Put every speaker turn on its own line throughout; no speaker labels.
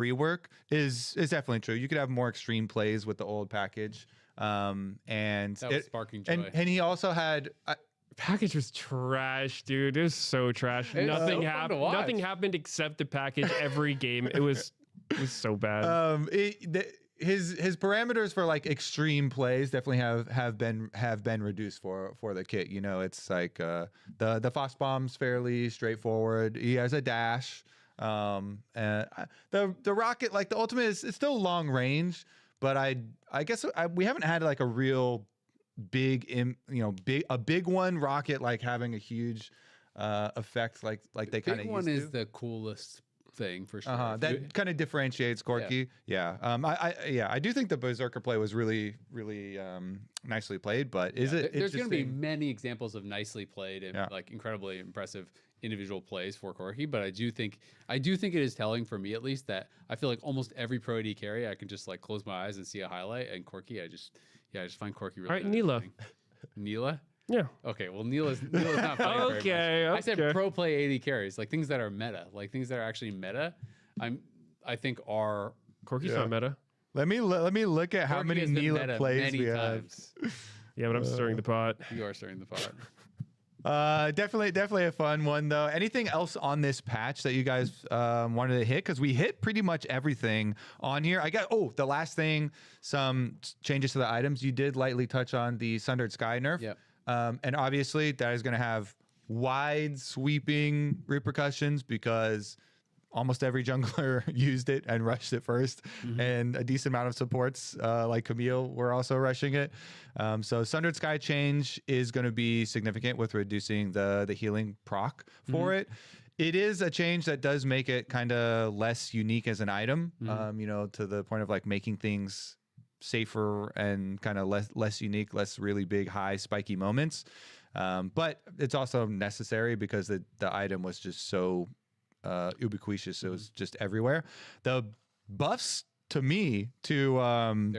rework is definitely true. You could have more extreme plays with the old package. And
that was sparking joy.
And he also had
package was trash, dude. It was so trash. Nothing happened. Nothing happened except the package every game. It was so bad.
His parameters for like extreme plays definitely have been reduced for the kit. You know, it's like the Foss bomb's fairly straightforward. He has a dash. And the rocket, like the ultimate is still long range, but I guess we haven't had like a real big one rocket like having a huge effect like they kind of use.
Big one is the coolest thing for sure.
That kind of differentiates Corki. Yeah. I do think the Berserker play was really nicely played, but there's
going to be many examples of nicely played and like incredibly impressive individual plays for Corki, but I do think it is telling, for me at least, that I feel like almost every pro AD carry I can just like close my eyes and see a highlight, and Corki I just find Corki really.
All right, Neela.
Neela?
Yeah.
Okay. Well, Neela's not playing very much. I said pro play AD carries, like things that are meta, like things that are actually meta. I think are
Corki's not meta.
Let me look at how many Neela plays we have.
Yeah, but I'm stirring the pot.
You are stirring the pot.
Definitely a fun one though. Anything else on this patch that you guys wanted to hit? Because we hit pretty much everything on here. The last thing, some changes to the items. You did lightly touch on the Sundered Sky nerf.
Yep.
And obviously that is going to have wide sweeping repercussions because almost every jungler used it and rushed it first, and a decent amount of supports like Camille were also rushing it. So Sundered Sky change is going to be significant with reducing the healing proc for it. It is a change that does make it kind of less unique as an item, to the point of like making things safer and kind of less unique, less really big, high, spiky moments. But it's also necessary because the item was just so ubiquitous. It was just everywhere. The buffs to me to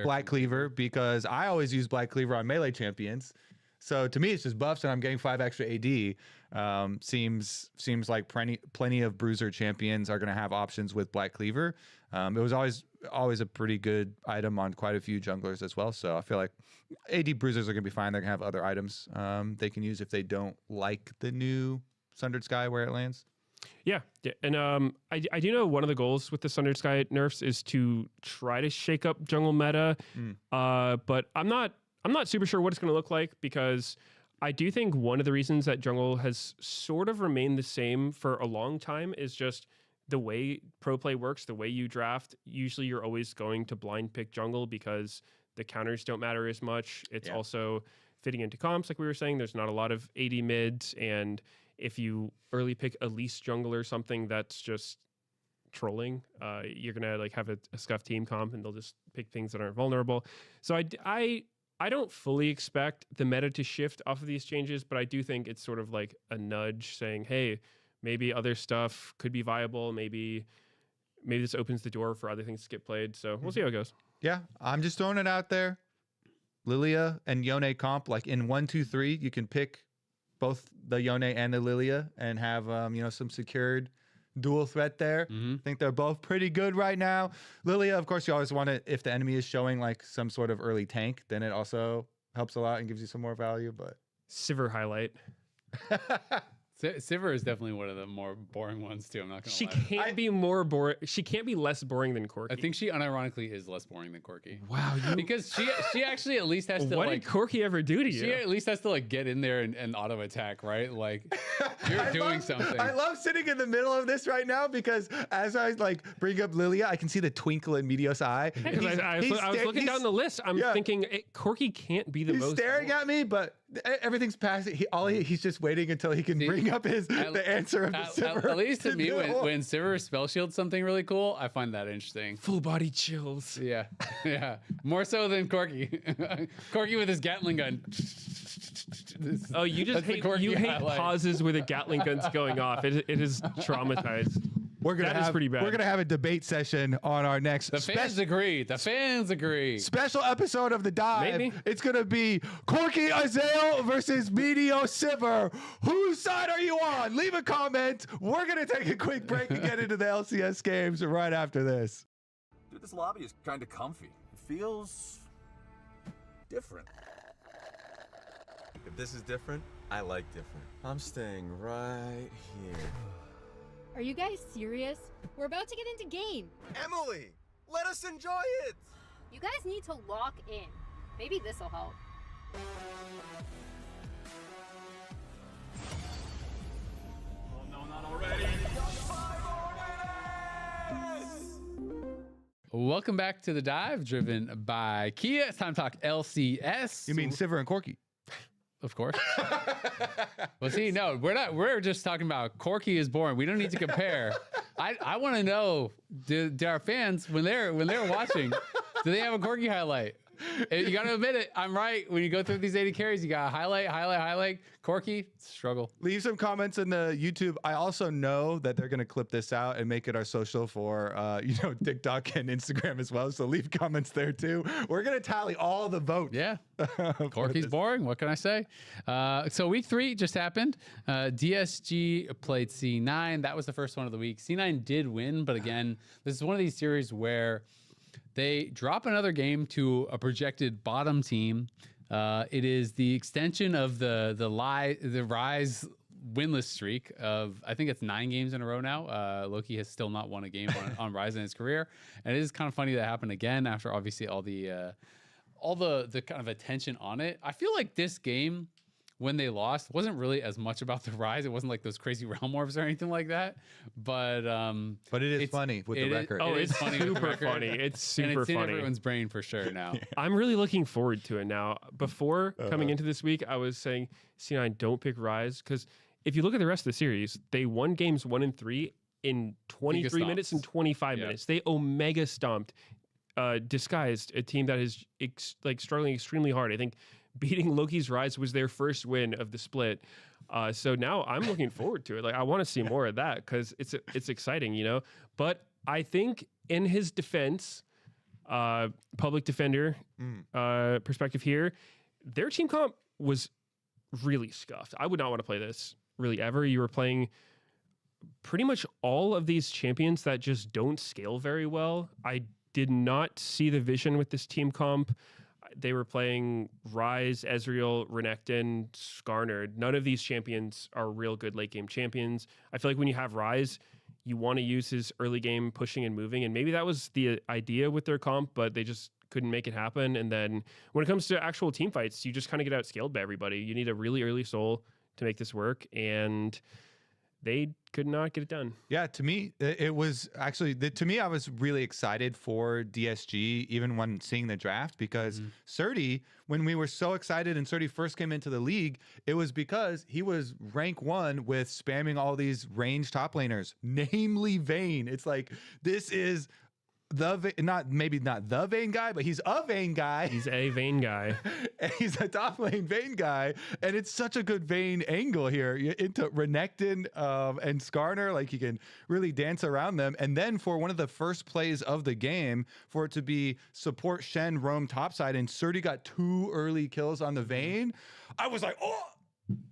Black Cleaver, because I always use Black Cleaver on melee champions. So to me, it's just buffs, and I'm getting 5 extra AD. Seems like plenty of bruiser champions are going to have options with Black Cleaver. It was always a pretty good item on quite a few junglers as well. So I feel like AD bruisers are going to be fine. They're going to have other items they can use if they don't like the new Sundered Sky where it lands.
Yeah. And I do know one of the goals with the Sundered Sky nerfs is to try to shake up jungle meta. But I'm not super sure what it's going to look like, because I do think one of the reasons that jungle has sort of remained the same for a long time is just the way pro play works, the way you draft. Usually you're always going to blind pick jungle because the counters don't matter as much. It's also fitting into comps, like we were saying. There's not a lot of AD mids, and if you early pick a least jungle or something, that's just trolling. You're gonna like have a scuffed team comp, and they'll just pick things that aren't vulnerable. So I don't fully expect the meta to shift off of these changes, but I do think it's sort of like a nudge saying, hey, maybe other stuff could be viable. Maybe this opens the door for other things to get played. So we'll see how it goes. Yeah,
I'm just throwing it out there. Lilia and Yone comp, like in 1, 2, 3, you can pick both the Yone and the Lilia and have some secured dual threat there. I think they're both pretty good right now. Lilia, of course, you always want it if the enemy is showing like some sort of early tank, then it also helps a lot and gives you some more value. But
Sivir highlight.
Sivir is definitely one of the more boring ones too. I'm not gonna lie.
She can't be more boring. She can't be less boring than Corki.
I think she unironically is less boring than Corki.
Wow,
because she actually at least has to.
What did Corki ever do to you?
She at least has to like get in there and auto attack, right? Like you're doing something.
I love sitting in the middle of this right now because as I like bring up Lilia, I can see the twinkle in Meteos' eye.
I was looking down the list. I'm thinking Corki can't be the most.
He's staring at me, but everything's past. He's just waiting until he can bring up the answer of the Sivir.
At least to me, when Sivir spell shields something really cool, I find that interesting.
Full body chills.
Yeah, yeah. More so than Corki. Corki with his Gatling gun.
You hate pauses where the Gatling gun's going off. It is traumatized.
We're gonna have a debate session on our next.
The fans agree. The fans agree.
Special episode of the dive.
Maybe.
It's gonna be Corki Azael versus Meteos Sivir. Whose side are you on? Leave a comment. We're gonna take a quick break and get into the LCS games right after this.
but this lobby is kind of comfy. It feels different.
If this is different, I like different. I'm staying right here.
Are you guys serious? We're about to get into game.
Emily, let us enjoy it!
You guys need to lock in. Maybe this'll help.
Oh no, not already.
Welcome back to the dive, driven by Kia. It's time to talk LCS.
You mean Sivir and Corky?
Of course. Well, see, no, we're not. We're just talking about Corky is boring. We don't need to compare. I want to know, do our fans, when they're watching, do they have a Corky highlight? You got to admit it. I'm right. When you go through these 80 carries, you got highlight. Corky, struggle.
Leave some comments in the YouTube. I also know that they're going to clip this out and make it our social for, TikTok and Instagram as well. So leave comments there too. We're going to tally all the votes.
Yeah. Corky's boring. What can I say? So week 3 just happened. DSG played C9. That was the first one of the week. C9 did win, but again, this is one of these series where they drop another game to a projected bottom team. It is the extension of the Rise winless streak of, I think it's 9 games in a row now. Loki has still not won a game on Rise in his career, and it is kind of funny that happened again after obviously all the kind of attention on it. I feel like this game, when they lost, wasn't really as much about the Rise. It wasn't like those crazy realm orbs or anything like that. But
it is funny with the record.
It's funny. Super funny. It's super
and it's
funny.
in everyone's brain for sure now.
I'm really looking forward to it now. Before coming into this week, I was saying, C9, don't pick Rise, because if you look at the rest of the series, they won games 1 and 3 in 23 minutes and 25 minutes. They Omega stomped, disguised a team that is struggling extremely hard. I think beating Loki's Rise was their first win of the split. So now I'm looking forward to it. Like, I want to see more of that because it's exciting, you know. But I think in his defense, public defender perspective here, their team comp was really scuffed. I would not want to play this really ever. You were playing pretty much all of these champions that just don't scale very well. I did not see the vision with this team comp. They were playing Rise, Ezreal, Renekton, Skarner. None of these champions are real good late game champions. I feel like when you have Rise, you want to use his early game pushing and moving, and maybe that was the idea with their comp, but they just couldn't make it happen. And then when it comes to actual team fights, you just kind of get outscaled by everybody. You need a really early soul to make this work, and they could not get it done.
Yeah, to me, it was actually, to me, I was really excited for DSG, even when seeing the draft, because Surdy, when we were so excited and Surdy first came into the league, it was because he was rank 1 with spamming all these range top laners, namely Vayne. It's like, this is maybe not the Vayne guy, but he's a Vayne guy.
He's a Vayne guy.
And he's a top lane Vayne guy. And it's such a good Vayne angle here into Renekton and Skarner. Like, you can really dance around them. And then for one of the first plays of the game, for it to be support Shen roam topside, and Surdy got 2 early kills on the Vayne, I was like, oh,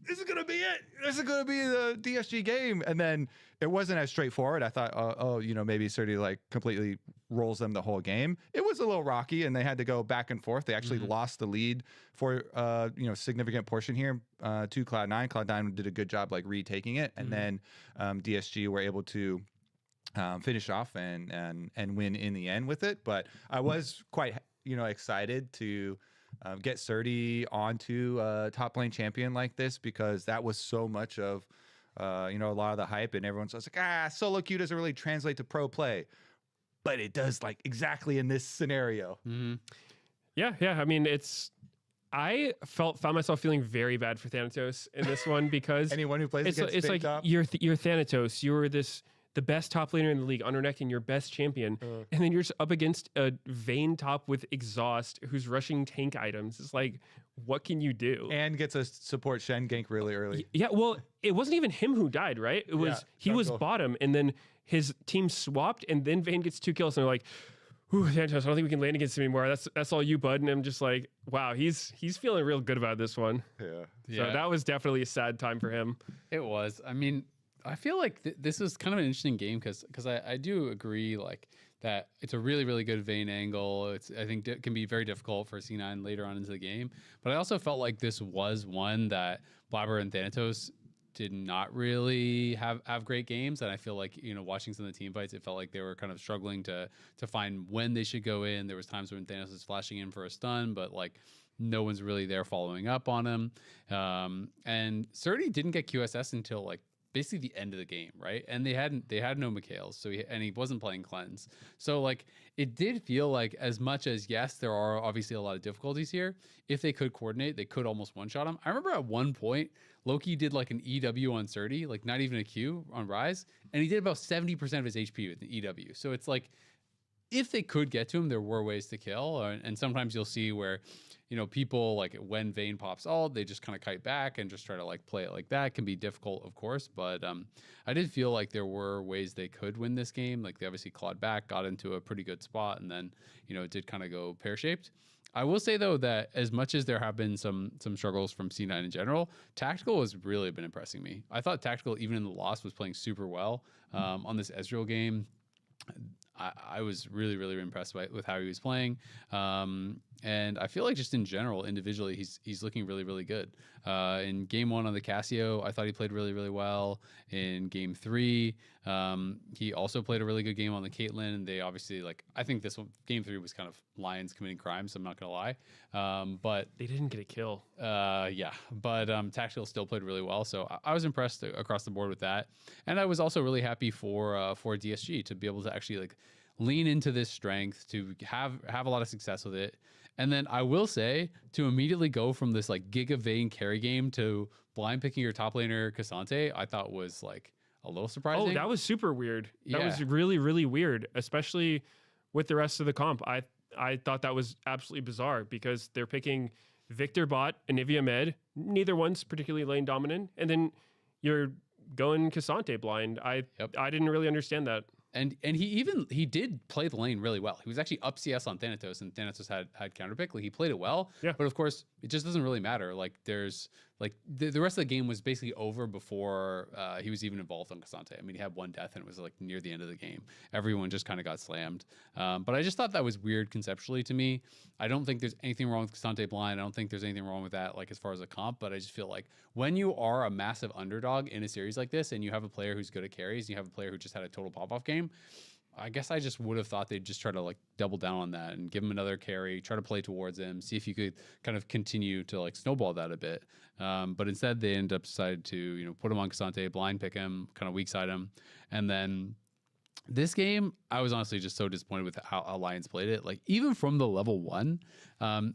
this is going to be it. This is going to be the DSG game. And then it wasn't as straightforward. I thought, maybe Surdy like completely rolls them the whole game. It was a little rocky, and they had to go back and forth. They actually lost the lead for significant portion here to Cloud9. Cloud9 did a good job like retaking it, and then DSG were able to finish off and win in the end with it. But I was quite excited to get Surdy onto a top lane champion like this, because that was so much of a lot of the hype, and everyone's just like, solo queue doesn't really translate to pro play, but it does, like, exactly in this scenario.
Yeah. I mean, I found myself feeling very bad for Thanatos in this one, because
anyone who plays
it's like
top.
you're Thanatos, you're the best top laner in the league, undernecking your best champion, and then you're just up against a Vayne top with exhaust who's rushing tank items. It's like, what can you do?
And gets a support Shen gank really early.
Yeah, well, it wasn't even him who died, right? It was he was bottom, and then his team swapped, and then Vayne gets 2 kills, and they're like, "Ooh, Thanatos, I don't think we can land against him anymore. That's all you, bud." And I'm just like, wow, he's feeling real good about this one.
Yeah.
So that was definitely a sad time for him.
It was. I mean, I feel like this was kind of an interesting game because I do agree, like, that it's a really, really good Vayne angle. I think it can be very difficult for C9 later on into the game. But I also felt like this was one that Blabber and Thanatos did not really have great games. And I feel like, watching some of the team fights, it felt like they were kind of struggling to find when they should go in. There was times when Thanos was flashing in for a stun, but like no one's really there following up on him. And Surdy didn't get QSS until like basically the end of the game, right? And they had no Mikhails, so he wasn't playing Cleanse. So like it did feel like, as much as yes, there are obviously a lot of difficulties here, if they could coordinate, they could almost one-shot him. I remember at one point Loki did like an EW on Surdy, like not even a Q on Rise, and he did about 70% of his HP with an EW. So it's like, if they could get to him, there were ways to kill. And sometimes you'll see where, people like when Vayne pops ult, they just kind of kite back and just try to like play it like that. It can be difficult, of course, but I did feel like there were ways they could win this game. Like they obviously clawed back, got into a pretty good spot, and then, it did kind of go pear-shaped. I will say though that as much as there have been some struggles from C9 in general, Tactical has really been impressing me. I thought Tactical, even in the loss, was playing super well on this Ezreal game. I was really, really impressed with how he was playing. And I feel like just in general, individually, he's looking really, really good. In game 1 on the Casio, I thought he played really, really well. In game 3, he also played a really good game on the Caitlyn. They obviously, I think this one, game 3 was kind of Lions committing crimes, so I'm not going to lie. But
they didn't get a kill.
Yeah, but Tactical still played really well. So I was impressed across the board with that. And I was also really happy for DSG to be able to actually lean into this strength, to have a lot of success with it. And then I will say, to immediately go from this Giga Vayne carry game to blind picking your top laner Cassante, I thought was a little surprising.
Oh, that was super weird.
Yeah.
That was really, really weird, especially with the rest of the comp. I thought that was absolutely bizarre because they're picking Victor bot and Nivea mid. Neither one's particularly lane dominant. And then you're going Cassante blind. I didn't really understand that.
And he did play the lane really well. He was actually up CS on Thanatos, and Thanatos had counterpick. He played it well.
Yeah.
But of course, it just doesn't really matter. There's the rest of the game was basically over before he was even involved on Cassante. I mean, he had one death, and it was near the end of the game. Everyone just kind of got slammed. But I just thought that was weird conceptually to me. I don't think there's anything wrong with Cassante blind. I don't think there's anything wrong with that, as far as a comp. But I just feel like when you are a massive underdog in a series like this, and you have a player who's good at carries, and you have a player who just had a total pop-off game, I guess I just would have thought they'd just try to double down on that and give him another carry, try to play towards him, see if you could kind of continue to snowball that a bit. But instead they ended up decided to, put him on Cassante, blind pick him, kind of weak side him. And then this game, I was honestly just so disappointed with how Alliance played it. Even from the level 1,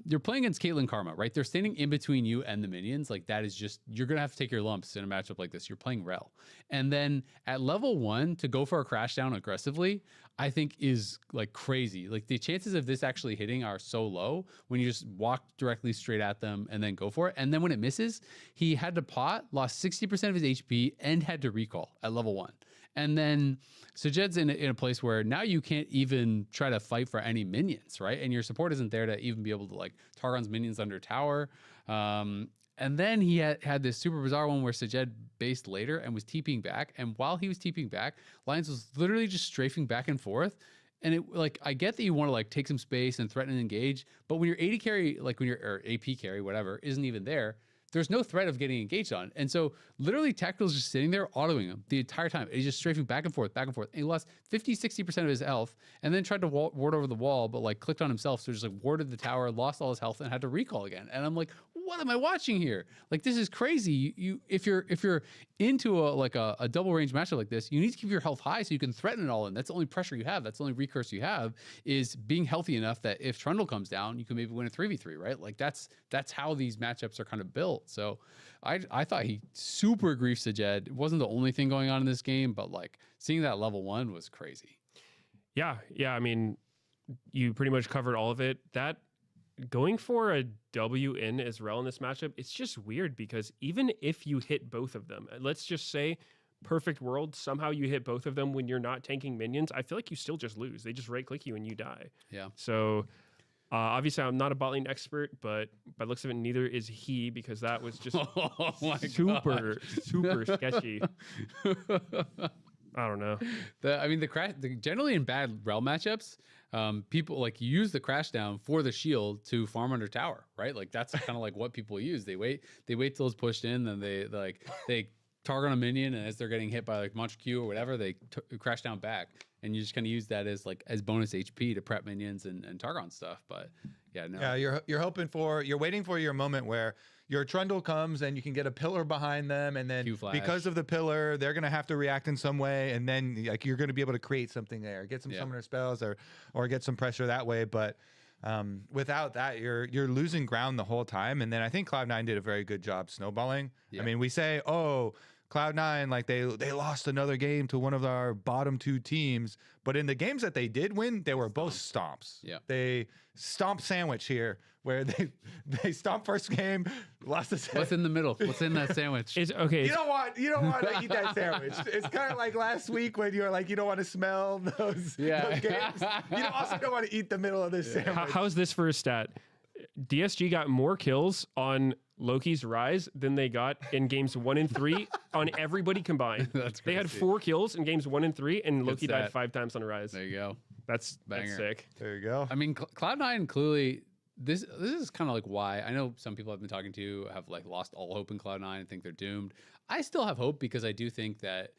you're playing against Caitlyn Karma, right? They're standing in between you and the minions. That is just, you're going to have to take your lumps in a matchup like this. You're playing Rel. And then at level 1, to go for a crash down aggressively, I think is crazy. The chances of this actually hitting are so low when you just walk directly straight at them and then go for it. And then when it misses, he had to pot, lost 60% of his HP, and had to recall at level 1. And then Sajed's in a place where now you can't even try to fight for any minions, right? And your support isn't there to even be able to Targon's minions under tower. And then he had this super bizarre one where Sajed based later and was TPing back. And while he was TPing back, Lions was literally just strafing back and forth. And it I get that you want to take some space and threaten and engage, but when your AD carry, when your or AP carry, whatever, isn't even there, there's no threat of getting engaged on. And so literally Tactical's just sitting there autoing him the entire time. And he's just strafing back and forth. And he lost 50, 60% of his health and then tried to ward over the wall, but clicked on himself. So just warded the tower, lost all his health and had to recall again. And I'm what am I watching here? This is crazy. If you're into a double range matchup like this, you need to keep your health high so you can threaten it all in. That's the only pressure you have. That's the only recurse you have, is being healthy enough that if Trundle comes down, you can maybe win a 3v3, right? That's how these matchups are kind of built. So I thought he super griefed Sajed. It wasn't the only thing going on in this game, but seeing that level 1 was crazy.
Yeah. I mean, you pretty much covered all of it. That going for a W in Israel in this matchup, it's just weird because even if you hit both of them, let's just say perfect world, somehow you hit both of them when you're not tanking minions, I feel like you still just lose. They just right click you and you die.
Yeah.
So obviously I'm not a bot lane expert, but by looks of it, neither is he, because that was just super sketchy. I don't know.
Generally in bad realm matchups, people like use the crash down for the shield to farm under tower, right? Like that's kind of like what people use. They wait till it's pushed in, then they target a minion, and as they're getting hit by like Munch Q or whatever, they crash down back, and you just kind of use that as bonus HP to prep minions and target on stuff. But yeah, no.
Yeah, you're waiting for your moment where your Trundle comes and you can get a pillar behind them, and then because of the pillar, they're gonna have to react in some way, and then like you're gonna be able to create something there, get some summoner spells or get some pressure that way. But without that, you're losing ground the whole time. And then I think Cloud9 did a very good job snowballing. Yeah. I mean, we say, oh, Cloud9, like they lost another game to one of our bottom 2 teams, but in the games that they did win, they were both stomps.
Yeah,
they stomp sandwich here, where they stomp first game, lost the sandwich.
What's in the middle? What's in that sandwich?
You don't want to eat that sandwich. It's kind of like last week when you were like, you don't want to smell those games. You also don't want to eat the middle of this sandwich.
How's this for a stat? DSG got more kills on Loki's Rise than they got in games 1 and 3 on everybody combined.
That's crazy.
They had 4 kills in games 1 and 3, and Loki died 5 times on Rise.
There you go.
That's sick.
There you go.
I mean, Cloud9 clearly. This is kind of like why I know some people I've been talking to have like lost all hope in Cloud9 and think they're doomed. I still have hope because I do think that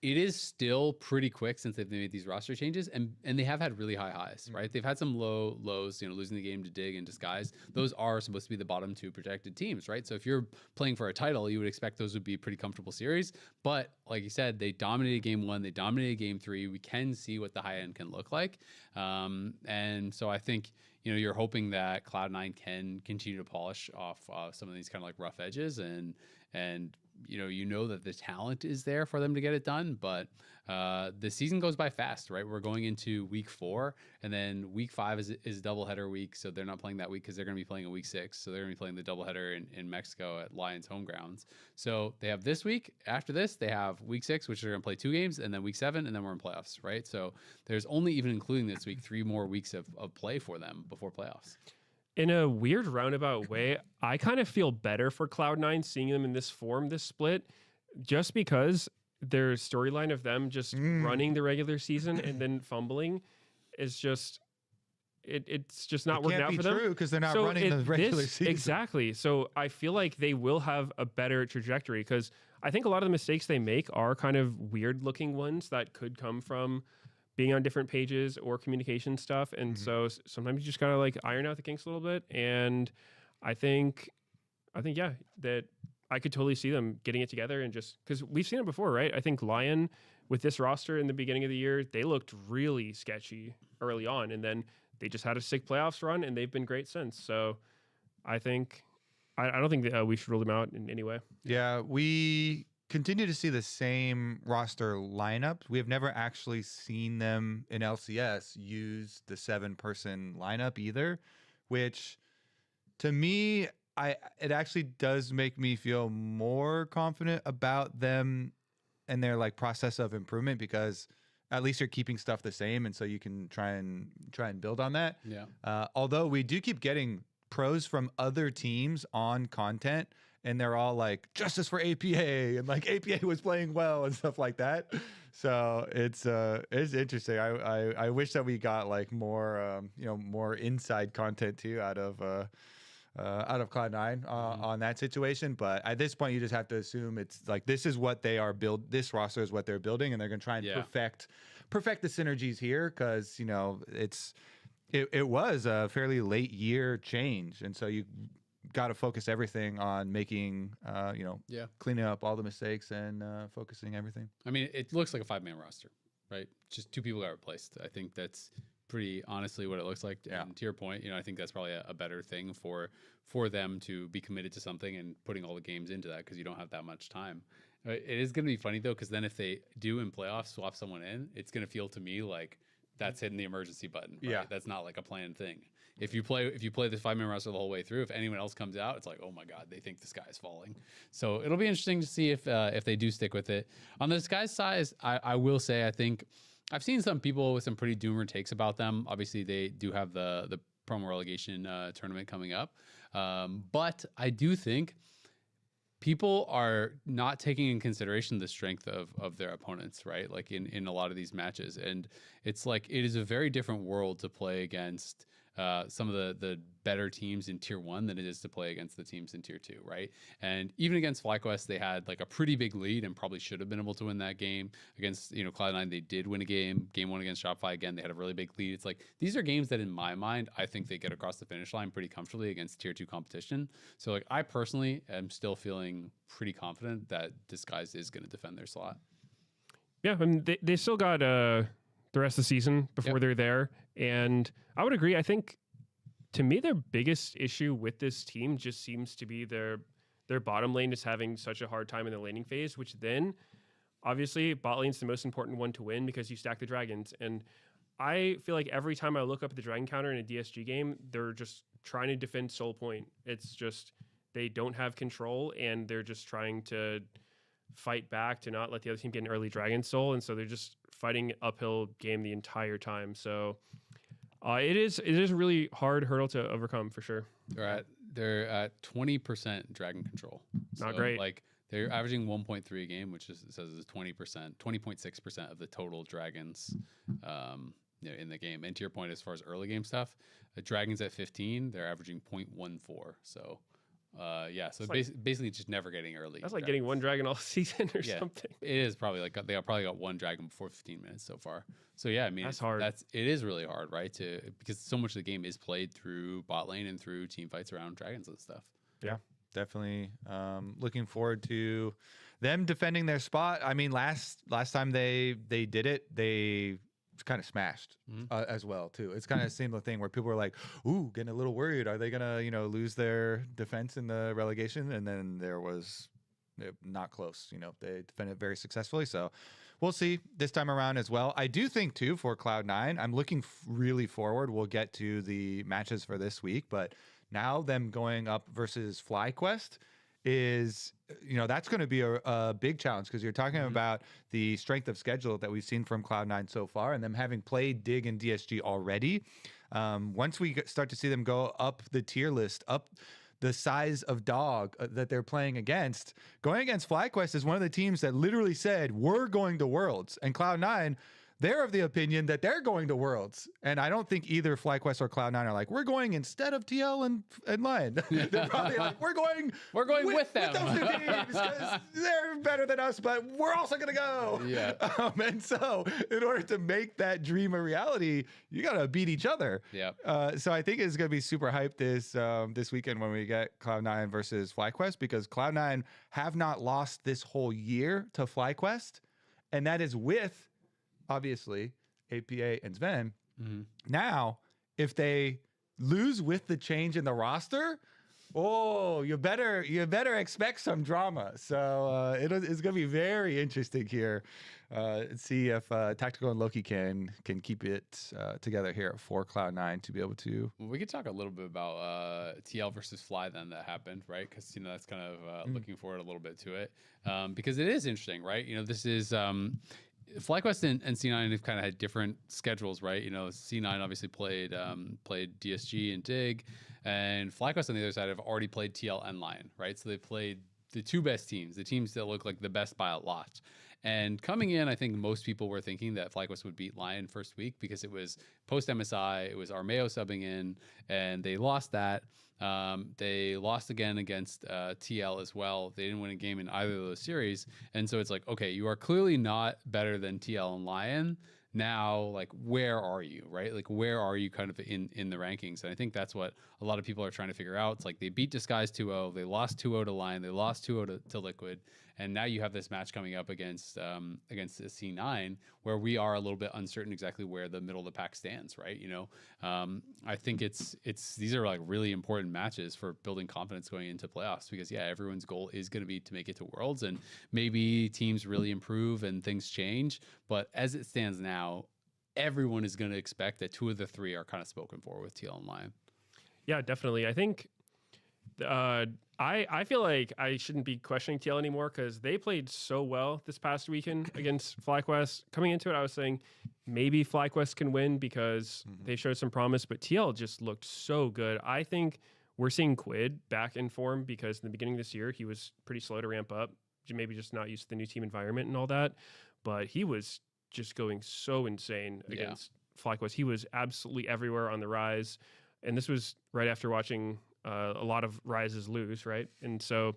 it is still pretty quick since they've made these roster changes, and they have had really high highs, right? They've had some low lows, losing the game to Dig and Disguise. Those are supposed to be the bottom 2 projected teams, right? So if you're playing for a title, you would expect those would be pretty comfortable series. But like you said, they dominated game 1, they dominated game 3. We can see what the high end can look like. And so I think, you're hoping that Cloud9 can continue to polish off some of these kind of like rough edges, and that the talent is there for them to get it done. But the season goes by fast, right? We're going into week 4, and then week 5 is doubleheader week. So they're not playing that week because they're going to be playing in week 6. So they're going to be playing the doubleheader in Mexico at Lions home grounds. So they have this week. After this, they have week 6, which they're going to play 2 games, and then week 7, and then we're in playoffs, right? So there's only, even including this week, 3 more weeks of play for them before playoffs.
In a weird roundabout way, I kind of feel better for Cloud9 seeing them in this form, this split, just because their storyline of them just running the regular season and then fumbling is just it's just not working out for them.
True, because they're not running the regular season.
Exactly. So I feel like they will have a better trajectory, because I think a lot of the mistakes they make are kind of weird looking ones that could come from being on different pages or communication stuff. And so sometimes you just gotta like iron out the kinks a little bit. And I think yeah, that I could totally see them getting it together, and just because we've seen it before, right? I think Lion with this roster in the beginning of the year, they looked really sketchy early on, and then they just had a sick playoffs run, and they've been great since. So I think I don't think that we should rule them out in any way.
Yeah, we continue to see the same roster lineups. We have never actually seen them in LCS use the 7-person lineup either, which to me, it actually does make me feel more confident about them and their like process of improvement, because at least you're keeping stuff the same, and so you can try and build on that.
Yeah.
Although we do keep getting pros from other teams on content, and they're all like justice for APA, and like APA was playing well and stuff like that. So it's interesting. I wish that we got like more more inside content too out of Cloud9 on that situation. But at this point, you just have to assume it's like this is what they are this roster is what they're building, and they're going to try and perfect the synergies here, because it was a fairly late year change, and so you got to focus everything on making cleaning up all the mistakes and focusing everything.
I mean, it looks like a 5-man roster, right? Just 2 people got replaced. I think that's pretty honestly what it looks like.
Yeah.
And to your point, I think that's probably a better thing for them to be committed to something and putting all the games into that, because you don't have that much time. It is going to be funny though, because then if they do in playoffs swap someone in, it's going to feel to me like that's hitting the emergency button. Right?
Yeah,
that's not like a planned thing. If you play this 5-man roster the whole way through, if anyone else comes out, it's like, oh my God, they think the sky is falling. So it'll be interesting to see if they do stick with it. On the Disguise side, I will say I think I've seen some people with some pretty doomer takes about them. Obviously, they do have the promo relegation tournament coming up, but I do think people are not taking in consideration the strength of their opponents, right? Like in a lot of these matches. And it's like, it is a very different world to play against some of the better teams in tier 1 than it is to play against the teams in tier 2, right? And even against FlyQuest, they had like a pretty big lead and probably should have been able to win that game. Against, Cloud9, they did win a game. Game 1 against Shopify, again, they had a really big lead. It's like, these are games that in my mind, I think they get across the finish line pretty comfortably against tier 2 competition. So like, I personally am still feeling pretty confident that Disguised is going to defend their slot.
Yeah, I mean, they still got the rest of the season before they're there. And I would agree. I think, to me, their biggest issue with this team just seems to be their bottom lane is having such a hard time in the laning phase, which then, obviously, bot lane's the most important one to win because you stack the dragons. And I feel like every time I look up at the dragon counter in a DSG game, they're just trying to defend Soul Point. It's just they don't have control, and they're just trying to fight back to not let the other team get an early dragon soul. And so they're just fighting uphill game the entire time. So it is a really hard hurdle to overcome for sure.
They're at 20% dragon control.
Not great.
Like, they're averaging 1.3 a game, which it says is 20.6% of the total dragons in the game. And to your point, as far as early game stuff, the dragons at 15, they're averaging 0.14. So so basically just never getting early.
That's like getting one dragon all season or something.
It is probably like they probably got one dragon before 15 minutes so far. So yeah, I mean,
that's hard.
It is really hard, right? Because so much of the game is played through bot lane and through team fights around dragons and stuff.
Yeah, definitely. Looking forward to them defending their spot. I mean, last time they did it, they kind of smashed as well too. It's kind of the same thing where people were like, "Ooh, getting a little worried. Are they gonna, lose their defense in the relegation?" And then there was not close. They defended very successfully. So we'll see this time around as well. I do think too for Cloud9, I'm looking really forward. We'll get to the matches for this week, but now them going up versus FlyQuest is, that's going to be a big challenge because you're talking about the strength of schedule that we've seen from Cloud9 so far and them having played Dig and DSG already. Once we start to see them go up the tier list, up the size of dog that they're playing against, going against FlyQuest is one of the teams that literally said, we're going to Worlds. And Cloud9, they're of the opinion that they're going to Worlds. And I don't think either FlyQuest or Cloud9 are like, we're going instead of TL and Lion. They're probably like, we're going
with them.
With those two teams because they're better than us, but we're also going to go.
Yeah.
And so in order to make that dream a reality, you got to beat each other.
Yeah.
So I think it's going to be super hyped this weekend when we get Cloud9 versus FlyQuest because Cloud9 have not lost this whole year to FlyQuest. And that is with, obviously, APA and Sven. Now, if they lose with the change in the roster, you better expect some drama. So it's going to be very interesting here. See if Tactical and Loki can keep it together here for Cloud9 to be able to.
Well, we could talk a little bit about TL versus Fly then that happened, right? Because that's kind of looking forward a little bit to it because it is interesting, right? This is. FlyQuest and C9 have kind of had different schedules, right? C9 obviously played DSG and Dig, and FlyQuest on the other side have already played TL and Lion, right? So they played the two best teams, the teams that look like the best by a lot. And coming in, I think most people were thinking that FlyQuest would beat Lion first week because it was post MSI, it was Armeo subbing in, and they lost that. They lost again against TL as well. They didn't win a game in either of those series. And so it's like, okay, you are clearly not better than TL and Lion. Now, like, where are you, right? Like, where are you kind of in the rankings? And I think that's what a lot of people are trying to figure out. It's like they beat Disguise 2-0. They lost 2-0 to Lion. They lost 2-0 to Liquid. And now you have this match coming up against C9 where we are a little bit uncertain exactly where the middle of the pack stands, right? I think these are like really important matches for building confidence going into playoffs because everyone's goal is going to be to make it to Worlds and maybe teams really improve and things change. But as it stands now, everyone is going to expect that two of the three are kind of spoken for with TL and Lion.
Yeah, definitely. I think I feel like I shouldn't be questioning TL anymore because they played so well this past weekend against FlyQuest. Coming into it, I was saying maybe FlyQuest can win because they showed some promise, but TL just looked so good. I think we're seeing Quid back in form because in the beginning of this year, he was pretty slow to ramp up, maybe just not used to the new team environment and all that. But he was just going so insane against FlyQuest. He was absolutely everywhere on the Rise. And this was right after watching a lot of Rises lose, right? And so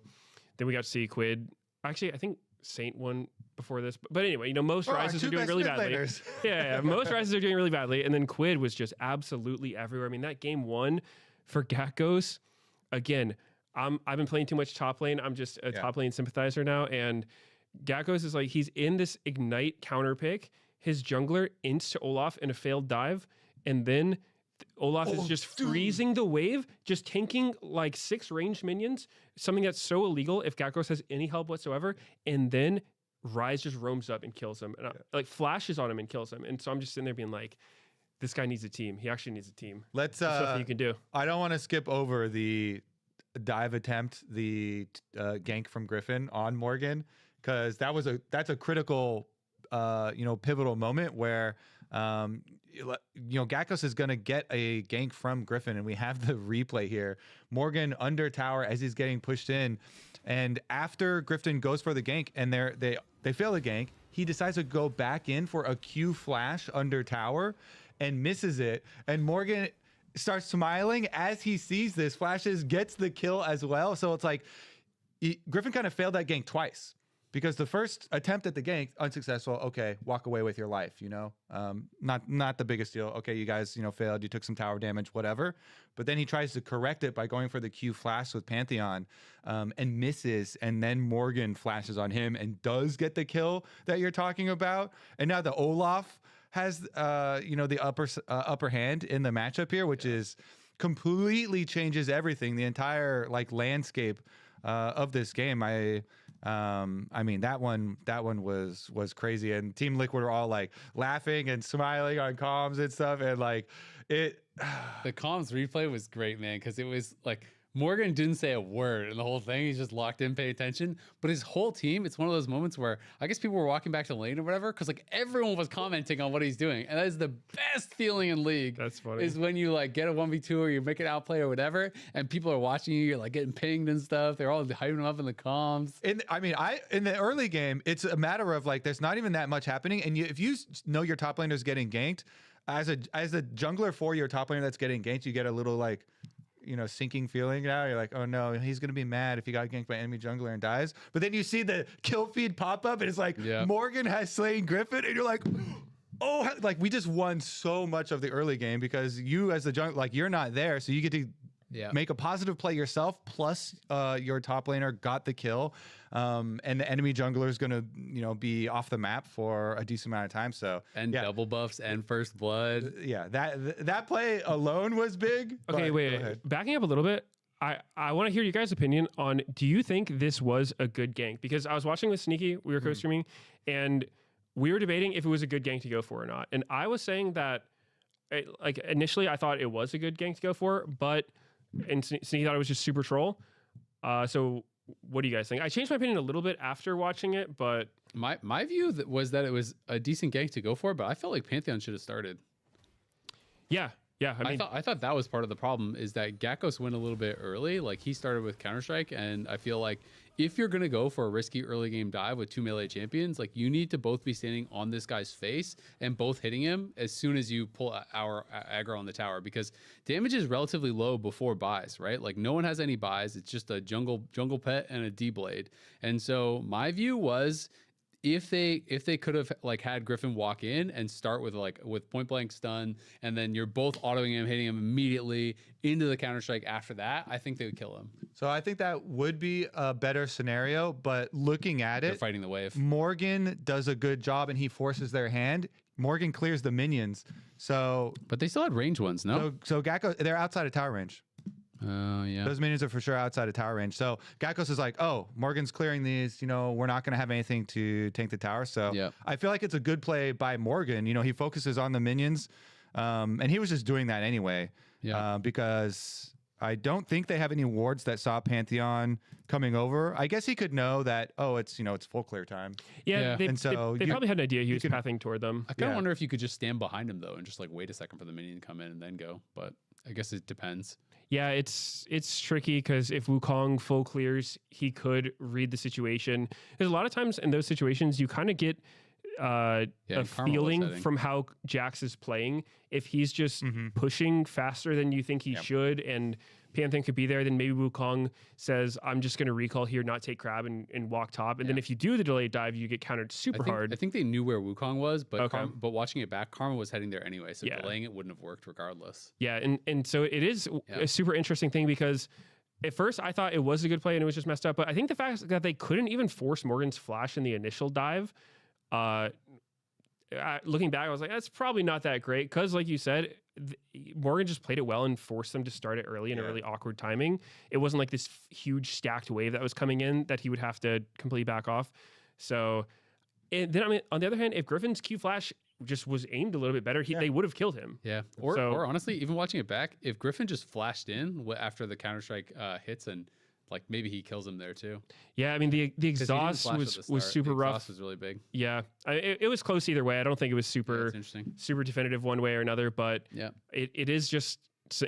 then we got to see Quid. Actually, I think Saint won before this. But anyway, most Rises are doing really badly. Yeah, most Rises are doing really badly. And then Quid was just absolutely everywhere. I mean, that game 1 for Gakkos, again, I've been playing too much top lane. I'm just a top lane sympathizer now. And Gakkos is like, he's in this Ignite counter pick. His jungler ints to Olaf in a failed dive. And then Olaf is just freezing the wave, just tanking like 6 ranged minions, something that's so illegal if Gakkos has any help whatsoever. And then Rise just roams up and kills him, and like flashes on him and kills him. And so I'm just sitting there being like, this guy needs a team. He actually needs a team.
Let's
stuff you can do.
I don't want to skip over the dive attempt, the gank from Griffin on Morgan, because that's a critical pivotal moment where Gakkos is going to get a gank from Griffin, and we have the replay here. Morgan under tower as he's getting pushed in, and after Griffin goes for the gank and they fail the gank, he decides to go back in for a Q flash under tower and misses it, and Morgan starts smiling as he sees this, flashes, gets the kill as well. So it's like Griffin kind of failed that gank twice. Because the first attempt at the gank, unsuccessful. Okay, walk away with your life, Not the biggest deal. Okay, you guys, failed. You took some tower damage, whatever. But then he tries to correct it by going for the Q flash with Pantheon and misses. And then Morgan flashes on him and does get the kill that you're talking about. And now the Olaf has, the upper hand in the matchup here, which is completely changes everything. The entire landscape of this game. I mean, that one was crazy, and Team Liquid were all like laughing and smiling on comms and stuff, and the
comms replay was great, man, because it was like Morgan didn't say a word in the whole thing. He's just locked in, pay attention. But his whole team, it's one of those moments where I guess people were walking back to the lane or whatever, because everyone was commenting on what he's doing. And that is the best feeling in League. That's funny. Is when you get a 1v2 or you make an outplay or whatever, and people are watching you, you're getting pinged and stuff. They're all hyping him up in the comms.
In the early game, it's a matter of there's not even that much happening. And if you know your top laner is getting ganked, as a jungler for your top laner that's getting ganked, you get a little sinking feeling now. You're like, oh no, he's gonna be mad if he got ganked by enemy jungler and dies. But then you see the kill feed pop up and it's Morgan has slain Griffin, and you're like, oh, we just won so much of the early game because you as the jungler, you're not there, so you get to make a positive play yourself, plus your top laner got the kill, and the enemy jungler is gonna be off the map for a decent amount of time. So
double buffs and first blood.
That play alone was big.
Okay, wait. Backing up a little bit, I want to hear you guys' opinion on, do you think this was a good gank? Because I was watching with Sneaky, we were co-streaming, and we were debating if it was a good gank to go for or not. And I was saying that, initially I thought it was a good gank to go for, and Sneaky thought it was just super troll. So what do you guys think? I changed my opinion a little bit after watching it, but
my view was that it was a decent gank to go for, but I felt like Pantheon should have started.
Yeah.
I thought that was part of the problem, is that Gakkos went a little bit early. He started with Counter-Strike, and I feel like if you're going to go for a risky early game dive with 2 melee champions, you need to both be standing on this guy's face and both hitting him as soon as you pull our aggro on the tower, because damage is relatively low before buys, right? No one has any buys. It's just a jungle pet and a D-blade. And so my view was, if they could have had Griffin walk in and start with point blank stun, and then you're both autoing him, hitting him immediately into the Counter-Strike after that, I think they would kill him.
So I think that would be a better scenario, but looking at
They're fighting the wave.
Morgan does a good job and he forces their hand. Morgan clears the minions.
But they still had range ones, no?
So Gakko, they're outside of tower range.
Oh, yeah.
Those minions are for sure outside of tower range. So Gakkos is like, oh, Morgan's clearing these. We're not going to have anything to tank the tower. So I feel like it's a good play by Morgan. He focuses on the minions. And he was just doing that anyway. Because I don't think they have any wards that saw Pantheon coming over. I guess he could know that, it's full clear time.
Yeah. They probably had an idea he was pathing toward them.
I kind of wonder if you could just stand behind him, though, and just wait a second for the minion to come in and then go. But I guess it depends.
Yeah, it's tricky because if Wukong full clears, he could read the situation. There's a lot of times in those situations you kind of get a feeling from how Jax is playing. If he's just pushing faster than you think he should, and Pantheon could be there, then maybe Wukong says, I'm just going to recall here, not take crab, and walk top. And then if you do the delayed dive, you get countered super hard.
I think they knew where Wukong was, but but watching it back, Karma was heading there anyway, so delaying it wouldn't have worked regardless.
Yeah, and so it is a super interesting thing because at first I thought it was a good play and it was just messed up, but I think the fact that they couldn't even force Morgan's flash in the initial dive, looking back, I was like, that's probably not that great because, like you said, Morgan just played it well and forced them to start it early in a really awkward timing. It wasn't like this huge stacked wave that was coming in that he would have to completely back off. So, and then I mean, on the other hand, if Griffin's Q flash just was aimed a little bit better, they would have killed him. Yeah.
Or honestly, even watching it back, if Griffin just flashed in after the Counter-Strike hits and like maybe he kills him there too.
Yeah, I mean the exhaust was super rough.
The exhaust was really big.
Yeah, it was close either way. I don't think it was super definitive one way or another. But it is just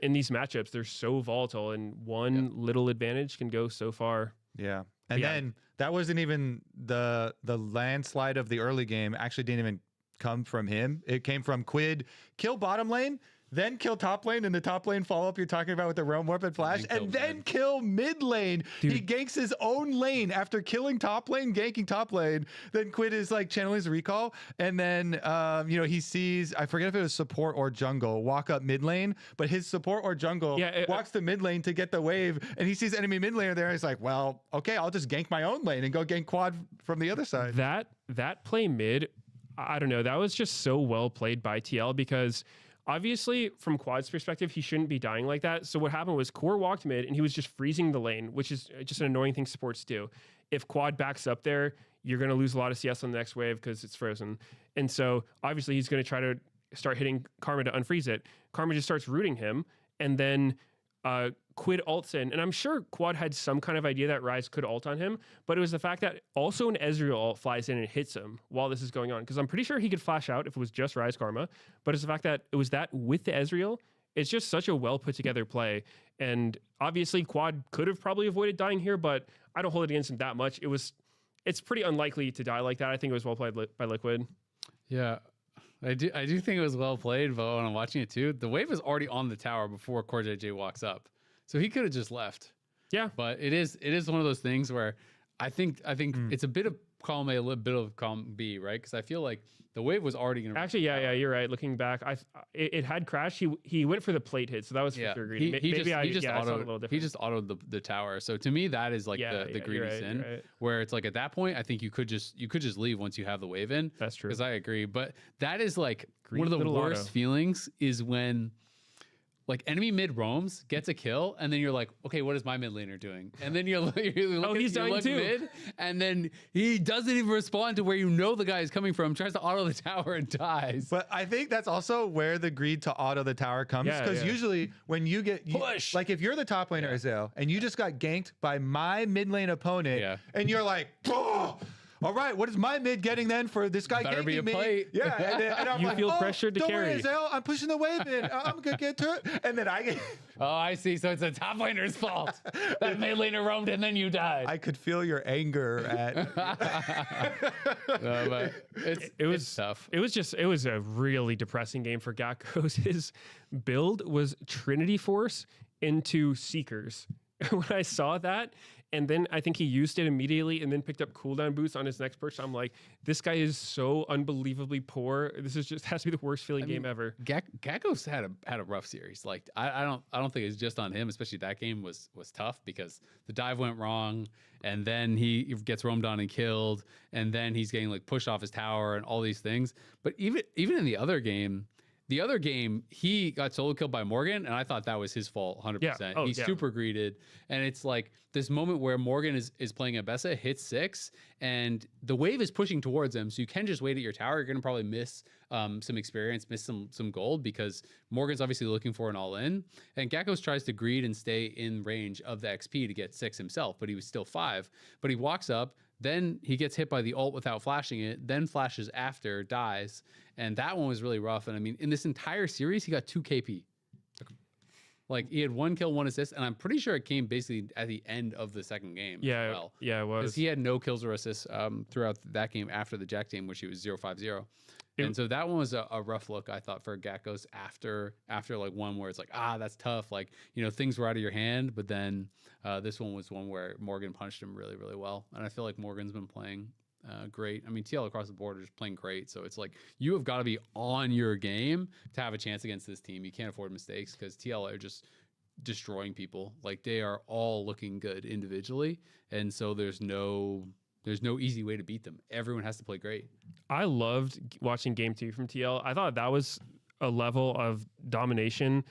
in these matchups they're so volatile, and one little advantage can go so far.
Yeah, and then that wasn't even the landslide of the early game. Actually, didn't even come from him. It came from Quid kill bottom lane, then kill top lane, and the top lane follow-up you're talking about with the Realm Warp and Flash, and then kill mid lane. Dude. He ganks his own lane after killing top lane, ganking top lane. Then Quid is like channeling his recall, and then he sees, I forget if it was support or jungle, walk up mid lane, but his support or jungle walks to mid lane to get the wave, and he sees enemy mid laner there, and he's like, well, okay, I'll just gank my own lane and go gank quad from the other side.
That play mid, I don't know, that was just so well played by TL because obviously, from Quad's perspective, he shouldn't be dying like that. So what happened was Core walked mid, and he was just freezing the lane, which is just an annoying thing supports do. If Quad backs up there, you're going to lose a lot of CS on the next wave because it's frozen. And so, obviously, he's going to try to start hitting Karma to unfreeze it. Karma just starts rooting him, and then Quid ults in. And I'm sure Quad had some kind of idea that Ryze could ult on him, but it was the fact that also an Ezreal ult flies in and hits him while this is going on. Because I'm pretty sure he could flash out if it was just Ryze Karma, but it's the fact that it was that with the Ezreal. It's just such a well put together play. And obviously Quad could have probably avoided dying here, but I don't hold it against him that much. It's pretty unlikely to die like that. I think it was well played by Liquid.
Yeah. I do think it was well played, but when I'm watching it too, the wave was already on the tower before Core JJ walks up. So he could have just left. Yeah. But it is one of those things where I think it's a bit of column A, a little bit of column B, right? Because I feel like the wave was already going to...
Actually, yeah, you're right. Looking back, it had crashed. He went for the plate hit, so that was for sure greedy.
He just autoed the tower. So to me, that is like the greedy sin, where it's like at that point, I think you could just leave once you have the wave in.
That's true.
Because I agree. But that is like one of the worst feelings is when... like enemy mid roams, gets a kill, and then you're like, okay, what is my mid laner doing? And then you're
he's dying too.
Mid, and then he doesn't even respond to where you know the guy is coming from, tries to auto the tower and dies.
But I think that's also where the greed to auto the tower comes, because usually when you get push, like if you're the top laner Azale and you just got ganked by my mid lane opponent, and you're like, oh, all right, what is my mid getting then for this guy
Better
ganking
be a
me?
plate.
Yeah, and I'm
you
like,
feel pressured to carry.
Don't worry, Azale, I'm pushing the wave in. I'm gonna get to it, and then I get.
Oh, I see. So it's a top laner's fault. That mid laner roamed and then you died.
I could feel your anger at.
But it was tough.
It was a really depressing game for Gakkos. His build was Trinity Force into Seekers. When I saw that, and then I think he used it immediately and then picked up cooldown boost on his next perch. I'm like, this guy is so unbelievably poor. This is just has to be the worst feeling game ever.
Gakkos had a rough series. Like I don't think it's just on him, especially that game was tough because the dive went wrong and then he gets roamed on and killed, and then he's getting like pushed off his tower and all these things. But even in the other game, he got solo killed by Morgan, and I thought that was his fault 100%.
Yeah.
He's super greeted, and it's like this moment where Morgan is playing Abessa, hits 6, and the wave is pushing towards him, so you can just wait at your tower. You're going to probably miss some experience, miss some gold, because Morgan's obviously looking for an all-in, and Gakkos tries to greed and stay in range of the XP to get 6 himself, but he was still 5. But he walks up, then he gets hit by the ult without flashing it, then flashes after, dies. And that one was really rough. And I mean, in this entire series, he got 2 KP. Like he had 1 kill, 1 assist, and I'm pretty sure it came basically at the end of the second game.
Yeah,
as well.
yeah, it
Because
was.
he had no kills or assists throughout that game after the Jack game, which he was 0-5-0. And so that one was a rough look, I thought, for Gakkos after like one where it's like, that's tough. Like, things were out of your hand. But then this one was one where Morgan punched him really, really well. And I feel like Morgan's been playing great. I mean, TL across the board are just playing great. So it's like you have got to be on your game to have a chance against this team. You can't afford mistakes because TL are just destroying people. Like they are all looking good individually. And so there's no easy way to beat them. Everyone has to play great.
I loved watching game 2 from TL. I thought that was a level of domination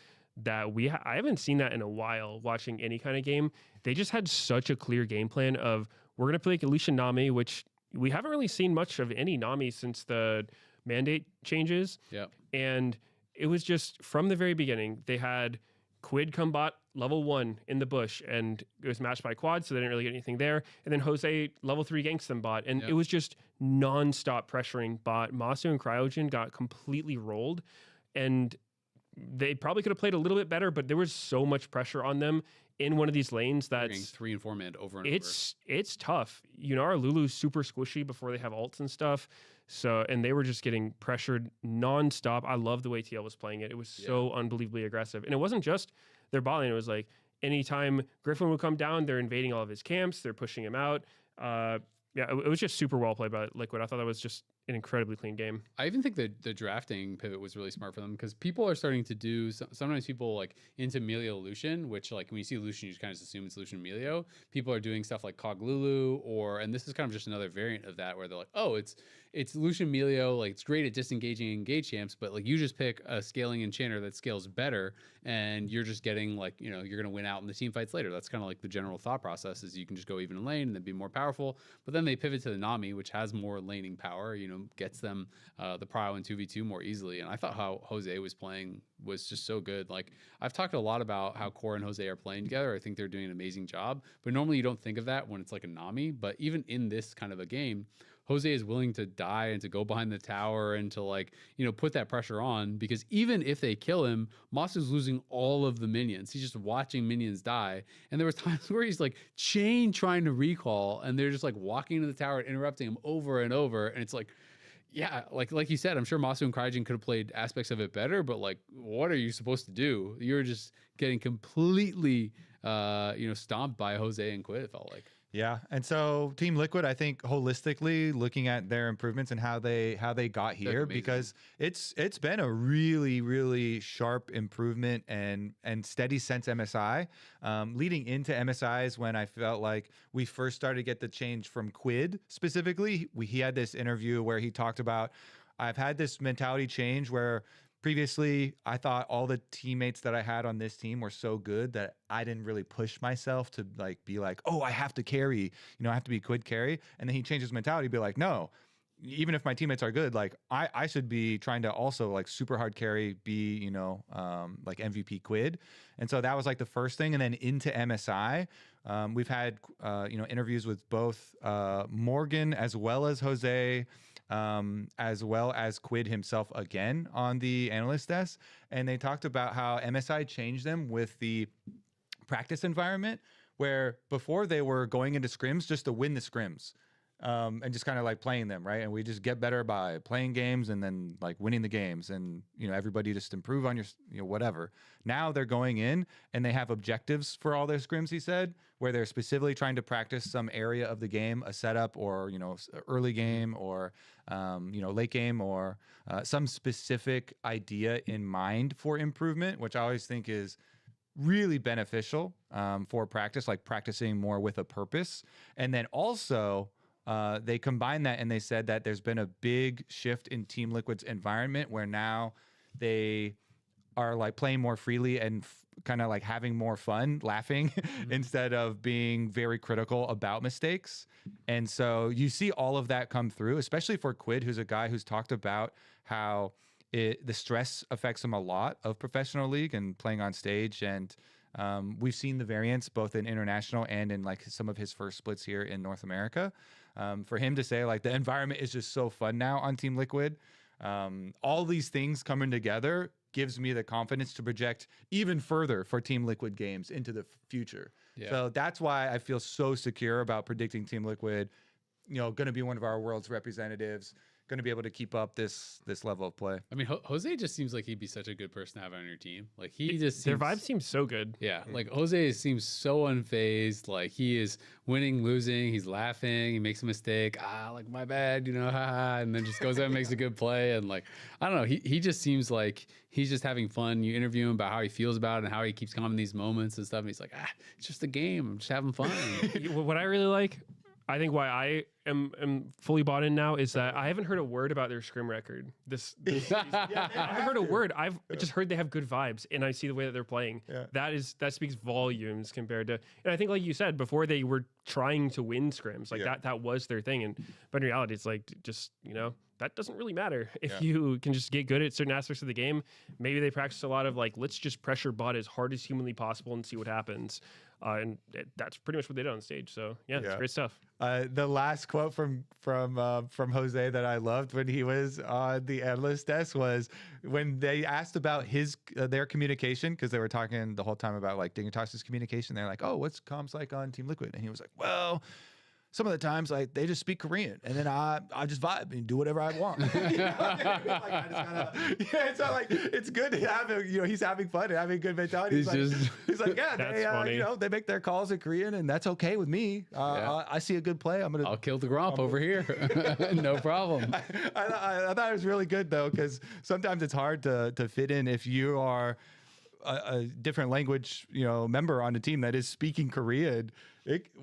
that I haven't seen that in a while watching any kind of game. They just had such a clear game plan of we're going to play Alicia Nami, which we haven't really seen much of any Nami since the mandate changes.
Yeah.
And it was just from the very beginning, they had Quid come bot level 1 in the bush, and it was matched by quad, so they didn't really get anything there. And then Jose level 3 ganks them bot, and it was just non-stop pressuring bot. Masu and Cryogen got completely rolled, and they probably could have played a little bit better, but there was so much pressure on them in one of these lanes that's
3 and 4 man over and
it's tough. Our Lulu's super squishy before they have ults and stuff. So, and they were just getting pressured nonstop. I love the way TL was playing it. It was so unbelievably aggressive. And it wasn't just their bot lane. It was like anytime Griffin would come down, they're invading all of his camps. They're pushing him out. It was just super well played by Liquid. I thought that was just an incredibly clean game.
I even think that the drafting pivot was really smart for them because people are starting to do sometimes people like into Melio Lucian, which like when you see Lucian, you just kind of assume it's Lucian Melio. People are doing stuff like Cog Lulu, and this is kind of just another variant of that where they're like, oh, it's Lucian Melio, like it's great at disengaging engage champs, but like you just pick a scaling enchanter that scales better and you're just getting like, you're gonna win out in the team fights later. That's kind of like the general thought process is you can just go even in lane and then be more powerful. But then they pivot to the Nami, which has more laning power, gets them the prio in 2v2 more easily. And I thought how Jose was playing was just so good. Like I've talked a lot about how Core and Jose are playing together. I think they're doing an amazing job, but normally you don't think of that when it's like a Nami. But even in this kind of a game, Jose is willing to die and to go behind the tower and to like, put that pressure on because even if they kill him, Masu's losing all of the minions. He's just watching minions die. And there was times where he's like chain trying to recall and they're just like walking into the tower and interrupting him over and over. And it's like, yeah, like you said, I'm sure Masu and Cryogen could have played aspects of it better, but like, what are you supposed to do? You're just getting completely, stomped by Jose and Quid, it felt like.
Yeah, and so Team Liquid, I think holistically looking at their improvements and how they got here, because it's been a really, really sharp improvement and steady since MSI. Leading into MSI is when I felt like we first started to get the change from Quid specifically. He had this interview where he talked about, I've had this mentality change where previously, I thought all the teammates that I had on this team were so good that I didn't really push myself to like be like, oh, I have to carry, I have to be Quid carry. And then he changed his mentality, be like, no, even if my teammates are good, like I should be trying to also like super hard carry, be, like MVP Quid. And so that was like the first thing. And then into MSI, we've had, interviews with both Morgan as well as Jose, as well as Quid himself again on the analyst desk. And they talked about how MSI changed them with the practice environment, where before they were going into scrims just to win the scrims. And just kind of like playing them, right? And we just get better by playing games and then like winning the games, and everybody just improve on your whatever. Now they're going in and they have objectives for all their scrims, he said, where they're specifically trying to practice some area of the game, a setup or early game or late game or some specific idea in mind for improvement, which I always think is really beneficial for practice, like practicing more with a purpose. And then also they combined that and they said that there's been a big shift in Team Liquid's environment where now they are like playing more freely and kind of like having more fun, laughing instead of being very critical about mistakes. And so you see all of that come through, especially for Quid, who's a guy who's talked about how the stress affects him a lot of professional league and playing on stage. And we've seen the variance both in international and in like some of his first splits here in North America. For him to say like the environment is just so fun now on Team Liquid, all these things coming together gives me the confidence to project even further for Team Liquid games into the future.
Yeah.
So that's why I feel so secure about predicting Team Liquid, going to be one of our world's representatives, going to be able to keep up this level of play.
I mean, Jose just seems like he'd be such a good person to have on your team. Like he just
Their
seems,
vibe seems so good.
yeah, like Jose seems so unfazed. Like he is winning, losing. He's laughing. He makes a mistake. Like my bad, haha, and then just goes out and makes a good play. And like I don't know, he just seems like he's just having fun. You interview him about how he feels about it and how he keeps calm in these moments and stuff. And he's like, it's just a game. I'm just having fun.
What I really like, I think why I am fully bought in now is that I haven't heard a word about their scrim record. This season. I haven't heard a word. I've just heard they have good vibes, and I see the way that they're playing.
Yeah.
That speaks volumes compared to. And I think, like you said before, they were trying to win scrims. Like that was their thing. But in reality, it's like just that doesn't really matter if you can just get good at certain aspects of the game. Maybe they practice a lot of like, let's just pressure bot as hard as humanly possible and see what happens. And that's pretty much what they did on stage. So it's great stuff.
The last quote from Jose that I loved when he was on the analyst desk was when they asked about their communication, because they were talking the whole time about like Dignitas's communication. They're like, "Oh, what's comms like on Team Liquid?" And he was like, "Well, some of the times like they just speak Korean, and then I just vibe and do whatever I want." It's not like it's good to have him. He's having fun and having good mentality. He's like, yeah, they make their calls in Korean, and that's okay with me. I see a good play.
I'll kill the Gromp over here. No problem.
I thought it was really good though, because sometimes it's hard to fit in if you are a different language, member on a team that is speaking Korean.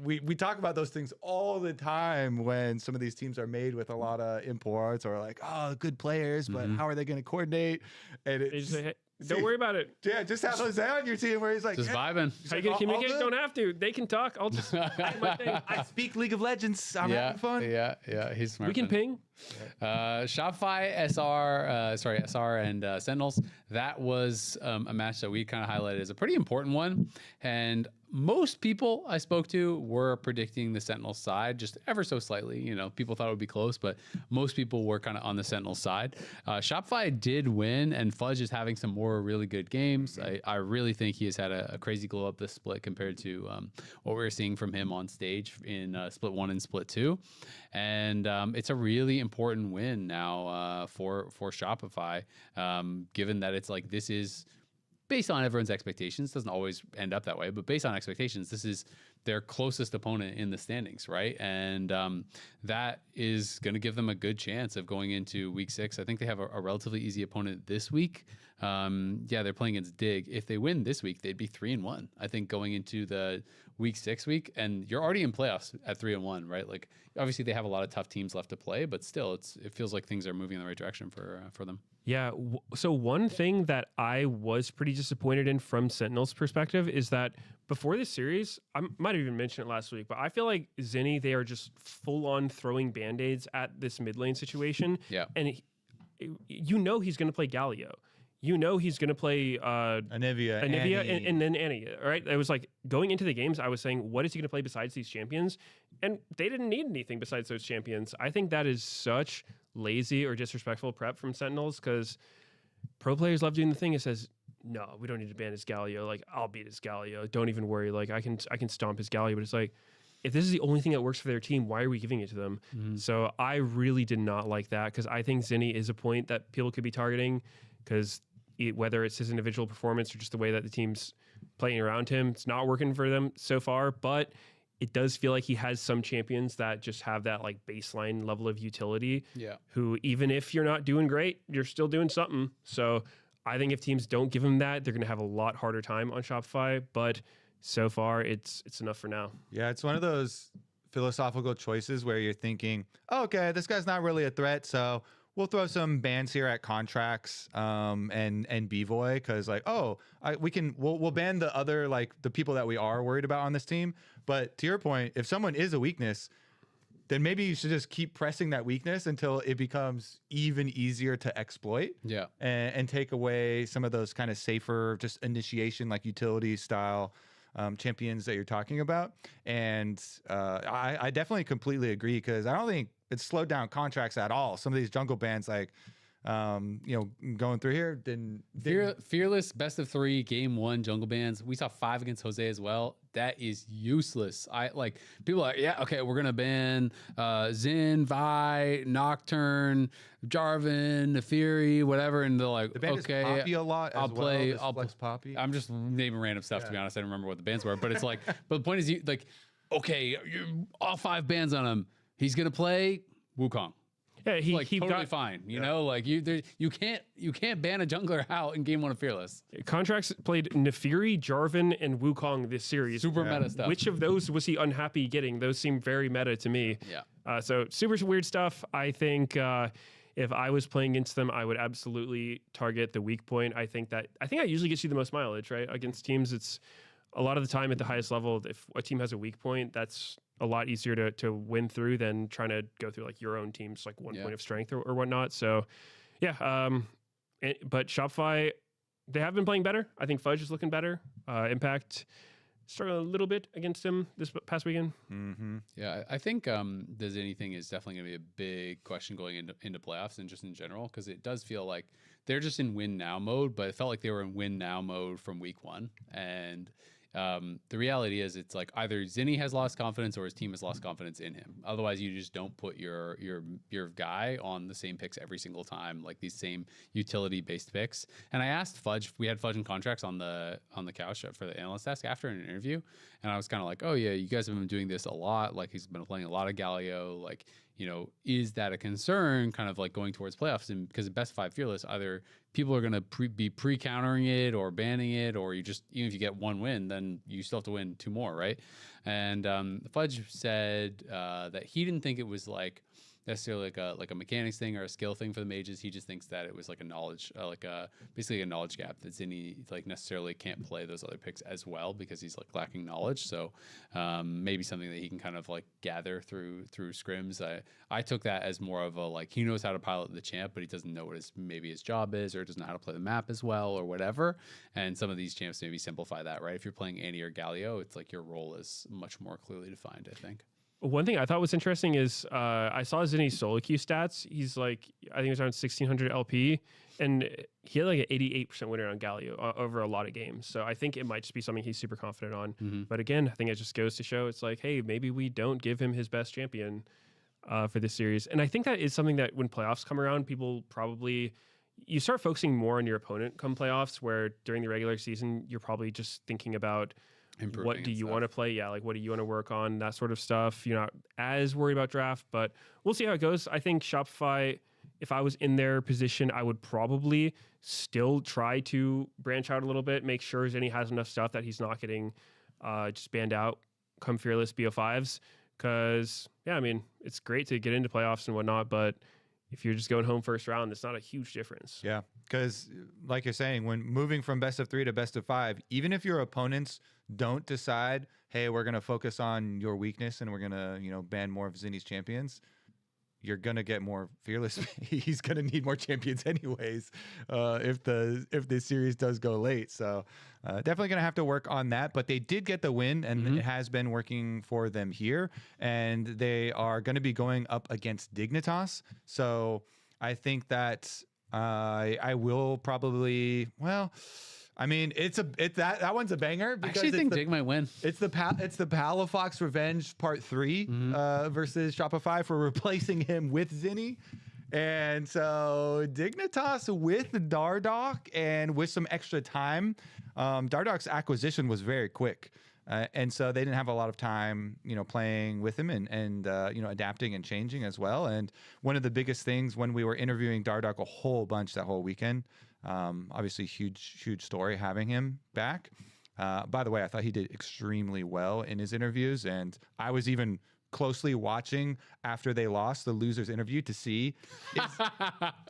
We talk about those things all the time when some of these teams are made with a lot of imports or like, good players, but how are they going to coordinate? And
don't worry about it.
Yeah, just have Jose on your team where he's like,
just vibing.
How you gonna communicate? Don't have to. They can talk. I'll just do my thing.
I speak League of Legends. I'm having fun.
Yeah, he's smart.
We can ping.
Shopify, SR and Sentinels. That was a match that we kind of highlighted as a pretty important one. And most people I spoke to were predicting the Sentinels side, just ever so slightly. People thought it would be close, but most people were kind of on the Sentinels side. Shopify did win, and Fudge is having some more really good games. I really think he has had a crazy glow up this split compared to what we were seeing from him on stage in Split 1 and Split 2. And it's a really important win now for Shopify, given that it's like this is based on everyone's expectations. Doesn't always end up that way, but based on expectations, this is their closest opponent in the standings, right? And that is going to give them a good chance of going into week 6. I think they have a relatively easy opponent this week. They're playing against Dig. If they win this week, they'd be 3-1. I think going into the week 6 week, and you're already in playoffs at 3-1, right? Like obviously they have a lot of tough teams left to play, but still, it feels like things are moving in the right direction for them.
Yeah. So one thing that I was pretty disappointed in from Sentinel's perspective is that before this series, I might have even mentioned it last week, but I feel like Zinni, they are just full on throwing band-aids at this mid lane situation.
Yeah.
And he's going to play Galio. He's going to play
Anivia,
and then Annie, right? It was like going into the games, I was saying, what is he going to play besides these champions? And they didn't need anything besides those champions. I think that is such lazy or disrespectful prep from Sentinels, because pro players love doing the thing that says, no, we don't need to ban his Galio. Like, I'll beat his Galio. Don't even worry. Like, I can stomp his Galio. But it's like, if this is the only thing that works for their team, why are we giving it to them? Mm-hmm. So I really did not like that, because I think Zinni is a point that people could be targeting, because whether it's his individual performance or just the way that the team's playing around him, it's not working for them so far. But it does feel like he has some champions that just have that like baseline level of utility. Yeah. Who, even if you're not doing great, you're still doing something. So I think if teams don't give him that, they're going to have a lot harder time on Shopify. But so far, it's enough for now.
Yeah, it's one of those philosophical choices where you're thinking, okay, this guy's not really a threat, so we'll throw some bans here at contracts and B-Voy, because like, we'll ban the other, like the people that we are worried about on this team. But to your point, if someone is a weakness, then maybe you should just keep pressing that weakness until it becomes even easier to exploit. Yeah. And take away some of those kind of safer, just initiation, like utility style champions that you're talking about. And I definitely completely agree, because I don't think it's slowed down contracts at all. Some of these jungle bans, like Going through here,
Fearless best of 3 game 1 jungle bans. We saw 5 against Jose as well. That is useless. People are like, yeah, okay, we're gonna ban Xin, Vi, Nocturne, Jarvan, Neferi, whatever, and they're like,
the ban
okay,
is Poppy a lot.
I'll play.
I'll flex Poppy.
I'm just naming random stuff to be honest. I don't remember what the bans were, but it's like, but the point is, okay, all 5 bans on him. He's gonna play Wukong.
Yeah, he
totally
got
fine. You can't ban a jungler out in game 1 of Fearless.
Contracts played Neferi, Jarvan, and Wukong this series.
Super meta stuff.
Which of those was he unhappy getting? Those seem very meta to me.
Yeah.
So super weird stuff. I think if I was playing against them, I would absolutely target the weak point. I think that usually gets you the most mileage, right? Against teams, it's a lot of the time at the highest level. If a team has a weak point, that's a lot easier to win through than trying to go through like your own team's like one point of strength or whatnot. So yeah. But Shopify, they have been playing better. I think Fudge is looking better. Impact struggled a little bit against him this past weekend.
Mm-hmm.
Yeah, I think does anything is definitely going to be a big question going into playoffs and just in general, because it does feel like they're just in win now mode, but it felt like they were in win now mode from week 1. And the reality is it's like either Zinni has lost confidence or his team has lost confidence in him. Otherwise, you just don't put your guy on the same picks every single time, like these same utility based picks. And I asked Fudge, we had Fudge and contracts on the couch for the analyst desk after an interview, and I was kind of like, oh yeah, you guys have been doing this a lot. Like he's been playing a lot of Galio. Like, is that a concern kind of like going towards playoffs? And because of best of 5 Fearless, either people are going to be pre-countering it or banning it, or you just, even if you get 1 win, then you still have to win 2 more, right? And Fudge said that he didn't think it was like necessarily like a mechanics thing or a skill thing for the mages. He just thinks that it was like a knowledge, basically a knowledge gap that Zinni like necessarily can't play those other picks as well because he's like lacking knowledge. So maybe something that he can kind of like gather through scrims. I took that as more of a like he knows how to pilot the champ, but he doesn't know what his job is, or doesn't know how to play the map as well, or whatever. And some of these champs maybe simplify that, right? If you're playing Annie or Galio, it's like your role is much more clearly defined, I think.
One thing I thought was interesting is I saw Zinni's solo queue stats. He's like, I think it was around 1600 LP, and he had like an 88% winner on Galio over a lot of games. So I think it might just be something he's super confident on. Mm-hmm. But again, I think it just goes to show it's like, hey, maybe we don't give him his best champion for this series. And I think that is something that when playoffs come around, people probably, you start focusing more on your opponent come playoffs, where during the regular season, you're probably just thinking about what do you want to play? Yeah, like what do you want to work on? That sort of stuff. You're not as worried about draft, but we'll see how it goes. I think Shopify, if I was in their position, I would probably still try to branch out a little bit, make sure Zinni has enough stuff that he's not getting just banned out come Fearless BO5s. Because, yeah, I mean, it's great to get into playoffs and whatnot, but if you're just going home first round, it's not a huge difference.
Yeah, because like you're saying, when moving from best of 3 to best of 5, even if your opponents don't decide, hey, we're going to focus on your weakness and we're going to, ban more of Zinni's champions, you're going to get more Fearless. He's going to need more champions anyways if the series does go late. So definitely going to have to work on that. But they did get the win, and it has been working for them here. And they are going to be going up against Dignitas. So I think that I will probably, I mean, that one's a banger.
I actually think Dig might win.
It's the Palafox Revenge Part 3 versus Shopify for replacing him with Zinni. And so Dignitas with Dardoch and with some extra time. Dardoch's acquisition was very quick. And so they didn't have a lot of time, playing with him and adapting and changing as well. And one of the biggest things when we were interviewing Dardoch a whole bunch that whole weekend, obviously huge story having him back. By the way, I thought he did extremely well in his interviews, and I was even closely watching after they lost the losers interview to see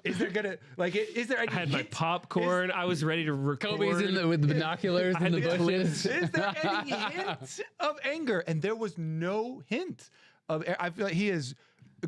is there gonna is there any
I had my popcorn. I was ready to record.
Kobe's with the binoculars in the bushes.
Is there any hint of anger? And there was no hint of. I feel like he is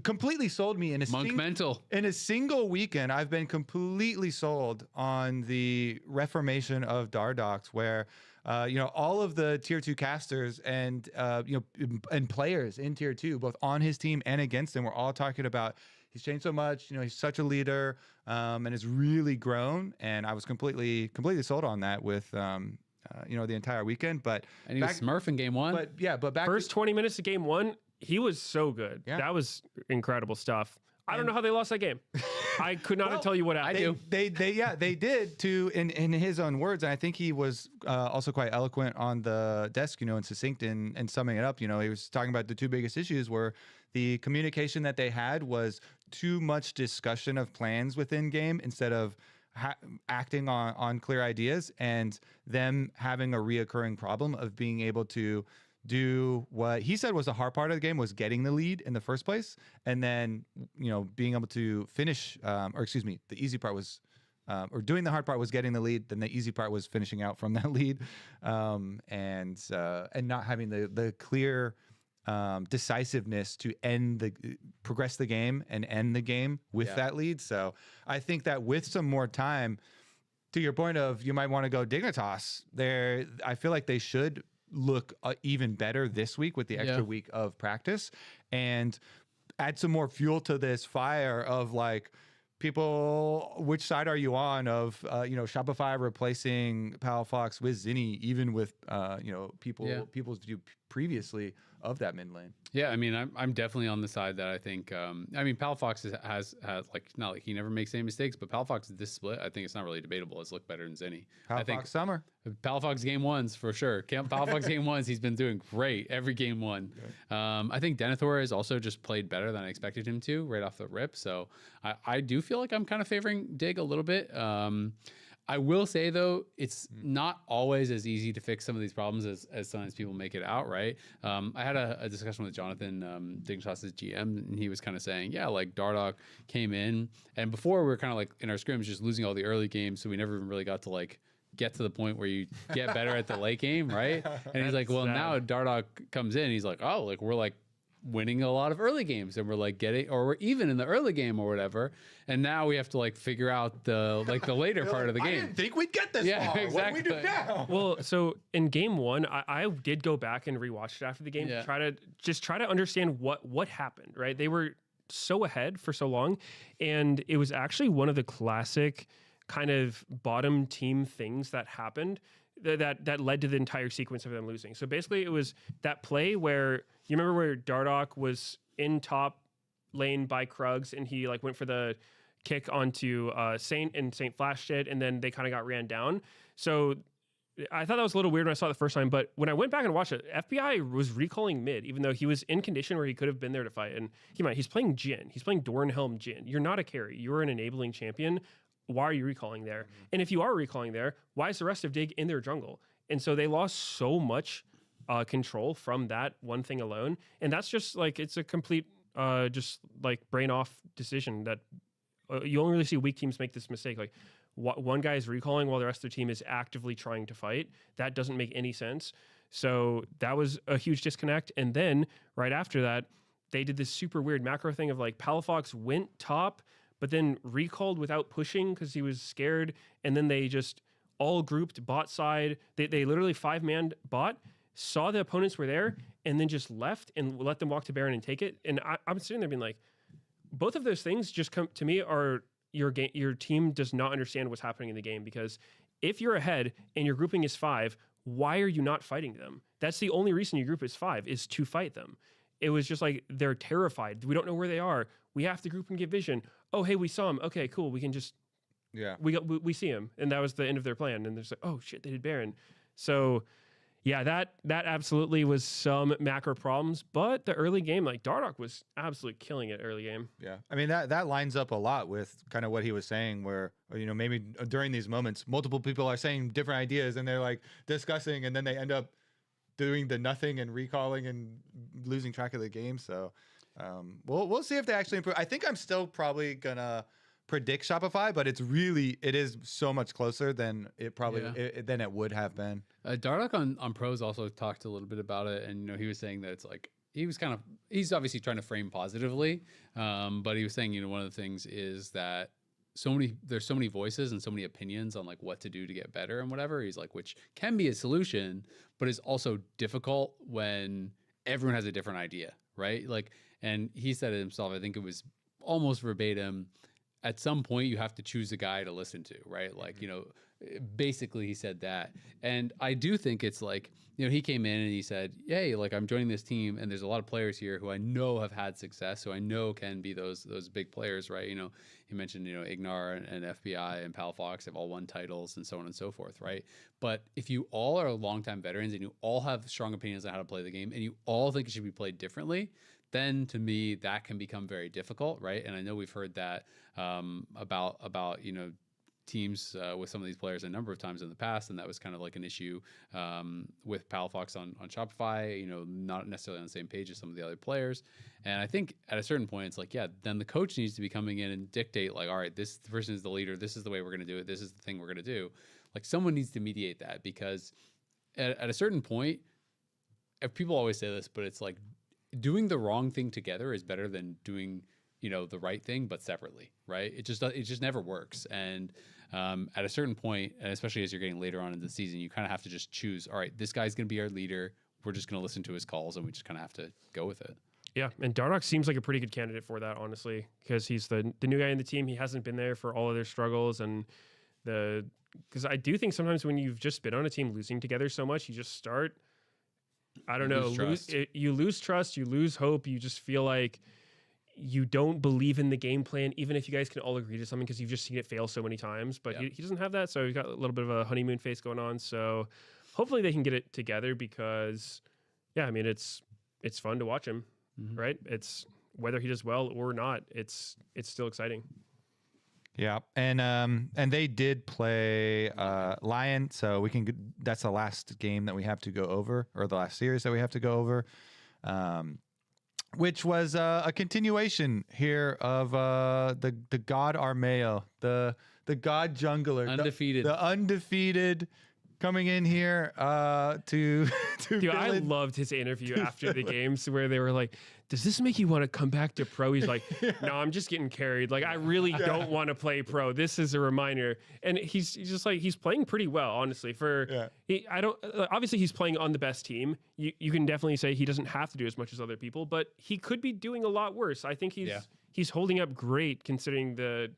completely sold me in a single weekend. I've been completely sold on the reformation of Dardoch, where all of the tier 2 casters and and players in tier 2, both on his team and against him, were all talking about he's changed so much. You know, he's such a leader, and has really grown. And I was completely sold on that with, you know, the entire weekend. But
and he was Smurf in game one.
But yeah, but back
first 20 minutes of game one, he was so good.
Yeah.
That was incredible stuff. I don't know how they lost that game. I could not tell you what happened.
They did too in his own words, and I think he was also quite eloquent on the desk, you know, and succinct in summing it up. You know, he was talking about the two biggest issues were the communication that they had was too much discussion of plans within game instead of acting on clear ideas, and them having a reoccurring problem of being able to do what he said was the hard part of the game was getting the lead in the first place, and then, you know, being able to finish, or excuse me, the easy part was, or doing the hard part was getting the lead. Then the easy part was finishing out from that lead, and not having the clear decisiveness to progress the game and end the game with that lead. So I think that with some more time, to your point of you might want to go Dignitas there, I feel like they should look even better this week with the extra week of practice and add some more fuel to this fire of like people, which side are you on of, you know, Shopify replacing Palafox with Zinni, even with, you know, people's view previously of that mid lane.
Yeah, I mean, I'm definitely on the side that I think. I mean, Palafox has like not like he never makes any mistakes, but Palafox this split, I think it's not really debatable. It's looked better than Zinni. I think
Summer.
Palafox game ones for sure. Palafox game ones, he's been doing great every game one. I think Denethor has also just played better than I expected him to right off the rip. So I do feel like I'm kind of favoring Dig a little bit. I will say, though, it's not always as easy to fix some of these problems as sometimes people make it out, right? I had a discussion with Jonathan, Dignitas' GM, and he was kind of saying, yeah, like Dardoch came in, and before we were kind of like in our scrims just losing all the early games, so we never even really got to like get to the point where you get better at the late game, right? And he's like, well, now Dardoch comes in, he's like, oh, like we're like winning a lot of early games and we're like getting, or we're even in the early game or whatever, and now we have to like figure out the later part of the game.
I didn't think we'd get this far.
Exactly.
What do we do now?
Well, so in game one, I did go back and rewatch it after the game to try to understand what happened, right? They were so ahead for so long, and it was actually one of the classic kind of bottom team things that happened that led to the entire sequence of them losing. So basically it was that play where you remember where Dardoch was in top lane by Krugs and he like went for the kick onto Saint, and Saint flashed it, and then they kind of got ran down. So I thought that was a little weird when I saw it the first time, but when I went back and watched it, FBI was recalling mid, even though he was in condition where he could have been there to fight. And he's playing Jhin. He's playing Doranhelm Jhin. You're not a carry. You're an enabling champion. Why are you recalling there? Mm-hmm. And if you are recalling there, why is the rest of Dig in their jungle? And so they lost so much control from that one thing alone. And that's just like, it's a complete, just like brain off decision that you only really see weak teams make this mistake. Like one guy is recalling while the rest of the team is actively trying to fight. That doesn't make any sense. So that was a huge disconnect. And then right after that, they did this super weird macro thing of like Palafox went top, but then recalled without pushing because he was scared. And then they just all grouped bot side. They literally 5-man bot, saw the opponents were there, and then just left and let them walk to Baron and take it. And I'm sitting there being like, both of those things just come to me are your team does not understand what's happening in the game, because if you're ahead and your grouping is 5, why are you not fighting them? That's the only reason your group is 5 is to fight them. It was just like, they're terrified. We don't know where they are. We have to group and get vision. Oh, hey, we saw him. Okay, cool. We can just, we see him. And that was the end of their plan. And there's like, oh shit, they did Baron. So yeah, that absolutely was some macro problems, but the early game, like Dardoch was absolutely killing it early game.
Yeah. I mean, that lines up a lot with kind of what he was saying, where, you know, maybe during these moments, multiple people are saying different ideas and they're like discussing, and then they end up doing the nothing and recalling and losing track of the game. So we'll see if they actually improve. I think I'm still probably gonna predict Shopify, but it is so much closer than it probably than it would have been.
Dardoch on pros also talked a little bit about it, and you know, he was saying that it's like he's obviously trying to frame positively, but he was saying, you know, one of the things is that there's so many voices and so many opinions on like what to do to get better and whatever. He's like, which can be a solution, but is also difficult when everyone has a different idea, right? Like, and he said it himself, I think it was almost verbatim, at some point you have to choose a guy to listen to, right? Like, you know, basically he said that. And I do think it's like, you know, he came in and he said, hey, like I'm joining this team and there's a lot of players here who I know have had success, who I know can be those big players, right? You know, he mentioned, you know, Ignar and FBI and Palafox have all won titles and so on and so forth, right? But if you all are longtime veterans and you all have strong opinions on how to play the game and you all think it should be played differently, then to me that can become very difficult, right? And I know we've heard that about you know, teams with some of these players a number of times in the past, and that was kind of like an issue with Palafox on Shopify, you know, not necessarily on the same page as some of the other players. And I think at a certain point, it's like, yeah, then the coach needs to be coming in and dictate, like, all right, this person is the leader, this is the way we're going to do it, this is the thing we're going to do. Like, someone needs to mediate that, because at a certain point, people always say this, but it's like doing the wrong thing together is better than doing, you know, the right thing but separately, right? It just never works. And at a certain point, and especially as you're getting later on in the season, you kind of have to just choose, all right, this guy's going to be our leader, we're just going to listen to his calls, and we just kind of have to go with it.
Yeah, and Dardoch seems like a pretty good candidate for that, honestly, because he's the new guy in the team. He hasn't been there for all of their struggles, and because I do think sometimes when you've just been on a team losing together so much, you just start, I don't know, you lose trust, you lose hope, you just feel like you don't believe in the game plan, even if you guys can all agree to something, because you've just seen it fail so many times. But he doesn't have that, so he's got a little bit of a honeymoon phase going on. So hopefully they can get it together, because, yeah, I mean, it's fun to watch him, right? It's whether he does well or not, it's still exciting.
Yeah, and they did play Lion, so we can. That's the last game that we have to go over, or the last series that we have to go over. Which was a continuation here of the God Armeo, the God Jungler,
Undefeated,
the undefeated, coming in here to
Dude, I loved his interview after the games where they were like, does this make you want to come back to pro? He's like, no, I'm just getting carried. Like, I really don't want to play pro. This is a reminder. And he's just like, he's playing pretty well, honestly. Obviously he's playing on the best team. You can definitely say he doesn't have to do as much as other people, but he could be doing a lot worse. I think he's holding up great considering the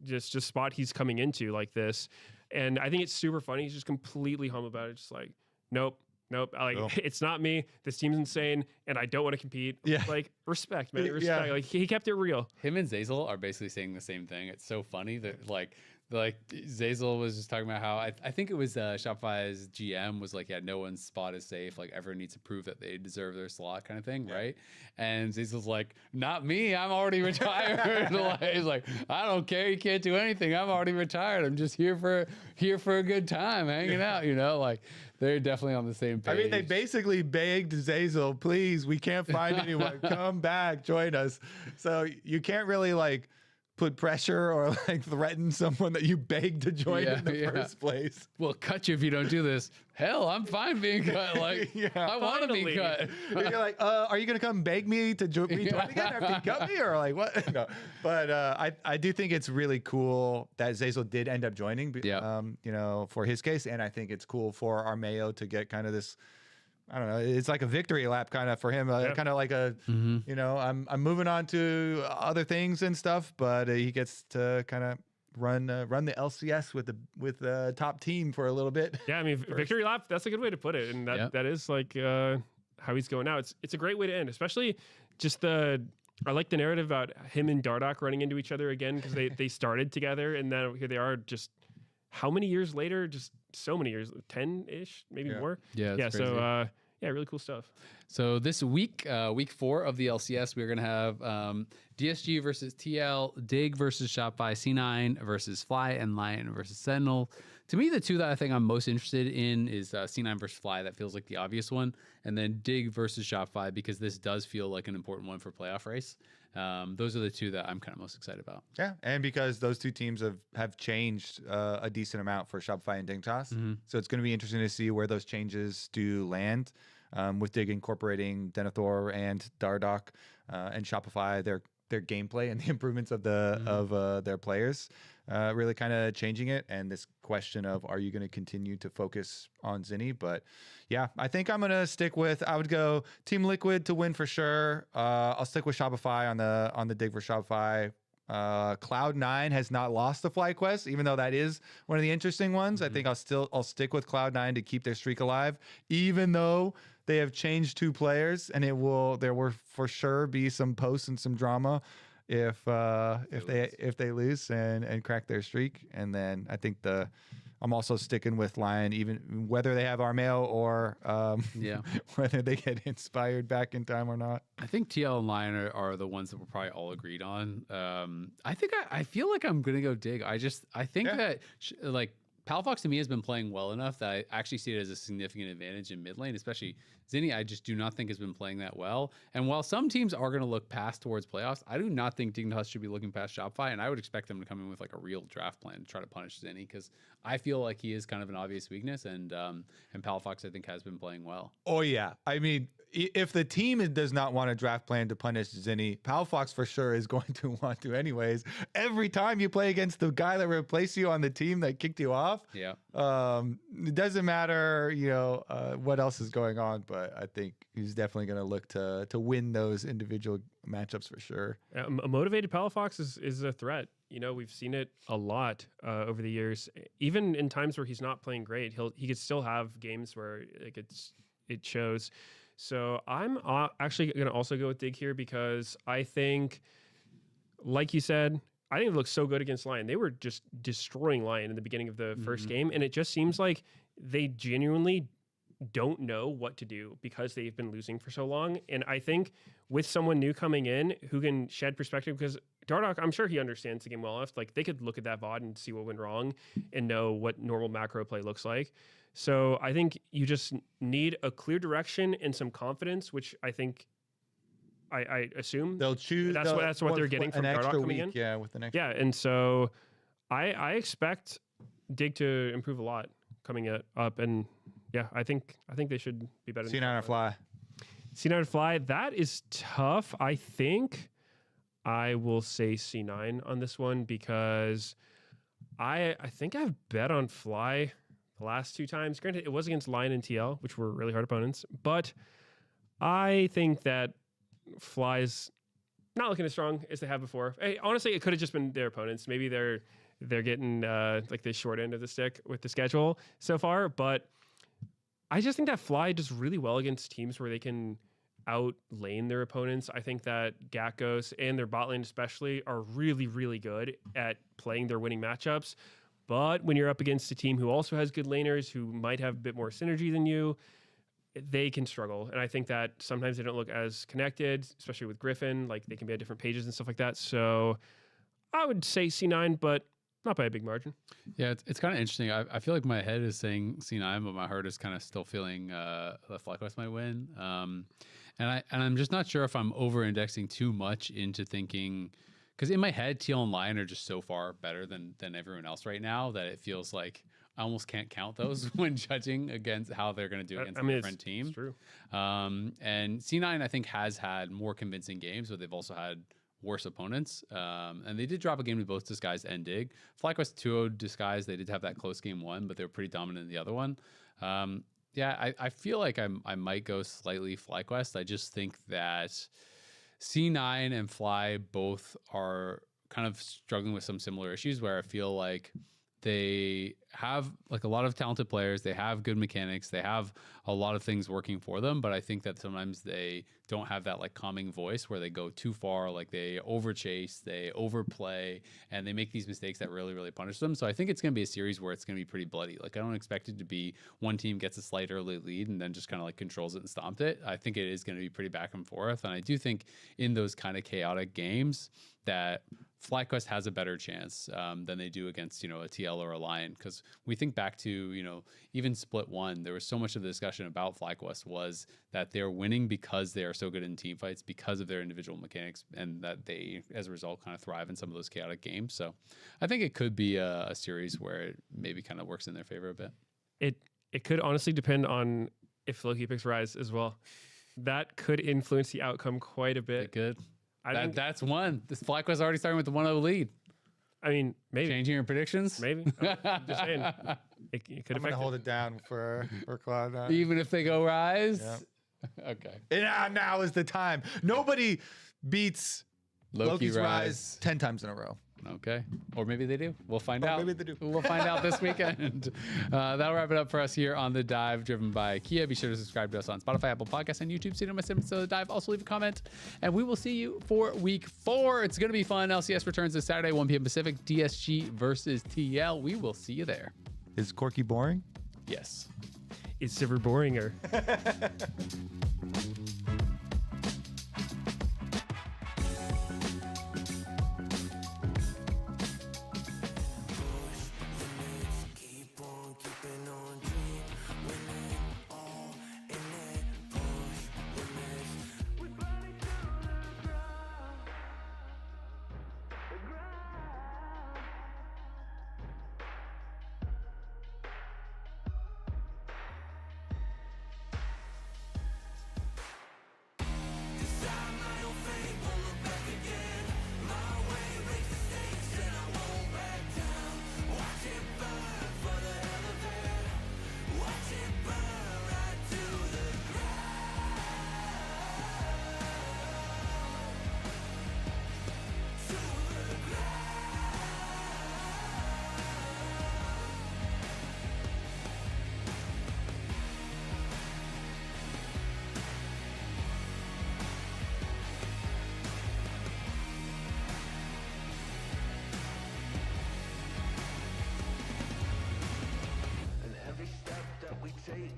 just spot he's coming into like this. And I think it's super funny. He's just completely humble about it. Just like, nope. It's not me. This team's insane, and I don't want to compete. Yeah, like respect, man. Respect. Like he kept it real.
Him and Zeyzal are basically saying the same thing. It's so funny that like Zeyzal was just talking about how I think it was Shopify's GM was like, yeah, no one's spot is safe. Like everyone needs to prove that they deserve their slot, kind of thing, right? And Zeyzal's like, not me. I'm already retired. He's like, I don't care. You can't do anything. I'm already retired. I'm just here for a good time, hanging out. You know, like. They're definitely on the same page.
I mean, they basically begged Zeyzal, please, we can't find anyone. Come back, join us. So you can't really like put pressure or like threaten someone that you begged to join in the first place.
We'll cut you if you don't do this. Hell, I'm fine being cut. Like, I want to be cut.
You're like, are you going to come beg me to rejoin again after you cut me? Or like, what? No. But I do think it's really cool that Zeyzal did end up joining, you know, for his case. And I think it's cool for Armeo to get kind of this, I don't know, it's like a victory lap kind of for him, kind of like a, you know, I'm moving on to other things and stuff, but he gets to kind of run the LCS with the top team for a little bit.
Yeah, I mean, victory lap, that's a good way to put it, and that is like how he's going now. It's a great way to end, especially just I like the narrative about him and Dardoch running into each other again, because they started together, and then here they are just how many years later? Just so many years, 10-ish, maybe more.
Yeah.
Crazy. So really cool stuff.
So this week, week 4 of the LCS, we're gonna have DSG versus TL, Dig versus Shopify, C9 versus Fly, and Lion versus Sentinel. To me, the two that I think I'm most interested in is C9 versus Fly. That feels like the obvious one, and then Dig versus Shopify, because this does feel like an important one for playoff race. Those are the two that I'm kind of most excited about.
Yeah, and because those two teams have changed a decent amount for Shopify and Dignitas, so it's going to be interesting to see where those changes do land. With Dig incorporating Denethor and Dardoch and Shopify, their gameplay and the improvements of their players. really kind of changing it. And this question of, are you going to continue to focus on Zinni? But yeah, I think I'm going to stick with, I would go Team Liquid to win for sure. I'll stick with Shopify on the dig for Shopify. Cloud9 has not lost the FlyQuest, even though that is one of the interesting ones. I think I'll stick with Cloud9 to keep their streak alive, even though they have changed 2 players, and there will for sure be some posts and some drama if they lose and crack their streak. And then I think I'm also sticking with Lion, even whether they have Armeo or whether they get inspired back in time or not.
I think TL and Lion are the ones that we're probably all agreed on. I feel like I'm gonna go dig. I think that like Palafox to me has been playing well enough that I actually see it as a significant advantage in mid lane, especially Zinni. I just do not think has been playing that well. And while some teams are going to look past towards playoffs, I do not think Dignitas should be looking past Shopify. And I would expect them to come in with like a real draft plan to try to punish Zinni, because I feel like he is kind of an obvious weakness. And Palafox, I think, has been playing well.
Oh, yeah. I mean, if the team does not want a draft plan to punish Zinni, Palafox for sure is going to want to anyways. Every time you play against the guy that replaced you on the team that kicked you off, it doesn't matter, what else is going on, but I think he's definitely going to look to win those individual matchups for sure.
A motivated Palafox is a threat. We've seen it a lot over the years. Even in times where he's not playing great, he could still have games where like it shows. So I'm actually going to also go with Dig here, because I think, like you said, I think it looks so good against Lion. They were just destroying Lion in the beginning of the first game, and it just seems like they genuinely don't know what to do because they've been losing for so long. And I think with someone new coming in who can shed perspective, because Dardoch, I'm sure he understands the game well enough. Like, they could look at that VOD and see what went wrong and know what normal macro play looks like. So I think you just need a clear direction and some confidence, which I think I assume
they'll choose.
That's what they're getting from Dardoch coming in.
Yeah, with the next.
Yeah, and so I expect Dig to improve a lot coming up, and yeah, I think they should be better.
C9 or Fly.
C9 or Fly. That is tough. I think I will say C9 on this one, because I think I've bet on Fly the last 2 times. Granted, it was against Lion and TL, which were really hard opponents, but I think that Fly's not looking as strong as they have before. Hey, honestly, it could have just been their opponents. Maybe they're getting like the short end of the stick with the schedule so far, but I just think that Fly does really well against teams where they can out lane their opponents. I think that Gakkos and their bot lane especially are really, really good at playing their winning matchups. But when you're up against a team who also has good laners, who might have a bit more synergy than you, they can struggle. And I think that sometimes they don't look as connected, especially with Griffin. Like, they can be at different pages and stuff like that. So I would say C9, but not by a big margin.
Yeah, it's kind of interesting. I feel like my head is saying C9, but my heart is kind of still feeling that FlyQuest might win. And I'm just not sure if I'm over-indexing too much into thinking, because in my head, TL and Lion are just so far better than everyone else right now that it feels like I almost can't count those when judging against how they're going to do against a different team.
It's true.
And C9, I think, has had more convincing games, but they've also had worse opponents. And they did drop a game to both Disguise and Dig. FlyQuest 2-0 Disguise, they did have that close game 1, but they were pretty dominant in the other one. I feel like I might go slightly FlyQuest. I just think that C9 and Fly both are kind of struggling with some similar issues, where I feel like they have like a lot of talented players. They have good mechanics. They have a lot of things working for them. But I think that sometimes they don't have that like calming voice where they go too far. Like, they overchase, they overplay, and they make these mistakes that really, really punish them. So I think it's going to be a series where it's going to be pretty bloody. Like, I don't expect it to be one team gets a slight early lead and then just kind of like controls it and stomped it. I think it is going to be pretty back and forth. And I do think in those kind of chaotic games that FlyQuest has a better chance than they do against, a TL or a Lion. Because we think back to, even Split 1, there was so much of the discussion about FlyQuest was that they're winning because they are so good in team fights, because of their individual mechanics, and that they, as a result, kind of thrive in some of those chaotic games. So I think it could be a series where it maybe kind of works in their favor a bit.
It could honestly depend on if Loki picks Rise as well. That could influence the outcome quite a bit.
It could. That's one. This FlyQuest already starting with the 1-0 lead.
I mean, maybe.
Changing your predictions?
Maybe. I'm just saying. It could
I'm gonna
affect
hold it down for Cloud9.
Even if they go Rise?
Yeah.
Okay.
And now is the time. Nobody beats Loki's Rise 10 times in a row.
Okay. Or maybe they do. We'll find out.
Maybe they do.
We'll find out this weekend. That'll wrap it up for us here on The Dive, driven by Kia. Be sure to subscribe to us on Spotify, Apple Podcasts, and YouTube. See you in my so The Dive. Also leave a comment. And we will see you for week 4. It's going to be fun. LCS returns this Saturday, 1 p.m. Pacific. DSG versus TL. We will see you there.
Is Corky boring?
Yes.
It's super boringer.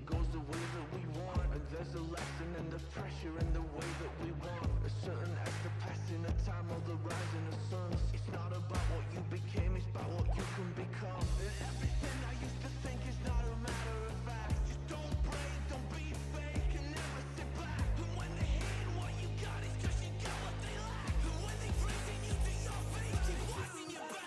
Goes the way that we want. There's a lesson in the pressure and the way that we want. A certain act of passing the time of the rising of suns. It's not about what you became, it's about what you can become. And everything I used to think is not a matter of fact. Just don't break, don't be fake, and never sit back. And when they hate what you got, it's cause you got what they lack. And when they praising you to your face, keep watching your back.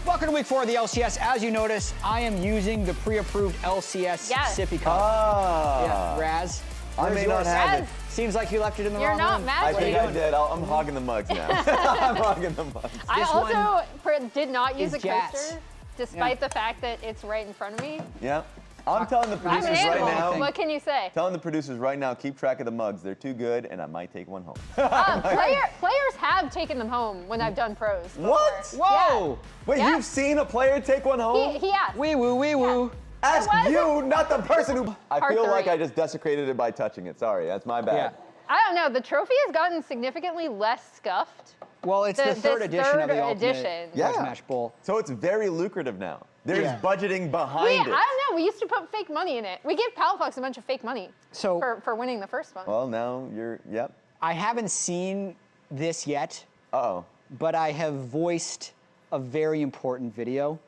Welcome to week 4 of the LCS. As you notice, I am using the pre-approved LCS sippy cup. Yeah, Raz.
I may not have it.
Seems like you left it in the
You're
wrong
not
room.
mad.
I
What are
think
you
I
doing?
did. I'm hogging the mugs now. I'm hogging the mugs.
I
This
also did not use
is
a
Jats.
coaster, despite the fact that it's right in front of me.
Yeah. I'm telling the
I'm an
producers right
animal.
now.
What can you say?
Telling the producers right now, keep track of the mugs. They're too good, and I might take one home.
Players have taken them home when I've done pros. before.
What?
Whoa!
Wait,
Yeah.
you've seen a player take one home?
He asked.
Wee woo, wee woo.
Ask
It
you, not the person who. I
Part
feel like
3.
I just desecrated it by touching it. Sorry, that's my bad.
Yeah.
I don't know. The trophy has gotten significantly less scuffed.
Well, it's the third
this
edition of the
third
Ultimate
edition.
Yeah.
Grudge Match Bowl.
So it's very lucrative now. There's
Yeah.
budgeting
I
behind
don't
it.
know. We used to put fake money in it. We gave Palafox a bunch of fake money
So
for winning the first one.
Well, now you're. Yep.
I haven't seen this yet,
Uh-oh.
but I have voiced a very important video.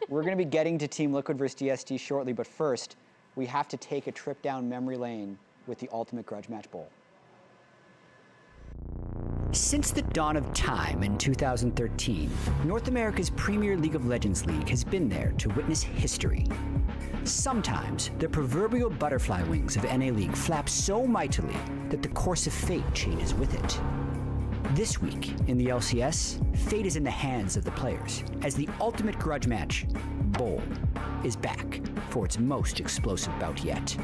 We're going to be getting to Team Liquid versus DST shortly, but first, we have to take a trip down memory lane with the Ultimate Grudge Match Bowl. Since the dawn of time in 2013, North America's premier League of Legends league has been there to witness history. Sometimes the proverbial butterfly wings of NA League flap so mightily that the course of fate changes with it. This week in the LCS, fate is in the hands of the players as the Ultimate Grudge Match Bowl is back for its most explosive bout yet.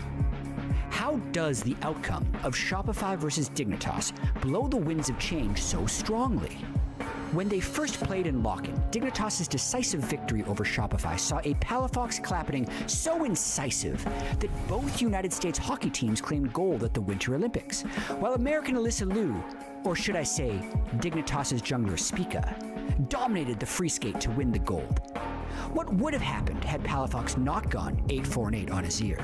How does the outcome of Shopify versus Dignitas blow the winds of change so strongly? When they first played in Lock-In, Dignitas' decisive victory over Shopify saw a Palafox clapping so incisive that both United States hockey teams claimed gold at the Winter Olympics, while American Alyssa Liu, or should I say, Dignitas' jungler Spica, dominated the free skate to win the gold. What would have happened had Palafox not gone 8-4-8 on Azir?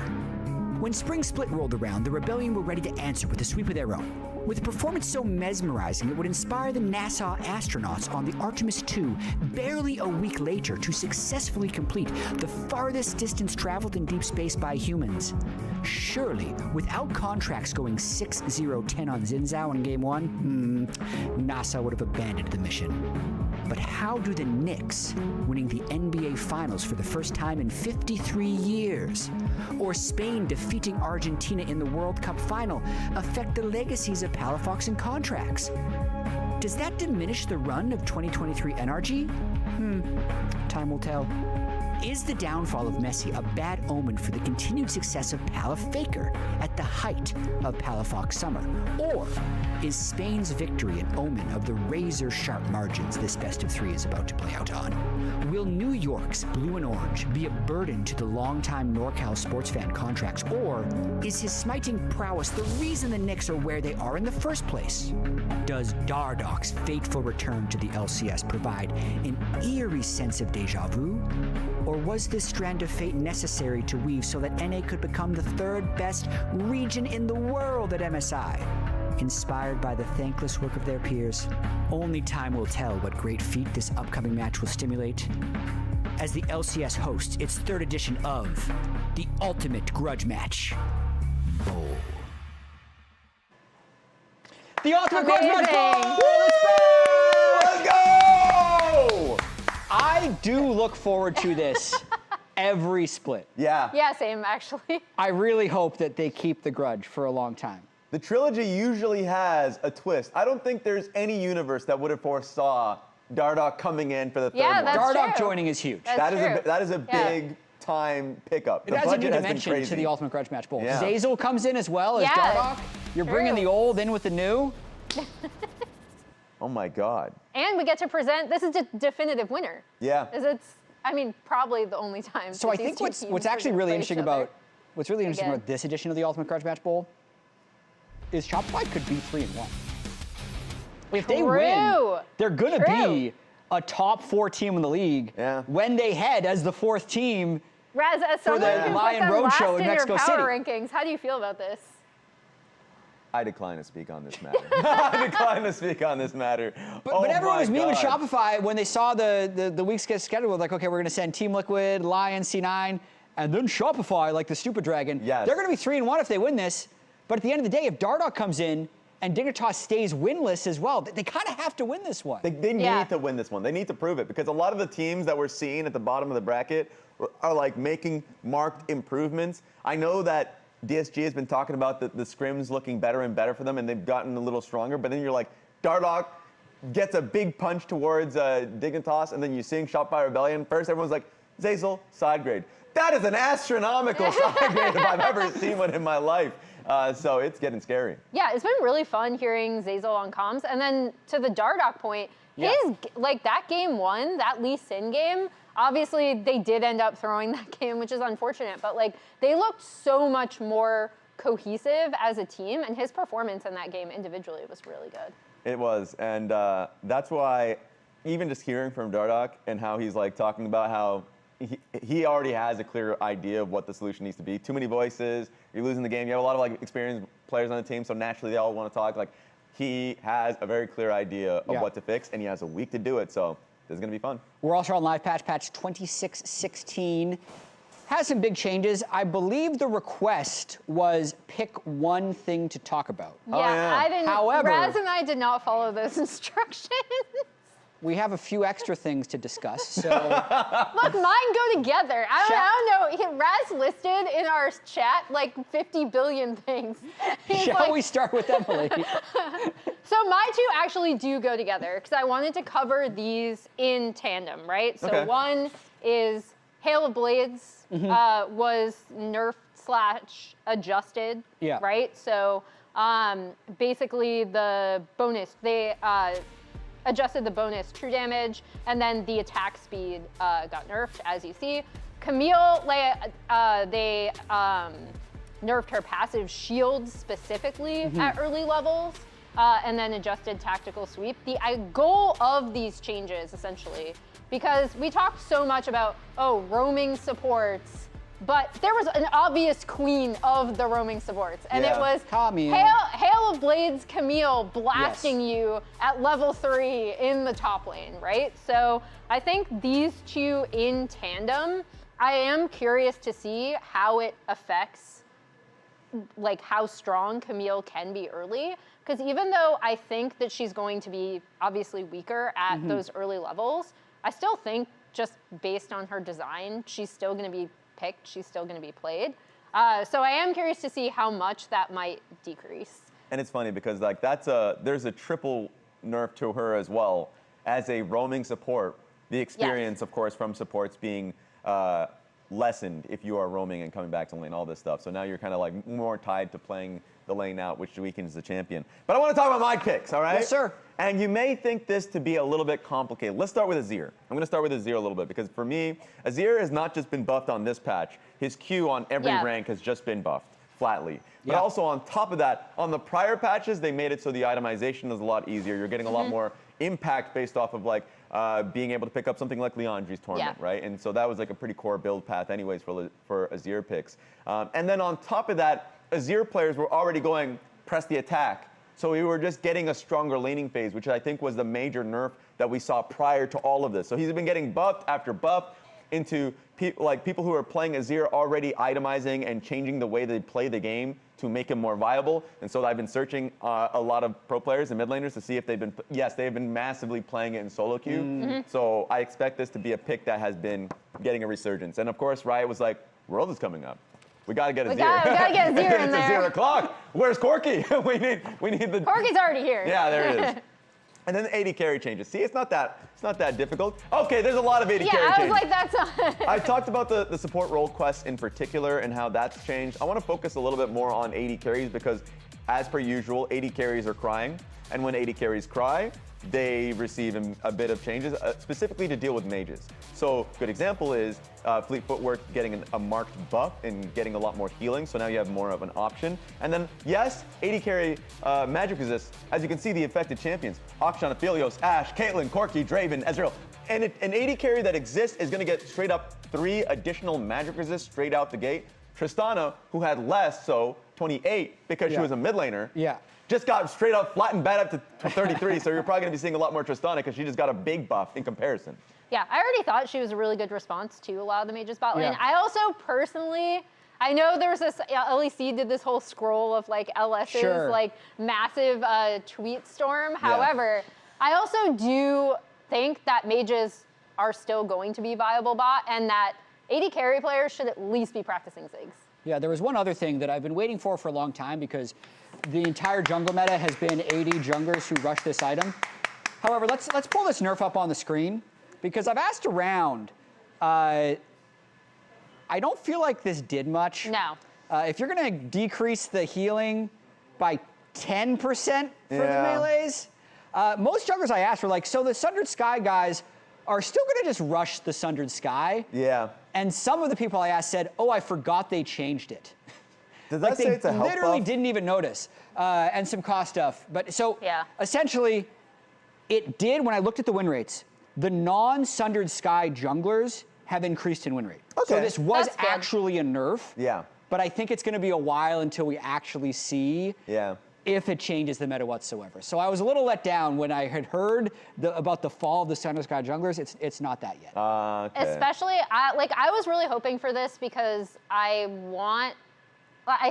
When Spring Split rolled around, the Rebellion were ready to answer with a sweep of their own. With a performance so mesmerizing, it would inspire the NASA astronauts on the Artemis II barely a week later to successfully complete the farthest distance traveled in deep space by humans. Surely, without contracts going 6-0-10 on Xin Zhao in Game 1, NASA would have abandoned the mission. But how do the Knicks, winning the NBA Finals for the first time in 53 years, or Spain defeating Argentina in the World Cup final, affect the legacies of Palafox and contracts? Does that diminish the run of 2023 NRG? Time will tell. Is the downfall of Messi a bad omen for the continued success of Palafaker at the height of Palafox Summer? Or is Spain's victory an omen of the razor-sharp margins this best of three is about to play out on? Will New York's blue and orange be a burden to the longtime NorCal sports fan contracts? Or is his smiting prowess the reason the Knicks are where they are in the first place? Does Dardok's fateful return to the LCS provide an eerie sense of deja vu? Or was this strand of fate necessary to weave so that NA could become the third best region in the world at MSI? Inspired by the thankless work of their peers, only time will tell what great feat this upcoming match will stimulate. As the LCS hosts its third edition of the Ultimate Grudge Match Bowl. The Ultimate Grudge Match Bowl!
Let's go!
I do look forward to this every split.
Yeah.
Yeah, same actually.
I really hope that they keep the grudge for a long time.
The trilogy usually has a twist. I don't think there's any universe that would have foresaw Dardok coming in for the third one.
That's
Dardok
true.
joining is huge.
That is a big time pickup.
It adds a new dimension to the Ultimate Grudge Match Bowl.
Yeah.
Zazel comes in as well as Dardok. You're bringing the old in with the new.
Oh my God.
And we get to present, this is a definitive winner.
Yeah.
It's, I mean, probably the only time.
So I think what's actually really interesting about this edition of the Ultimate Grudge Match Bowl is Shopify could be 3-1. If they win, they're gonna be a top 4 team in the league when they head as the 4th team
Raz, as
for
someone
the
who
Lion
put them last
Roadshow in
in your
Mexico
power
City.
rankings, how do you feel about this?
I decline to speak on this matter. I decline to speak on this matter.
But everyone was memeing Shopify when they saw the week's schedule. Like, okay, we're going to send Team Liquid, Lion, C9, and then Shopify, like the stupid dragon.
Yes.
They're going to be 3-1 if they win this. But at the end of the day, if Dardok comes in and Dignitas stays winless as well, they kind of have to win this one.
They need to win this one. They need to prove it because a lot of the teams that we're seeing at the bottom of the bracket are like making marked improvements. I know that DSG has been talking about the scrims looking better and better for them, and they've gotten a little stronger. But then you're like, Dardok gets a big punch towards Dignitas, and then you sing Shopify Rebellion. First, everyone's like, Zazel, side grade. That is an astronomical side grade if I've ever seen one in my life. So it's getting scary.
Yeah, it's been really fun hearing Zazel on comms. And then to the Dardok point, that game 1, that Lee Sin game, obviously, they did end up throwing that game, which is unfortunate, but like they looked so much more cohesive as a team, and his performance in that game individually was really good.
It was, and that's why even just hearing from Dardok and how he's like talking about how he already has a clear idea of what the solution needs to be. Too many voices, you're losing the game. You have a lot of like experienced players on the team, so naturally they all want to talk. Like he has a very clear idea of what to fix, and he has a week to do it. So this is going to be fun.
We're also on live patch 2616. Has some big changes. I believe the request was pick one thing to talk about.
Yeah, I didn't.
However,
Raz and I did not follow those instructions.
We have a few extra things to discuss. So
look, mine go together. I don't know. Raz listed in our chat like 50 billion things.
Shall we start with Emily?
So my two actually do go together because I wanted to cover these in tandem, right? So one is Hail of Blades was nerfed adjusted, right? So basically the bonus, they adjusted the bonus true damage, and then the attack speed got nerfed, as you see. Camille, they nerfed her passive shield specifically at early levels, and then adjusted tactical sweep. The goal of these changes, essentially, because we talked so much about, roaming supports, but there was an obvious queen of the roaming supports, and it was Hail of Blades Camille blasting you at level 3 in the top lane, right? So I think these two in tandem, I am curious to see how it affects, like, how strong Camille can be early. Because even though I think that she's going to be obviously weaker at those early levels, I still think just based on her design, she's still going to be picked, she's still going to be played. So I am curious to see how much that might decrease.
And it's funny because like there's a triple nerf to her as well as a roaming support. The experience, of course, from supports being lessened if you are roaming and coming back to lane, all this stuff. So now you're kind of like more tied to playing the lane out, which weakens the champion. But I want to talk about my picks, all right?
Yes, sir.
And you may think this to be a little bit complicated. Let's start with Azir. I'm going to start with Azir a little bit because for me, Azir has not just been buffed on this patch. His Q on every rank has just been buffed, flatly. But also on top of that, on the prior patches, they made it so the itemization is a lot easier. You're getting a lot more impact based off of like being able to pick up something like Leandri's tournament, right? And so that was like a pretty core build path anyways for Azir picks. And then on top of that, Azir players were already going press the attack. So we were just getting a stronger laning phase, which I think was the major nerf that we saw prior to all of this. So he's been getting buffed after buff into people who are playing Azir already itemizing and changing the way they play the game to make him more viable. And so I've been searching a lot of pro players and mid laners to see if they've been, they've been massively playing it in solo queue. So I expect this to be a pick that has been getting a resurgence. And of course, Riot was like, World is coming up. We gotta get Azir.
We gotta get Azir in there.
It's 0 o'clock. Where's Corki? we need the.
Corki's already here.
Yeah, there it is. And then the AD carry changes. See, it's not that difficult. Okay, there's a lot of AD carry changes.
Yeah, I was like, that's.
I talked about the support role quests in particular and how that's changed. I want to focus a little bit more on AD carries because, as per usual, AD carries are crying, and when AD carries cry, they receive a bit of changes, specifically to deal with mages. So, good example is Fleet Footwork getting a marked buff and getting a lot more healing, so now you have more of an option. And then, yes, AD carry magic resist. As you can see, the affected champions, Akshan, Aphelios, Ashe, Caitlyn, Corki, Draven, Ezreal. And an AD carry that exists is going to get straight up 3 additional magic resist straight out the gate. Tristana, who had less, so 28, because she was a mid laner. Just got straight up flattened bad up to 33, so you're probably going to be seeing a lot more Tristana because she just got a big buff in comparison.
Yeah, I already thought she was a really good response to a lot of the mages bot lane. I also personally, I know there was this, LEC did this whole scroll of like LS's like massive tweet storm. However, I also do think that mages are still going to be viable bot and that AD carry players should at least be practicing Ziggs.
Yeah, there was one other thing that I've been waiting for a long time because the entire jungle meta has been AD junglers who rush this item. However, let's pull this nerf up on the screen because I've asked around. I don't feel like this did much.
No.
If you're going to decrease the healing by 10% for the melees, most junglers I asked were like, so the Sundered Sky guys are still going to just rush the Sundered Sky?
Yeah.
And some of the people I asked said, oh, I forgot they changed it.
Does that say it's a help
buff? They literally
buff?
didn't even notice. And some cost stuff. But so essentially, it did, when I looked at the win rates, the non-Sundered Sky junglers have increased in win rate.
Okay.
So this was actually a nerf.
Yeah.
But I think it's going to be a while until we actually see if it changes the meta whatsoever. So I was a little let down when I had heard about the fall of the Sundered Sky junglers. It's not that yet.
Okay.
Especially, I was really hoping for this because I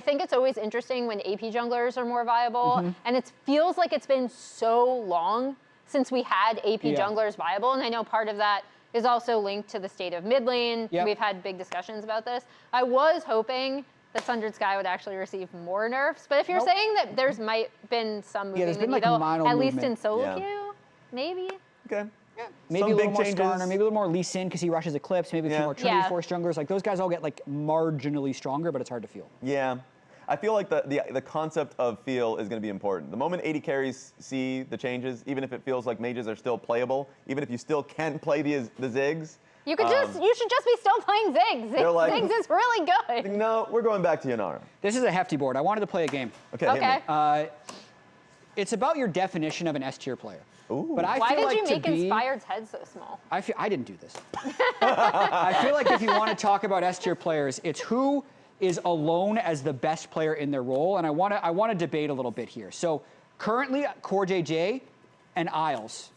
think it's always interesting when AP junglers are more viable, and it feels like it's been so long since we had AP junglers viable, and I know part of that is also linked to the state of mid lane. We've had big discussions about this. I was hoping that Sundered Sky would actually receive more nerfs, but if you're saying that there's might been some moving the needle, at least in solo queue, maybe.
Okay.
Maybe
Some
a little
big
more
changes.
Skarner, maybe a little more Lee Sin because he rushes Eclipse, maybe a few more Trinity Force junglers. Like those guys all get like marginally stronger, but it's hard to feel.
Yeah. I feel like the concept of feel is going to be important. The moment AD carries see the changes, even if it feels like mages are still playable, even if you still can play the Ziggs.
You should just be still playing Ziggs. Ziggs is really good.
No, we're going back to Yanara.
This is a hefty board. I wanted to play a game.
Okay.
It's about your definition of an S tier player.
Ooh.
But
Why
feel
did
like
you make
to be,
Inspired's head so small?
I didn't do this. I feel like if you want to talk about S tier players, it's who is alone as the best player in their role, and I want to debate a little bit here. So currently, Core JJ and Isles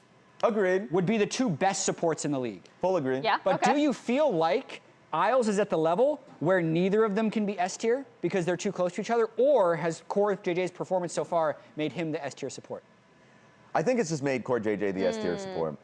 Agreed.
would be the two best supports in the league.
Full agree.
Yeah.
But do you feel like Isles is at the level where neither of them can be S tier because they're too close to each other, or has Core JJ's performance so far made him the S tier support?
I think it's just made Core JJ the S tier support.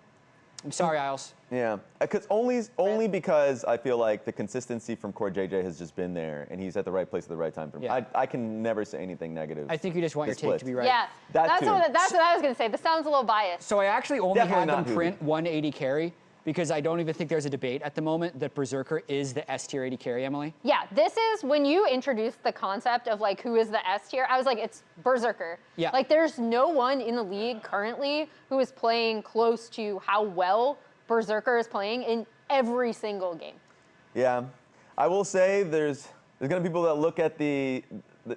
I'm sorry, Isles.
Yeah, because only because I feel like the consistency from Core JJ has just been there, and he's at the right place at the right time for me.
Yeah.
I can never say anything negative.
I think you just want your take to be right.
Yeah, that's what I was going to say. This sounds a little biased.
So I actually only
Definitely
had them
not Hoodie.
print 180 carry because I don't even think there's a debate at the moment that Berserker is the S tier 80 carry, Emily.
Yeah, this is when you introduced the concept of like who is the S tier. I was like, it's Berserker.
Yeah.
Like there's no one in the league currently who is playing close to how well Berserker is playing in every single game.
Yeah, I will say there's gonna be people that look at the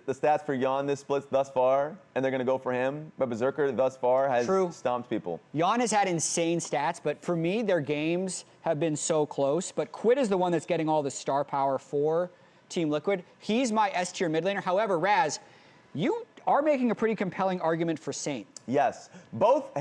stats for Yon this split thus far, and they're gonna go for him. But Berserker thus far has stomped people.
Yon has had insane stats, but for me, their games have been so close. But Quid is the one that's getting all the star power for Team Liquid. He's my S tier mid laner. However, Raz, you are making a pretty compelling argument for Saint.
Yes, both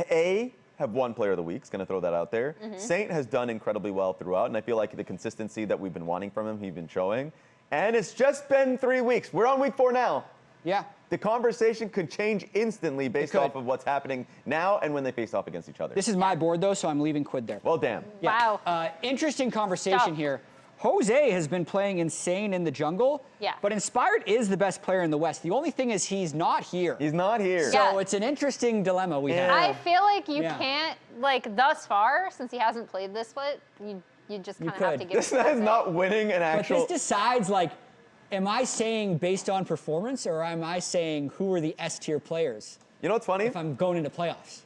have won Player of the Week. Going to throw that out there. Saint has done incredibly well throughout, and I feel like the consistency that we've been wanting from him, he's been showing. And it's just been 3 weeks. We're on week 4 now.
Yeah.
The conversation could change instantly based off of what's happening now and when they face off against each other.
This is my board, though, so I'm leaving Quid there.
Well, damn.
Yeah.
Wow. Interesting conversation here. Jose has been playing insane in the jungle, but Inspired is the best player in the West. The only thing is he's not here.
He's not here.
So it's an interesting dilemma we have.
I feel like you can't, like thus far, since he hasn't played this split, you just kind of have to give
This guy's not winning an actual...
But this decides, like, am I saying based on performance, or am I saying who are the S tier players?
You know what's funny?
If I'm going into playoffs.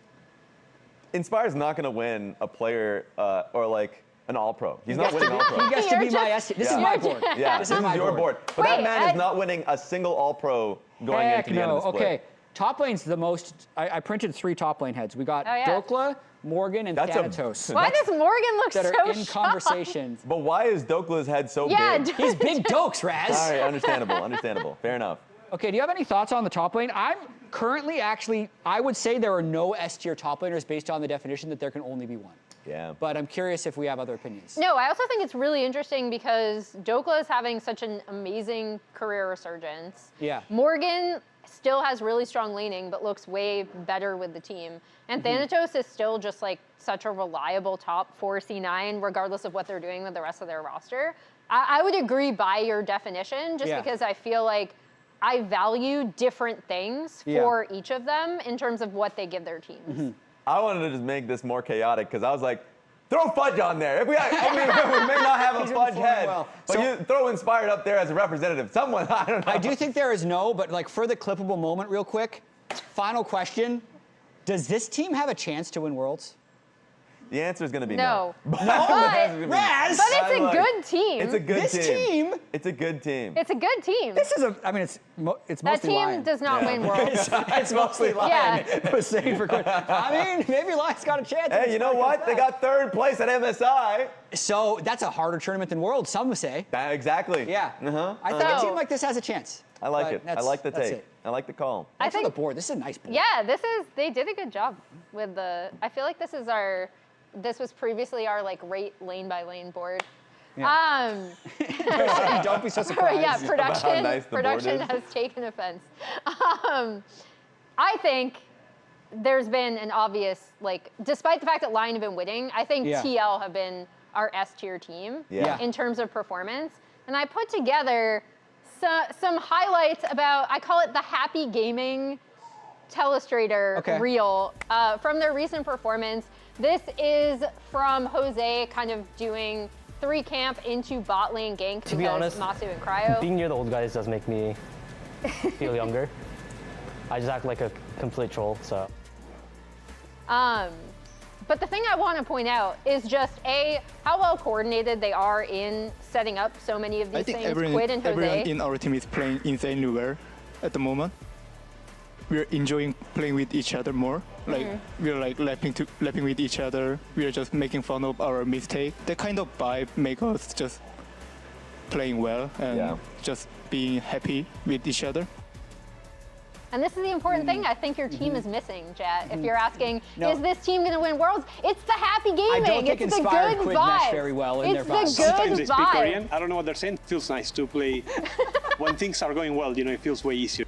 Inspire's not going to win a player or like an All-Pro. He's not winning All-Pro.
He gets to be my S tier. This is my board.
Yeah,
this
is
my
your board. But that man is not winning a single All-Pro going into the end of the split.
Okay, top lane's the most. I printed 3 top lane heads. We got Dokla, Morgan, and Thanatos.
Why does Morgan look
that
so
are in
shocked?
conversations?
But why is Dokla's head so big?
He's big dokes, Raz.
All right, understandable. Fair enough.
Okay, do you have any thoughts on the top lane? I'm currently I would say there are no S tier top laners based on the definition that there can only be one.
Yeah.
But I'm curious if we have other opinions.
No, I also think it's really interesting because Dokla is having such an amazing career resurgence.
Yeah.
Morgan still has really strong laning, but looks way better with the team. And Thanatos is still just like such a reliable top 4 C9, regardless of what they're doing with the rest of their roster. I would agree by your definition, just because I feel like I value different things for each of them in terms of what they give their teams.
I wanted to just make this more chaotic because I was like, throw Fudge on there. If we may not have a Fudge head, but so, you throw Inspired up there as a representative. Someone, I don't know.
I do think there is but like for the clippable moment real quick, final question. Does this team have a chance to win Worlds?
The answer is going to be
no.
no.
Raz!
But it's a good team.
It's a good team. It's a good team.
It's a good team.
This is it's mostly
that team
Lion.
does not win Worlds.
it's mostly Lion. Was saying for good. I mean, maybe Lion's got a chance.
Hey, you know what? They got 3rd place at MSI.
So that's a harder tournament than Worlds, some would say.
Exactly.
Yeah. I think a team like this has a chance.
I like it. I like the take. I like the call.
I think the board. This is a nice board.
Yeah, they did a good job with the. I feel like this was previously our like rate lane by lane board.
Yeah. Don't be so surprised.
Yeah, production
nice
has taken offense. I think there's been an obvious despite the fact that Lion have been winning, I think TL have been our S tier team in terms of performance. And I put together some highlights about, I call it the Happy Gaming Telestrator reel from their recent performance. This is from Jose kind of doing 3 camp into bot lane gank
to be honest,
Masu and Cryo.
Being near the old guys does make me feel younger. I just act like a complete troll, so.
But the thing I want to point out is just how well coordinated they are in setting up so many of these things. Quid and Jose.
Everyone in our team is playing insanely well at the moment. We're enjoying playing with each other more. Like we're like laughing with each other. We're just making fun of our mistake. That kind of vibe makes us just playing well and just being happy with each other.
And this is the important thing I think your team is missing, Jet. If you're asking, is this team going to win Worlds? It's the happy gaming.
I don't think
it's the
Inspired
good
Quid
vibe.
mesh very well in their vibe.
It's the
Sometimes
good
they speak
vibe.
Korean. I don't know what they're saying. It feels nice to play. When things are going well, it feels way easier.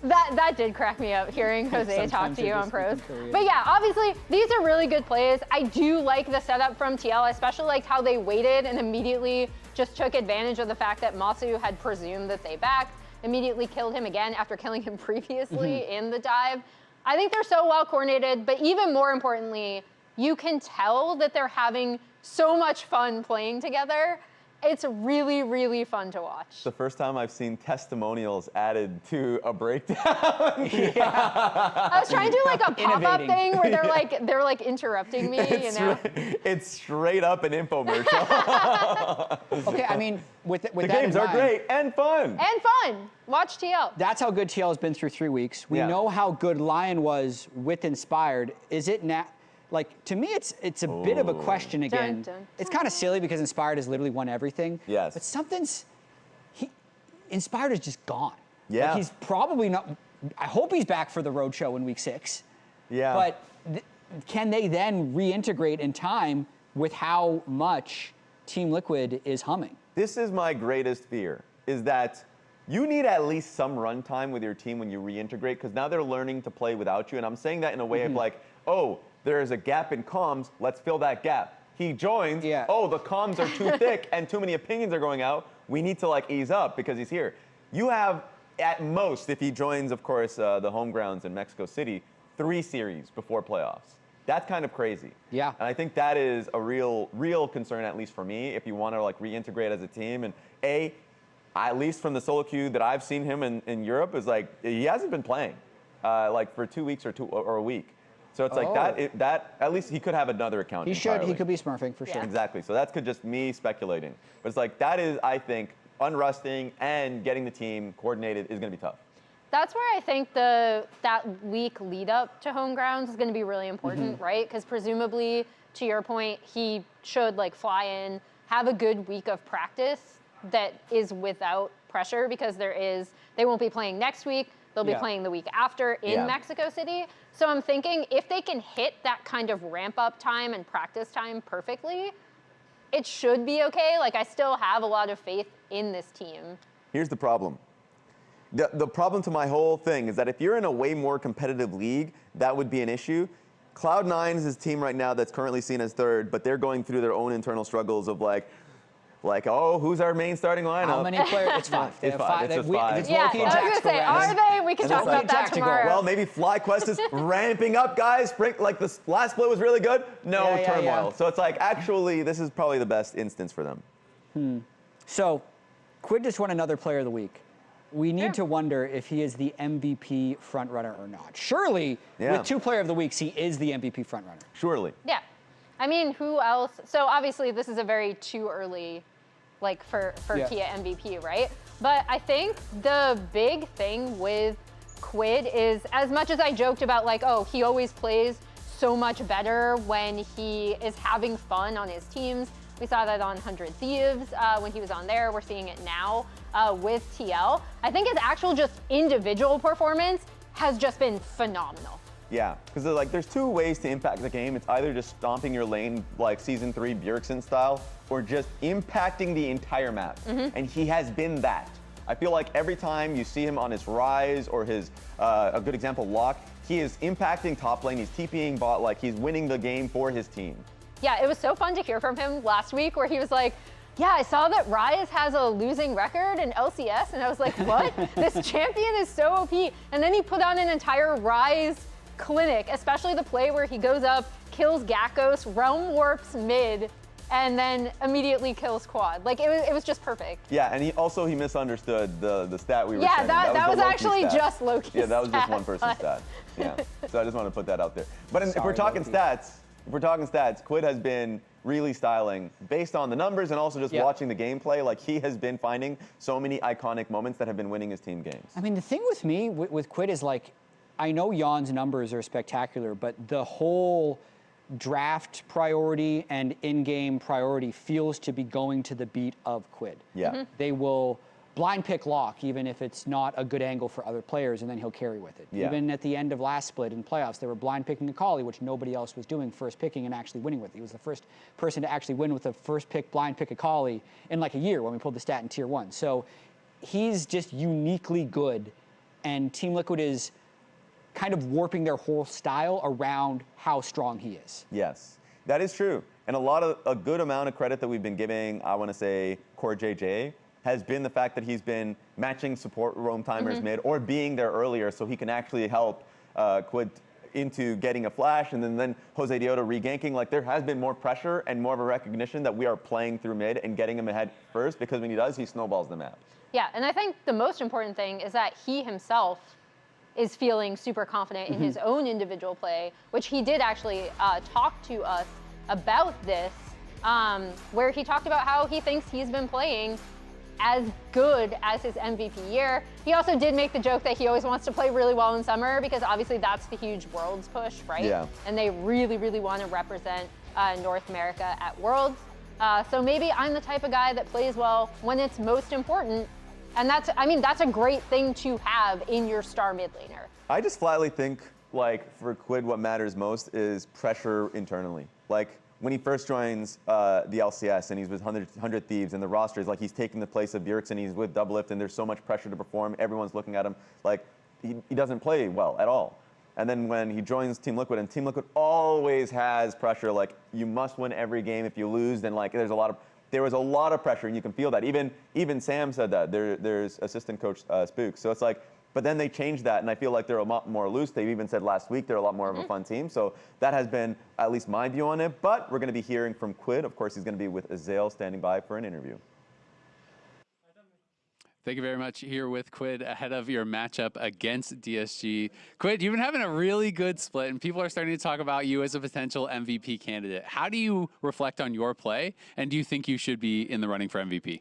That did crack me up, hearing Jose talk to you on pros. But yeah, obviously, these are really good plays. I do like the setup from TL. I especially liked how they waited and immediately just took advantage of the fact that Masu had presumed that they backed, immediately killed him again after killing him previously in the dive. I think they're so well coordinated, but even more importantly, you can tell that they're having so much fun playing together. It's really, really fun to watch.
The first time I've seen testimonials added to a breakdown.
I was trying to do like a pop-up thing where they're like interrupting me,
It's straight up an infomercial.
Okay, I mean, with
the
that
games
in
are
mind,
great and fun.
And fun. Watch TL.
That's how good TL has been through 3 weeks. We know how good Lion was with Inspired. Is it now? Like, to me, it's a bit of a question again.
Dun, dun,
it's kind of silly because Inspired has literally won everything.
Yes.
But Inspired is just gone.
Yeah.
Like, he's probably not. I hope he's back for the roadshow in week 6.
Yeah.
But can they then reintegrate in time with how much Team Liquid is humming?
This is my greatest fear, is that you need at least some runtime with your team when you reintegrate, because now they're learning to play without you. And I'm saying that in a way of like, oh, there's a gap in comms, let's fill that gap. He joins, oh, the comms are too thick and too many opinions are going out. We need to like ease up because he's here. You have, at most, if he joins, of course, the home grounds in Mexico City, 3 series before playoffs. That's kind of crazy.
Yeah.
And I think that is a real concern, at least for me, if you want to like reintegrate as a team. And at least from the solo queue that I've seen him in Europe, is like, he hasn't been playing like for 2 weeks or a week. So it's like that at least he could have another account.
He should. He could be smurfing for sure.
Exactly. So that's just me speculating. But it's like that is, I think, unrusting and getting the team coordinated is going to be tough.
That's where I think that week lead up to home grounds is going to be really important, right? Because presumably, to your point, he should like fly in, have a good week of practice that is without pressure, because they won't be playing next week. They'll be playing the week after in Mexico City. So I'm thinking if they can hit that kind of ramp up time and practice time perfectly, it should be okay. Like, I still have a lot of faith in this team.
Here's the problem. The problem to my whole thing is that if you're in a way more competitive league, that would be an issue. Cloud9 is his team right now that's currently seen as 3rd, but they're going through their own internal struggles of like, oh, who's our main starting lineup?
How many players? It's 5.
It's 5. It's just 5.
It's
Yeah, I
Loki and
was
Jax
going to say,
correct.
are they? We can talk about that
tactical.
tomorrow.
Well, maybe FlyQuest is ramping up, guys. Like the last split was really good. No turmoil. So it's like, actually, this is probably the best instance for them.
So, Quid just won another Player of the Week. We need to wonder if he is the MVP frontrunner or not. Surely, with 2 Player of the Weeks, he is the MVP frontrunner.
Surely.
Yeah. I mean, who else? So obviously, this is a very too early, like for Tia MVP, right? But I think the big thing with Quid is, as much as I joked about like, oh, he always plays so much better when he is having fun on his teams. We saw that on 100 Thieves when he was on there. We're seeing it now with TL. I think his actual just individual performance has just been phenomenal.
Yeah, because like there's 2 ways to impact the game. It's either just stomping your lane like Season 3 Bjergsen style, or just impacting the entire map. And he has been that. I feel like every time you see him on his Rise or his, a good example, Lock, he is impacting top lane, he's TPing bot, like he's winning the game for his team.
Yeah, it was so fun to hear from him last week where he was like, yeah, I saw that Rise has a losing record in LCS, and I was like, what? This champion is so OP. And then he put on an entire Rise clinic, especially the play where he goes up, kills Gakkos, realm warps mid, and then immediately kills Quad. Like, it was just perfect.
Yeah, and he misunderstood the stat we were
Yeah,
saying.
that was actually
stat.
just Loki's
Yeah, that was just
stat,
one person's stat. Yeah, so I just want to put that out there. But if we're talking stats, Quid has been really styling based on the numbers and also just watching the gameplay. Like, he has been finding so many iconic moments that have been winning his team games.
I mean, the thing with me with Quid is, like, I know Jan's numbers are spectacular, but the whole draft priority and in-game priority feels to be going to the beat of Quid.
Yeah.
They will blind pick Lock, even if it's not a good angle for other players, and then he'll carry with it.
Yeah.
Even at the end of last split in playoffs, they were blind picking Akali, which nobody else was doing, first picking and actually winning with it. He was the first person to actually win with a first pick, blind pick Akali in like a year when we pulled the stat in tier 1. So he's just uniquely good, and Team Liquid is kind of warping their whole style around how strong he is.
Yes, that is true. And a good amount of credit that we've been giving, I want to say, Core JJ, has been the fact that he's been matching support roam timers mid or being there earlier so he can actually help Quid into getting a flash, and then Jose Dioto reganking. Like, there has been more pressure and more of a recognition that we are playing through mid and getting him ahead first, because when he does, he snowballs the map.
Yeah, and I think the most important thing is that he himself is feeling super confident in his own individual play, which he did actually talk to us about this, where he talked about how he thinks he's been playing as good as his MVP year. He also did make the joke that he always wants to play really well in summer, because obviously that's the huge Worlds push, right?
Yeah.
And they really, really want to represent North America at Worlds. So maybe I'm the type of guy that plays well when it's most important. And that's a great thing to have in your star mid laner.
I just flatly think, like, for Quid, what matters most is pressure internally. Like, when he first joins the LCS and he's with 100 Thieves and the roster is like he's taking the place of Yerks and he's with Doublelift and there's so much pressure to perform. Everyone's looking at him like he doesn't play well at all. And then when he joins Team Liquid, and Team Liquid always has pressure, like, you must win every game. If you lose, then, like, there was a lot of pressure, and you can feel that. Even Sam said that. There's assistant coach Spook. So it's like, but then they changed that, and I feel like they're a lot more loose. They've even said last week they're a lot more of a fun team. So that has been at least my view on it. But we're going to be hearing from Quid. Of course, he's going to be with Azael standing by for an interview.
Thank you very much. Here with Quid ahead of your matchup against DSG. Quid, you've been having a really good split, and people are starting to talk about you as a potential MVP candidate. How do you reflect on your play, and do you think you should be in the running for MVP?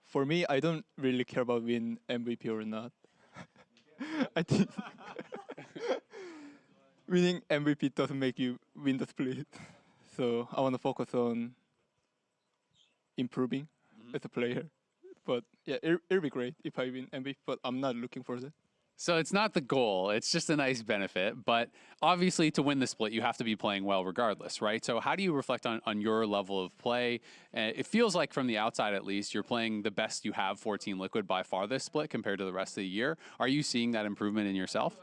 For me, I don't really care about win MVP or not. I think winning MVP doesn't make you win the split. So I want to focus on improving as a player. But yeah, it'll be great if I win MVP, but I'm not looking for that.
So it's not the goal, it's just a nice benefit, but obviously to win the split, you have to be playing well regardless, right? So how do you reflect on your level of play? It feels like from the outside, at least, you're playing the best you have for Team Liquid by far this split compared to the rest of the year. Are you seeing that improvement in yourself?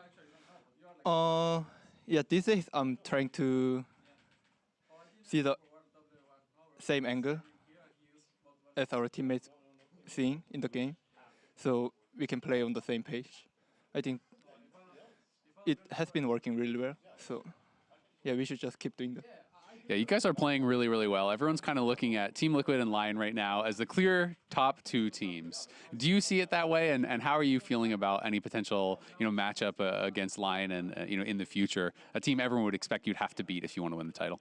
Yeah, these days I'm trying to see the same angle as our teammates seeing in the game, so we can play on the same page. I think it has been working really well, so yeah, we should just keep doing that.
Yeah, you guys are playing really, really well. Everyone's kind of looking at Team Liquid and Lion right now as the clear top two teams. Do you see it that way, and how are you feeling about any potential matchup against Lion and in the future, a team everyone would expect you'd have to beat if you want to win the title?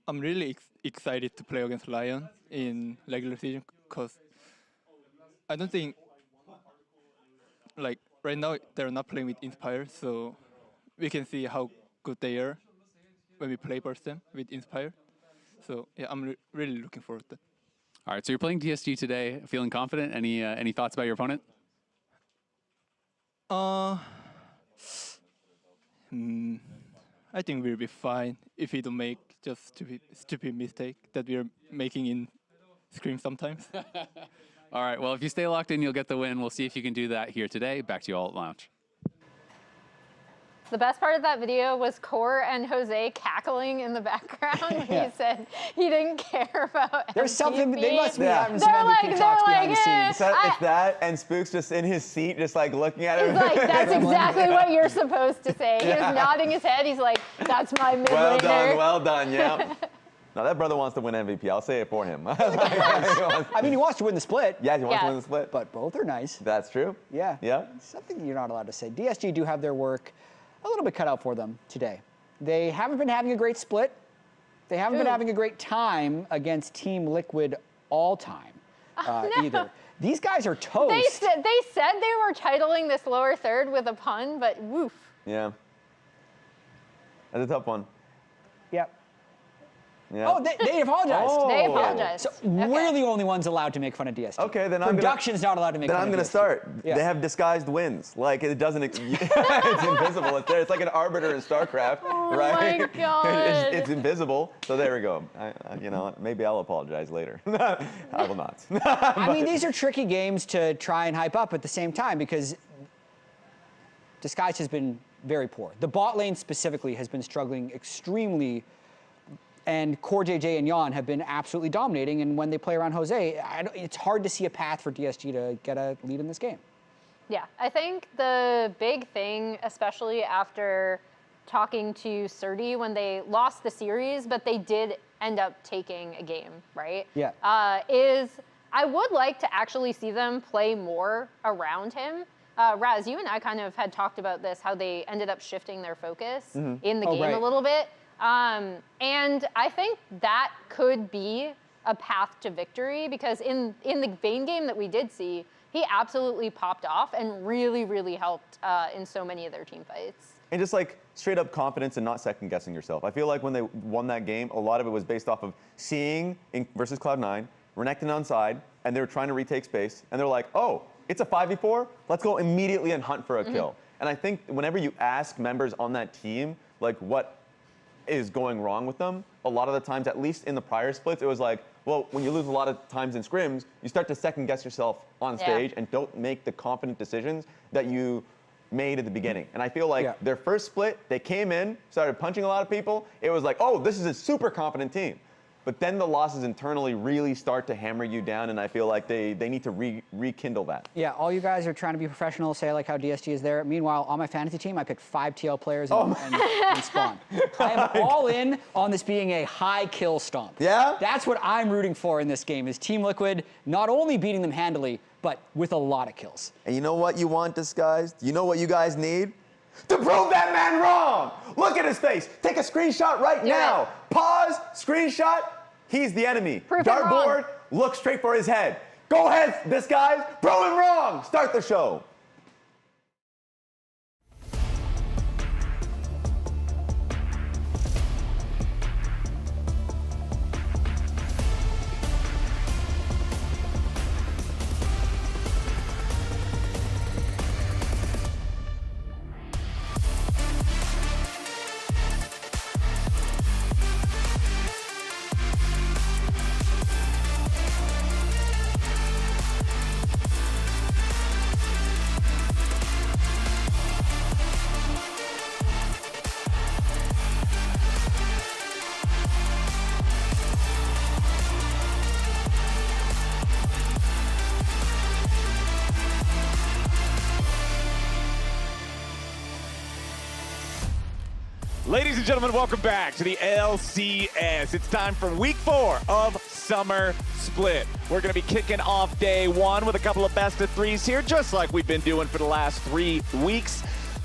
I'm really excited to play against Lion in regular season, because I don't think, like, right now they're not playing with Inspire, so we can see how good they are when we play versus them with Inspire. So yeah, I'm really looking forward to that.
All right, so you're playing DSG today, feeling confident? Any thoughts about your opponent?
I think we'll be fine if we don't make just stupid mistake that we are making in Scream sometimes.
All right, well, if you stay locked in, you'll get the win. We'll see if you can do that here today. Back to you all at Lounge.
The best part of that video was Core and Jose cackling in the background when he said he didn't care about
There's
MVP.
something, they must be having some
They're
MVP talks behind the scenes.
It's that, and Spook's just in his seat, just like looking at him.
He's like, that's exactly what you're supposed to say. He was nodding his head. He's like, that's my mid laner.
Well done, yeah. No, that brother wants to win MVP. I'll say it for him.
I mean, he wants to win the split.
Yeah, he wants to win the split.
But both are nice.
That's true.
Yeah.
Yeah.
Something you're not allowed to say. DSG do have their work a little bit cut out for them today. They haven't been having a great split. They haven't been having a great time against Team Liquid all time either. These guys are toast.
They said they were titling this lower third with a pun, but woof.
Yeah. That's a tough one.
Yep.
Yeah.
Oh, they apologized.
Oh. They apologized.
So we're the only ones allowed to make fun of DSG.
Okay, then
Production's not allowed to make fun of DSG.
Then I'm going to start.
Yeah.
They have disguised wins. Like, it doesn't, it's invisible. It's there. It's like an arbiter in StarCraft, right?
Oh my God.
It's invisible. So there we go. You know, maybe I'll apologize later. I will not.
I mean, these are tricky games to try and hype up at the same time because Disguise has been very poor. The bot lane specifically has been struggling extremely, and Core JJ and Yon have been absolutely dominating, and when they play around Jose, it's hard to see a path for DSG to get a lead in this game.
Yeah, I think the big thing, especially after talking to Surdy when they lost the series, but they did end up taking a game, right?
Yeah.
Is I would like to actually see them play more around him. Raz, you and I kind of had talked about this, how they ended up shifting their focus in the game a little bit. And I think that could be a path to victory because in the Vayne game that we did see, he absolutely popped off and really, really helped in so many of their team fights.
And just like straight up confidence and not second guessing yourself. I feel like when they won that game, a lot of it was based off of seeing versus Cloud9, Renekton on side, and they were trying to retake space, and they're like, oh, it's a 5v4, let's go immediately and hunt for a kill. And I think whenever you ask members on that team, like what is going wrong with them, a lot of the times, at least in the prior splits, it was like, well, when you lose a lot of times in scrims, you start to second guess yourself on stage and don't make the confident decisions that you made at the beginning. And I feel like their first split, they came in, started punching a lot of people. It was like, oh, this is a super confident team. But then the losses internally really start to hammer you down, and I feel like they need to rekindle that.
Yeah, all you guys are trying to be professional, say like how DSG is there. Meanwhile, on my fantasy team, I picked 5 TL players and Spawn. I am all in on this being a high kill stomp.
Yeah?
That's what I'm rooting for in this game, is Team Liquid not only beating them handily, but with a lot of kills.
And you know what you want, Disguised? You know what you guys need? To prove that man wrong! Look at his face. Take a screenshot right now. Pause, screenshot. He's the enemy. Dartboard, look straight for his head. Go ahead, Disguise. Prove him wrong. Start the show.
Ladies and gentlemen, welcome back to the LCS. It's time for week 4 of Summer Split. We're going to be kicking off day 1 with a couple of best of 3s here, just like we've been doing for the last 3 weeks.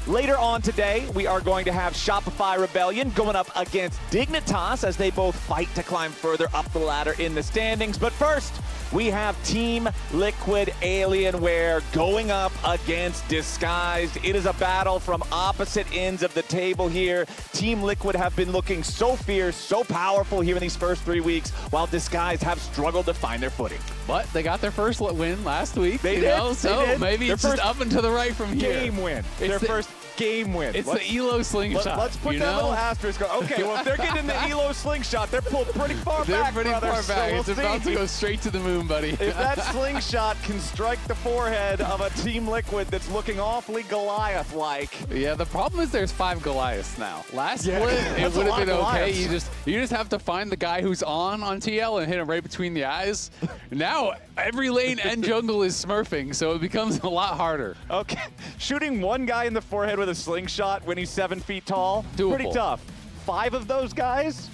Later on today, we are going to have Shopify Rebellion going up against Dignitas as they both fight to climb further up the ladder in the standings. But first, we have Team Liquid Alienware going up against Disguised. It is a battle from opposite ends of the table here. Team Liquid have been looking so fierce, so powerful here in these first 3 weeks, while Disguised have struggled to find their footing.
But they got their first win last week.
They
did.
did.
So maybe
their
it's just up and to the right from here.
Game win. Their first game win.
It's the ELO slingshot.
Let's put that little asterisk. Okay, well, if they're getting the ELO slingshot, they're pulled pretty far back,
They're pretty far back. It's about to go straight to the moon, buddy.
If that slingshot can strike the forehead of a Team Liquid that's looking awfully Goliath-like.
Yeah, the problem is there's 5 Goliaths now. Last split, it
that's
would have been okay.
Goliaths.
You just have to find the guy who's on TL and hit him right between the eyes. Now every lane and jungle is smurfing, so it becomes a lot harder.
Okay, shooting one guy in the forehead with a slingshot when he's 7 feet tall, pretty tough. 5 of those guys?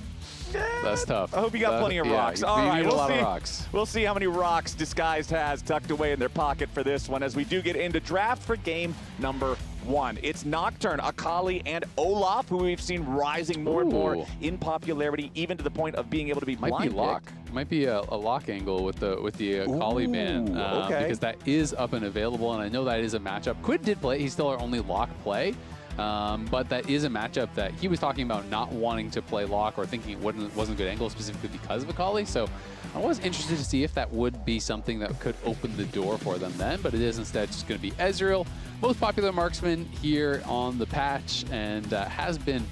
That's tough.
I hope you got plenty of rocks. All right,
need a lot of rocks.
We'll see how many rocks Disguised has tucked away in their pocket for this one as we do get into draft for game number 1. It's Nocturne, Akali, and Olaf, who we've seen rising more and more in popularity, even to the point of being able to be blind
Might be lock. Might be a lock angle with the Akali ban, because that is up and available, and I know that is a matchup. Quid did play. He's still our only lock play. But that is a matchup that he was talking about not wanting to play lock or thinking it wasn't a good angle specifically because of Akali. So I was interested to see if that would be something that could open the door for them then, but it is instead just going to be Ezreal, most popular marksman here on the patch, and has been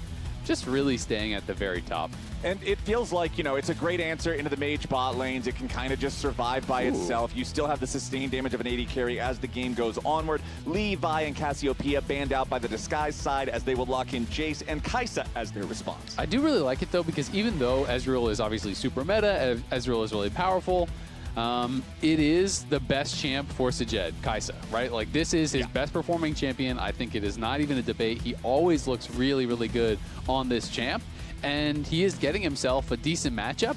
just really staying at the very top.
And it feels like, you know, it's a great answer into the mage bot lanes. It can kind of just survive by itself. You still have the sustained damage of an AD carry as the game goes onward. Lee, Vi, and Cassiopeia banned out by the Disguise side as they will lock in Jace and Kai'Sa as their response.
I do really like it, though, because even though Ezreal is obviously super meta, Ezreal is really powerful, it is the best champ for Sajed, Kai'Sa, right? Like, this is his best performing champion. I think it is not even a debate. He always looks really, really good on this champ. And he is getting himself a decent matchup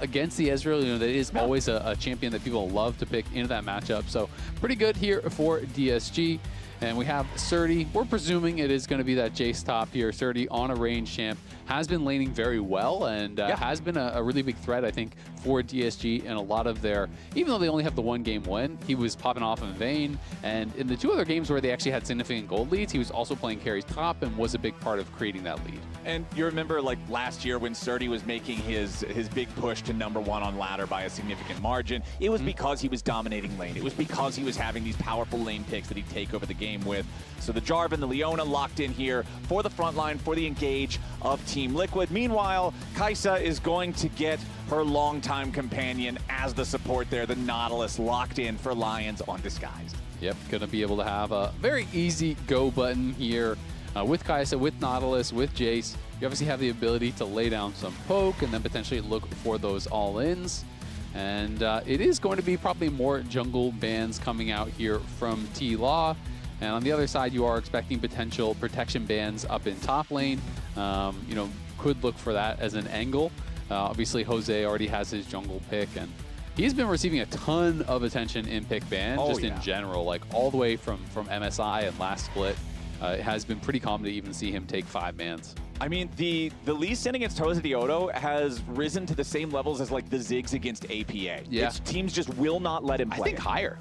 against the Ezreal. You know, that is always a champion that people love to pick into that matchup. So pretty good here for DSG. And we have Surdy. We're presuming it is going to be that Jace top here. Surdy on a range champ. Has been laning very well and has been a really big threat, I think, for DSG and a lot of their, even though they only have the 1 game win, he was popping off in Vayne. And in the 2 other games where they actually had significant gold leads, he was also playing carries top and was a big part of creating that lead.
And you remember, like, last year when Surdy was making his big push to #1 on ladder by a significant margin, it was because he was dominating lane. It was because he was having these powerful lane picks that he'd take over the game with. So the Jarvan, the Leona locked in here for the front line, for the engage of Team Liquid. Meanwhile, Kai'Sa is going to get her longtime companion as the support there, the Nautilus, locked in for Lions on Disguised.
Yep, going to be able to have a very easy go button here. With Kai'Sa, with Nautilus, with Jace, you obviously have the ability to lay down some poke and then potentially look for those all-ins. And it is going to be probably more jungle bans coming out here from T-Law. And on the other side, you are expecting potential protection bans up in top lane. You know, could look for that as an angle. Obviously, Jose already has his jungle pick, and he's been receiving a ton of attention in pick ban, in general, like all the way from MSI and last split. It has been pretty common to even see him take 5 bans.
I mean, the Lee Sin against Jose Diodo has risen to the same levels as, like, the Ziggs against APA.
Yeah.
Teams just will not let him play.
I think higher,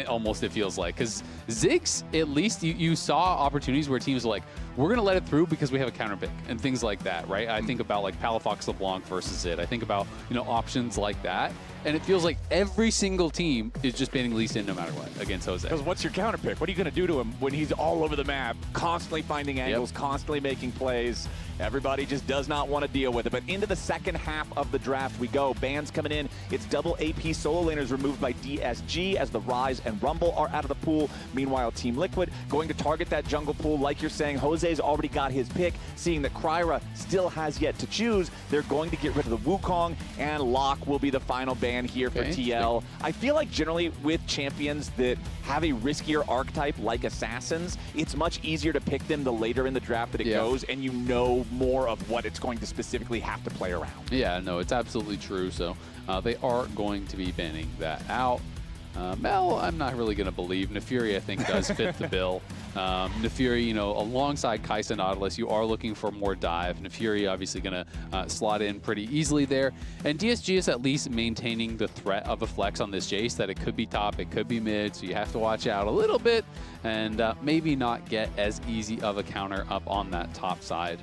almost it feels like. Because Ziggs, at least you saw opportunities where teams were like, we're going to let it through because we have a counter pick and things like that, right? I think about, like, Palafox LeBlanc versus it. I think about, you know, options like that. And it feels like every single team is just banning Lee Sin no matter what against Jose.
Because what's your counter pick? What are you going to do to him when he's all over the map, constantly finding angles, constantly making plays? Everybody just does not want to deal with it. But into the second half of the draft we go. Bans coming in. It's double AP solo laners removed by DSG as the Rise and Rumble are out of the pool. Meanwhile, Team Liquid going to target that jungle pool. Like you're saying, Jose's already got his pick. Seeing that Kryra still has yet to choose, they're going to get rid of the Wukong, and Locke will be the final ban here for TL. I feel like generally with champions that have a riskier archetype like Assassins, it's much easier to pick them the later in the draft that it goes, and you know more of what it's going to specifically have to play around. Yeah,
no, it's absolutely true. So they are going to be banning that out. Mel, I'm not really going to believe. Nefiri, I think, does fit the bill. Nefiri, you know, alongside Kai'Sa Nautilus, you are looking for more dive. Nefiri obviously going to slot in pretty easily there. And DSG is at least maintaining the threat of a flex on this Jace, that it could be top, it could be mid, so you have to watch out a little bit and maybe not get as easy of a counter up on that top side.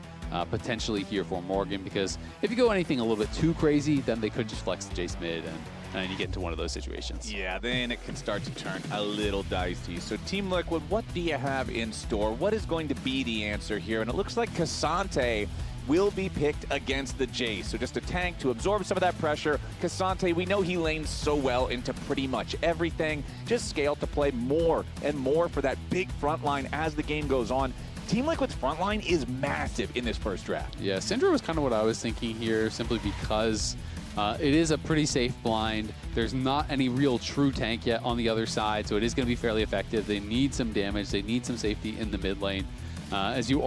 Potentially here for Morgan, because if you go anything a little bit too crazy, then they could just flex the Jace mid and and you get into one of those situations.
Yeah, then it can start to turn a little dicey. So Team Liquid, what do you have in store? What is going to be the answer here? And it looks like K'Sante will be picked against the Jace. So just a tank to absorb some of that pressure. K'Sante, we know he lanes so well into pretty much everything. Just scale to play more and more for that big front line as the game goes on. Team Liquid's front line is massive in this first draft.
Yeah, Syndra was kind of what I was thinking here, simply because it is a pretty safe blind. There's not any real true tank yet on the other side, so it is going to be fairly effective. They need some damage. They need some safety in the mid lane. As you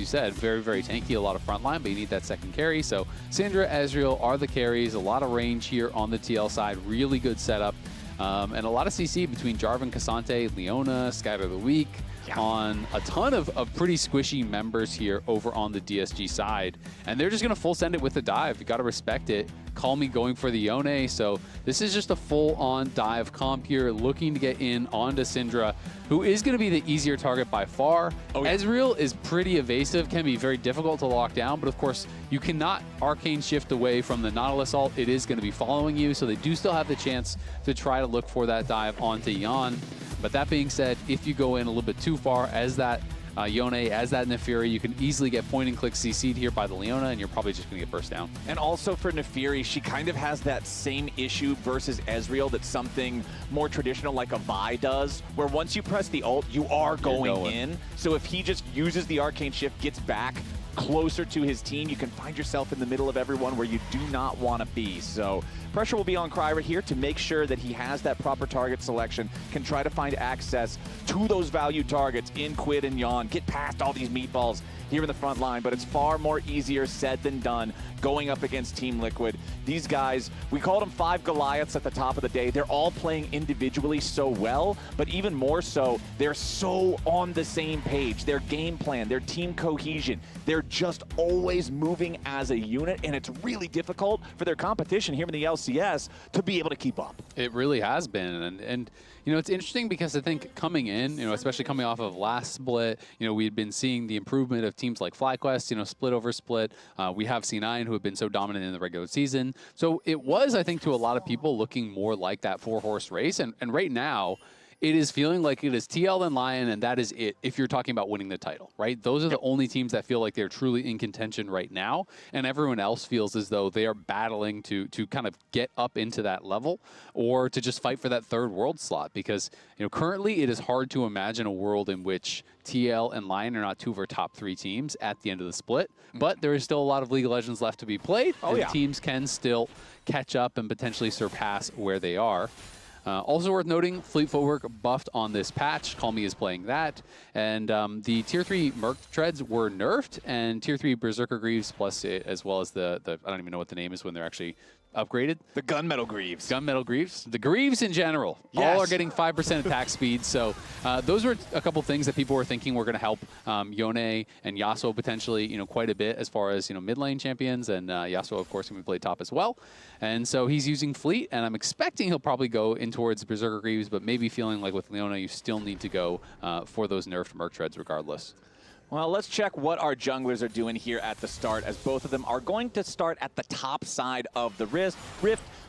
said, very, very tanky, a lot of front line, but you need that second carry. So Syndra, Ezreal are the carries. A lot of range here on the TL side. Really good setup. And a lot of CC between Jarvan, K'Sante, Leona, Scatter the Weak, on a ton of pretty squishy members here over on the DSG side. And they're just going to full send it with the dive. You got to respect it. Call me going for the Yone. So this is just a full-on dive comp here, looking to get in onto Syndra, who is going to be the easier target by far. Oh, yeah. Ezreal is pretty evasive, can be very difficult to lock down, but of course, you cannot arcane shift away from the Nautilus ult. It is going to be following you, so they do still have the chance to try to look for that dive onto Yan. But that being said, if you go in a little bit too far as that Yone, as that Nefiri, you can easily get point and click CC'd here by the Leona, and you're probably just going to get burst down.
And also for Nefiri, she kind of has that same issue versus Ezreal that something more traditional like a Vi does, where once you press the ult, you are going in. So if he just uses the arcane shift, gets back closer to his team, you can find yourself in the middle of everyone where you do not want to be. So pressure will be on Kryra here to make sure that he has that proper target selection, can try to find access to those value targets in Quid and Yon, get past all these meatballs here in the front line, but it's far more easier said than done going up against Team Liquid. These guys, we called them 5 Goliaths at the top of the day. They're all playing individually so well, but even more so, they're so on the same page. Their game plan, their team cohesion, they're just always moving as a unit, and it's really difficult for their competition here in the LCS to be able to keep up.
It really has been, and you know, it's interesting because I think coming in, you know, especially coming off of last split, you know, we'd been seeing the improvement of teams like FlyQuest, you know, split over split. We have C9 who have been so dominant in the regular season. So it was, I think, to a lot of people looking more like that 4-horse race. And right now, it is feeling like it is TL and Lion, and that is it if you're talking about winning the title, right? Those are the only teams that feel like they're truly in contention right now, and everyone else feels as though they are battling to kind of get up into that level or to just fight for that third world slot, because, you know, currently it is hard to imagine a world in which TL and Lion are not two of our top 3 teams at the end of the split, but there is still a lot of League of Legends left to be played, and teams can still catch up and potentially surpass where they are. Also worth noting, Fleet Footwork buffed on this patch. Call Me is playing that. And the Tier 3 Merc Treads were nerfed, and Tier 3 Berserker Greaves, plus as well as the I don't even know what the name is when they're actually upgraded.
The Gunmetal Greaves.
Gunmetal Greaves. The Greaves in general. Yes. All are getting 5% attack speed. So those were a couple things that people were thinking were going to help Yone and Yasuo potentially, you know, quite a bit as far as, you know, mid lane champions. And Yasuo, of course, can be played top as well. And so he's using Fleet, and I'm expecting he'll probably go in towards Berserker Greaves, but maybe feeling like with Leona, you still need to go for those nerfed Merc Treads regardless.
Well, let's check what our junglers are doing here at the start, as both of them are going to start at the top side of the Rift,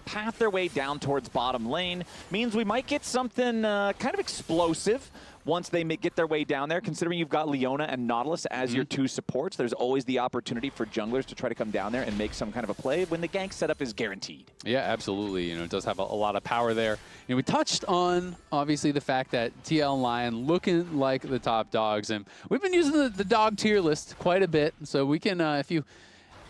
path their way down towards bottom lane. Means we might get something kind of explosive once they get their way down there. Considering you've got Leona and Nautilus as your 2 supports, there's always the opportunity for junglers to try to come down there and make some kind of a play when the gank setup is guaranteed.
Yeah, absolutely. You know, it does have a lot of power there. You know, we touched on, obviously, the fact that TL and Lion looking like the top dogs, and we've been using the dog tier list quite a bit, so we can, if you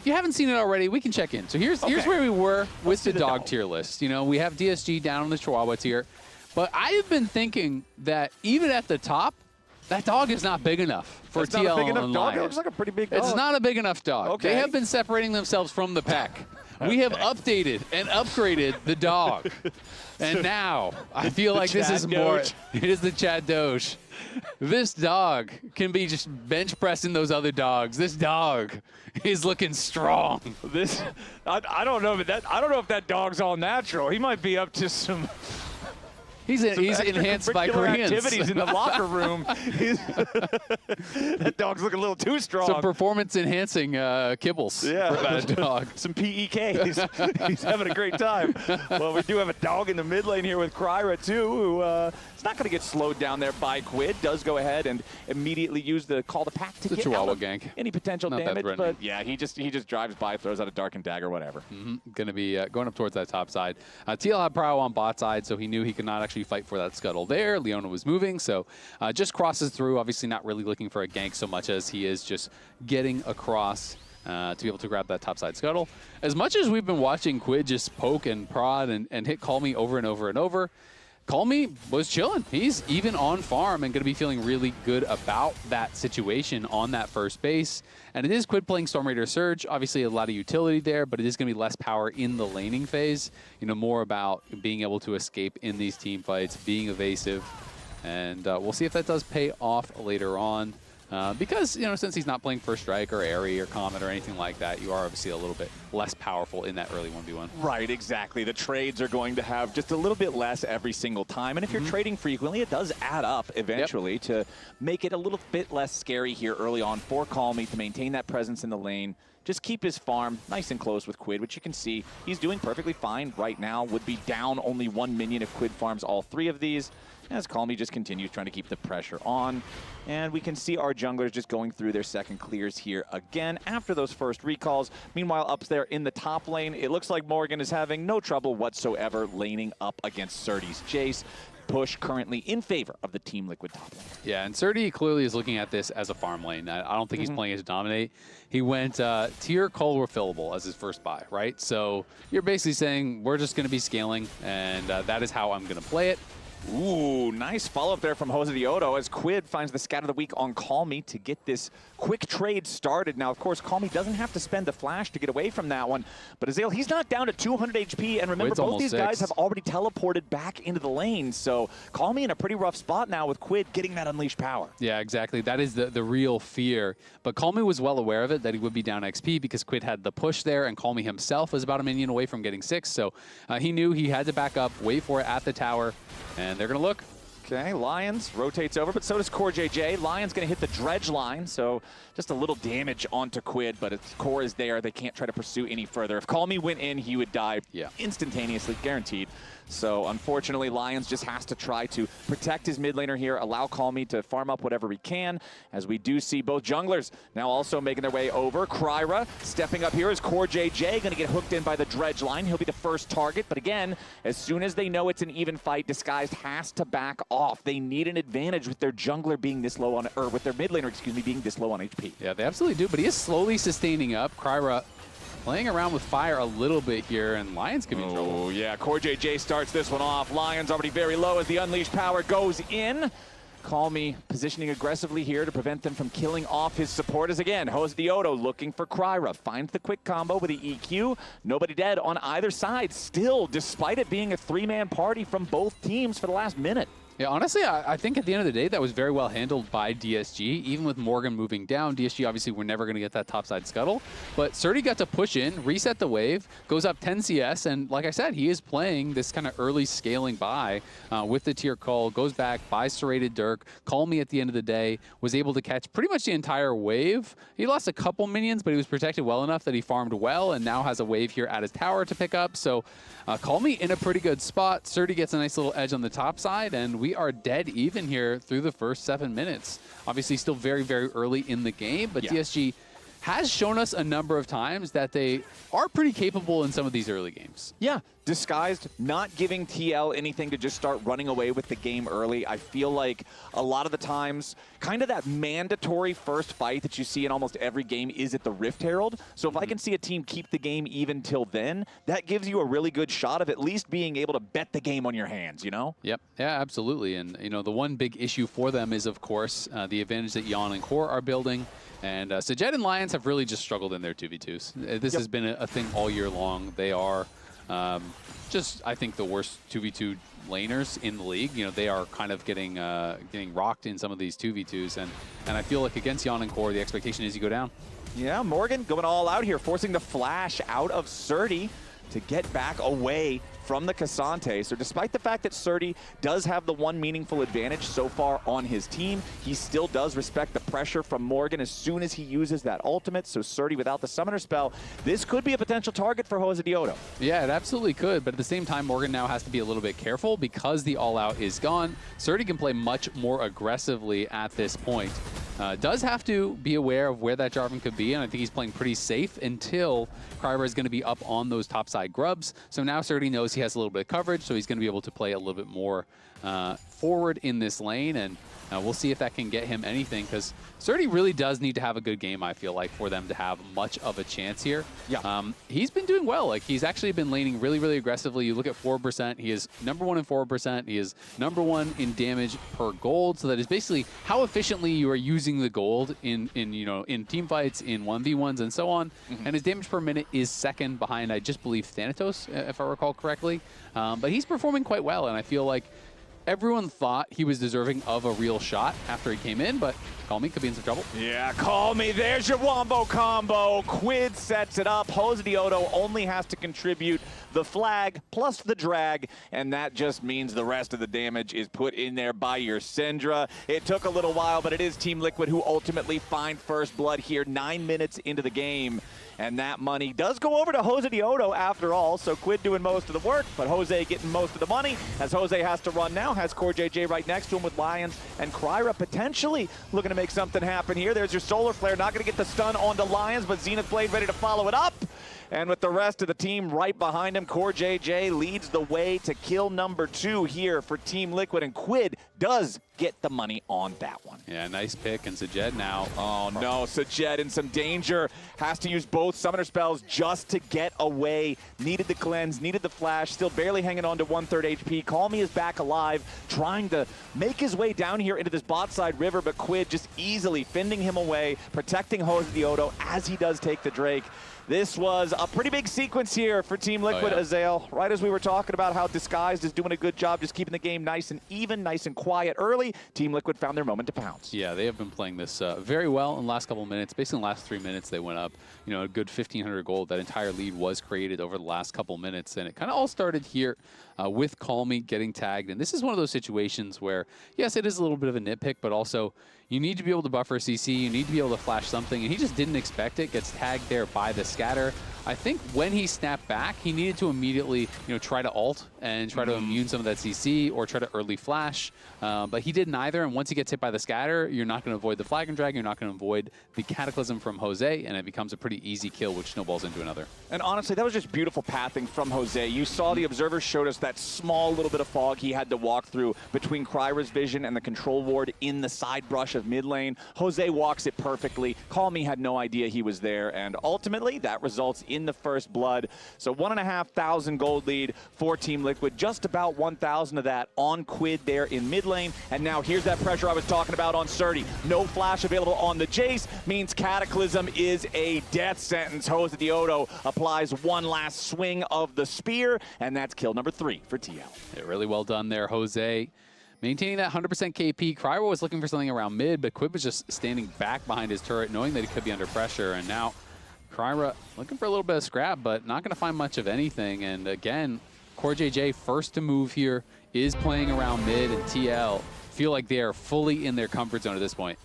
haven't seen it already, we can check in. So here's where we were with the dog tier list. You know, we have DSG down on the Chihuahua tier. But I have been thinking that even at the top, that dog is not big enough for TL
not a big enough
and
dog.
Lion.
It looks like a pretty big dog.
It's not a big enough dog.
Okay.
They have been separating themselves from the pack. We have updated and upgraded the dog. And now I feel like this is more. It is the Chad Doge. This dog can be just bench pressing those other dogs. This dog is looking strong.
I don't know, but I don't know if that dog's all natural. He might be up to some
He's enhanced by Koreans.
Activities in the locker room. That dog's looking a little too strong.
Some performance-enhancing kibbles for that dog.
Some PEKs. He's having a great time. Well, we do have a dog in the mid lane here with Kryra, too, who is not going to get slowed down there by Quid. Does go ahead and immediately use the call to pack to get out of any potential damage. But yeah, he just drives by, throws out a Darkened Dagger, whatever.
Going to be going up towards that top side. TL had Prow on bot side, so he knew he could not actually fight for that scuttle there. Leona was moving, so just crosses through, obviously not really looking for a gank so much as he is just getting across to be able to grab that topside scuttle. As much as we've been watching Quid just poke and prod and hit Call Me over and over and over, Call Me was chilling. He's even on farm and going to be feeling really good about that situation on that first base. And it is Quid playing Storm Raider Surge. Obviously a lot of utility there, but it is going to be less power in the laning phase. You know, more about being able to escape in these team fights, being evasive. And we'll see if that does pay off later on. Because, you know, since he's not playing First Strike or Airy or Comet or anything like that, you are obviously a little bit less powerful in that early 1v1.
Right, exactly. The trades are going to have just a little bit less every single time. And if you're trading frequently, it does add up eventually to make it a little bit less scary here early on for Call Me to maintain that presence in the lane. Just keep his farm nice and close with Quid, which you can see he's doing perfectly fine right now. Would be down only 1 minion if Quid farms all 3 of these, as Call Me just continues trying to keep the pressure on. And we can see our junglers just going through their second clears here again after those first recalls. Meanwhile, up there in the top lane, it looks like Morgan is having no trouble whatsoever laning up against Surdy's Jace. Push currently in favor of the Team Liquid top lane.
Yeah, and Surdy clearly is looking at this as a farm lane. I don't think he's playing it to dominate. He went tier coal refillable as his first buy, right? So you're basically saying we're just going to be scaling, and that is how I'm going to play it.
Ooh, nice follow-up there from Jose Diodo as Quid finds the scat of the week on Call Me to get this quick trade started. Now, of course, Call Me doesn't have to spend the flash to get away from that one, but Azael, he's not down to 200 HP, and remember, both these guys have already teleported back into the lane, so Call Me in a pretty rough spot now with Quid getting that unleashed power.
Yeah, exactly. That is the real fear, but Call Me was well aware of it, that he would be down XP because Quid had the push there, and Call Me himself was about a minion away from getting 6, so he knew he had to back up, wait for it at the tower, and they're going to look.
Okay, Lions rotates over, but so does Core JJ. Lions going to hit the dredge line, so just a little damage onto Quid, but its Core is there. They can't try to pursue any further. If Call Me went in, he would die instantaneously, guaranteed. So unfortunately, Lions just has to try to protect his mid laner here, allow Call Me to farm up whatever he can, as we do see both junglers now also making their way over. Kryra stepping up here is Core JJ, going to get hooked in by the dredge line. He'll be the first target, but again, as soon as they know it's an even fight, Disguised has to back off. They need an advantage with their jungler being this low on, or with their mid laner, excuse me, being this low on HP.
Yeah, they absolutely do, but he is slowly sustaining up. Kryra playing around with fire a little bit here, and Lions can be in trouble.
Oh, yeah, Core JJ starts this one off. Lions already very low as the unleashed power goes in. Call Me positioning aggressively here to prevent them from killing off his supporters again. Jose Diodo looking for Kryra. Finds the quick combo with the EQ. Nobody dead on either side. Still, despite it being a 3-man party from both teams for the last minute.
Yeah, honestly, I think at the end of the day, that was very well handled by DSG. Even with Morgan moving down, DSG obviously were never going to get that topside scuttle. But Surdy got to push in, reset the wave, goes up 10 CS, and like I said, he is playing this kind of early scaling buy with the tier call, goes back, buys Serrated Dirk. Call Me at the end of the day, was able to catch pretty much the entire wave. He lost a couple minions, but he was protected well enough that he farmed well, and now has a wave here at his tower to pick up. So Call Me in a pretty good spot. Surdy gets a nice little edge on the top side, and we are dead even here through the first 7 minutes. Obviously still very, very early in the game, but DSG has shown us a number of times that they are pretty capable in some of these early games.
Yeah, Disguised, not giving TL anything to just start running away with the game early. I feel like a lot of the times, kind of that mandatory first fight that you see in almost every game is at the Rift Herald. So if I can see a team keep the game even till then, that gives you a really good shot of at least being able to bet the game on your hands, you know?
Yep, yeah, absolutely. And, you know, the one big issue for them is, of course, the advantage that Yon and Core are building. And Sajet and Lions have really just struggled in their 2v2s. This has been a thing all year long. They are just, I think, the worst 2v2 laners in the league. You know, they are kind of getting rocked in some of these 2v2s. And I feel like against Yon and Core, the expectation is you go down.
Yeah, Morgan going all out here, forcing the flash out of Surdy. to get back away from the Cassante. So despite the fact that Surdy does have the one meaningful advantage so far on his team, he still does respect the pressure from Morgan as soon as he uses that ultimate. So Surdy without the summoner spell, this could be a potential target for Jose Diodo.
Yeah, it absolutely could, but at the same time, Morgan now has to be a little bit careful because the all-out is gone. Surdy can play much more aggressively at this point. Does have to be aware of where that Jarvan could be, and I think he's playing pretty safe until Kryber is going to be up on those topside grubs. So now Surdy knows he has a little bit of coverage, so he's going to be able to play a little bit more forward in this lane, and we'll see if that can get him anything, because Surdy really does need to have a good game, I feel like, for them to have much of a chance here.
Yeah.
He's been doing well. Like, he's actually been laning really, really aggressively. You look at 4%, he is #1 in 4%. He is #1 in damage per gold. So that is basically how efficiently you are using the gold in team fights, in 1v1s, and so on. And his damage per minute is second behind, I just believe, Thanatos, if I recall correctly. But he's performing quite well, and I feel like everyone thought he was deserving of a real shot after he came in, but Call Me could be in some trouble.
Yeah, Call Me. There's your wombo combo. Quid sets it up. Jose Diodo only has to contribute the flag plus the drag, and that just means the rest of the damage is put in there by your Syndra. It took a little while, but it is Team Liquid who ultimately find first blood here 9 minutes into the game. And that money does go over to Jose Diodo after all, so Quid doing most of the work, but Jose getting most of the money, as Jose has to run now, has Core JJ right next to him with Lions, and Kryra potentially looking to make something happen here. There's your Solar Flare, not going to get the stun onto Lions, but Zenith Blade ready to follow it up. And with the rest of the team right behind him, Core JJ leads the way to kill #2 here for Team Liquid, and Quid does get the money on that one.
Yeah, nice pick, and Sajed now.
Oh no, Sajed in some danger. Has to use both summoner spells just to get away. Needed the cleanse, needed the flash, still barely hanging on to 1/3 HP. Call Me is back alive, trying to make his way down here into this bot side river, but Quid just easily fending him away, protecting Jose Diodo as he does take the Drake. This was a pretty big sequence here for Team Liquid, Azael. Right as we were talking about how Disguised is doing a good job just keeping the game nice and even, nice and quiet early, Team Liquid found their moment to pounce.
Yeah, they have been playing this very well in the last couple of minutes. Basically, in the last 3 minutes, they went up, a good 1,500 gold. That entire lead was created over the last couple of minutes, and it kind of all started here with Call Me getting tagged. And this is one of those situations where, yes, it is a little bit of a nitpick, but also you need to be able to buffer CC, you need to be able to flash something, and he just didn't expect it, gets tagged there by the scatter. I think when he snapped back, he needed to immediately, try to ult and try to immune some of that CC or try to early flash, but he did neither, and once he gets hit by the scatter, you're not going to avoid the flag and drag, you're not going to avoid the Cataclysm from Jose, and it becomes a pretty easy kill, which snowballs into another.
And honestly, that was just beautiful pathing from Jose. You saw the observers showed us that small little bit of fog he had to walk through between Kryra's vision and the control ward in the side brush of mid lane. Jose walks it perfectly. Call Me had no idea he was there, and ultimately that results in the first blood. So 1,500 gold lead for Team Liquid, just about 1,000 of that on Quid there in mid lane. And now here's that pressure I was talking about on Surdy. No flash available on the Jace means Cataclysm is a death sentence. Jose Diodo applies one last swing of the spear, and that's kill #3 for TL.
Yeah, really well done there, Jose. Maintaining that 100% KP. Kryra was looking for something around mid, but Quid was just standing back behind his turret, knowing that he could be under pressure. And now Kryra looking for a little bit of scrap, but not going to find much of anything. And again, Core JJ first to move here, is playing around mid, and TL feel like they are fully in their comfort zone at this point.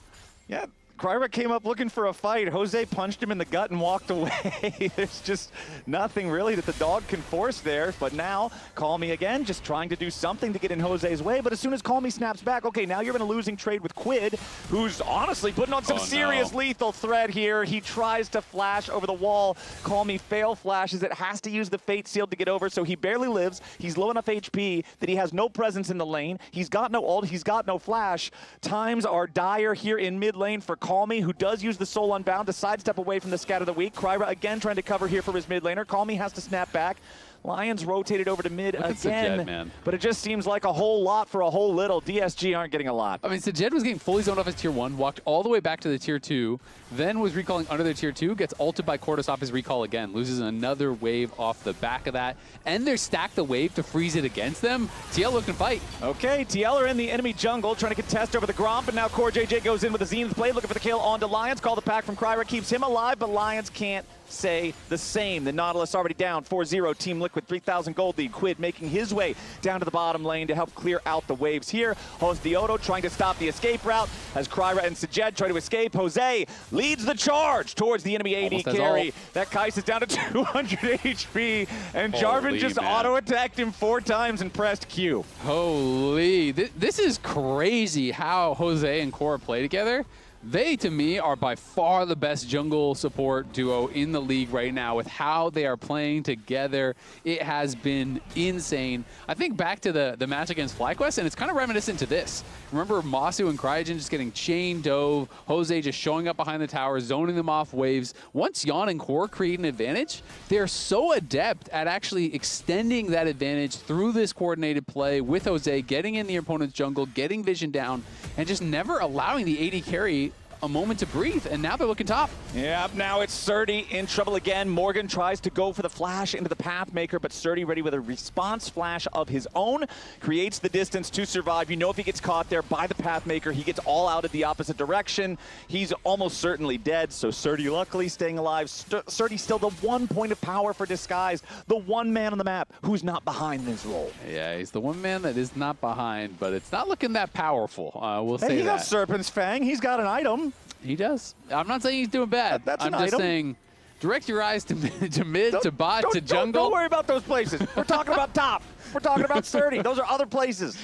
Yeah. Kryra came up looking for a fight. Jose punched him in the gut and walked away. There's just nothing really that the dog can force there. But now, Call Me again, just trying to do something to get in Jose's way. But as soon as Call Me snaps back, okay, now you're in a losing trade with Quid, who's honestly putting on some serious lethal threat here. He tries to flash over the wall. Call Me fail flashes it, has to use the Fate Seal to get over, so he barely lives. He's low enough HP that he has no presence in the lane. He's got no ult, he's got no flash. Times are dire here in mid lane for Call Me, who does use the Soul Unbound to sidestep away from the Scat of the Week. Kryra again trying to cover here for his mid laner. Call Me has to snap back. Lions rotated over to mid again,
Sajed, man.
But it just seems like a whole lot for a whole little. DSG aren't getting a lot.
I mean, Sajed was getting fully zoned off his tier 1, walked all the way back to the tier 2, then was recalling under the tier 2, gets ulted by Cortus off his recall again, loses another wave off the back of that, and they're stacked the wave to freeze it against them. TL looking to fight.
Okay, TL are in the enemy jungle, trying to contest over the Gromp, and now Core JJ goes in with a Zenith Blade, looking for the kill onto Lions. Call the pack from Kryra, keeps him alive, but Lions can't say the same. The Nautilus already down 4-0. Team Liquid 3,000 gold lead. Quid making his way down to the bottom lane to help clear out the waves here. Host Diodo trying to stop the escape route as Kryra and Sajed try to escape. Jose leads the charge towards the enemy AD carry. That Kais is down to 200 HP, and Jarvan just auto-attacked him 4 times and pressed Q.
Holy, this is crazy how Jose and Cora play together. They, to me, are by far the best jungle support duo in the league right now with how they are playing together. It has been insane. I think back to the match against FlyQuest, and it's kind of reminiscent to this. Remember Masu and Cryogen just getting chain dove, Jose just showing up behind the tower, zoning them off waves. Once Yon and Core create an advantage, they're so adept at actually extending that advantage through this coordinated play with Jose, getting in the opponent's jungle, getting vision down, and just never allowing the AD carry a moment to breathe, and now they're looking top.
Yep, now it's Surdy in trouble again. Morgan tries to go for the flash into the Pathmaker, but Surdy ready with a response flash of his own. Creates the distance to survive. You know if he gets caught there by the Pathmaker, he gets all out of the opposite direction. He's almost certainly dead, so Surdy luckily staying alive. Surdy still the 1 point of power for Disguise, the one man on the map who's not behind this role.
Yeah, he's the one man that is not behind, but it's not looking that powerful. We'll say that.
He got Serpent's Fang. He's got an item.
He does. I'm not saying he's doing bad.
That's
I'm just saying, direct your eyes to mid, to bot, to jungle.
Don't worry about those places. We're talking about top. We're talking about Surdy. Those are other places.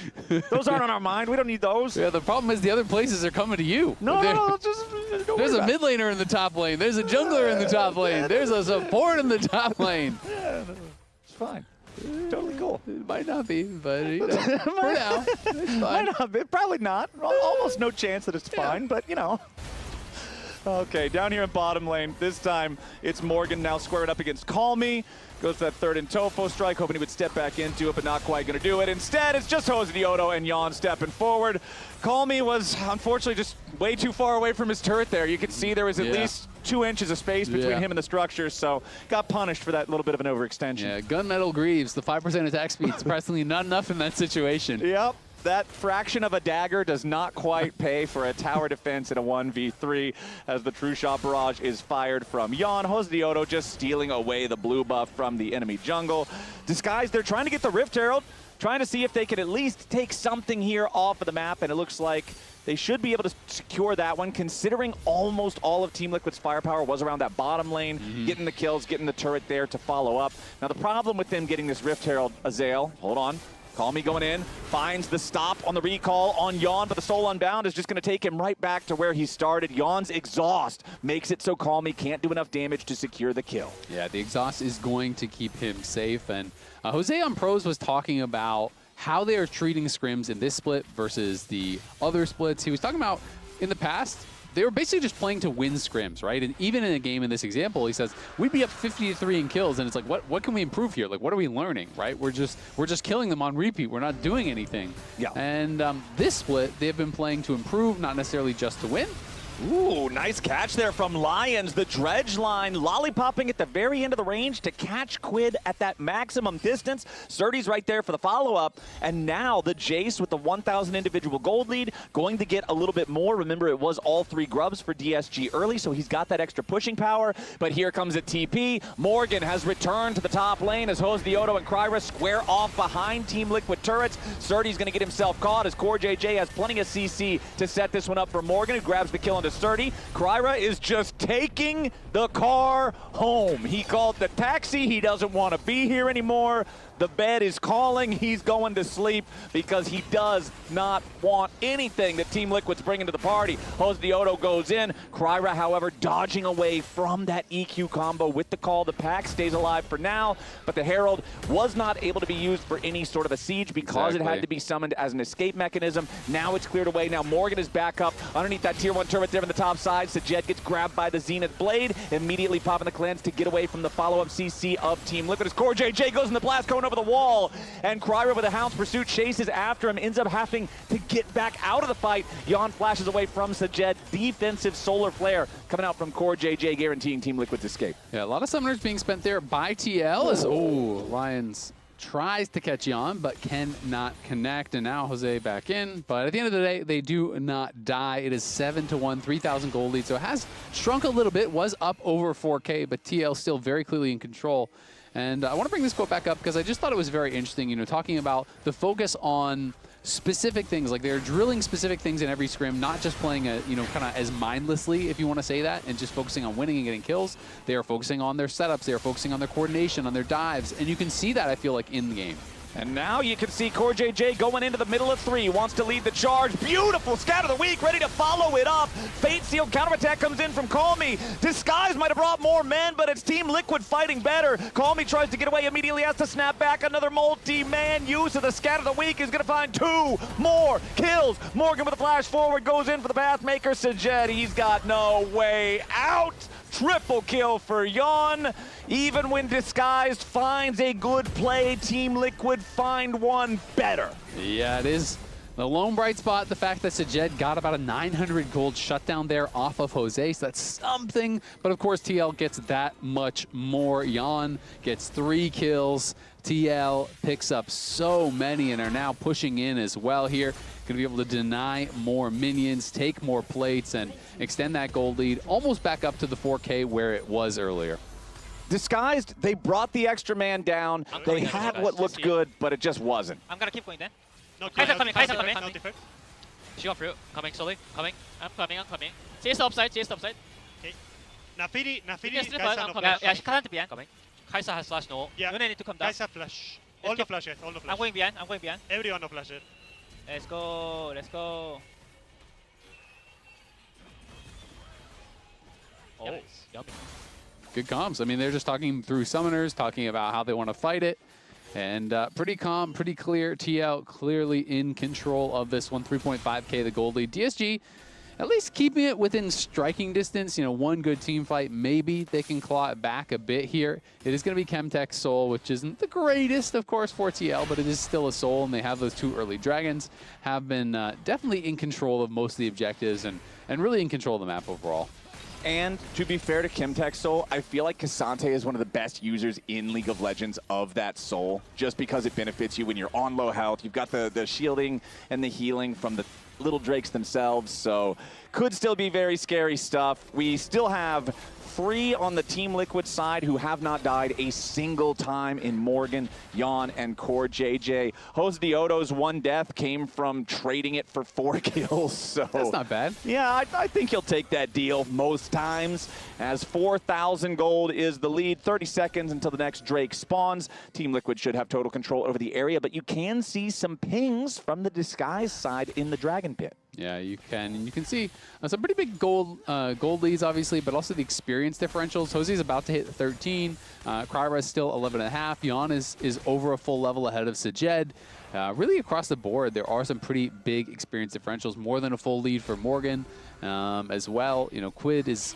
Those aren't on our mind. We don't need those.
Yeah, the problem is the other places are coming to you.
No,
there's a mid laner in the top lane. There's a jungler in the top lane. There's a support in the top lane.
Yeah, it's fine. Totally cool.
It might not be, but you know, for now, it's fine.
Might not be. Probably not. Almost no chance that it's fine, but you know. Okay, down here in bottom lane. This time, it's Morgan now squared up against Call Me. Goes to that third and Tofo strike, hoping he would step back into it, but not quite going to do it. Instead, it's just Jose Diodo and Yon stepping forward. Call Me was, unfortunately, just way too far away from his turret there. You could see there was at least 2 inches of space between him and the structure, so got punished for that little bit of an overextension.
Yeah, Gunmetal Greaves, the 5% attack speed, surprisingly not enough in that situation.
Yep. That fraction of a dagger does not quite pay for a tower defense in a 1v3 as the True Shot Barrage is fired from Yon. Jose Diodo just stealing away the blue buff from the enemy jungle. Disguise, they're trying to get the Rift Herald, trying to see if they could at least take something here off of the map, and it looks like they should be able to secure that one, considering almost all of Team Liquid's firepower was around that bottom lane, getting the kills, getting the turret there to follow up. Now the problem with them getting this Rift Herald, Azael, hold on. Call Me going in, finds the stop on the recall on Yon, but the Soul Unbound is just going to take him right back to where he started. Yon's exhaust makes it so Call Me can't do enough damage to secure the kill.
Yeah, the exhaust is going to keep him safe, and Jose on Pros was talking about how they are treating scrims in this split versus the other splits. He was talking about in the past, they were basically just playing to win scrims, right? And even in a game in this example, he says, we'd be up 50-3 in kills, and it's like, what can we improve here? Like, what are we learning, right? We're just killing them on repeat. We're not doing anything.
Yeah.
And this split, they've been playing to improve, not necessarily just to win.
Ooh, nice catch there from Lions. The dredge line lollipopping at the very end of the range to catch Quid at that maximum distance. Surdy's right there for the follow-up. And now the Jace with the 1,000 individual gold lead going to get a little bit more. Remember, it was all 3 grubs for DSG early, so he's got that extra pushing power. But here comes a TP. Morgan has returned to the top lane as Jose Diodo and Kryra square off behind Team Liquid turrets. Surdy's going to get himself caught as Core JJ has plenty of CC to set this one up for Morgan, who grabs the kill into Surdy. Kryra is just taking the car home. He called the taxi. He doesn't want to be here anymore. The bed is calling. He's going to sleep because he does not want anything that Team Liquid's bringing to the party. Jose Diodo goes in. Kryra, however, dodging away from that EQ combo with the call. The pack stays alive for now, but the Herald was not able to be used for any sort of a siege because it had to be summoned as an escape mechanism. Now it's cleared away. Now Morgan is back up underneath that tier 1 turret there on the top side. Sajed gets grabbed by the Zenith Blade, immediately popping the cleanse to get away from the follow-up CC of Team Liquid. As Core JJ goes in the blast cone over the wall, and Kryra with a Hound's Pursuit chases after him, ends up having to get back out of the fight. Yon flashes away from Sajed. Defensive Solar Flare coming out from Core JJ, guaranteeing Team Liquid's escape.
Yeah, a lot of summoners being spent there by TL as, Lions tries to catch Jan, but cannot connect. And now Jose back in. But at the end of the day, they do not die. It is 7-1, 3,000 gold lead. So it has shrunk a little bit, was up over 4K, but TL still very clearly in control. And I want to bring this quote back up because I just thought it was very interesting, you know, talking about the focus on specific things. Like they're drilling specific things in every scrim, not just playing a, you know, kind of as mindlessly, if you want to say that, and just focusing on winning and getting kills. They are focusing on their setups. They are focusing on their coordination, on their dives. And you can see that, I feel like, in the game.
And now you can see CoreJJ going into the middle of 3, wants to lead the charge. Beautiful scout of the week, ready to follow it up. Fate Seal counterattack comes in from Call Me. Disguise might have brought more men, but it's Team Liquid fighting better. Call Me tries to get away, immediately has to snap back. Another multi-man use of the scout of the week is going to find 2 more kills. Morgan with a flash forward goes in for the Pathmaker. Sajed, he's got no way out. Triple kill for Jan. Even when Disguised finds a good play, Team Liquid find one better.
Yeah, it is the lone bright spot, the fact that Sajed got about a 900 gold shutdown there off of Jose, so that's something. But of course, TL gets that much more. Jan gets 3 kills. TL picks up so many and are now pushing in as well here. Going to be able to deny more minions, take more plates, and extend that gold lead almost back up to the 4K where it was earlier.
Disguised, they brought the extra man down. They had what looked good, but it just wasn't.
I'm going to keep going then.
No,
Kai'Sa coming, Kai'Sa coming.
No defect.
She got through. Coming slowly. Coming. I'm coming. Chase the upside. Chase the upside.
Okay. Nafiri,
Kai'Sa no flash. Yeah, she can't behind coming. Kai'Sa has flash no.
Yeah.
You need to come down.
Kai'Sa flash. All the flashes, all the flashes.
I'm going behind. I'm going behind.
Everyone no flashes.
Let's go. Let's go. Oh, yummy.
Good comms. I mean, they're just talking through summoners, talking about how they want to fight it. And pretty calm, pretty clear. TL clearly in control of this one. 3.5K the gold lead. DSG at least keeping it within striking distance. You know, one good team fight. Maybe they can claw it back a bit here. It is going to be Chemtech Soul, which isn't the greatest, of course, for TL, but it is still a Soul, and they have those 2 early dragons. Have been definitely in control of most of the objectives and really in control of the map overall.
And to be fair to Chemtech Soul, I feel like Cassante is one of the best users in League of Legends of that Soul, just because it benefits you when you're on low health. You've got the shielding and the healing from the little drakes themselves, so could still be very scary stuff. We still have 3 on the Team Liquid side who have not died a single time in Morgan, Jan, and CoreJJ. Jose Dioto's 1 death came from trading it for 4 kills. So
that's not bad.
Yeah, I think he'll take that deal most times, as 4,000 gold is the lead. 30 seconds until the next Drake spawns. Team Liquid should have total control over the area, but you can see some pings from the Disguise side in the Dragon Pit.
Yeah, you can. And you can see some pretty big gold leads, obviously, but also the experience differentials. Jose's about to hit 13. Kryra is still 11.5. Jan is over a full level ahead of Sajed. Really across the board, there are some pretty big experience differentials. More than a full lead for Morgan as well. You know, Quid is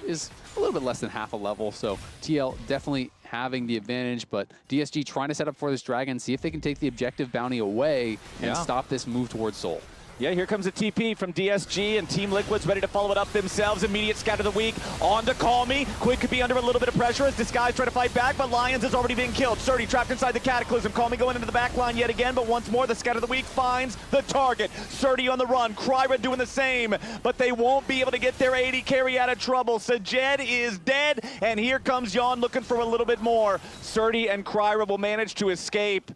a little bit less than half a level. So TL definitely having the advantage, but DSG trying to set up for this dragon, see if they can take the objective bounty away and stop this move towards Soul.
Yeah, here comes a TP from DSG, and Team Liquid's ready to follow it up themselves. Immediate scout of the week on to Call Me. Quid could be under a little bit of pressure as Disguise try to fight back, but Lions has already been killed. Surdy trapped inside the Cataclysm. Call Me going into the back line yet again, but once more the scout of the week finds the target. Surdy on the run, Kryra doing the same, but they won't be able to get their 80 carry out of trouble. Sajed is dead, and here comes Jan looking for a little bit more. Surdy and Kryra will manage to escape.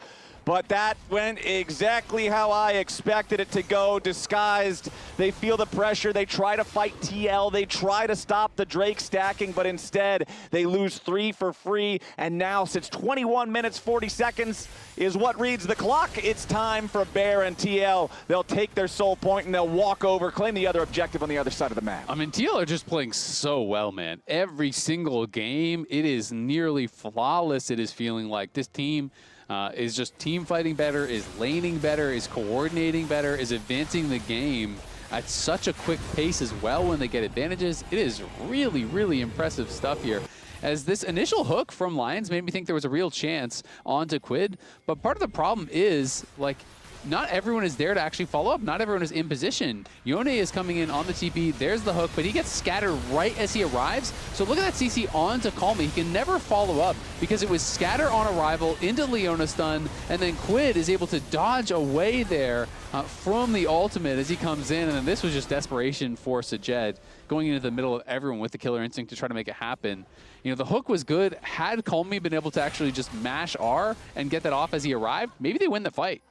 But that went exactly how I expected it to go. Disguised, they feel the pressure. They try to fight TL. They try to stop the Drake stacking, but instead they lose 3 for free. And now, since 21 minutes, 40 seconds is what reads the clock, it's time for Bear and TL. They'll take their soul point and they'll walk over, claim the other objective on the other side of the map.
I mean, TL are just playing so well, man. Every single game, it is nearly flawless. It is feeling like this team is just team fighting better, is laning better, is coordinating better, is advancing the game at such a quick pace as well when they get advantages. It is really, really impressive stuff here. As this initial hook from Lions made me think there was a real chance onto Quid, but part of the problem is, like, not everyone is there to actually follow up. Not everyone is in position. Yone is coming in on the TP. There's the hook, but he gets scattered right as he arrives. So look at that CC on to Calmy. He can never follow up because it was scatter on arrival into Leona stun, and then Quid is able to dodge away there from the ultimate as he comes in. And then this was just desperation for Sajed going into the middle of everyone with the killer instinct to try to make it happen. You know, the hook was good. Had Calmy been able to actually just mash R and get that off as he arrived, maybe they win the fight.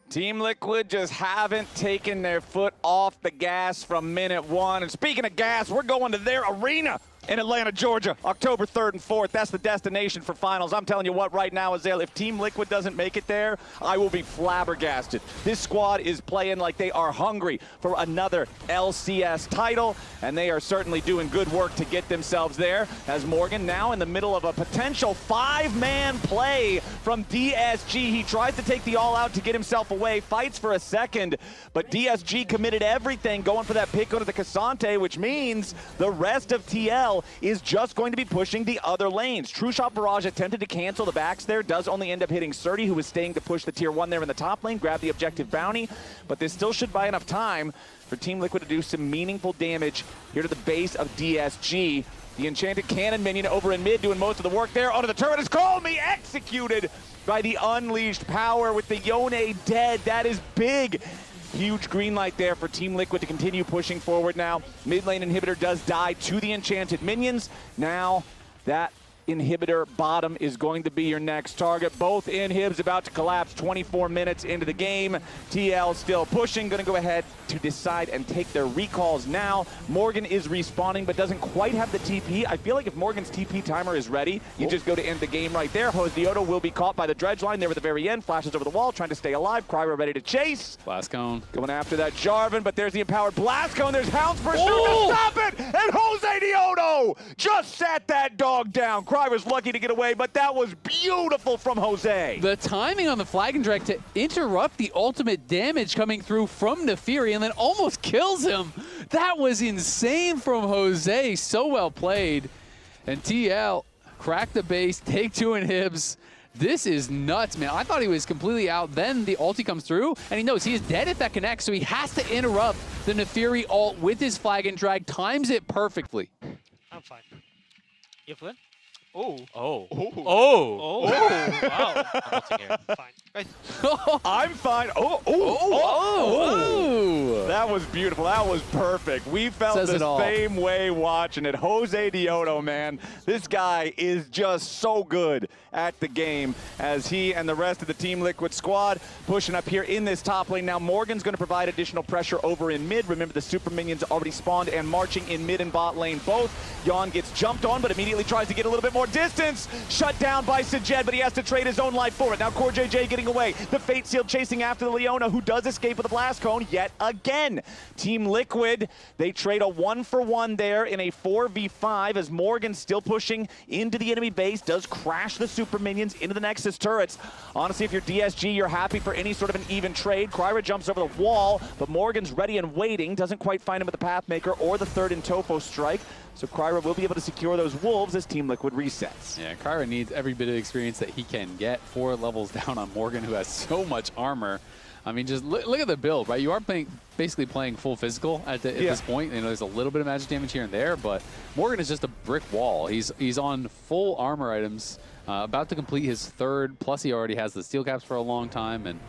Team Liquid just haven't taken their foot off the gas from minute one. And speaking of gas, we're going to their arena in Atlanta, Georgia, October 3rd and 4th. That's the destination for finals. I'm telling you what, right now, Azale, if Team Liquid doesn't make it there, I will be flabbergasted. This squad is playing like they are hungry for another LCS title, and they are certainly doing good work to get themselves there, as Morgan now in the middle of a potential 5-man play from DSG. He tries to take the all-out to get himself away, fights for a second, but DSG committed everything going for that pick onto the Cassante, which means the rest of TL is just going to be pushing the other lanes. True Shot Barrage attempted to cancel the backs there, does only end up hitting Surdy, who was staying to push the tier 1 there in the top lane, grab the objective bounty, but this still should buy enough time for Team Liquid to do some meaningful damage here to the base of DSG. The Enchanted Cannon minion over in mid doing most of the work there. Onto the turret is Calmy, executed by the Unleashed Power with the Yone dead. That is big. Huge green light there for Team Liquid to continue pushing forward now. Mid lane inhibitor does die to the Enchanted minions. Now that inhibitor bottom is going to be your next target. Both inhibs about to collapse 24 minutes into the game. TL still pushing, going to go ahead to decide and take their recalls now. Morgan is respawning but doesn't quite have the TP. I feel like if Morgan's TP timer is ready, you just go to end the game right there. Hosdioto will be caught by the dredge line there at the very end, flashes over the wall, trying to stay alive. Cryer ready to chase.
Blast Cone.
Going after that Jarvan, but there's the empowered Blast Cone. There's Hounds for sure to stop it, and Hosdioto just sat that dog down. Cry was lucky to get away, but that was beautiful from Jose.
The timing on the Flag and Drag to interrupt the ultimate damage coming through from Nefiri and then almost kills him. That was insane from Jose. So well played. And TL cracked the base, take 2 inhibs. This is nuts, man. I thought he was completely out. Then the ulti comes through, and he knows he is dead if that connects, so he has to interrupt the Nefiri ult with his Flag and Drag. Times it perfectly.
I'm fine.
You fine?
Oh.
Oh.
Oh.
Oh.
Oh.
Wow. I'm ulting here.
Fine. Guys.
I'm fine. Oh. That was beautiful. That was perfect. We felt the same way watching it. Hosdioto, man. This guy is just so good at the game as he and the rest of the Team Liquid squad pushing up here in this top lane. Now Morgan's going to provide additional pressure over in mid. Remember, the super minions already spawned and marching in mid and bot lane both. Yon gets jumped on, but immediately tries to get a little bit more distance. Shut down by Sajed, but he has to trade his own life for it. Now Core JJ getting away. The Fate Seal chasing after the Leona, who does escape with a Blast Cone yet again. Team Liquid, they trade a 1-for-1 there in a 4v5 as Morgan still pushing into the enemy base, does crash the super minions into the Nexus turrets. Honestly, if you're DSG, you're happy for any sort of an even trade. Cryra jumps over the wall, but Morgan's ready and waiting. Doesn't quite find him with the Pathmaker or the third in Tofo strike. So Cryra will be able to secure those wolves as Team Liquid resets.
Yeah, Cryra needs every bit of experience that he can get. 4 levels down on Morgan, who has so much armor. I mean, just look at the build, right? You are basically playing full physical at this point. You know, there's a little bit of magic damage here and there, but Morgan is just a brick wall. He's on full armor items, about to complete his 3rd, plus he already has the steel caps for a long time, and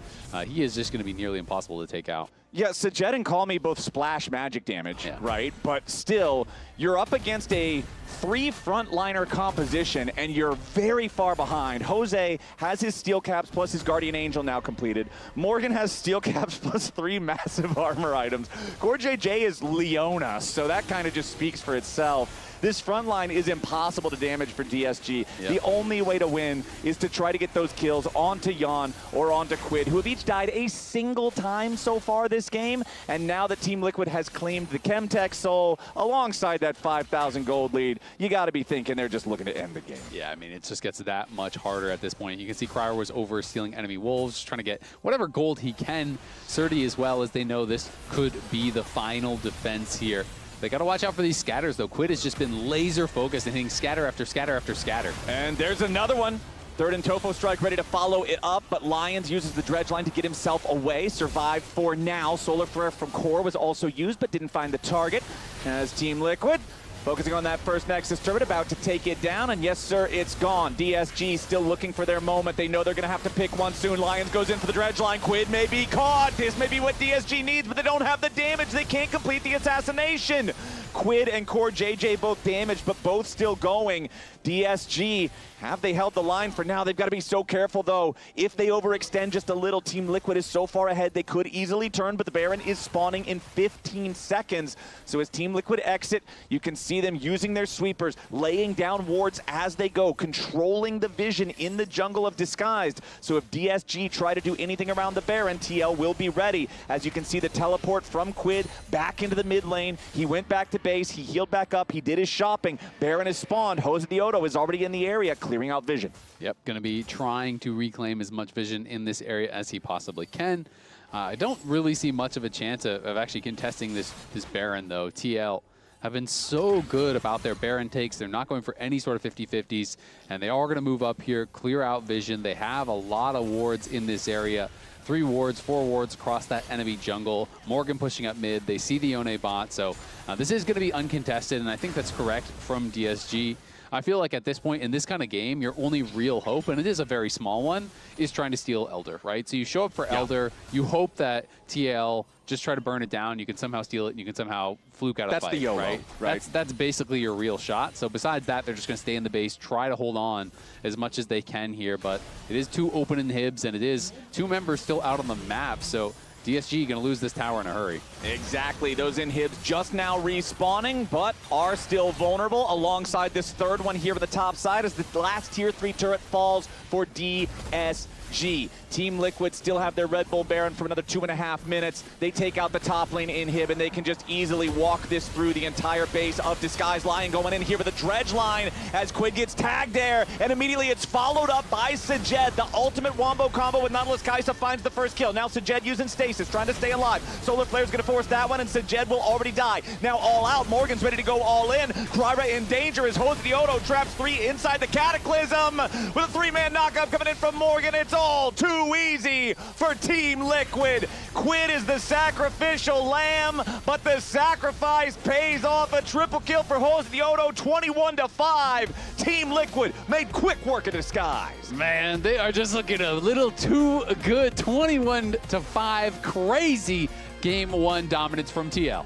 he is just going to be nearly impossible to take out.
Yeah, Sajed and Calmy both splash magic damage, right? But still, you're up against a 3 frontliner composition, and you're very far behind. Jose has his steel caps plus his Guardian Angel now completed. Morgan has steel caps plus 3 massive armor items. Core JJ is Leona, so that kind of just speaks for itself. This front line is impossible to damage for DSG. Yep. The only way to win is to try to get those kills onto Yon or onto Quid, who have each died a single time so far this game. And now that Team Liquid has claimed the Chemtech Soul alongside that 5,000 gold lead, you got to be thinking they're just looking to end the game.
Yeah, I mean, it just gets that much harder at this point. You can see Cryer was over stealing enemy wolves, trying to get whatever gold he can. Surdy as well, as they know this could be the final defense here. They got to watch out for these scatters, though. Quid has just been laser focused and hitting scatter after scatter after scatter.
And there's another one. Third and Tofo Strike ready to follow it up, but Lions uses the dredge line to get himself away. Survived for now. Solar Flare from Core was also used, but didn't find the target. As Team Liquid focusing on that first Nexus turret, about to take it down, and yes, sir, it's gone. DSG still looking for their moment. They know they're going to have to pick one soon. Lions goes in for the dredge line. Quid may be caught. This may be what DSG needs, but they don't have the damage. They can't complete the assassination. Quid and Core JJ both damaged, but both still going. DSG, have they held the line for now? They've got to be so careful, though. If they overextend just a little, Team Liquid is so far ahead, they could easily turn, but the Baron is spawning in 15 seconds. So as Team Liquid exit, you can see them using their sweepers, laying down wards as they go, controlling the vision in the jungle of Disguised. So if DSG try to do anything around the Baron, TL will be ready. As you can see, the teleport from Quid back into the mid lane. He went back to base, he healed back up, he did his shopping. Baron is spawned, Jose Diodo is already in the area, clearing out vision.
Yep, going to be trying to reclaim as much vision in this area as he possibly can. I don't really see much of a chance of actually contesting this Baron, though. TL have been so good about their Baron takes. They're not going for any sort of 50-50s, and they are going to move up here, clear out vision. They have a lot of wards in this area. 3 wards, 4 wards across that enemy jungle. Morgan pushing up mid. They see the Yone bot, so this is going to be uncontested, and I think that's correct from DSG. I feel like at this point in this kind of game, your only real hope, and it is a very small one, is trying to steal Elder, right? So you show up for Elder, you hope that TL just try to burn it down, you can somehow steal it, and you can somehow fluke out a fight,
That's the YOLO, right?
That's basically your real shot. So besides that, they're just going to stay in the base, try to hold on as much as they can here, but it is 2 open inhibs, and it is 2 members still out on the map, so DSG going to lose this tower in a hurry.
Exactly. Those inhibs just now respawning, but are still vulnerable alongside this third one here at the top side as the last tier 3 turret falls for DSG. Team Liquid still have their Red Bull Baron for another 2.5 minutes. They take out the top lane inhib, and they can just easily walk this through the entire base of Disguised. Lion going in here with a dredge line as Quid gets tagged there, and immediately it's followed up by Sajed. The ultimate wombo combo with Nautilus Kai'Sa finds the first kill. Now Sajed using stasis, trying to stay alive. Solar Flare's going to force that one, and Sajed will already die. Now all out, Morgan's ready to go all in. Kryra in danger as Jose Diodo traps 3 inside the Cataclysm with a 3-man knockup coming in from Morgan. It's all too easy for Team Liquid. Quid is the sacrificial lamb, but the sacrifice pays off. A triple kill for Jose Diodo, 21-5. Team Liquid made quick work of Disguise.
Man, they are just looking a little too good. 21-5, crazy game 1 dominance from TL.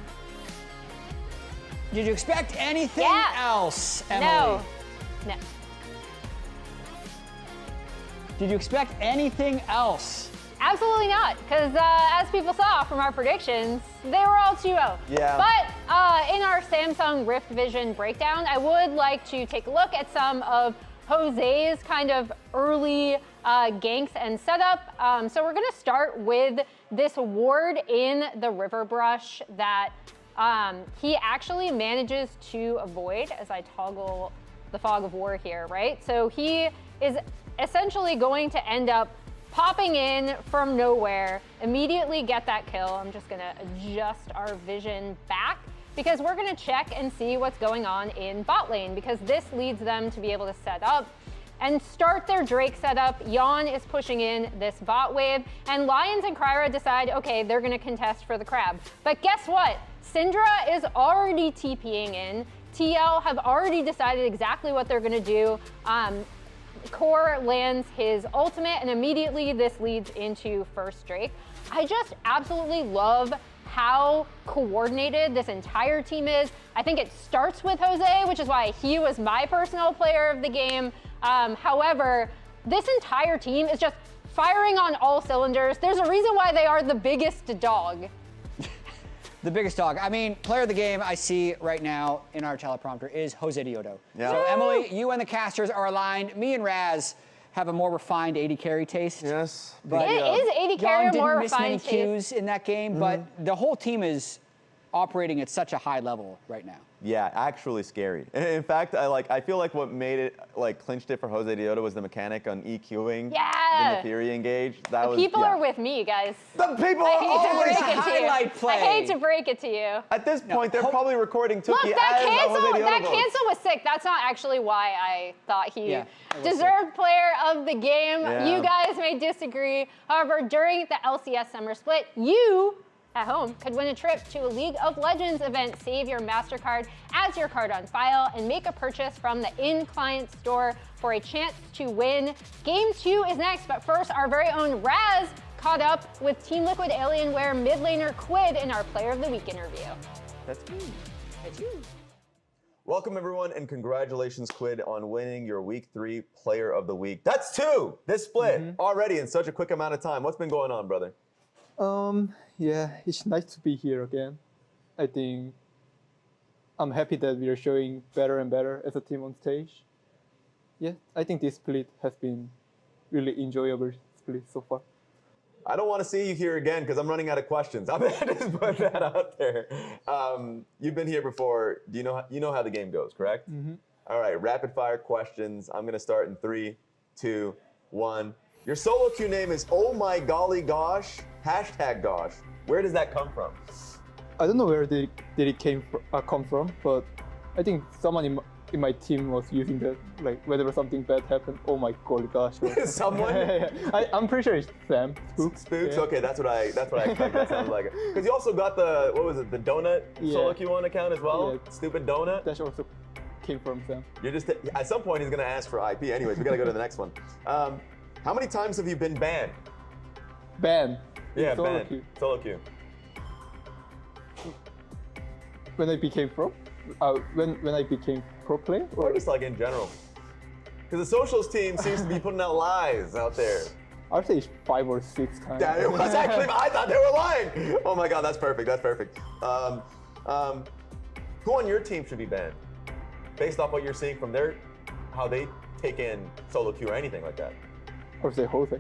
Did you expect anything else, Emily?
No.
Did you expect anything else?
Absolutely not, because as people saw from our predictions, they were all 2-0.
Yeah.
But in our Samsung Rift Vision breakdown, I would like to take a look at some of Jose's kind of early ganks and setup. So we're going to start with this ward in the River Brush that he actually manages to avoid as I toggle the Fog of War here, right? So he is essentially going to end up popping in from nowhere, immediately get that kill. I'm just gonna adjust our vision back because we're gonna check and see what's going on in bot lane because this leads them to be able to set up and start their Drake setup. Yawn is pushing in this bot wave, and Lions and Kryra decide, okay, they're gonna contest for the crab. But guess what? Syndra is already TPing in. TL have already decided exactly what they're gonna do. Core lands his ultimate, and immediately this leads into first Drake. I just absolutely love how coordinated this entire team is. I think it starts with Jose, which is why he was my personal player of the game. However, this entire team is just firing on all cylinders. There's a reason why they are the biggest dog.
The biggest dog. I mean, player of the game I see right now in our teleprompter is Jose Diodo.
Yeah.
So Emily, you and the casters are aligned. Me and Raz have a more refined AD carry taste.
Yes.
But
Is AD carry a more
didn't miss many
refined
cues in that game, but the whole team is operating at such a high level right now.
Yeah, actually scary. In fact, I feel like what made it clinched it for Jose Diota was the mechanic on EQing the Nathiri engage. That was
People are with me, guys.
The people are always
highlight play.
I hate to break it to you.
At this point, they're probably recording Tuki
Look,
as
that
Jose Diota
cancel
votes.
was sick. That's not actually why I thought he deserved player of the game.
Yeah.
You guys may disagree. However, during the LCS Summer Split, you at home could win a trip to a League of Legends event. Save your MasterCard as your card on file and make a purchase from the in-client store for a chance to win. Game 2 is next, but first, our very own Raz caught up with Team Liquid Alienware mid laner Quid in our Player of the Week interview.
That's me.
That's you.
Welcome, everyone, and congratulations, Quid, on winning your Week 3 Player of the Week. That's 2 this split already in such a quick amount of time. What's been going on, brother?
Yeah, it's nice to be here again. I think I'm happy that we are showing better and better as a team on stage. Yeah, I think this split has been really enjoyable split so far.
I don't want to see you here again because I'm running out of questions. I'm gonna just put that out there. You've been here before. Do you know how the game goes, correct? All right, rapid fire questions. I'm gonna start in 3, 2, 1. Your solo queue name is Oh My Golly Gosh, #Gosh. Where does that come from?
I don't know where did it come from, but I think someone in my team was using that, like whenever something bad happened. Oh my golly gosh!
Someone?
I'm pretty sure it's Sam. Spooks.
Spooks. Yeah. Okay, that's what I expect. That sounds like it. Because you also got the the donut solo queue on account as well. Yeah. Stupid donut.
That also came from Sam.
You're just at some point he's gonna ask for IP. Anyways, we gotta go to the next one. How many times have you been banned?
Banned?
Yeah,
solo
banned.
queue.
Solo queue.
When I became pro? When I became pro player?
Or just like in general? Because the socials team seems to be putting out lies out there.
I'd say it's 5 or 6 times.
Yeah, it was actually, I thought they were lying. Oh my God, that's perfect, that's perfect. Who on your team should be banned? Based off what you're seeing from how they take in solo queue or anything like that.
I would say Jose.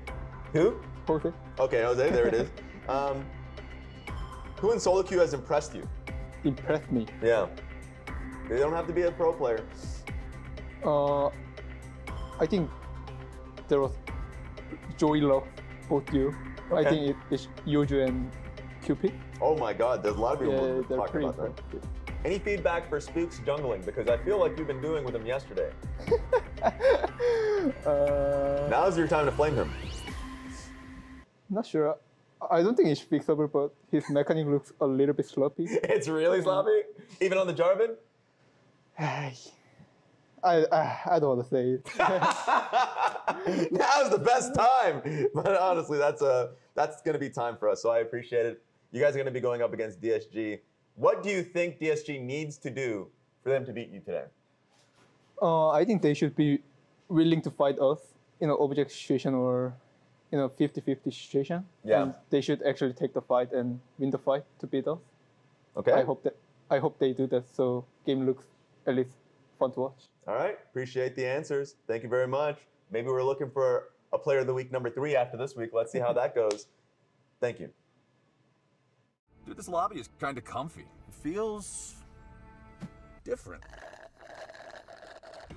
Who?
Jose.
Okay, Jose, there it is. Who in solo queue has impressed you?
Impressed me?
Yeah. They don't have to be a pro player.
I think there was Joey Love, both you. Okay. I think it's Yoju and Cupid.
Oh my God, there's a lot of people talking about that.
Impressive.
Any feedback for Spooks jungling? Because I feel like you've been doing with him yesterday. Now's your time to flame him.
Not sure. I don't think it's fixable, but his mechanic looks a little bit sloppy.
It's really sloppy? Even on the Jarvan?
I don't want to say it.
Now's the best time. But honestly, that's going to be time for us, so I appreciate it. You guys are going to be going up against DSG. What do you think DSG needs to do for them to beat you today?
I think they should be willing to fight us in an object situation or in a 50-50 situation.
Yeah.
And they should actually take the fight and win the fight to beat us.
Okay.
I hope they do that so game looks at least fun to watch.
All right. Appreciate the answers. Thank you very much. Maybe we're looking for a Player of the Week number 3 after this week. Let's see how that goes. Thank you.
Dude, this lobby is kind of comfy. It feels different.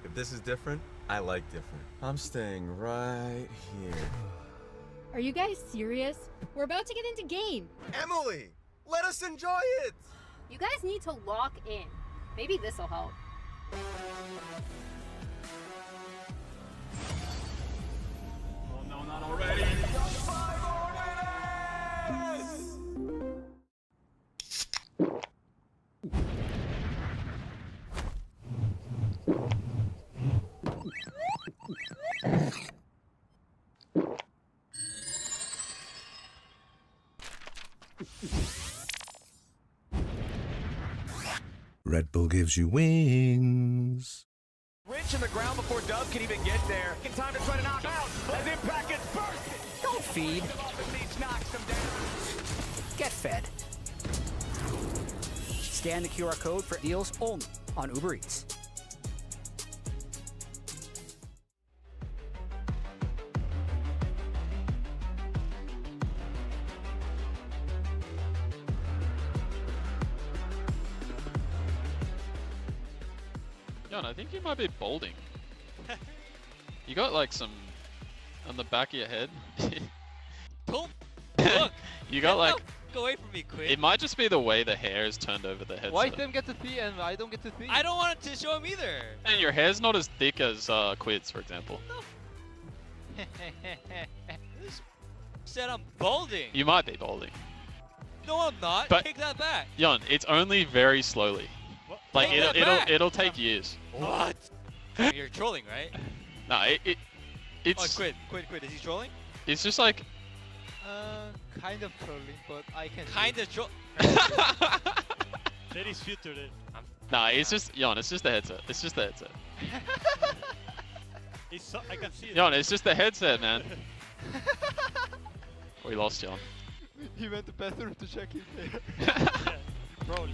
If this is different, I like different. I'm staying right here.
Are you guys serious? We're about to get into game.
Emily, let us enjoy it.
You guys need to lock in. Maybe this'll help.
Oh no, not already.
Red Bull gives you wings.
Rich in the ground before Dove can even get there. In time to try to knock out as Impact gets bursted.
Don't feed. Get fed. Scan the QR code for deals only on Uber Eats.
John, I think you might be balding. You got like some on the back of your head.
Don't look.
You got like.
Go away from me, Quid.
It might just be the way the hair is turned over the headset.
Why them get to see and I don't get to see?
I don't want it to show him either.
And your hair's not as thick as Quid's, for example.
Said I'm balding.
You might be balding.
No, I'm not.
But-
Take that back.
Jon, it's only very slowly. Like
Take that back.
it'll take years.
What? You're trolling, right?
No, it's.
Oh, Quid. Is he trolling?
It's just like.
Kind of trolling, but I can.
Kind of troll.
That is future then.
Nah, it's just Jon. It's just the headset. It's just the headset.
I can see it.
Jon, it's just the headset, man. We lost Jon.
He went to the bathroom to check his hair.
Probably.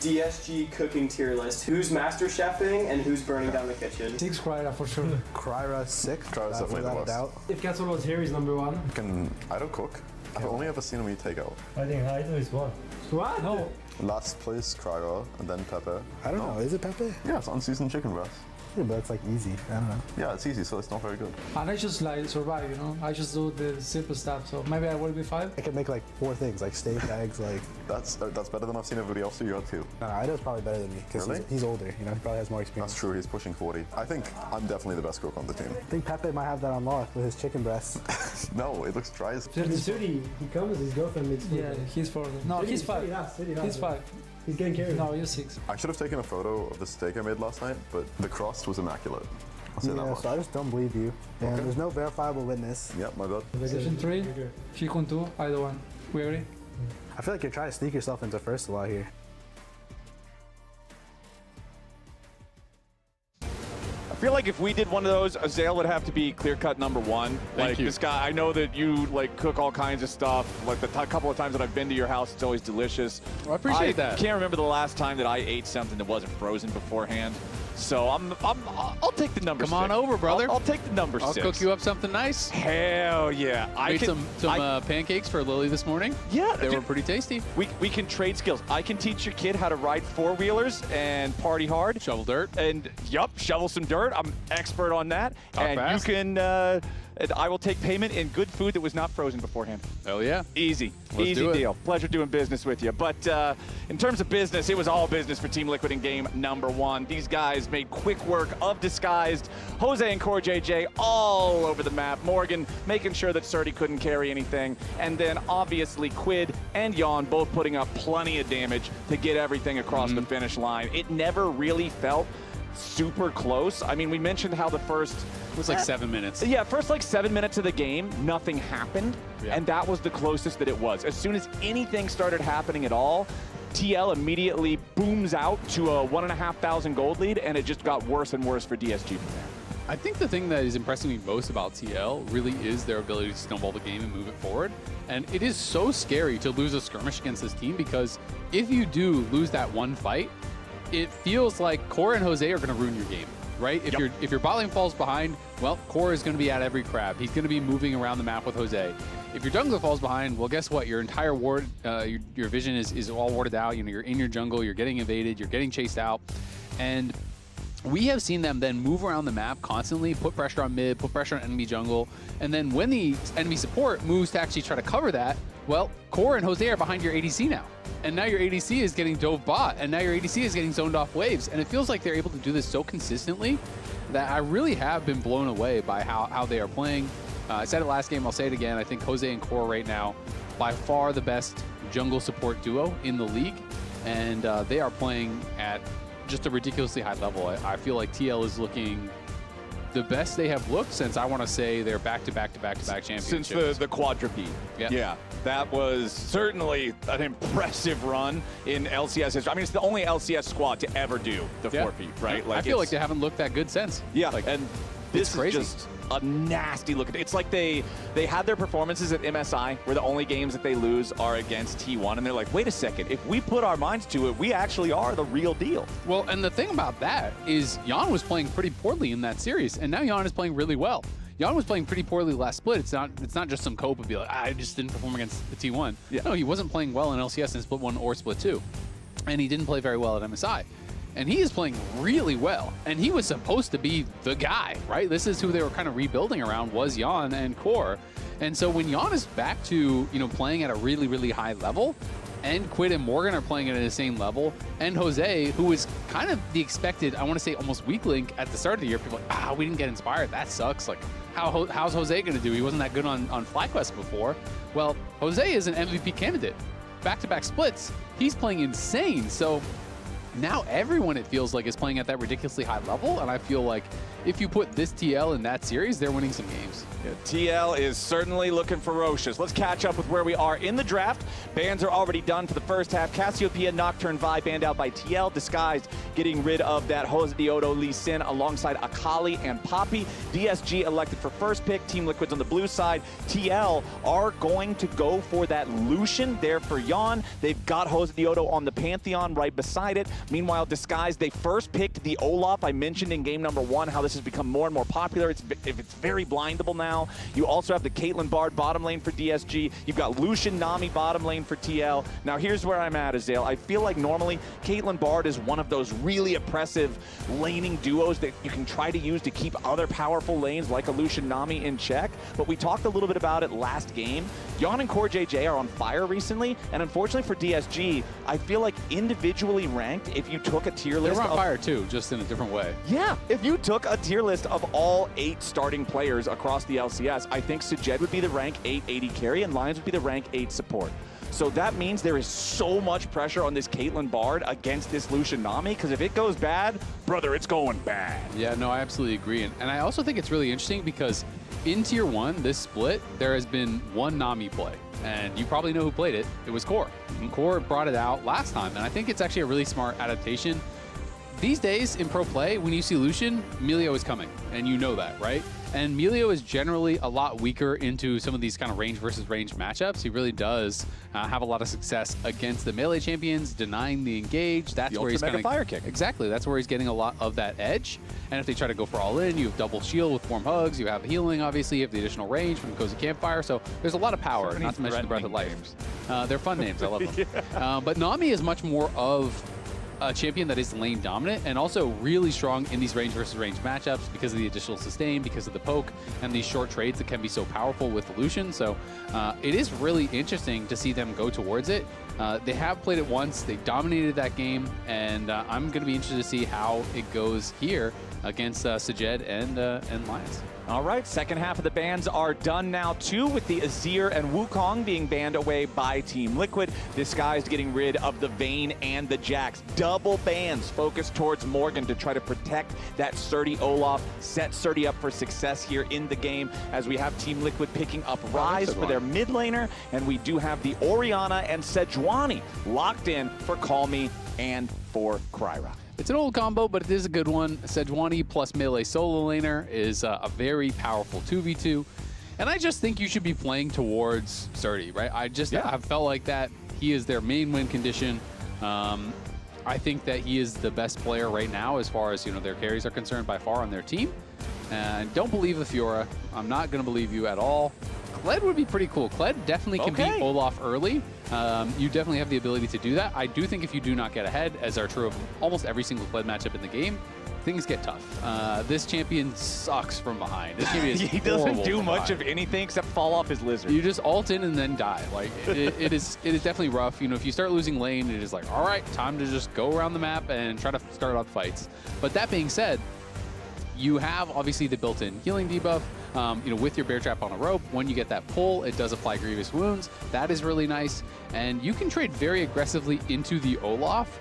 DSG cooking tier list. Who's master chefing and who's burning down the kitchen?
6 Kryra for sure.
Kryra 6.
Kryra's definitely the
without a
worst.
doubt. If Castle was here, he's number 1.
I don't cook. I've only ever seen him eat takeout.
I think I know he's one. What? No.
Last place, Kryra, and then Pepe.
I don't know. Is it Pepe?
Yeah, it's unseasoned chicken breast.
Yeah, but it's like easy. I don't know.
Yeah, it's easy, so it's not very good.
And I just like survive, you know? I just do the simple stuff, so maybe I will be 5.
I can make like 4 things, like steak, eggs, like...
That's better than I've seen everybody else do. You got 2.
No, Ido's probably better than me, because
Really?
he's older, you know? He probably has more experience.
That's true, he's pushing 40. I think I'm definitely the best cook on the team.
I think Pepe might have that unlocked with his chicken breasts.
No, it looks dry as...
30, he comes, his girlfriend makes food. Yeah, he's 4. No, he's 5. He's 5. He's getting carried. No, you're 6.
I should have taken a photo of the steak I made last night, but the crust was immaculate. I'll say that
Yeah,
much.
so I just don't believe you. And
Okay.
there's no verifiable witness.
Yep, my bad.
Position 3, Shikun 2, Ido 1. We agree?
I feel like you're trying to sneak yourself into first a lot here.
I feel like if we did one of those, Azael would have to be clear-cut number 1.
Thank you.
This guy, I know that you like cook all kinds of stuff. Like the couple of times that I've been to your house, it's always delicious.
Well, I appreciate that.
I can't remember the last time that I ate something that wasn't frozen beforehand. So I'll take the number 6.
Come on over, brother.
I'll take the number 6.
I'll cook you up something nice.
Hell yeah.
I made some pancakes for Lily this morning.
Yeah.
They were pretty tasty.
We can trade skills. I can teach your kid how to ride 4-wheelers and party hard.
Shovel dirt.
And shovel some dirt. I'm expert on that.
Talk
and
fast.
you can, and I will take payment in good food that was not frozen beforehand.
Hell yeah.
Easy.
Let's
Easy
do it.
deal. Pleasure doing business with you. But in terms of business, it was all business for Team Liquid in game number 1. These guys made quick work of Disguised. Jose and Core JJ all over the map. Morgan making sure that Surdy couldn't carry anything. And then obviously Quid and Jan both putting up plenty of damage to get everything across the finish line. It never really felt super close. I mean, we mentioned how the first...
It was like 7 minutes.
Yeah, first like 7 minutes of the game, nothing happened.
Yeah.
And that was the closest that it was. As soon as anything started happening at all, TL immediately booms out to a 1,500 gold lead, and it just got worse and worse for DSG from there.
I think the thing that is impressing me most about TL really is their ability to snowball the game and move it forward. And it is so scary to lose a skirmish against this team, because if you do lose that one fight, it feels like Core and Jose are going to ruin your game, right? If your bot lane falls behind, well, Core is going to be at every crab. He's going to be moving around the map with Jose. If your jungler falls behind, well, guess what? Your entire ward, your vision is all warded out. You know, you're in your jungle, you're getting invaded, you're getting chased out, and we have seen them then move around the map constantly, put pressure on mid, put pressure on enemy jungle, and then when the enemy support moves to actually try to cover that, well, Core and Jose are behind your ADC now. And now your ADC is getting dove bot, and now your ADC is getting zoned off waves. And it feels like they're able to do this so consistently that I really have been blown away by how they are playing. I said it last game, I'll say it again. I think Jose and Core right now, by far the best jungle support duo in the league. And they are playing at just a ridiculously high level. I feel like TL is looking the best they have looked since, I want to say, they're back-to-back championships.
Since the quadruple. Yeah. That was certainly an impressive run in LCS history. I mean, it's the only LCS squad to ever do the 4P, right?
I feel like they haven't looked that good since.
Yeah, and this is just a nasty look. It's like they had their performances at MSI where the only games that they lose are against T1, and they're like, wait a second, if we put our minds to it, we actually are the real deal.
Well, and the thing about that is Jan was playing pretty poorly in that series, and now Jan is playing really well. Jan was playing pretty poorly last split. It's not just some cope of be like, I just didn't perform against the T1. Yeah. No, he wasn't playing well in LCS in split 1 or split 2. And he didn't play very well at MSI. And he is playing really well. And he was supposed to be the guy, right? This is who they were kind of rebuilding around, was Jan and Core. And so when Jan is back to, playing at a really, really high level, and Quid and Morgan are playing at the same level, and Jose, who is kind of the expected, I want to say almost weak link at the start of the year, people are like, we didn't get inspired. That sucks. Like, how's Jose going to do? He wasn't that good on FlyQuest before. Well, Jose is an MVP candidate. Back-to-back splits. He's playing insane. So now everyone, it feels like, is playing at that ridiculously high level, and I feel like if you put this TL in that series, they're winning some games.
Yeah, TL is certainly looking ferocious. Let's catch up with where we are in the draft. Bans are already done for the first half. Cassiopeia, Nocturne, Vi banned out by TL. Disguised getting rid of that Jose Diodo, Lee Sin alongside Akali and Poppy. DSG elected for first pick. Team Liquid's on the blue side. TL are going to go for that Lucian there for Jan. They've got Jose Diodo on the Pantheon right beside it. Meanwhile, Disguised, they first picked the Olaf. I mentioned in game number 1 how this has become more and more popular. It's very blindable now. You also have the Caitlyn Bard bottom lane for DSG. You've got Lucian Nami bottom lane for TL. Now here's where I'm at, Azale. I feel like normally Caitlyn Bard is one of those really oppressive laning duos that you can try to use to keep other powerful lanes like a Lucian Nami in check. But we talked a little bit about it last game. Jan and Core JJ are on fire recently, and unfortunately for DSG, I feel like individually ranked, if you took a tier list,
they're on fire too, just in a different way.
Yeah, if you took a tier list of all 8 starting players across the LCS, I think Sajed would be the rank 8 AD carry and Lions would be the rank 8 support. So that means there is so much pressure on this Caitlyn Bard against this Lucian Nami, because if it goes bad, brother, it's going bad.
Yeah, no, I absolutely agree. And I also think it's really interesting because in Tier 1, this split, there has been one Nami play. And you probably know who played it. It was Core. Core brought it out last time, and I think it's actually a really smart adaptation. These days in pro play, when you see Lucian, Melio is coming, and you know that, right? And Melio is generally a lot weaker into some of these kind of range versus range matchups. He really does have a lot of success against the melee champions, denying the engage. That's
the
where he's
kind of fire kick.
Exactly. That's where he's getting a lot of that edge. And if they try to go for all in, you have double shield with warm hugs. You have healing, obviously. You have the additional range from Cozy Campfire. So there's a lot of power,
So
not to mention the Breath of Life. They're fun names. I love them.
Yeah.
But Nami is much more of a champion that is lane dominant and also really strong in these range versus range matchups because of the additional sustain, because of the poke, and these short trades that can be so powerful with Lucian. So it is really interesting to see them go towards it. They have played it once, they dominated that game, and I'm going to be interested to see how it goes here against Sajed and Lions.
All right, second half of the bans are done now too, with the Azir and Wukong being banned away by Team Liquid. Disguised getting rid of the Vayne and the Jax. Double bans focused towards Morgan to try to protect that Surdy Olaf, set Surdy up for success here in the game, as we have Team Liquid picking up Ryze for their mid laner, and we do have the Orianna and Sejuani Sejuani locked in for Call Me and for Kryra.
It's an old combo, but it is a good one. Sejuani plus melee solo laner is a very powerful 2v2. And I just think you should be playing towards Surdy, right? I've felt like that. He is their main win condition. I think that he is the best player right now as far as their carries are concerned by far on their team. And don't believe the Fiora. I'm not going to believe you at all. Kled would be pretty cool. Kled definitely can beat Olaf early. You definitely have the ability to do that. I do think if you do not get ahead, as are true of almost every single Kled matchup in the game, things get tough. This champion sucks from behind. This champion is
he doesn't do much of anything except fall off his lizard.
You just ult in and then die. Like it is definitely rough. If you start losing lane, it is like, all right, time to just go around the map and try to start out fights. But that being said, you have obviously the built-in healing debuff. With your bear trap on a rope, when you get that pull, it does apply grievous wounds. That is really nice. And you can trade very aggressively into the Olaf,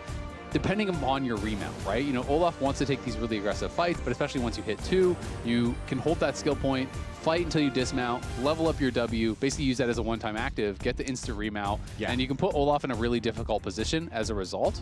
depending upon your remount, right? Olaf wants to take these really aggressive fights, but especially once you hit 2, you can hold that skill point, fight until you dismount, level up your W, basically use that as a one-time active, get the instant remount, and you can put Olaf in a really difficult position as a result,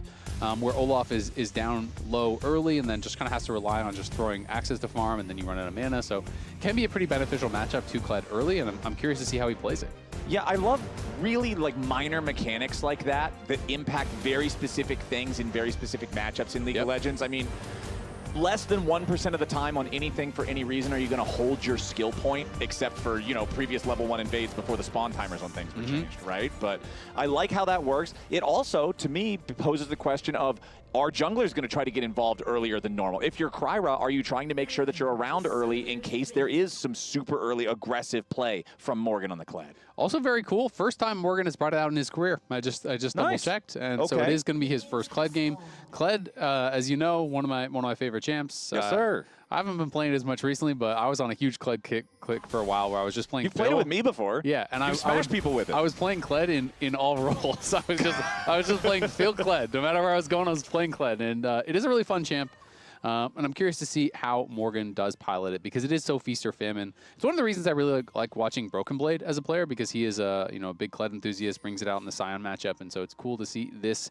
where Olaf is down low early and then just kind of has to rely on just throwing axes to farm, and then you run out of mana. So it can be a pretty beneficial matchup to Kled early, and I'm curious to see how he plays it.
Yeah, I love really minor mechanics like that impact very specific things in very specific matchups in League of Legends. I mean, less than 1% of the time on anything for any reason are you going to hold your skill point, except for, previous level 1 invades before the spawn timers on things were changed, right? But I like how that works. It also, to me, poses the question of, are junglers going to try to get involved earlier than normal? If you're Kryra, are you trying to make sure that you're around early in case there is some super early aggressive play from Morgan on the Kled?
Also very cool. First time Morgan has brought it out in his career. I just double checked, and so it is going to be his first Kled game. Kled, as you know, one of my favorite champs.
Yes, sir.
I haven't been playing it as much recently, but I was on a huge Kled click for a while where I was just playing.
You've played it with me before.
Yeah, and I
smashed people with it.
I was playing Kled in all roles. I was just playing Phil Kled. No matter where I was going, I was playing Kled, and it is a really fun champ. And I'm curious to see how Morgan does pilot it, because it is so feast or famine. It's one of the reasons I really like watching Broken Blade as a player, because he is a big Kled enthusiast, brings it out in the Sion matchup, and so it's cool to see this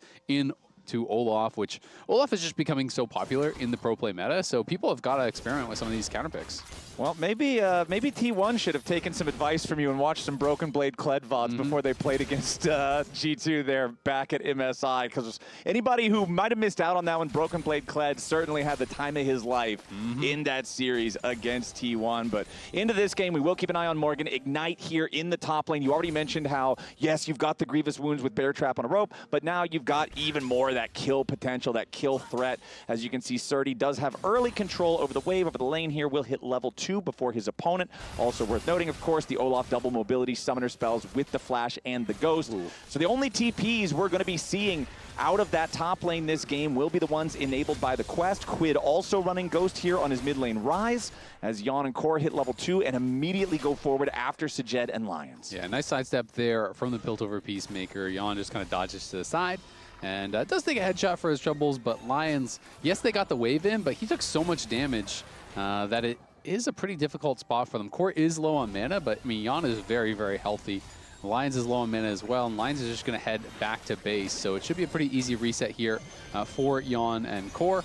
to Olaf, which Olaf is just becoming so popular in the pro play meta, so people have got to experiment with some of these counter picks.
Well, maybe T1 should have taken some advice from you and watched some Broken Blade Kled VODs before they played against G2 there back at MSI, because anybody who might have missed out on that one, Broken Blade Kled certainly had the time of his life in that series against T1. But into this game, we will keep an eye on Morgan. Ignite here in the top lane. You already mentioned how, yes, you've got the grievous wounds with Bear Trap on a rope, but now you've got even more of that kill potential, that kill threat. As you can see, Surdy does have early control over the wave, over the lane here. Will hit level 2 before his opponent. Also worth noting, of course, the Olaf double mobility summoner spells with the flash and the ghost. So the only TPs we're going to be seeing out of that top lane this game will be the ones enabled by the quest. Quid also running Ghost here on his mid lane Rise, as Yon and Core hit level 2 and immediately go forward after Sajed and Lions.
Yeah, nice sidestep there from the Piltover Peacemaker. Yon just kind of dodges to the side. And does take a headshot for his troubles, but Lions, yes, they got the wave in, but he took so much damage that it is a pretty difficult spot for them. Core is low on mana, but I mean, Yon is very, very healthy. Lions is low on mana as well, and Lions is just going to head back to base. So it should be a pretty easy reset here for Yon and Core.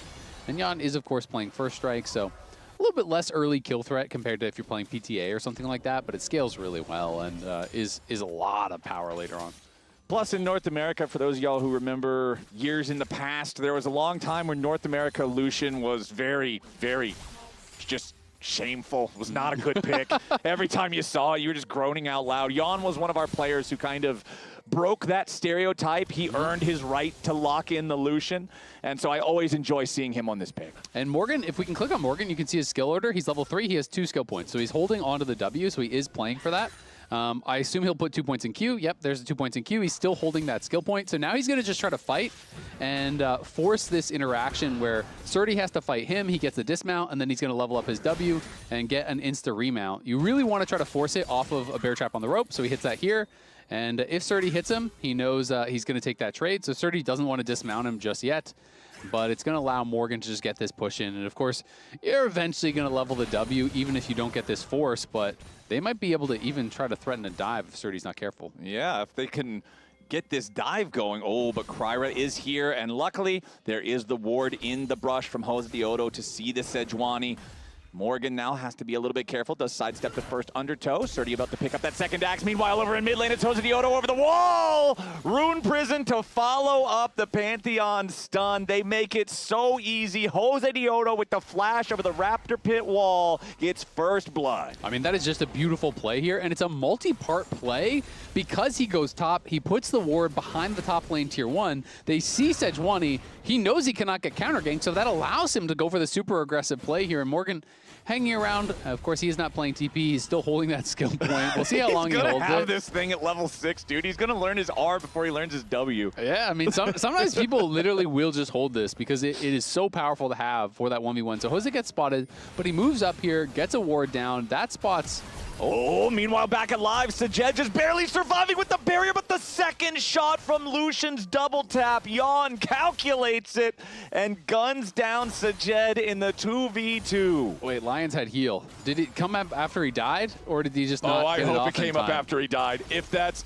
And Yon is, of course, playing First Strike, so a little bit less early kill threat compared to if you're playing PTA or something like that, but it scales really well and is a lot of power later on.
Plus, in North America, for those of y'all who remember years in the past, there was a long time when North America Lucian was very, very just shameful. Was not a good pick. Every time you saw it, you were just groaning out loud. Yon was one of our players who kind of broke that stereotype. He earned his right to lock in the Lucian, and so I always enjoy seeing him on this pick.
And Morgan, if we can click on Morgan, you can see his skill order. He's level 3. He has 2 skill points, so he's holding onto the W, so he is playing for that. I assume he'll put 2 points in Q. Yep, there's the 2 points in Q. He's still holding that skill point. So now he's going to just try to fight and force this interaction where Surdy has to fight him. He gets the dismount, and then he's going to level up his W and get an insta remount. You really want to try to force it off of a bear trap on the rope. So he hits that here. And if Surdy hits him, he knows he's going to take that trade. So Surdy doesn't want to dismount him just yet. But it's going to allow Morgan to just get this push in. And of course, you're eventually going to level the W, even if you don't get this force. But they might be able to even try to threaten a dive if Surdy's not careful.
Yeah, if they can get this dive going. Oh, but Kryra is here, and luckily there is the ward in the brush from Jose Diodo to see the Sejuani. Morgan now has to be a little bit careful, does sidestep the first undertow. Surdy about to pick up that second axe. Meanwhile, over in mid lane, it's Jose Diodo over the wall! Rune Prison to follow up the Pantheon stun. They make it so easy. Jose Diodo with the flash over the Raptor Pit wall gets first blood.
I mean, that is just a beautiful play here, and it's a multi-part play because he goes top. He puts the ward behind the top lane tier 1. They see Sejuani. He knows he cannot get counter ganked, so that allows him to go for the super aggressive play here. And Morgan hanging around. Of course, he is not playing TP. He's still holding that skill point. We'll see how long he holds it.
He's going to have this thing at level 6, dude. He's going to learn his R before he learns his W.
Yeah, I mean, sometimes people literally will just hold this because it is so powerful to have for that 1v1. So Jose gets spotted, but he moves up here, gets a ward down. That spot's...
Oh, meanwhile, back at live, Sajed just barely surviving with the barrier, but the second shot from Lucian's double tap. Yawn calculates it and guns down Sajed in the 2v2.
Wait, Lions had heal. Did it come up after he died, or did he just not
I
get it
hope
off
it came
in
up
time?
after he died. If that's,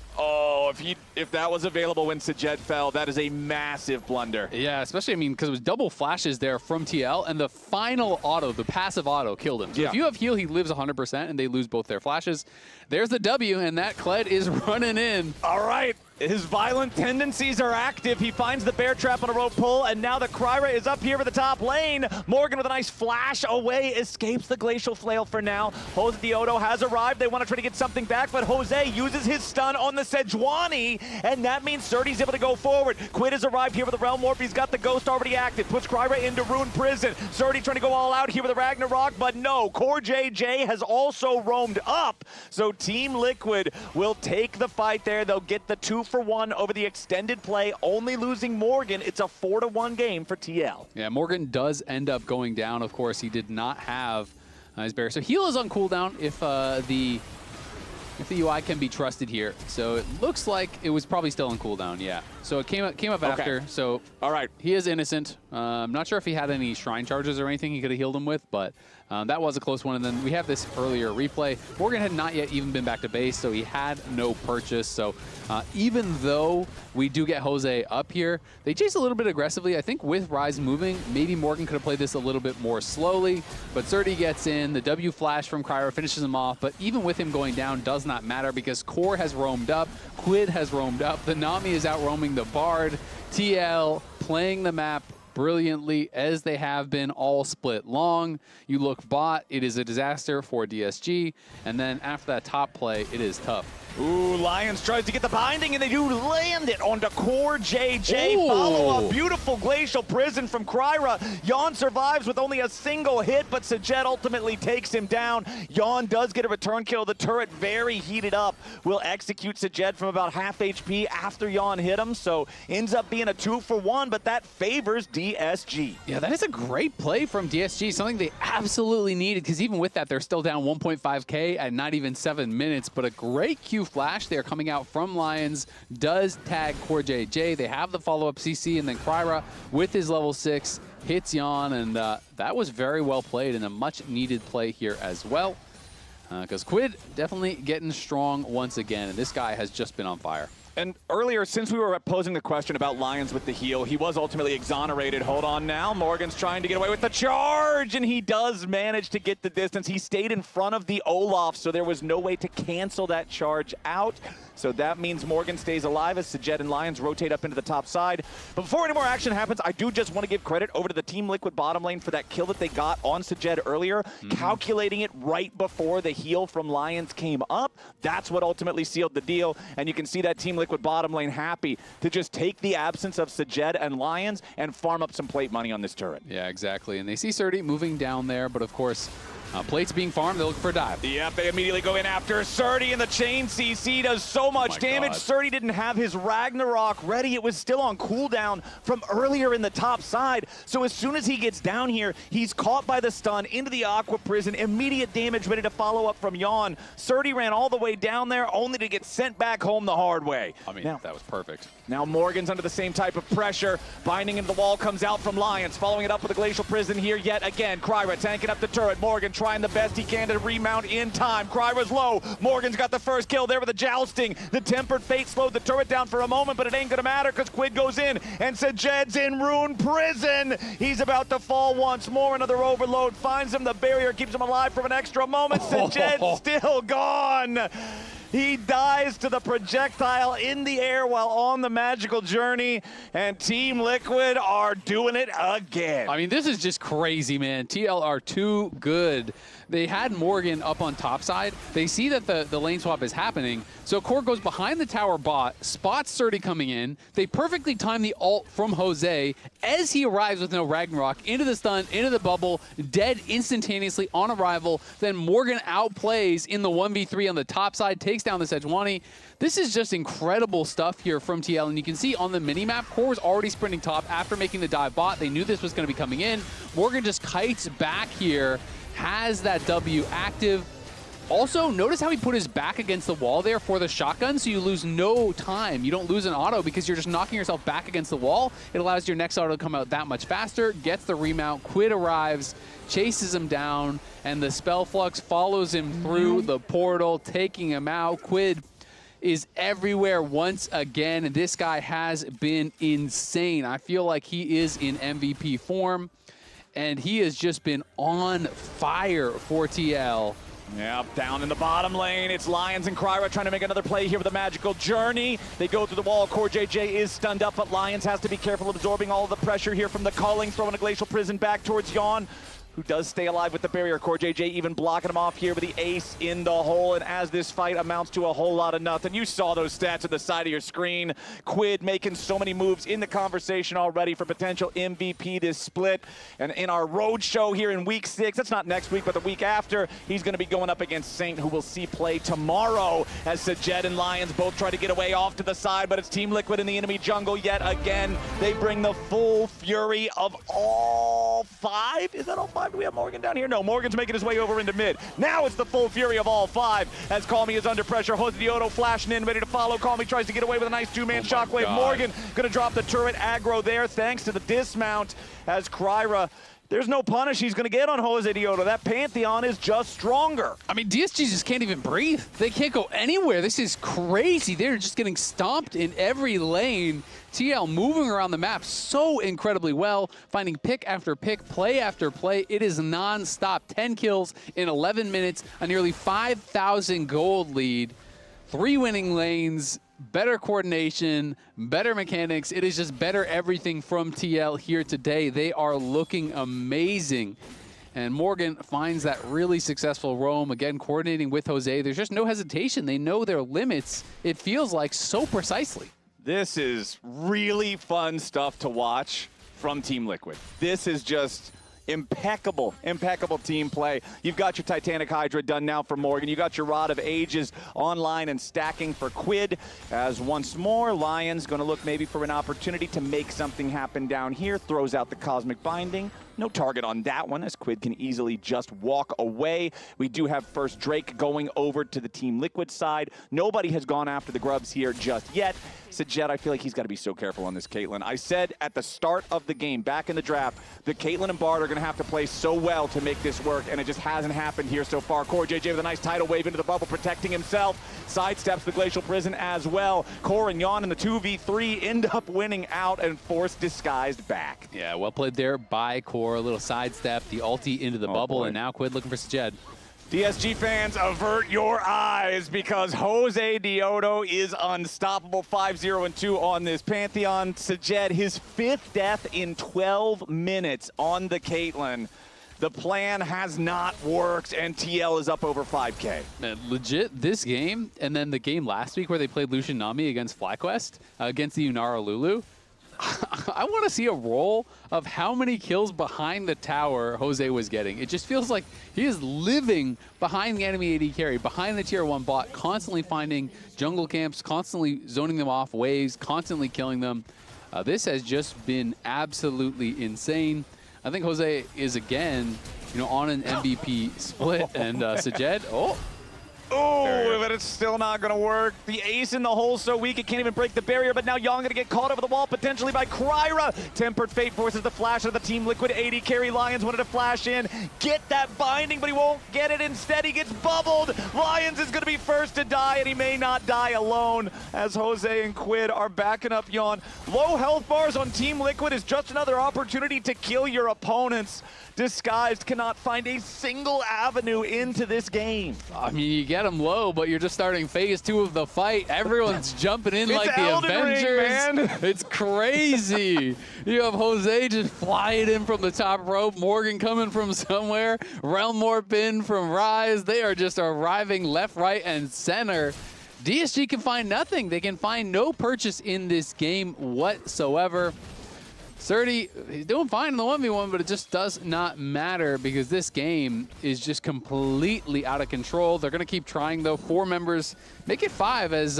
if that was available when Sajed fell, that is a massive blunder.
Yeah, especially, I mean, because it was double flashes there from TL, and the final auto, the passive auto, killed him. So if you have heal, he lives 100%, and they lose both their flashes. There's the W, and that Kled is running in.
All right. His violent tendencies are active. He finds the bear trap on a rope pull, and now that Kryra is up here for the top lane, Morgan with a nice flash away escapes the glacial flail for now. Jose Diodo has arrived. They want to try to get something back, but Jose uses his stun on the Sejuani, and that means Surdy's able to go forward. Quid has arrived here with the Realm Warp. He's got the Ghost already active. Puts Kryra into Rune Prison. Surdy trying to go all out here with the Ragnarok, but no. Core JJ has also roamed up, so Team Liquid will take the fight there. They'll get the 2-for-1 over the extended play, only losing Morgan. It's a 4-1 game for TL.
Yeah, Morgan does end up going down. Of course, he did not have his bear. So heal is on cooldown if the UI can be trusted here. So it looks like it was probably still on cooldown, yeah. So it came up after, so
all right,
he is innocent. I'm not sure if he had any shrine charges or anything he could have healed him with, but that was a close one. And then we have this earlier replay. Morgan had not yet even been back to base, so he had no purchase. So even though we do get Jose up here, they chase a little bit aggressively. I think with Ryze moving, maybe Morgan could have played this a little bit more slowly, but Surdy gets in, the W flash from Kryra finishes him off, but even with him going down does not matter because Core has roamed up, Quid has roamed up, the Nami is out roaming the Bard, TL playing the map brilliantly as they have been all split long. You look bot, it is a disaster for DSG, and then after that top play, it is tough.
Ooh, Lions tries to get the binding, and they do land it onto Core JJ.
Ooh.
Follow-up, beautiful Glacial Prison from Kryra. Yawn survives with only a single hit, but Sajed ultimately takes him down. Yawn does get a return kill. The turret very heated up. Will execute Sajed from about half HP after Yawn hit him, so ends up being a 2-for-1, but that favors DSG.
Yeah, that is a great play from DSG, something they absolutely needed, because even with that, they're still down 1.5k at not even 7 minutes, but a great Q flash there coming out from Lions does tag Core JJ. They have the follow-up CC, and then Kryra with his level 6 hits Yawn, and that was very well played and a much-needed play here as well, because Quid definitely getting strong once again, and this guy has just been on fire.
And earlier, since we were posing the question about Lions with the heal, he was ultimately exonerated. Hold on now. Morgan's trying to get away with the charge, and he does manage to get the distance. He stayed in front of the Olaf, so there was no way to cancel that charge out. So that means Morgan stays alive as Sajed and Lions rotate up into the top side. But before any more action happens, I do just want to give credit over to the Team Liquid bottom lane for that kill that they got on Sajed earlier, calculating it right before the heal from Lions came up. That's what ultimately sealed the deal, and you can see that Team Liquid bottom lane happy to just take the absence of Sajed and Lions and farm up some plate money on this turret.
Yeah, exactly. And they see Surdy moving down there, but of course, plates being farmed, they look for a dive.
Yep, they immediately go in after Surdy, and the chain CC does so much damage. Surdy didn't have his Ragnarok ready. It was still on cooldown from earlier in the top side. So as soon as he gets down here, he's caught by the stun into the Aqua Prison. Immediate damage ready to follow up from Yawn. Surdy ran all the way down there only to get sent back home the hard way.
I mean,
now,
that was perfect.
Now Morgan's under the same type of pressure. Binding into the wall comes out from Lions. Following it up with a Glacial Prison here yet again. Kryra tanking up the turret. Morgan trying the best he can to remount in time. Kryra's low. Morgan's got the first kill there with the jousting. The tempered fate slowed the turret down for a moment, but it ain't gonna matter because Quid goes in and Sajed's in Rune Prison. He's about to fall once more. Another overload finds him. The barrier keeps him alive for an extra moment. Sajed's still gone. He dies to the projectile in the air while on the magical journey, and Team Liquid are doing it again.
I mean, this is just crazy, man. TL are too good. They had Morgan up on top side. They see that the lane swap is happening, so Core goes behind the tower bot, spots Surdy coming in. They perfectly time the ult from Jose as he arrives with no Ragnarok into the stun, into the bubble, dead instantaneously on arrival. Then Morgan outplays in the 1v3 on the top side, takes down the Sejuani. This is just incredible stuff here from TL, and you can see on the minimap, Core was already sprinting top after making the dive bot. They knew this was going to be coming in. Morgan just kites back here, has that W active. Also, notice how he put his back against the wall there for the shotgun, so you lose no time. You don't lose an auto because you're just knocking yourself back against the wall. It allows your next auto to come out that much faster, gets the remount. Quid arrives, chases him down, and the Spell Flux follows him through the portal, taking him out. Quid is everywhere once again, and this guy has been insane. I feel like he is in MVP form, and he has just been on fire for TL.
Yep, down in the bottom lane, it's Lions and Kryra trying to make another play here with a magical journey. They go through the wall. Core JJ is stunned up, but Lions has to be careful of absorbing all of the pressure here from the culling, throwing a Glacial Prison back towards Yawn, who does stay alive with the barrier. Core JJ even blocking him off here with the ace in the hole, and as this fight amounts to a whole lot of nothing, you saw those stats at the side of your screen. Quid making so many moves in the conversation already for potential MVP this split. And in our road show here in week 6, that's not next week, but the week after, he's gonna be going up against Saint, who we'll see play tomorrow, as Sajed and Lions both try to get away off to the side, but it's Team Liquid in the enemy jungle yet again. They bring the full fury of all 5. Is that all 5? Do we have Morgan down here? No, Morgan's making his way over into mid. Now it's the full fury of all 5 as Call Me is under pressure. Jose Dioto flashing in, ready to follow. Call Me tries to get away with a nice 2-man shockwave. Morgan gonna drop the turret aggro there thanks to the dismount as Kryra. There's no punish he's going to get on Jose Dioto. That Pantheon is just stronger.
I mean, DSG just can't even breathe. They can't go anywhere. This is crazy. They're just getting stomped in every lane. TL moving around the map so incredibly well, finding pick after pick, play after play. It is non-stop. 10 kills in 11 minutes, a nearly 5,000 gold lead, 3 winning lanes, better coordination, better mechanics. It is just better everything from TL here today. They are looking amazing. And Morgan finds that really successful roam, again, coordinating with Jose. There's just no hesitation. They know their limits, it feels like, so precisely.
This is really fun stuff to watch from Team Liquid. This is just impeccable team play. You've got your Titanic Hydra done now for Morgan. You got your Rod of Ages online and stacking for Quid, as once more Lions going to look maybe for an opportunity to make something happen down here. Throws out the Cosmic Binding. No target on that one, as Quid can easily just walk away. We do have first Drake going over to the Team Liquid side. Nobody has gone after the grubs here just yet. Sajet, I feel like he's got to be so careful on this Caitlyn. I said at the start of the game, back in the draft, the Caitlyn and Bard are going to have to play so well to make this work, and it just hasn't happened here so far. Core JJ with a nice tidal wave into the bubble, protecting himself. Sidesteps the Glacial Prison as well. Core and Yawn in the 2v3 end up winning out and force disguised back.
Yeah, well played there by Core. A little sidestep, the ulti into the bubble,
boy.
And now Quid looking for Sajed.
DSG fans, avert your eyes because Jose Dioto is unstoppable. 5-0-2 on this Pantheon. Sajed, his 5th death in 12 minutes on the Caitlyn. The plan has not worked, and TL is up over 5K.
Man, legit, this game, and then the game last week where they played Lucian Nami against FlyQuest, against the Unara Lulu, I want to see a roll of how many kills behind the tower Jose was getting. It just feels like he is living behind the enemy AD carry, behind the tier 1 bot, constantly finding jungle camps, constantly zoning them off waves, constantly killing them. This has just been absolutely insane. I think Jose is, again, on an MVP split, and Sajed,
Oh, but it's still not going to work. The ace in the hole so weak it can't even break the barrier, but now Young going to get caught over the wall potentially by Kryra. Tempered Fate forces the flash of the Team Liquid 80 carry. Lions wanted to flash in, get that binding, but he won't get it. Instead, he gets bubbled. Lions is going to be first to die, and he may not die alone as Jose and Quid are backing up Yon. Low health bars on Team Liquid is just another opportunity to kill your opponents. Disguised cannot find a single avenue into this game.
I mean, you get them low, but you're just starting phase 2 of the fight. Everyone's jumping in like the
Elden
Avengers.
Ring, man.
It's crazy. You have Jose just flying in from the top rope, Morgan coming from somewhere, Realm Warp in from Rise. They are just arriving left, right, and center. DSG can find nothing. They can find no purchase in this game whatsoever. Surdy, he's doing fine in the 1v1, but it just does not matter because this game is just completely out of control. They're going to keep trying, though. 4 members, make it 5 as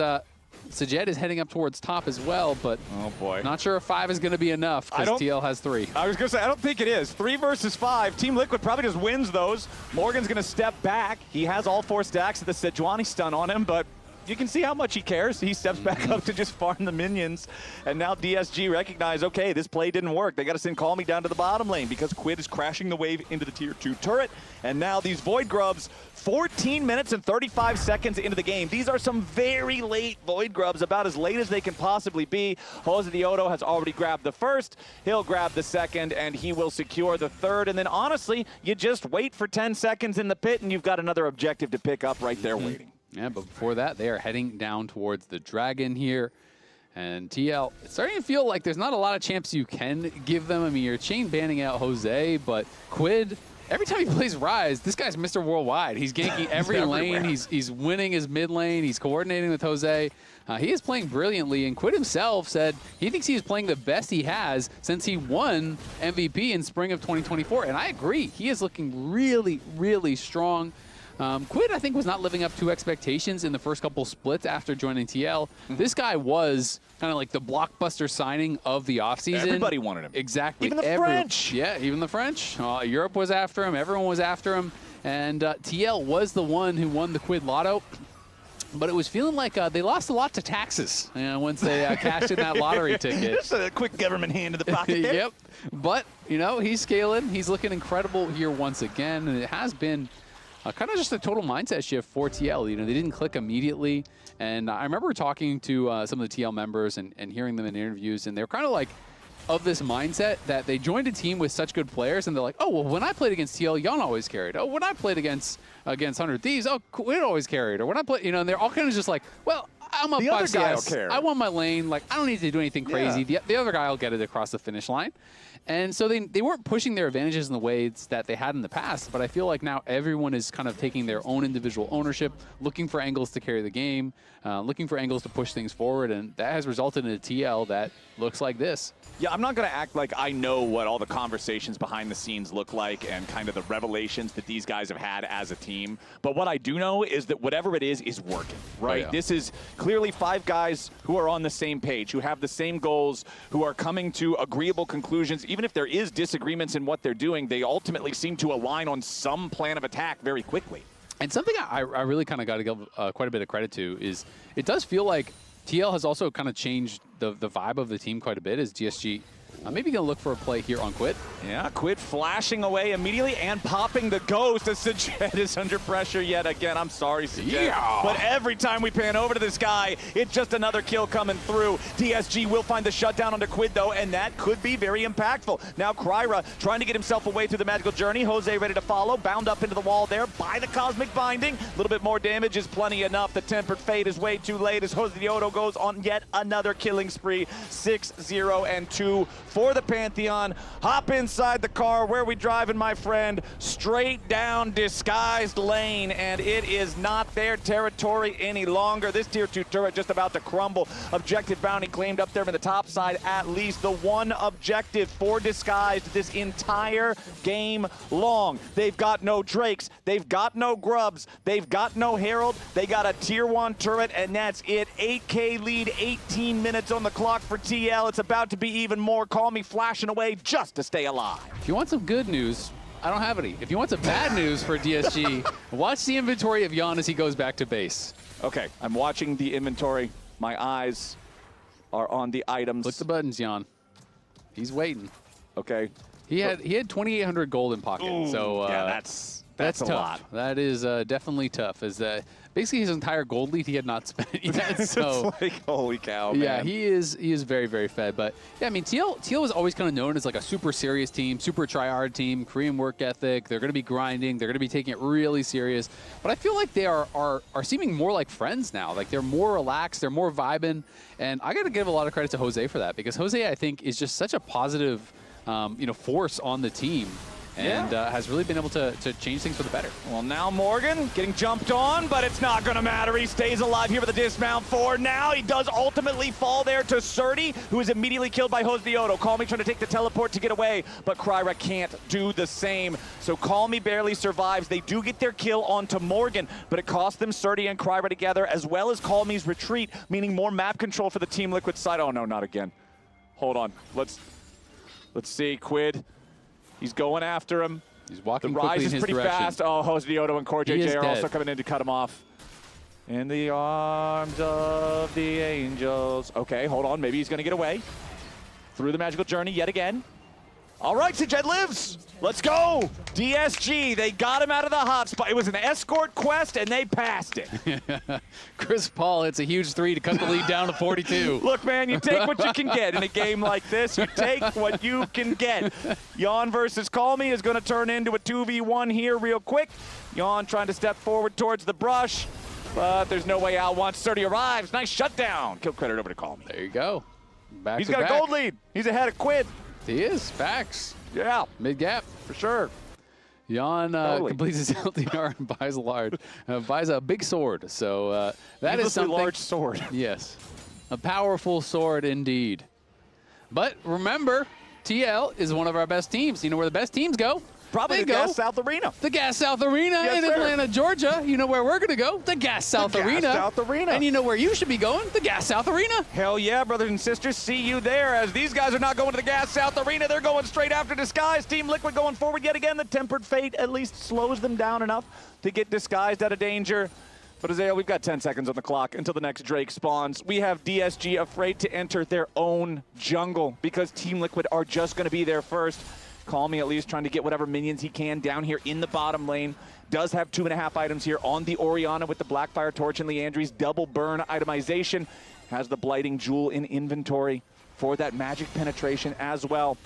Sajed is heading up towards top as well, but
oh boy,
not sure if 5 is going to be enough because TL has 3.
I was going to say, I don't think it is. 3 versus 5. Team Liquid probably just wins those. Morgan's going to step back. He has all 4 stacks of the Sejuani stun on him, but you can see how much he cares. He steps back up to just farm the minions. And now DSG recognize, okay, this play didn't work. They got to send Call Me down to the bottom lane because Quid is crashing the wave into the tier 2 turret. And now these Void Grubs, 14 minutes and 35 seconds into the game. These are some very late Void Grubs, about as late as they can possibly be. Jose Dioto has already grabbed the first. He'll grab the second, and he will secure the third. And then honestly, you just wait for 10 seconds in the pit, and you've got another objective to pick up right there waiting.
Yeah, but before that, they are heading down towards the Dragon here. And TL, it's starting to feel like there's not a lot of champs you can give them. I mean, you're chain banning out Jose, but Quid, every time he plays Rise, this guy's Mr. Worldwide. He's ganking every lane. He's winning his mid lane. He's coordinating with Jose. He is playing brilliantly, and Quid himself said he thinks he's playing the best he has since he won MVP in spring of 2024. And I agree. He is looking really, really strong. Quid, I think, was not living up to expectations in the first couple splits after joining TL. This guy was kind of like the blockbuster signing of the offseason.
Everybody wanted him.
Exactly.
Even the French.
Yeah, even the French. Europe was after him. Everyone was after him. And TL was the one who won the Quid Lotto. But it was feeling like they lost a lot to taxes once they cashed in that lottery ticket.
Just a quick government hand in the pocket there.
Yep. But, he's scaling. He's looking incredible here once again. And it has been kind of just a total mindset shift for TL. They didn't click immediately. And I remember talking to some of the TL members and hearing them in interviews, and they were kind of like of this mindset that they joined a team with such good players, and they're like, oh, well, when I played against TL, Yon always carried. Oh, when I played against 100 Thieves, oh, Quid always carried. Or when I played, and they're all kind of just like, well, I'm up
the
by
other guy will
CS.
care.
I won my lane. Like, I don't need to do anything crazy.
Yeah.
The other guy will get it across the finish line. And so they weren't pushing their advantages in the ways that they had in the past, but I feel like now everyone is kind of taking their own individual ownership, looking for angles to carry the game, looking for angles to push things forward, and that has resulted in a TL that looks like this.
Yeah, I'm not going to act like I know what all the conversations behind the scenes look like and kind of the revelations that these guys have had as a team. But what I do know is that whatever it is working, right?
Oh, yeah.
This is clearly 5 guys who are on the same page, who have the same goals, who are coming to agreeable conclusions. Even if there is disagreements in what they're doing, they ultimately seem to align on some plan of attack very quickly. And
something I really kind of got to give quite a bit of credit to is it does feel like TL has also kind of changed the vibe of the team quite a bit as DSG maybe going to look for a play here on Quid.
Yeah, Quid flashing away immediately and popping the ghost as Sajed is under pressure yet again. I'm sorry, Sajed.
Yeah.
But every time we pan over to this guy, it's just another kill coming through. DSG will find the shutdown onto Quid, though, and that could be very impactful. Now Kryra trying to get himself away through the magical journey. Jose ready to follow, bound up into the wall there by the cosmic binding. A little bit more damage is plenty enough. The tempered fate is way too late as Jose Dioto goes on yet another killing spree. 6-0-2 for the Pantheon. Hop inside the car. Where we driving, my friend? Straight down Disguised Lane, and it is not their territory any longer. This tier 2 turret just about to crumble. Objective bounty claimed up there in the top side, at least the one objective for Disguised this entire game long. They've got no Drakes. They've got no Grubs. They've got no Herald. They got a tier 1 turret, and that's it. 8K lead, 18 minutes on the clock for TL. It's about to be even more. Call me flashing away just to stay alive.
If you want some good news, I don't have any. If you want some bad news for DSG, watch the inventory of Jan as he goes back to base.
Okay, I'm watching the inventory. My eyes are on the items.
Click the buttons, Jan. He's waiting.
Okay.
He had 2,800 gold in pocket.
Ooh,
so
yeah, that's a
tough.
lot.
That is definitely tough. Is that basically his entire gold lead he had not spent yet? So
it's like, holy cow,
yeah,
man.
he is very, very fed. But yeah, I mean, TL was always kind of known as like a super serious team, super try-hard team, Korean work ethic. They're going to be grinding. They're going to be taking it really serious. But I feel like they are seeming more like friends now. Like they're more relaxed. They're more vibing. And I got to give a lot of credit to Jose for that, because Jose, I think, is just such a positive force on the team. And has really been able to change things for the better.
Well, now Morgan getting jumped on, but it's not going to matter. He stays alive here with a dismount for now. He does ultimately fall there to Surdy, who is immediately killed by Hosdioto. Call Me trying to take the teleport to get away, but Kryra can't do the same. So Call Me barely survives. They do get their kill onto Morgan, but it cost them Surdy and Kryra together, as well as Call Me's retreat, meaning more map control for the Team Liquid side. Oh, no, not again. Hold on. Let's see. Quid. He's going after him.
He's walking
the rise
quickly
is
in his
pretty
direction.
fast. Oh, Hosdioto and Core
He is
JJ are
dead.
also coming in to cut him off. In the arms of the angels. Okay, hold on. Maybe he's going to get away. Through the magical journey yet again. All right, Sejed lives. Let's go. DSG, they got him out of the hotspot. It was an escort quest, and they passed it.
Chris Paul hits a huge 3 to cut the lead down to 42.
Look, man, you take what you can get in a game like this. You take what you can get. Jan versus Call Me is going to turn into a 2v1 here real quick. Jan trying to step forward towards the brush, but there's no way out once Surdy arrives. Nice shutdown. Kill credit over to Call Me.
There you go. Back
He's
to
got
back.
a gold lead. He's ahead of Quid.
He is. Facts.
Yeah.
Mid-gap.
For sure.
Jan completes his LTR and buys a big sword. So that is something.
large sword.
Yes. A powerful sword indeed. But remember, TL is one of our best teams. You know where the best teams go?
Probably the Gas South Arena.
The Gas South Arena
Yes,
in
sir.
Atlanta, Georgia. You know where we're going to go? The Gas South Arena.
South Arena.
And you know where you should be going? The Gas South Arena.
Hell yeah, brothers and sisters. See you there, as these guys are not going to the Gas South Arena. They're going straight after Disguise. Team Liquid going forward yet again. The Tempered Fate at least slows them down enough to get Disguised out of danger. But Isaiah, we've got 10 seconds on the clock until the next Drake spawns. We have DSG afraid to enter their own jungle because Team Liquid are just going to be there first. Call Me at least trying to get whatever minions he can down here in the bottom lane. Does have 2.5 items here on the Orianna with the Blackfire Torch and Leandri's double burn itemization. Has the Blighting Jewel in inventory for that magic penetration as well.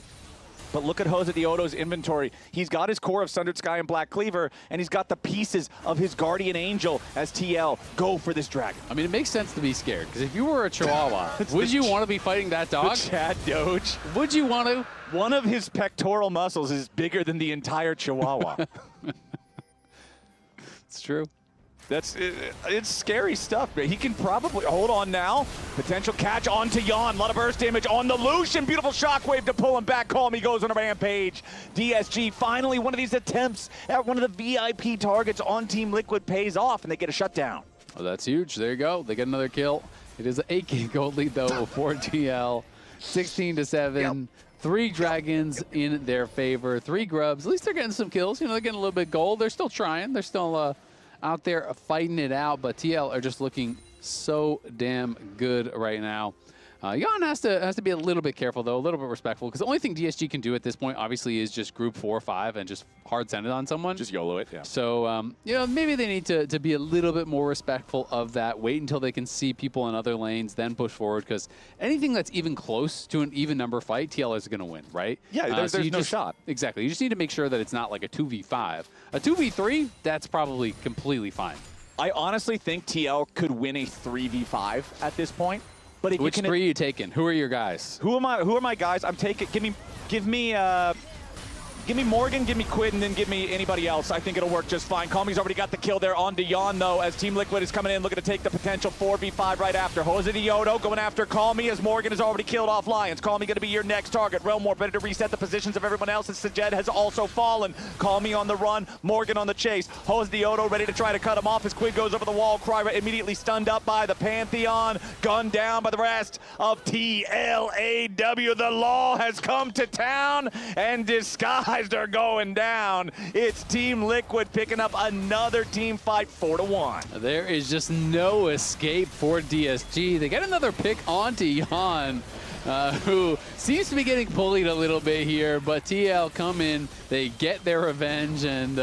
But look at Hosdioto's inventory. He's got his core of Sundered Sky and Black Cleaver, and he's got the pieces of his Guardian Angel as TL go for this dragon.
I mean, it makes sense to be scared, because if you were a Chihuahua, would you want to be fighting that dog?
The Chad Doge.
Would you want to?
One of his pectoral muscles is bigger than the entire Chihuahua.
It's true.
It's scary stuff, but he can probably hold on now. Potential catch onto Jan. A lot of burst damage on the Lucian. Beautiful shockwave to pull him back. Call Me goes on a rampage. DSG finally one of these attempts at one of the VIP targets on Team Liquid pays off, and they get a shutdown.
Oh, that's huge. There you go. They get another kill. It is an 8K gold lead though for TL. 16-7. Yep. 3 dragons in their favor. 3 grubs. At least they're getting some kills. You know, they're getting a little bit gold. They're still trying. They're still out there fighting it out. But TL are just looking so damn good right now. Jan has to be a little bit careful, though, a little bit respectful, because the only thing DSG can do at this point, obviously, is just group 4 or 5 and just hard send it on someone.
Just YOLO it, yeah.
So, you know, maybe they need to be a little bit more respectful of that. Wait until they can see people in other lanes, then push forward, because anything that's even close to an even number fight, TL is going to win, right?
Yeah, there's no shot.
Exactly. You just need to make sure that it's not like a 2v5. A 2v3, that's probably completely fine.
I honestly think TL could win a 3v5 at this point. But if
Which
you can,
3 are you taking? Who are your guys?
Who are my guys? I'm taking. Give me Morgan, give me Quid, and then give me anybody else. I think it'll work just fine. Call Me's already got the kill there onto Jan, though, as Team Liquid is coming in looking to take the potential 4v5 right after. Hosdioto going after Call Me as Morgan has already killed off Lions. Call Me going to be your next target. Realmore ready to reset the positions of everyone else as Sejed has also fallen. Call Me on the run, Morgan on the chase. Hosdioto ready to try to cut him off as Quid goes over the wall. Kryra immediately stunned up by the Pantheon. Gunned down by the rest of TLAW. The law has come to town, and Disguise surprised are going down. It's Team Liquid picking up another team fight 4-1.
There is just no escape for DSG. They get another pick onto Jan, who seems to be getting bullied a little bit here, but TL come in, they get their revenge, and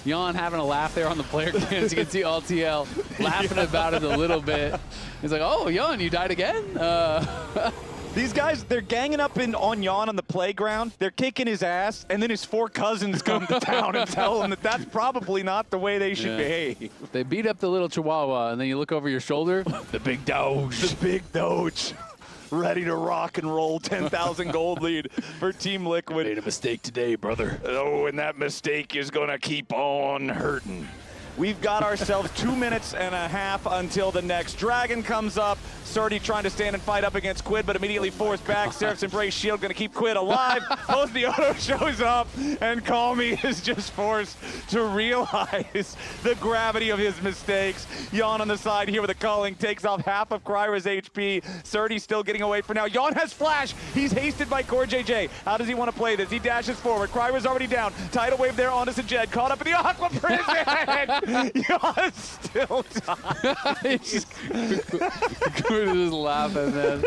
Jan having a laugh there on the player cams. You can see all TL laughing about it a little bit. He's like, oh, Jan, you died again?
These guys, they're ganging up on Jan on the playground. They're kicking his ass, and then his 4 cousins come to town and tell him that that's probably not the way they should behave.
They beat up the little chihuahua, and then you look over your shoulder, the big Doge.
The big Doge. Ready to rock and roll. 10,000 gold lead for Team Liquid.
Made a mistake today, brother.
Oh, and that mistake is going to keep on hurting. We've got ourselves 2 minutes and a half until the next dragon comes up. Surdy trying to stand and fight up against Quid, but immediately forced back. Seraph's Embrace Shield going to keep Quid alive. Hosdioto shows up, and Calmy is just forced to realize the gravity of his mistakes. Jan on the side here with a culling, takes off half of Kryra's HP. Surdy still getting away for now. Jan has flash. He's hasted by CoreJJ. How does he want to play this? He dashes forward. Kryra's already down. Tidal wave there onto Sajed. Caught up in the Aqua Prison. Jan still dies.
We're just laughing, man.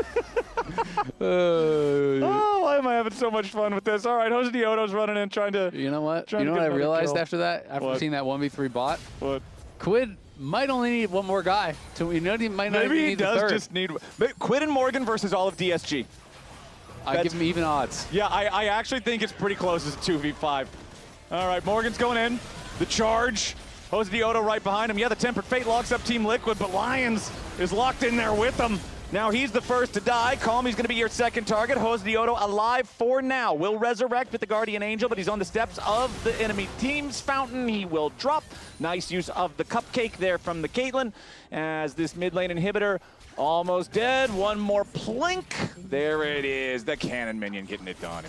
Oh, why am I having so much fun with this? All right, Hosdioto's running in trying to...
You know what? You know what I realized after that? After seeing that 1v3 bot?
What?
Quid might only need one more guy. He might not
Maybe
even
he
need the
does
third.
just need... Quid and Morgan versus all of DSG.
I give him even odds.
Yeah, I actually think it's pretty close as a 2v5. All right, Morgan's going in. The charge. Hosdioto right behind him. Yeah, the Tempered Fate locks up Team Liquid, but Lions is locked in there with them. Now he's the first to die. Calmy's going to be your second target. Hosdioto alive for now. Will resurrect with the Guardian Angel, but he's on the steps of the enemy team's fountain. He will drop. Nice use of the cupcake there from the Caitlyn as this mid lane inhibitor almost dead. One more plink. There it is. The cannon minion getting it done.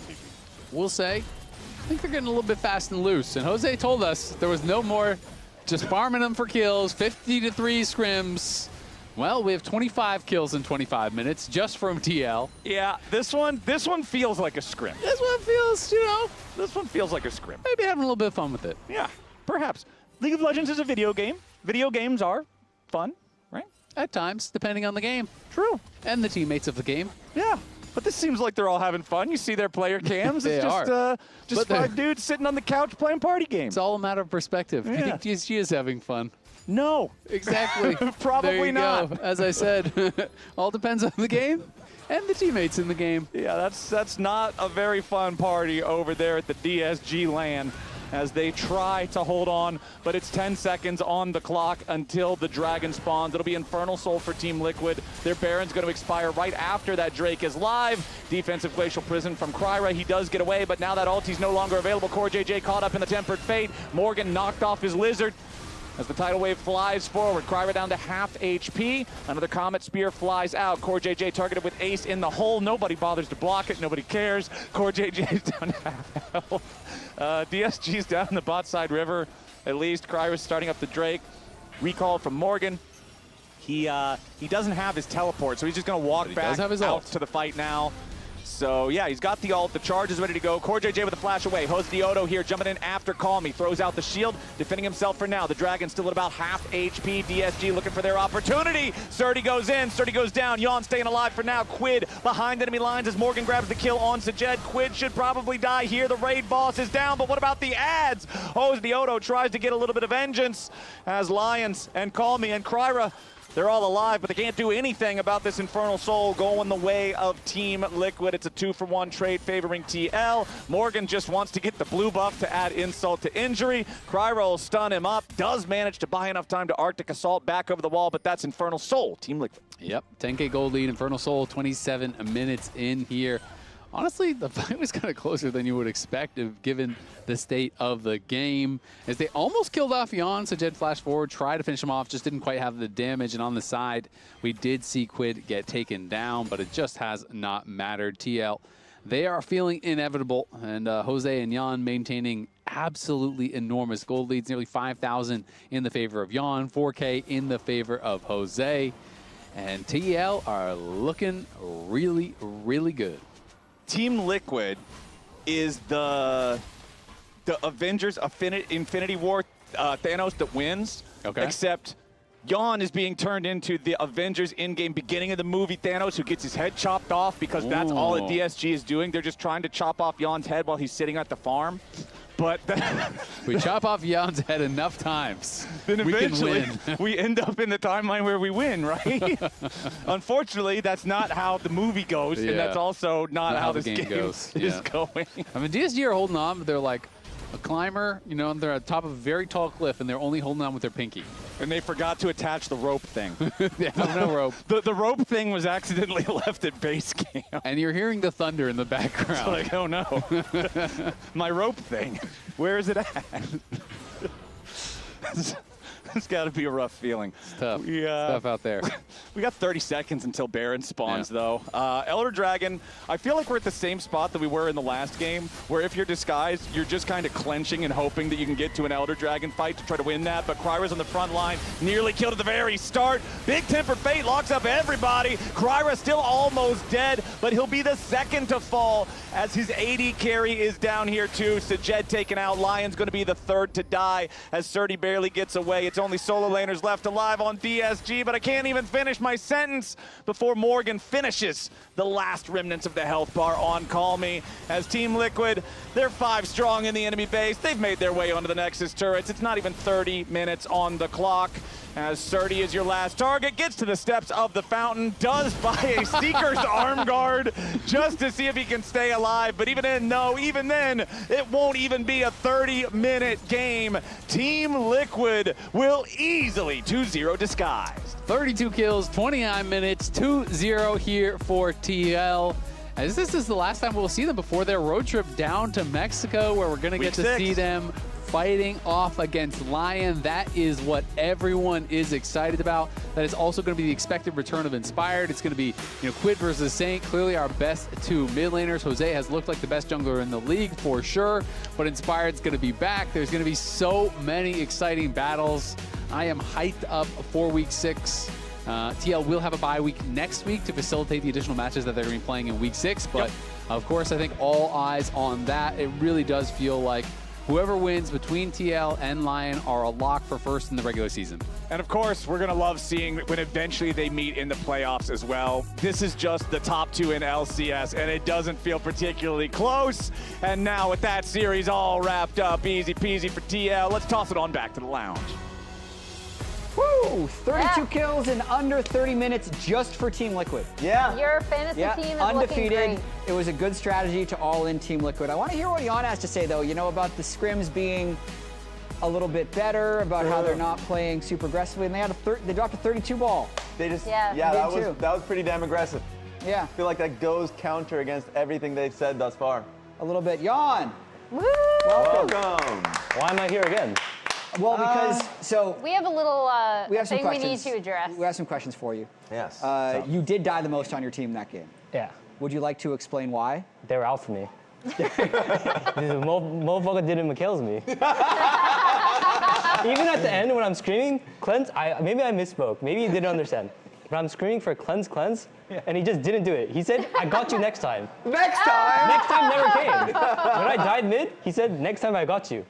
We'll say, I think they're getting a little bit fast and loose. And Jose told us there was no more just farming them for kills, 50-3 scrims. Well, we have 25 kills in 25 minutes just from TL.
Yeah, this one feels like a scrim.
This one feels,
this one feels like a scrim.
Maybe having a little bit of fun with it.
Yeah, perhaps. League of Legends is a video game. Video games are fun, right?
At times, depending on the game.
True.
And the teammates of the game.
Yeah. But this seems like they're all having fun. You see their player cams.
They
It's just 5 dudes sitting on the couch playing party games.
It's all a matter of perspective.
Yeah.
You think PSG is having fun?
No.
Exactly.
Probably
there you
not.
Go. As I said, all depends on the game and the teammates in the game.
Yeah, that's not a very fun party over there at the DSG LAN as they try to hold on, but it's 10 seconds on the clock until the dragon spawns. It'll be Infernal Soul for Team Liquid. Their Baron's going to expire right after that Drake is live. Defensive Glacial Prison from Kryra. He does get away, but now that ulti's no longer available. CoreJJ caught up in the Tempered Fate. Morgan knocked off his Lizard. As the tidal wave flies forward, Kryra down to half HP. Another Comet Spear flies out. CoreJJ targeted with Ace in the hole. Nobody bothers to block it. Nobody cares. CoreJJ's down to half health. DSG's down in the bot side river. At least Kryra's starting up the Drake. Recall from Morgan. He doesn't have his teleport, so he's just going to walk back out to the fight now. So, yeah, he's got the ult. The charge is ready to go. CoreJJ with a flash away. Hosdioto here jumping in after Calmy. Throws out the shield, defending himself for now. The Dragon still at about half HP. DSG looking for their opportunity. Surdy goes in. Surdy goes down. Jan staying alive for now. Quid behind enemy lines as Morgan grabs the kill on Sajed. Quid should probably die here. The raid boss is down, but what about the ads? Hosdioto tries to get a little bit of vengeance as Lions and Calmy and Kryra, they're all alive, but they can't do anything about this Infernal Soul going the way of Team Liquid. It's a 2-for-1 trade favoring TL. Morgan just wants to get the blue buff to add insult to injury. Kryra will stun him up, does manage to buy enough time to Arctic Assault back over the wall, but that's Infernal Soul, Team Liquid.
Yep, 10K gold lead, Infernal Soul, 27 minutes in here. Honestly, the fight was kind of closer than you would expect given the state of the game. As they almost killed off Jan, so Jed flashed forward, tried to finish him off, just didn't quite have the damage. And on the side, we did see Quid get taken down, but it just has not mattered. TL, they are feeling inevitable, and Jose and Jan maintaining absolutely enormous gold leads, nearly 5,000 in the favor of Jan, 4K in the favor of Jose. And TL are looking really, really good.
Team Liquid is the the Avengers Infinity War Thanos that wins.
Okay.
Except Yon is being turned into the Avengers in-game beginning of the movie Thanos, who gets his head chopped off because that's all that DSG is doing. They're just trying to chop off Yon's head while he's sitting at the farm. But
we chop off Yon's head enough times,
then eventually
we can win.
we end up in the timeline where we win, right? Unfortunately, that's not how the movie goes, and that's also not how this game
goes.
is going.
I mean, DSG are holding on, but they're like a climber, you know, they're at the top of a very tall cliff, and they're only holding on with their pinky.
And they forgot to attach the rope thing.
No rope.
The rope thing was accidentally left at base camp.
And you're hearing the thunder in the background.
It's like, oh no. My rope thing. Where is it at? It's got to be a rough feeling.
It's tough. Stuff out there.
We got 30 seconds until Baron spawns, though. Elder Dragon, I feel like we're at the same spot that we were in the last game, where if you're disguised, you're just kind of clenching and hoping that you can get to an Elder Dragon fight to try to win that. But Kryra's on the front line, nearly killed at the very start. Big Tempered Fate locks up everybody. Kryra still almost dead, but he'll be the second to fall as his AD carry is down here too. Sajed taken out. Lion's going to be the third to die as Surdy barely gets away. It's only solo laners left alive on DSG, but I can't even finish my sentence before Morgan finishes the last remnants of the health bar on Call Me. As Team Liquid, they're 5 strong in the enemy base. They've made their way onto the Nexus turrets. It's not even 30 minutes on the clock. As Surdy is your last target, gets to the steps of the fountain, does buy a Seeker's arm guard just to see if he can stay alive. But even then, it won't even be a 30-minute game. Team Liquid will easily 2-0 disguised.
32 kills, 29 minutes, 2-0 here for TL. As this is the last time we'll see them before their road trip down to Mexico, where we're going to get to see them fighting off against Lion. That is what everyone is excited about. That is also going to be the expected return of Inspired. It's going to be, Quid versus Saint, clearly our best 2 mid laners. Jose has looked like the best jungler in the league for sure, but Inspired's going to be back. There's going to be so many exciting battles. I am hyped up for week 6. TL will have a bye week next week to facilitate the additional matches that they're going to be playing in week 6, but of course I think all eyes on that. It really does feel like whoever wins between TL and Lion are a lock for first in the regular season.
And of course, we're going to love seeing when eventually they meet in the playoffs as well. This is just the top 2 in LCS, and it doesn't feel particularly close. And now with that series all wrapped up, easy peasy for TL, let's toss it on back to the lounge.
Woo! 32 kills in under 30 minutes just for Team Liquid.
Yeah.
Your fantasy team is
undefeated.
looking great.
It was a good strategy to all in Team Liquid. I want to hear what Jan has to say, though, about the scrims being a little bit better, about how they're not playing super aggressively, and they dropped a 32 ball.
They just,
yeah
that was pretty damn aggressive.
Yeah.
I feel like that goes counter against everything they've said thus far.
A little bit. Jan!
Woo!
Welcome.
Why am I here again?
Well, because,
we have a little
we have some
thing we need
questions.
to address.
We have some questions for you.
Yes.
You did die the most on your team that game.
Yeah.
Would you like to explain why?
They were out for me. Motherfucker didn't kills me. Even at the end when I'm screaming, cleanse, maybe I misspoke. Maybe you didn't understand. But I'm screaming for cleanse, and he just didn't do it. He said, I got you next time.
Next time?
Next time never came. When I died mid, he said, next time I got you.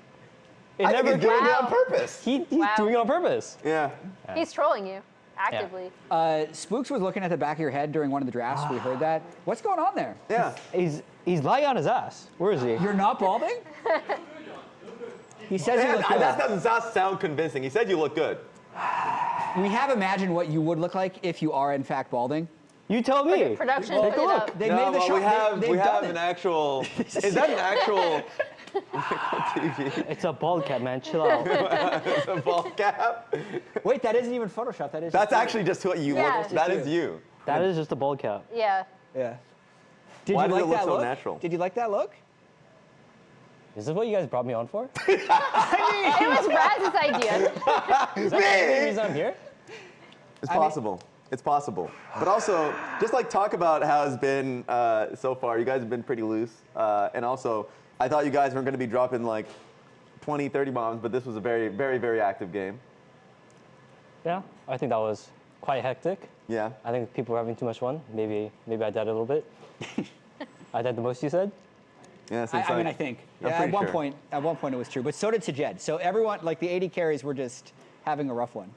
It
I
never
think he's doing it on purpose.
He's doing it on purpose.
Yeah.
He's trolling you actively.
Spooks was looking at the back of your head during one of the drafts. We heard that. What's going on there?
Yeah.
He's lying on his ass. Where is he?
You're not balding? He says you look good.
That doesn't sound convincing. He said you look good.
We have imagined what you would look like if you are in fact balding.
You tell me.
Production,
take a look.
They made the shot.
We have an actual. Is that an actual? TV?
It's a bald cap, man. Chill out.
It's a bald cap.
Wait, that isn't even Photoshop. That is.
That's actually just what you look. That is you.
That is just a bald cap.
Yeah.
Yeah.
Why does it look
that
so
look?
natural?
Did you like that look?
Is this what you guys brought me on for?
It was Raz's idea.
Is that the only reason I'm here?
It's possible. It's possible. But also, just like talk about how it's been so far. You guys have been pretty loose. And also, I thought you guys weren't going to be dropping like 20, 30 bombs, but this was a very, very, very active game.
Yeah, I think that was quite hectic.
Yeah.
I think people were having too much fun. Maybe I died a little bit. I died the most, you said?
Yeah,
I mean, I think. Yeah, at one point it was true, but so did Sajed. So everyone, like the 80 carries, were just having a rough one.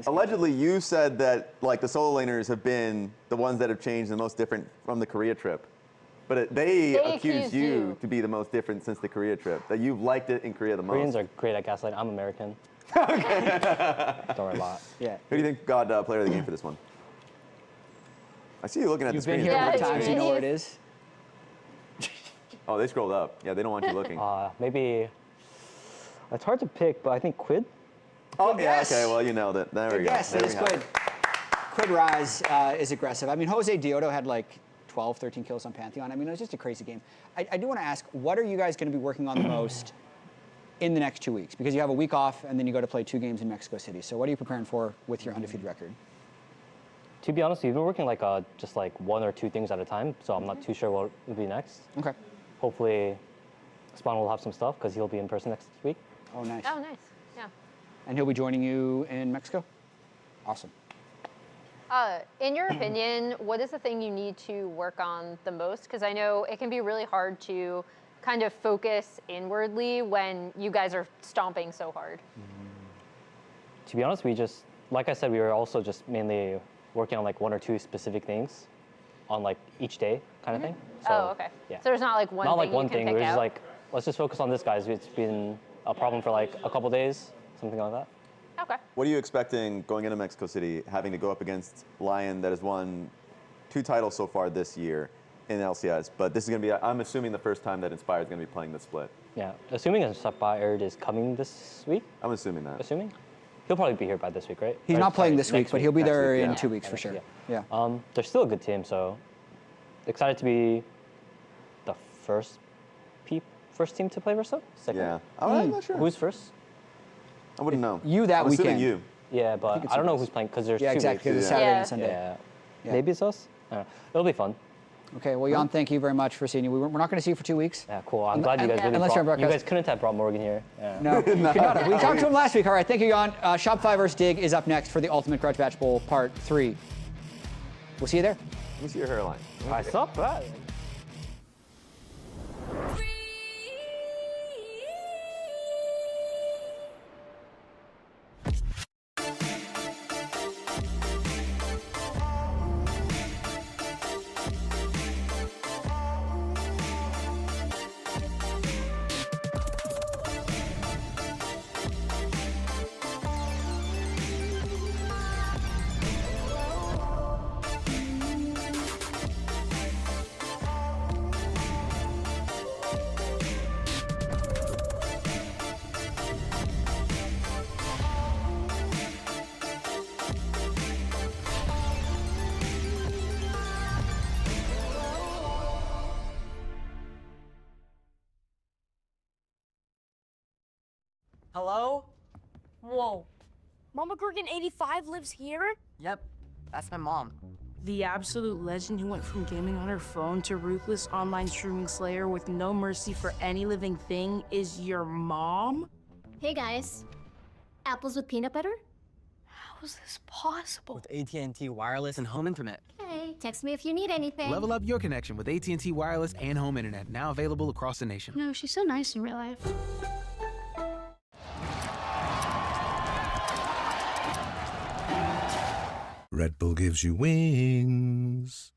Allegedly, you said that like the solo laners have been the ones that have changed the most different from the Korea trip. But they accused you to be the most different since the Korea trip, that you've liked it in Korea the most.
Koreans are great at gaslighting. I'm American. Don't worry about it.
Yeah.
Who do you think got player of the game for this one? I see you looking at the screen.
You've been here enough times, you know where it is.
Oh, they scrolled up. Yeah, they don't want you looking.
Maybe, it's hard to pick, but I think Quid.
Oh, yeah, okay, well, you nailed it. There we go.
Yes, it is Quid. Quid Rise is aggressive. I mean, Jose Dioto had like 12, 13 kills on Pantheon. I mean, it was just a crazy game. I do want to ask, what are you guys going to be working on the most in the next 2 weeks? Because you have a week off, and then you go to play 2 games in Mexico City. So what are you preparing for with your undefeated record?
To be honest, we've been working like just like 1 or 2 things at a time, so I'm not too sure what will be next.
Okay.
Hopefully, Spawn will have some stuff because he'll be in person next week.
Oh, nice.
Oh, nice. Yeah.
And he'll be joining you in Mexico? Awesome.
In your opinion, what is the thing you need to work on the most? Because I know it can be really hard to kind of focus inwardly when you guys are stomping so hard.
To be honest, we just, like I said, we were also just mainly working on like 1 or 2 specific things on like each day kind of thing. So,
oh, okay.
Yeah.
So there's not like one
not
thing
like one
you can
thing.
pick
We're just
out?
like, let's just focus on this, guys. It's been a problem for like a couple days, something like that.
Okay.
What are you expecting going into Mexico City, having to go up against Lion that has won 2 titles so far this year in LCS? But this is going to be, I'm assuming, the first time that Inspired is going to be playing the split.
Yeah, assuming Inspired is coming this week.
I'm assuming that.
Assuming? He'll probably be here by this week, right?
He's not playing this week, but he'll be there in
yeah.
2 weeks for sure. Yeah.
They're still a good team, so excited to be the first team to play Versa? Second?
Yeah. I'm not sure.
Who's first?
I wouldn't know.
You that
I'm assuming
weekend.
you.
Yeah, but I don't know who's playing because there's 2 weeks.
exactly. It's Saturday and Sunday.
Yeah. Maybe it's us. I don't know. It'll be fun.
Okay, well, Jan, thank you very much for seeing you. We're not going to see you for 2 weeks.
Yeah, cool. I'm glad you guys really brought, you guys couldn't have brought Morgan here. Yeah.
No, could not have. We talked to him last week. All right, thank you, Jan. Shopify vs. Dig is up next for the Ultimate Grudge Match Bowl Part 3. We'll see you there.
Let me see your hairline.
I saw that.
Hello?
Whoa. Mama Gorgon 85 lives here?
Yep, that's my mom.
The absolute legend who went from gaming on her phone to ruthless online streaming slayer with no mercy for any living thing is your mom?
Hey guys. Apples with peanut butter?
How is this possible?
With AT&T Wireless and Home Internet.
Hey, text me if you need anything.
Level up your connection with AT&T Wireless and Home Internet, now available across the nation.
No, she's so nice in real life.
Red Bull gives you wings.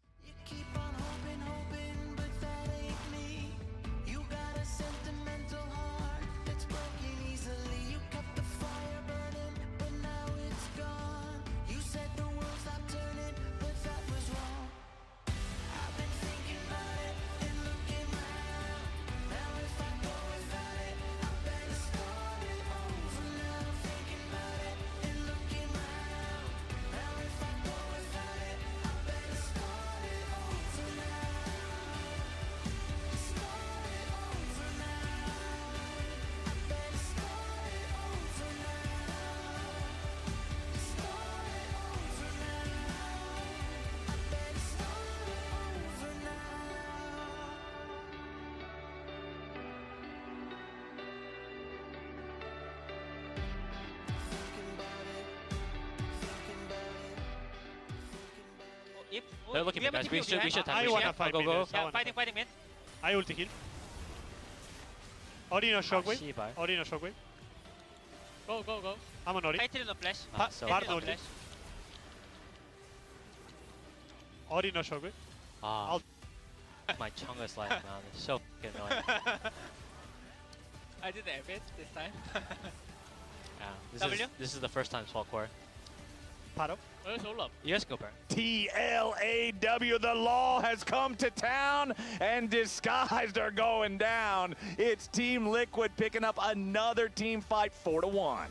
They're looking at guys. We should
I
touch.
wanna fight
Go.
mid.
Yeah, fighting mid.
I ulti heal. Ori no shockwave. Ori no shockwave.
Go, go, go.
I'm on Ori.
Titan no flash.
Bard no flash. Ori no shockwave.
Ah. My Chunga is like, man, it's so fucking annoying. I did the air this time. Yeah, this is the first time Swall Core.
Paro.
You guys go burn.
TLAW, the law has come to town and disguised are going down. It's Team Liquid picking up another team fight 4-1.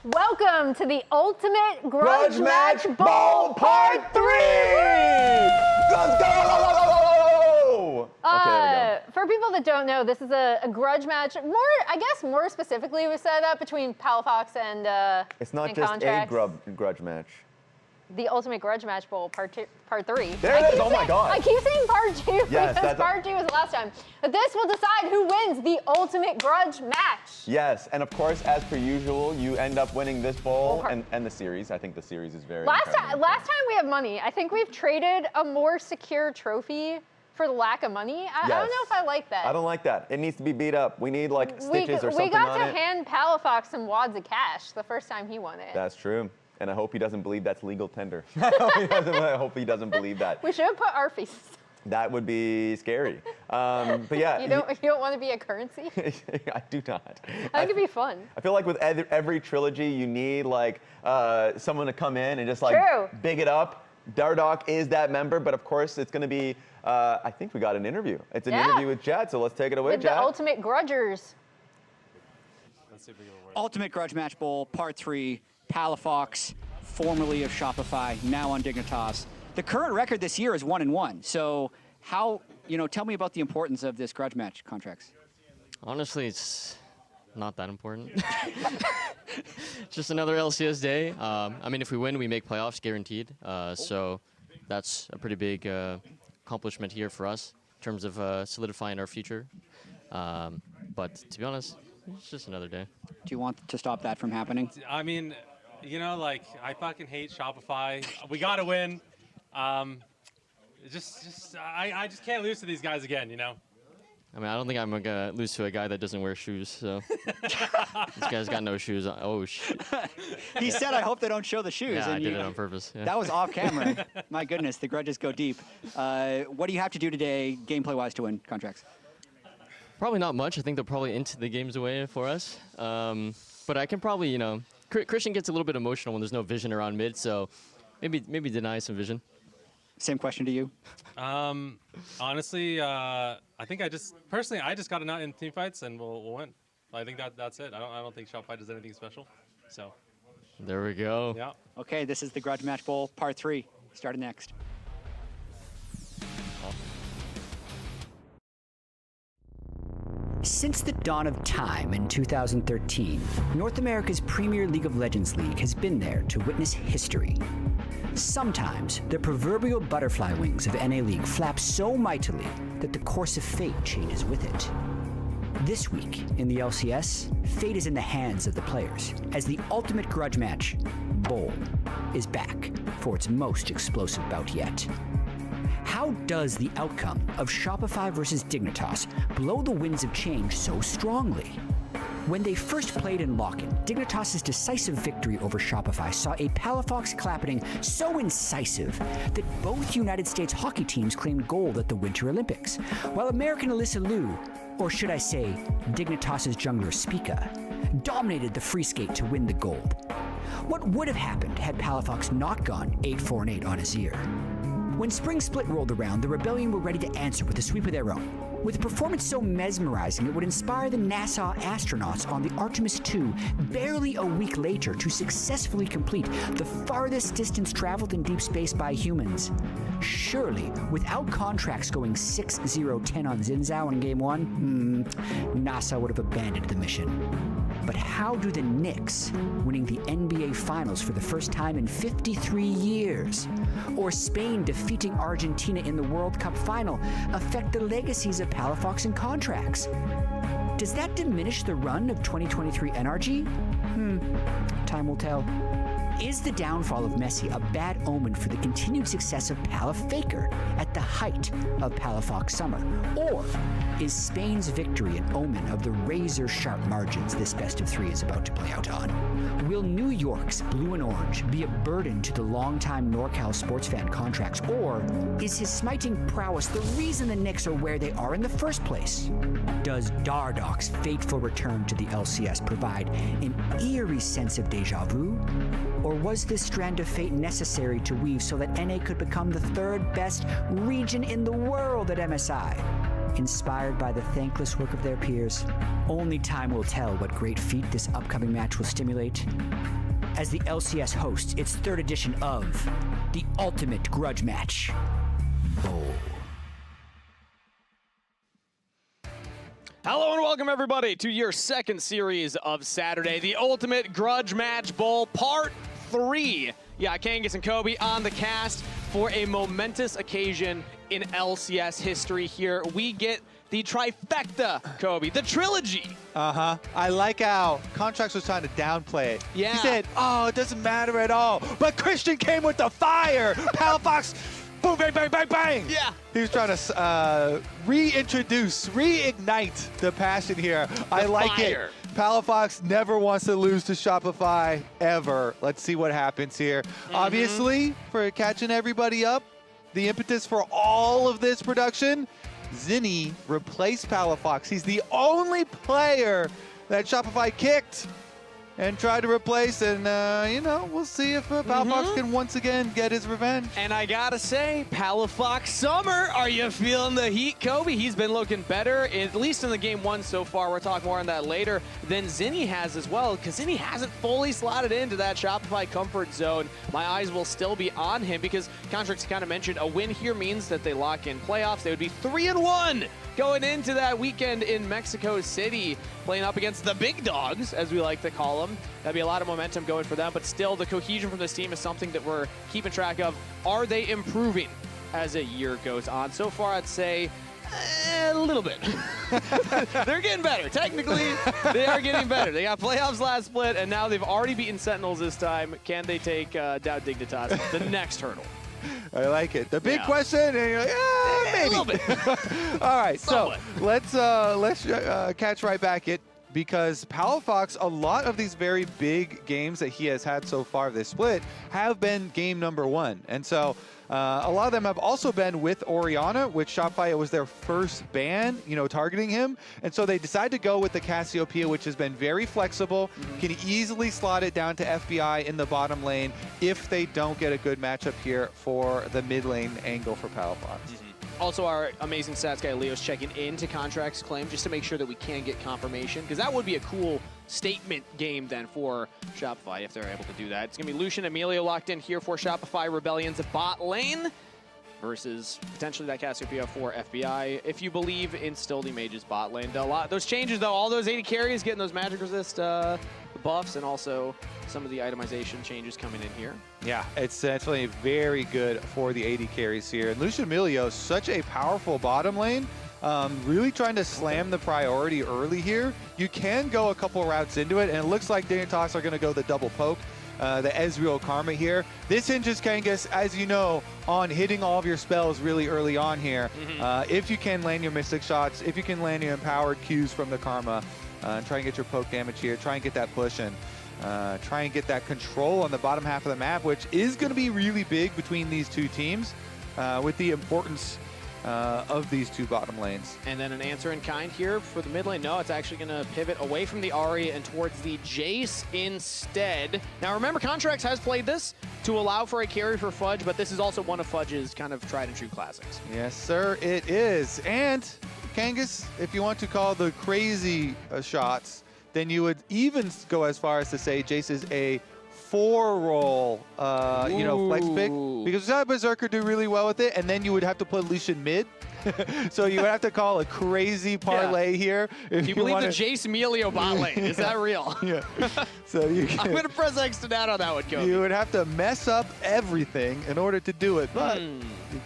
Welcome to the Ultimate Grudge Match Bowl Part 3!
Let's go! Okay, there we go.
For people that don't know, this is a grudge match. More specifically, was set up between Palafox and
It's not
and
just
Contracts.
a grudge match.
The Ultimate Grudge Match Bowl Part 3.
There it is, oh my God.
I keep saying Part 2
Yes,
because Part 2 was the last time. But this will decide who wins the Ultimate Grudge Match.
Yes, and of course, as per usual, you end up winning this bowl and the series. I think the series is very
Last
incredible.
time we have money. I think we've traded a more secure trophy for the lack of money. I don't know if I like that.
I don't like that. It needs to be beat up. We need like stitches or something
We got
on
to
it.
hand Palafox some wads of cash the first time he won it.
That's true. And I hope he doesn't believe that's legal tender. I hope he doesn't believe that.
We should have put our faces.
That would be scary. But yeah.
You don't want to be a currency?
I do not.
That could be fun.
I feel like with every trilogy, you need like someone to come in and just like big it up. Dardoch is that member, but of course it's going to be, I think we got an interview. It's an interview with Jad, so let's take it away,
with
Jad.
The Ultimate Grudgers.
Let's see if we can work.
Ultimate Grudge Match Bowl, Part 3, Palafox, formerly of Shopify, now on Dignitas. The current record this year is 1-1. So how, tell me about the importance of this grudge match contracts.
Honestly, it's not that important. Just another LCS day. I mean, if we win, we make playoffs guaranteed. So that's a pretty big accomplishment here for us in terms of solidifying our future. But to be honest, it's just another day.
Do you want to stop that from happening?
I mean, I fucking hate Shopify. We gotta win. I just can't lose to these guys again,
I mean, I don't think I'm gonna lose to a guy that doesn't wear shoes. So this guy's got no shoes on. Oh shit!
He said, "I hope they don't show the shoes."
Yeah,
and
I did it on purpose. Yeah.
That was off camera. My goodness, the grudges go deep. What do you have to do today, gameplay-wise, to win contracts?
Probably not much. I think they'll probably int the games away for us. But I can probably, Christian gets a little bit emotional when there's no vision around mid, so maybe deny some vision.
Same question to you.
Honestly, I think I just got a nut in team fights and we'll win. I think that's it. I don't think Shopify does anything special. So
there we go.
Yeah.
Okay, this is the Grudge Match Bowl, Part 3. Starting next.
Since the dawn of time in 2013, North America's premier League of Legends league has been there to witness history. Sometimes the proverbial butterfly wings of NA League flap so mightily that the course of fate changes with it. This week in the LCS, fate is in the hands of the players as the Ultimate Grudge Match Bowl is back for its most explosive bout yet. How does the outcome of Shopify versus Dignitas blow the winds of change so strongly? When they first played in Lock-In, Dignitas' decisive victory over Shopify saw a Palafox clapping so incisive that both United States hockey teams claimed gold at the Winter Olympics, while American Alyssa Liu, or should I say, Dignitas' jungler Spica, dominated the free skate to win the gold. What would have happened had Palafox not gone 8-4-8 on Azir? When Spring Split rolled around, the Rebellion were ready to answer with a sweep of their own. With a performance so mesmerizing, it would inspire the NASA astronauts on the Artemis II barely a week later to successfully complete the farthest distance traveled in deep space by humans. Surely, without contracts going 6-0-10 on Xin Zhao in Game 1, NASA would have abandoned the mission. But how do the Knicks, winning the NBA Finals for the first time in 53 years, or Spain defeating Argentina in the World Cup final, affect the legacies of Palafox and contracts? Does that diminish the run of 2023 NRG? Time will tell. Is the downfall of Messi a bad omen for the continued success of Palafaker at the height of Palafox Summer? Or is Spain's victory an omen of the razor-sharp margins this best of three is about to play out on? Will New York's blue and orange be a burden to the longtime NorCal sports fan contracts? Or is his smiting prowess the reason the Knicks are where they are in the first place? Does Dardok's fateful return to the LCS provide an eerie sense of deja vu? Or was this strand of fate necessary to weave so that NA could become the third best region in the world at MSI? Inspired by the thankless work of their peers, only time will tell what great feat this upcoming match will stimulate. As the LCS hosts its third edition of the Ultimate Grudge Match Bowl.
Hello and welcome everybody to your second series of Saturday, the Ultimate Grudge Match Bowl Part 3. Yeah, Kangas and Kobe on the cast for a momentous occasion in LCS history here. We get the trifecta, Kobe, the trilogy.
I like how Contracts was trying to downplay it.
Yeah.
He said, oh, it doesn't matter at all. But Christian came with the fire. Palafox, boom, bang, bang, bang, bang.
Yeah.
He was trying to reignite the passion here. I like it. Palafox never wants to lose to Shopify, ever. Let's see what happens here. Obviously, for catching everybody up, the impetus for all of this production, Zinni replaced Palafox. He's the only player that Shopify kicked and tried to replace, and we'll see if Palafox can once again get his revenge.
And I gotta say, Palafox Summer, are you feeling the heat, Kobe? He's been looking better, at least in the game one so far. We'll talk more on that later than Zinni has as well, because Zinni hasn't fully slotted into that Shopify comfort zone. My eyes will still be on him because Contracts kind of mentioned a win here means that they lock in playoffs. They would be 3-1 going into that weekend in Mexico City, playing up against the big dogs, as we like to call them. That'd be a lot of momentum going for them, but still the cohesion from this team is something that we're keeping track of. Are they improving as a year goes on? So far, I'd say a little bit. They're getting better. Technically, they are getting better. They got playoffs last split, and now they've already beaten Sentinels this time. Can they take down Dignitas, the next hurdle?
I like it. The big question, and you're like, maybe.
A little bit.
All right,
Somewhat.
so let's catch right back it, because Palafox, a lot of these very big games that he has had so far this split have been game number one. And so a lot of them have also been with Orianna, which Shopify was their first ban, targeting him. And so they decided to go with the Cassiopeia, which has been very flexible, can easily slot it down to FBI in the bottom lane if they don't get a good matchup here for the mid lane angle for Palafox.
Also, our amazing stats guy Leo's checking into Contracts claim just to make sure that we can get confirmation, because that would be a cool statement game then for Shopify if they're able to do that. It's going to be Lucian Emilio locked in here for Shopify Rebellion's bot lane versus potentially that Cassiopeia for FBI. If you believe in Stildy Mage's bot lane, those changes though, all those 80 carries, getting those magic resist buffs, and also some of the itemization changes coming in here.
Yeah, it's definitely very good for the 80 carries here. And Lucian Emilio, such a powerful bottom lane, really trying to slam the priority early here. You can go a couple routes into it, and it looks like Dignitas are going to go the double poke, the Ezreal Karma here. This hinges Kangas, as you know, on hitting all of your spells really early on here. If you can land your Mystic shots, if you can land your empowered Qs from the Karma, and try and get your poke damage here, try and get that push, and try and get that control on the bottom half of the map, which is going to be really big between these two teams with the importance of these two bottom lanes.
And then an answer in kind here for the mid lane. No, it's actually going to pivot away from the Ahri and towards the Jace instead. Now remember, Contracts has played this to allow for a carry for Fudge, but this is also one of Fudge's kind of tried and true classics.
Yes, sir, it is. And Kangas, if you want to call the crazy shots, then you would even go as far as to say Jace is a 4-roll, you know, flex pick, because that Berserker do really well with it, and then you would have to put Lucian mid. So you would have to call a crazy parlay here. If
you believe the Jace Melio bot lane? Is that real?
Yeah. So you can,
I'm going to press X to that on that one, Kobe.
You would have to mess up everything in order to do it, but you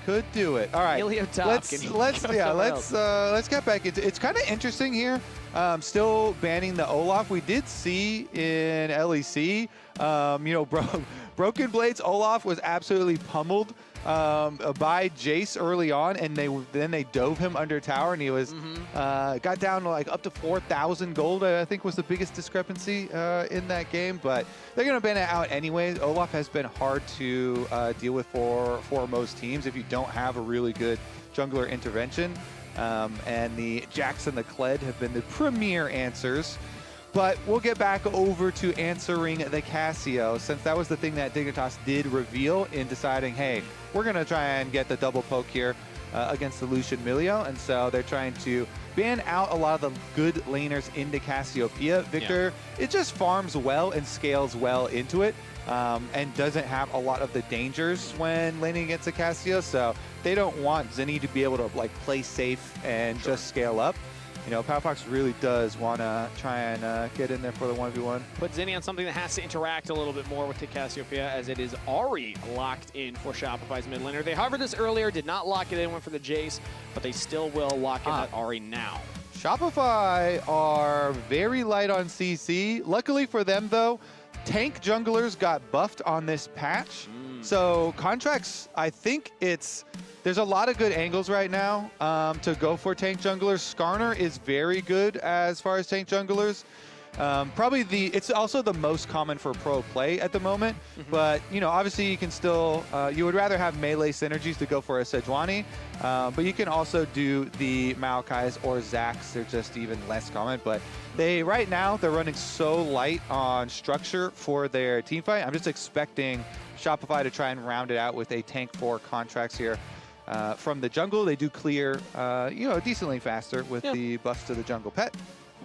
could do it. All right.
Melio top.
Let's get back into it. It's kind of interesting here. Still banning the Olaf. We did see in LEC, you know, Broken Blades Olaf was absolutely pummeled by Jace early on, and then they dove him under tower, and he was got down to like up to 4,000 gold. I think was the biggest discrepancy in that game, but they're gonna ban it out anyways. Olaf has been hard to deal with for most teams if you don't have a really good jungler intervention. And the Jax and the Kled have been the premier answers. But we'll get back over to answering the Cassio, since that was the thing that Dignitas did reveal in deciding, hey, we're going to try and get the double poke here against the Lucian Melio. And so they're trying to ban out a lot of the good laners into Cassiopeia. Victor, it just farms well and scales well into it. And doesn't have a lot of the dangers when laning against a Cassio, so they don't want Zinni to be able to like play safe and just scale up. You know, Powerfox really does want to try and get in there for the 1v1.
Put Zinni on something that has to interact a little bit more with the Cassiopeia, as it is Ahri locked in for Shopify's mid laner. They hovered this earlier, did not lock it in, went for the Jace, but they still will lock in that Ahri now.
Shopify are very light on CC. Luckily for them, though, tank junglers got buffed on this patch. So Contracts, I think there's a lot of good angles right now to go for tank junglers. Skarner is very good as far as tank junglers. Probably it's also the most common for pro play at the moment, but you know, obviously you can still, you would rather have melee synergies to go for a Sejuani, but you can also do the Maokais or Zacs. They're just even less common, but right now they're running so light on structure for their team fight. I'm just expecting Shopify to try and round it out with a tank for Contracts here. From the jungle, they do clear, you know, decently faster with the buffs to the jungle pet.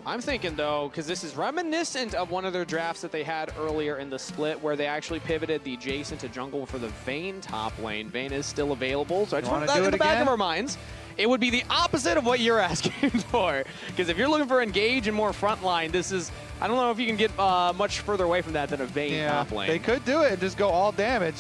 I'm thinking, though, because this is reminiscent of one of their drafts that they had earlier in the split, where they actually pivoted the Jace into jungle for the Vayne top lane. Vayne is still available, so I just want that in the back of our minds. It would be the opposite of what you're asking for, because if you're looking for engage and more frontline, this is, I don't know if you can get much further away from that than a Vayne top lane.
They could do it and just go all damage.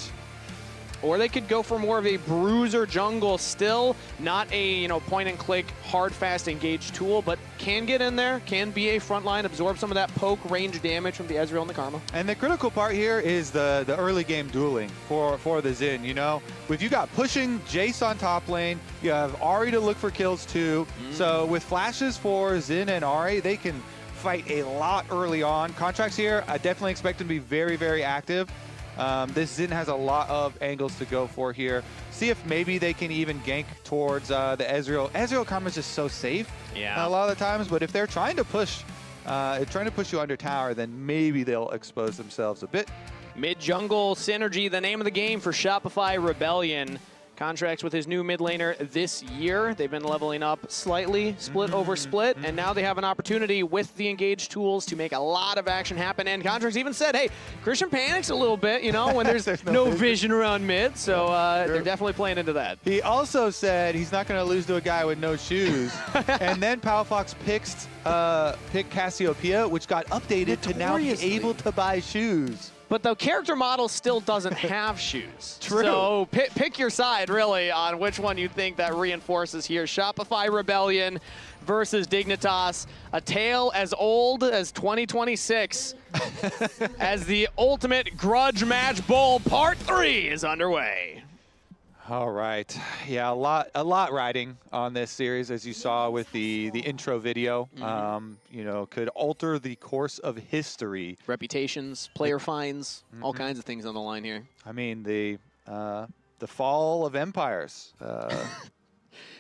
Or they could go for more of a bruiser jungle, still not a, you know, point and click hard fast engage tool, but can get in there, can be a frontline, absorb some of that poke range damage from the Ezreal and the Karma.
And the critical part here is the early game dueling for the Xin. You know, if you got pushing Jace on top lane, you have Ahri to look for kills too. So with flashes for Xin and Ahri, they can fight a lot early on. Contracts here, I definitely expect them to be very, very active. This Xin has a lot of angles to go for here. See if maybe they can even gank towards the Ezreal. Ezreal Karma is just so safe a lot of the times, but if they're trying to push you under tower, then maybe they'll expose themselves a bit.
Mid-jungle synergy, the name of the game for Shopify Rebellion. Contracts with his new mid laner this year. They've been leveling up slightly, split over split, and now they have an opportunity with the engage tools to make a lot of action happen. And Contracts even said, hey, Christian panics a little bit, you know, when there's no vision around mid, so they're definitely playing into that.
He also said he's not going to lose to a guy with no shoes. And then Powerfox picked Cassiopeia, which got updated to now be able to buy shoes.
But the character model still doesn't have shoes.
True.
So pick your side, really, on which one you think that reinforces here. Shopify Rebellion versus Dignitas. A tale as old as 2026 as the Ultimate Grudge Match Bowl Part 3 is underway.
All right. Yeah, a lot riding on this series, as you saw with the intro video. You know, could alter the course of history.
Reputations, player fines, all kinds of things on the line here.
I mean, the fall of empires.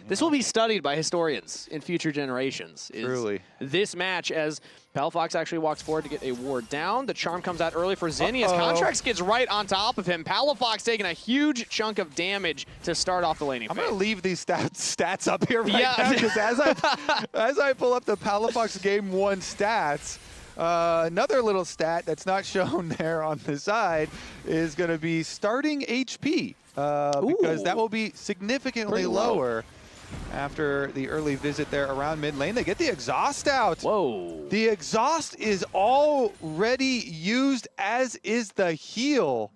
This will be studied by historians in future generations.
Truly.
This match, as Palafox actually walks forward to get a ward down. The charm comes out early for Zinni as Contracts gets right on top of him. Palafox taking a huge chunk of damage to start off the laning phase.
I'm going to leave these stats up here right now, because as I pull up the Palafox Game 1 stats, another little stat that's not shown there on the side is going to be starting HP, because that will be significantly lower after the early visit there around mid lane. They get the exhaust out.
Whoa.
The exhaust is already used, as is the heal.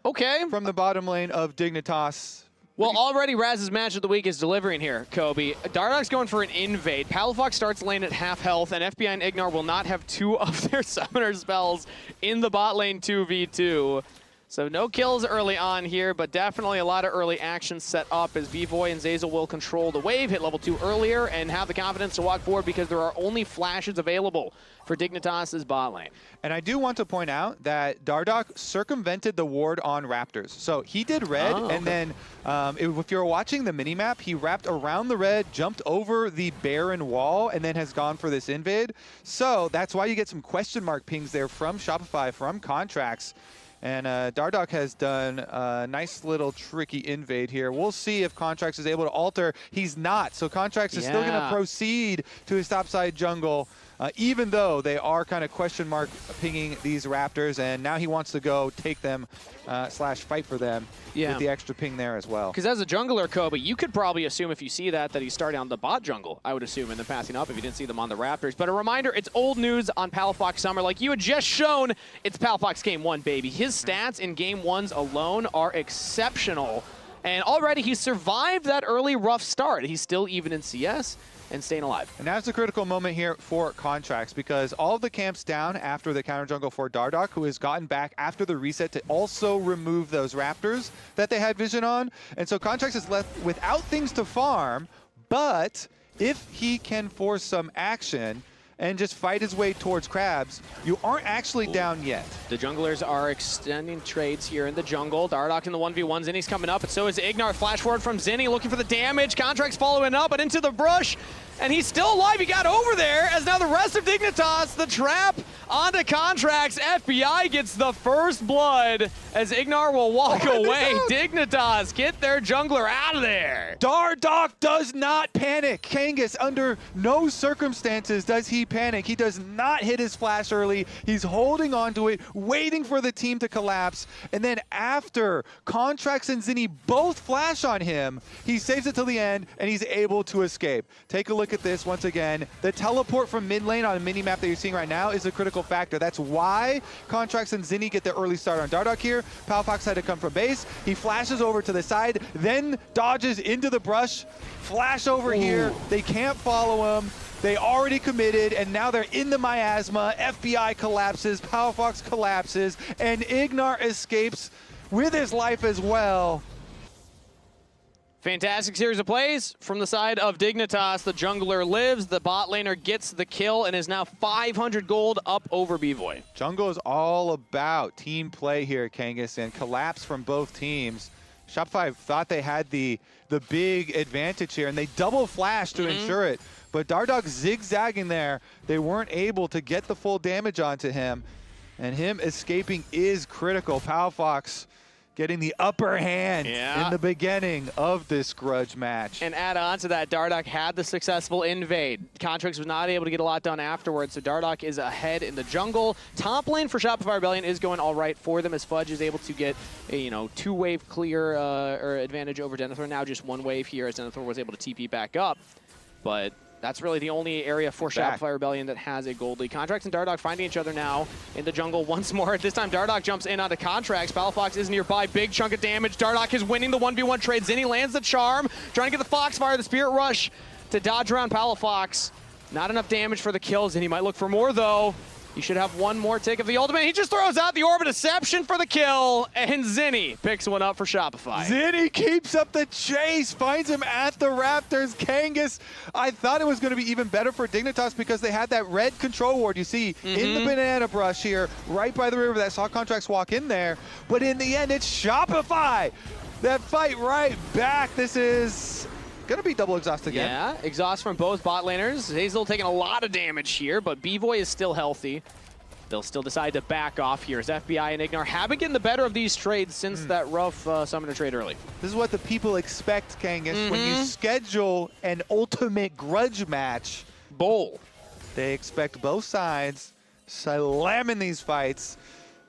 Okay.
From the bottom lane of Dignitas.
Well, already Raz's match of the week is delivering here, Kobe. Dardok's going for an invade. Palafox starts lane at half health, and FBI and Ignar will not have 2 of their summoner spells in the bot lane 2v2. So no kills early on here, but definitely a lot of early action set up as Bvoy and Zeyzal will control the wave, hit level 2 earlier, and have the confidence to walk forward because there are only flashes available for Dignitas' bot lane.
And I do want to point out that Dardok circumvented the ward on Raptors. So he did red, and then if you're watching the minimap, he wrapped around the red, jumped over the barren wall, and then has gone for this invade. So that's why you get some question mark pings there from Shopify, from Contracts. And Dardok has done a nice little tricky invade here. We'll see if Contracts is able to alter. He's not, so Contracts is still going to proceed to his topside jungle, even though they are kind of question mark pinging these Raptors, and now he wants to go take them slash fight for them with the extra ping there as well.
Because as a jungler, Kobe, you could probably assume if you see that he's starting on the bot jungle, I would assume, and then passing up if you didn't see them on the Raptors. But a reminder, it's old news on Palafox Summer. Like you had just shown, it's Palafox Game 1, baby. His stats in Game 1s alone are exceptional. And already he survived that early rough start. He's still even in CS and staying alive.
And that's a critical moment here for Contracts, because all of the camps down after the counter jungle for Dardok, who has gotten back after the reset to also remove those Raptors that they had vision on. And so Contracts is left without things to farm, but if he can force some action and just fight his way towards Crabs, you aren't actually down yet.
The junglers are extending trades here in the jungle. Dardok in the 1v1. Zinni's coming up, and so is Ignar. Flash forward from Zinni, looking for the damage. Contracts following up, but into the brush. And he's still alive. He got over there, as now the rest of Dignitas, the trap onto Contracts. FBI gets the first blood as Ignar will walk away. Dignitas get their jungler out of there.
Dardok does not panic. Kangas, under no circumstances does he panic. He does not hit his flash early. He's holding on to it, waiting for the team to collapse. And then after Contracts and Zinni both flash on him, he saves it till the end, and he's able to escape. Take a look at this once again. The teleport from mid lane on a mini-map that you're seeing right now is a critical factor. That's why Contracts and Zinni get the early start on Dardok here. Palafox had to come from base. He flashes over to the side, then dodges into the brush. Flash over here. They can't follow him. They already committed, and now they're in the miasma. FBI collapses, Palafox collapses, and Ignar escapes with his life as well.
Fantastic series of plays from the side of Dignitas. The jungler lives, the bot laner gets the kill, and is now 500 gold up over Bvoy.
Jungle is all about team play here, Kangas, and collapse from both teams. Shopify thought they had the big advantage here, and they double flash to ensure it. But Dardok zigzagging there, they weren't able to get the full damage onto him, and him escaping is critical. Palafox getting the upper hand in the beginning of this grudge match.
And add on to that, Dardok had the successful invade. Contracts was not able to get a lot done afterwards, so Dardok is ahead in the jungle. Top lane for Shopify Rebellion is going all right for them, as Fudge is able to get a 2-wave clear or advantage over Denethor. Now just 1 wave here, as Denethor was able to TP back up. But that's really the only area for Shopify Rebellion that has a gold lead. Contracts and Dardok finding each other now in the jungle once more. This time Dardok jumps in onto Contracts. Palafox is nearby. Big chunk of damage. Dardok is winning the 1v1 trade. Zinni lands the charm. Trying to get the Foxfire, the Spirit Rush to dodge around Palafox. Not enough damage for the kills, and he might look for more though. You should have one more take of the ultimate. He just throws out the Orb of Deception for the kill, and Zinni picks one up for Shopify.
Zinni keeps up the chase, finds him at the Raptors. Kangas, I thought it was going to be even better for Dignitas because they had that red control ward you see in the banana brush here, right by the river that saw Contracts walk in there. But in the end, it's Shopify that fight right back. This is going to be double exhaust again.
Yeah, exhaust from both bot laners. Hazel taking a lot of damage here, but B-Voy is still healthy. They'll still decide to back off here as FBI and Ignar have been getting the better of these trades since that rough Summoner trade early.
This is what the people expect, Kangas, when you schedule an ultimate grudge match.
Bowl.
They expect both sides slamming these fights.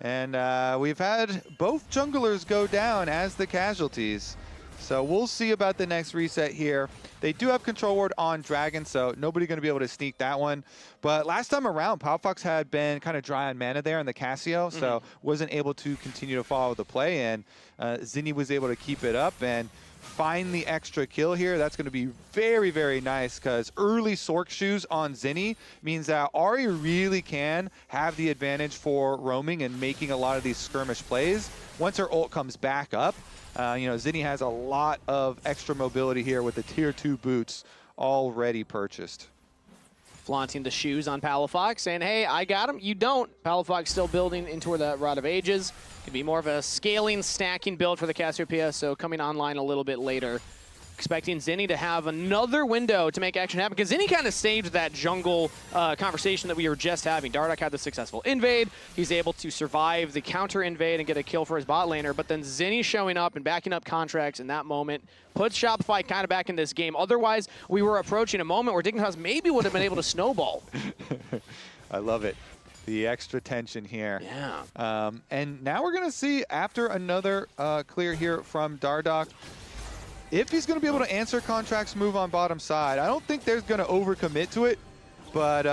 And we've had both junglers go down as the casualties. So we'll see about the next reset here. They do have control ward on Dragon, so nobody going to be able to sneak that one. But last time around, PowerFox had been kind of dry on mana there in the Casio, so wasn't able to continue to follow the play. And Zinni was able to keep it up and find the extra kill here. That's going to be very, very nice because early Sork shoes on Zinni means that Ahri really can have the advantage for roaming and making a lot of these skirmish plays. Once her ult comes back up, you know, Zinni has a lot of extra mobility here with the tier 2 boots already purchased.
Flaunting the shoes on Palafox, saying, hey, I got him, you don't. Palafox still building into that Rod of Ages. Could be more of a scaling, stacking build for the Cassiopeia, so coming online a little bit later. Expecting Zinni to have another window to make action happen, because Zinni kind of saved that jungle conversation that we were just having. Dardoch had the successful invade. He's able to survive the counter invade and get a kill for his bot laner, but then Zinni showing up and backing up Contracts in that moment puts Shopify kind of back in this game. Otherwise, we were approaching a moment where Dignitas maybe would have been able to snowball.
I love it. The extra tension here.
Yeah.
And now we're going to see, after another clear here from Dardoch, if he's going to be able to answer Contract's move on bottom side. I don't think there's going to overcommit to it, but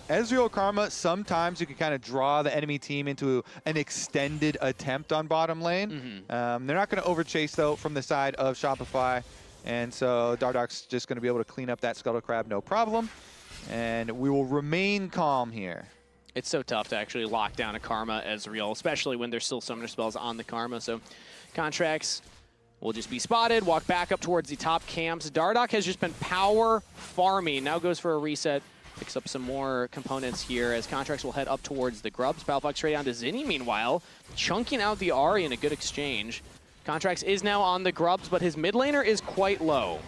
Ezreal Karma, sometimes you can kind of draw the enemy team into an extended attempt on bottom lane. They're not going to overchase, though, from the side of Shopify, and so Dardoch's just going to be able to clean up that Scuttle Crab, no problem, and we will remain calm here.
It's so tough to actually lock down a Karma Ezreal, especially when there's still Summoner spells on the Karma, so Contracts will just be spotted, walk back up towards the top camps. Dardoch has just been power farming. Now goes for a reset, picks up some more components here as Contracts will head up towards the Grubs. Palafox straight down to Zinni, meanwhile, chunking out the Ahri in a good exchange. Contracts is now on the Grubs, but his mid laner is quite low.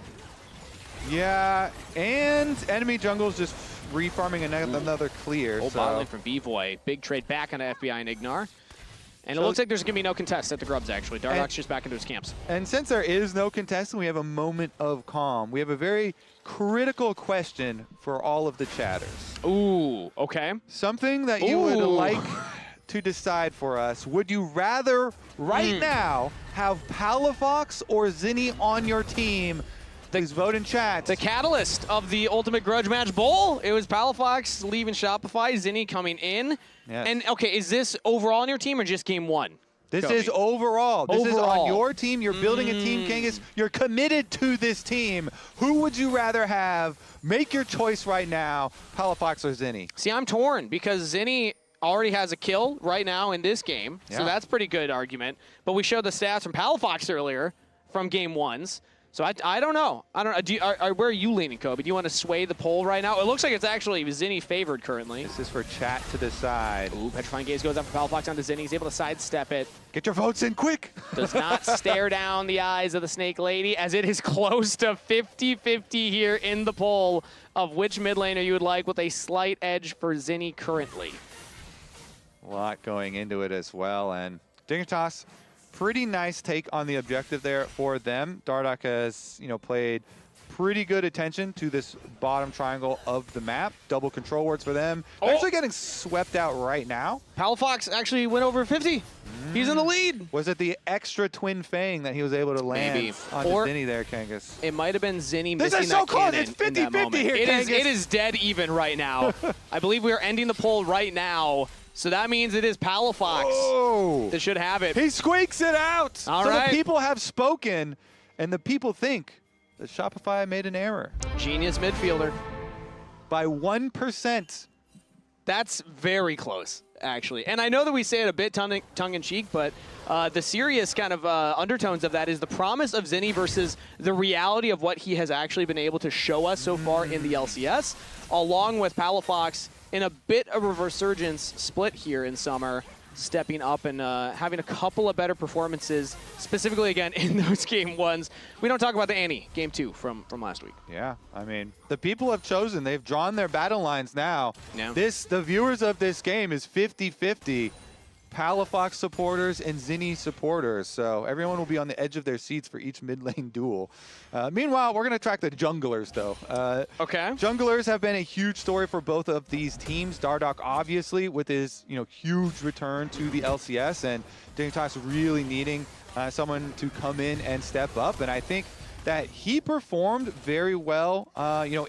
Yeah, and enemy jungle's just refarming another clear.
Old bot lane from B-Voy. Big trade back onto FBI and Ignar. And it looks like there's going to be no contest at the Grubs, actually. Dardoch's just back into his camps.
And since there is no contest and we have a moment of calm, we have a very critical question for all of the chatters.
Ooh, okay.
Something that you would like to decide for us. Would you rather, right now, have Palafox or Zinni on your team? Please vote in chat.
The catalyst of the Ultimate Grudge Match Bowl. It was Palafox leaving Shopify, Zinni coming in.
Yes.
And, okay, is this overall on your team or just game one?
This
Kobe?
is overall. This is on your team. You're building a team, Kangas. You're committed to this team. Who would you rather have? Make your choice right now, Palafox or Zinni.
See, I'm torn because Zinni already has a kill right now in this game. So that's a pretty good argument. But we showed the stats from Palafox earlier from game ones. So I don't know. I don't know. Where are you leaning, Kobe? Do you want to sway the poll right now? It looks like it's actually Zinni favored currently.
This is for chat to decide.
Ooh, Petrifying Gaze goes up for Palafox onto Zinni. He's able to sidestep it.
Get your votes in quick.
Does not stare down the eyes of the Snake Lady as it is close to 50-50 here in the poll of which mid laner you would like with a slight edge for Zinni currently.
A lot going into it as well. And Dignitas, pretty nice take on the objective there for them. Dardoch has, you know, played pretty good attention to this bottom triangle of the map. Double control wards for them. Actually getting swept out right now.
Palafox actually went over 50. He's in the lead.
Was it the extra Twin Fang that he was able to land on Zinni there, Kangas?
It might have been Zinni
this
missing
is so
that
close.
cannon.
It's 50-50 here, Kangas.
It is dead even right now. I believe we are ending the poll right now. So that means it is Palafox that should have it.
He squeaks it out.
All
so
right.
the people have spoken, and the people think that Shopify made an error.
Genius midfielder.
By 1%.
That's very close, actually. And I know that we say it a bit tongue-in-cheek, but the serious kind of undertones of that is the promise of Zinni versus the reality of what he has actually been able to show us so far in the LCS, along with Palafox in a bit of a resurgence split here in summer, stepping up and having a couple of better performances, specifically, again, in those game ones. We don't talk about the Annie, game 2 from last week.
Yeah, I mean, the people have chosen. They've drawn their battle lines now.
Yeah.
The viewers of this game is 50-50. Palafox supporters and Zinni supporters. So everyone will be on the edge of their seats for each mid lane duel. Meanwhile, we're going to track the junglers, though.
Okay.
Junglers have been a huge story for both of these teams. Dardoch, obviously, with his huge return to the LCS, and Dignitas really needing someone to come in and step up. And I think that he performed very well,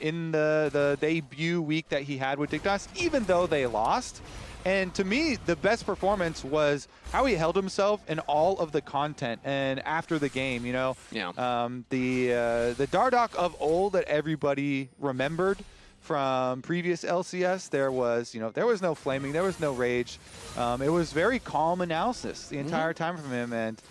in the debut week that he had with Dignitas, even though they lost. And to me, the best performance was how he held himself in all of the content and after the game,
Yeah.
The Dardoch of old that everybody remembered from previous LCS, there was no flaming, there was no rage. It was very calm analysis the entire time from him, and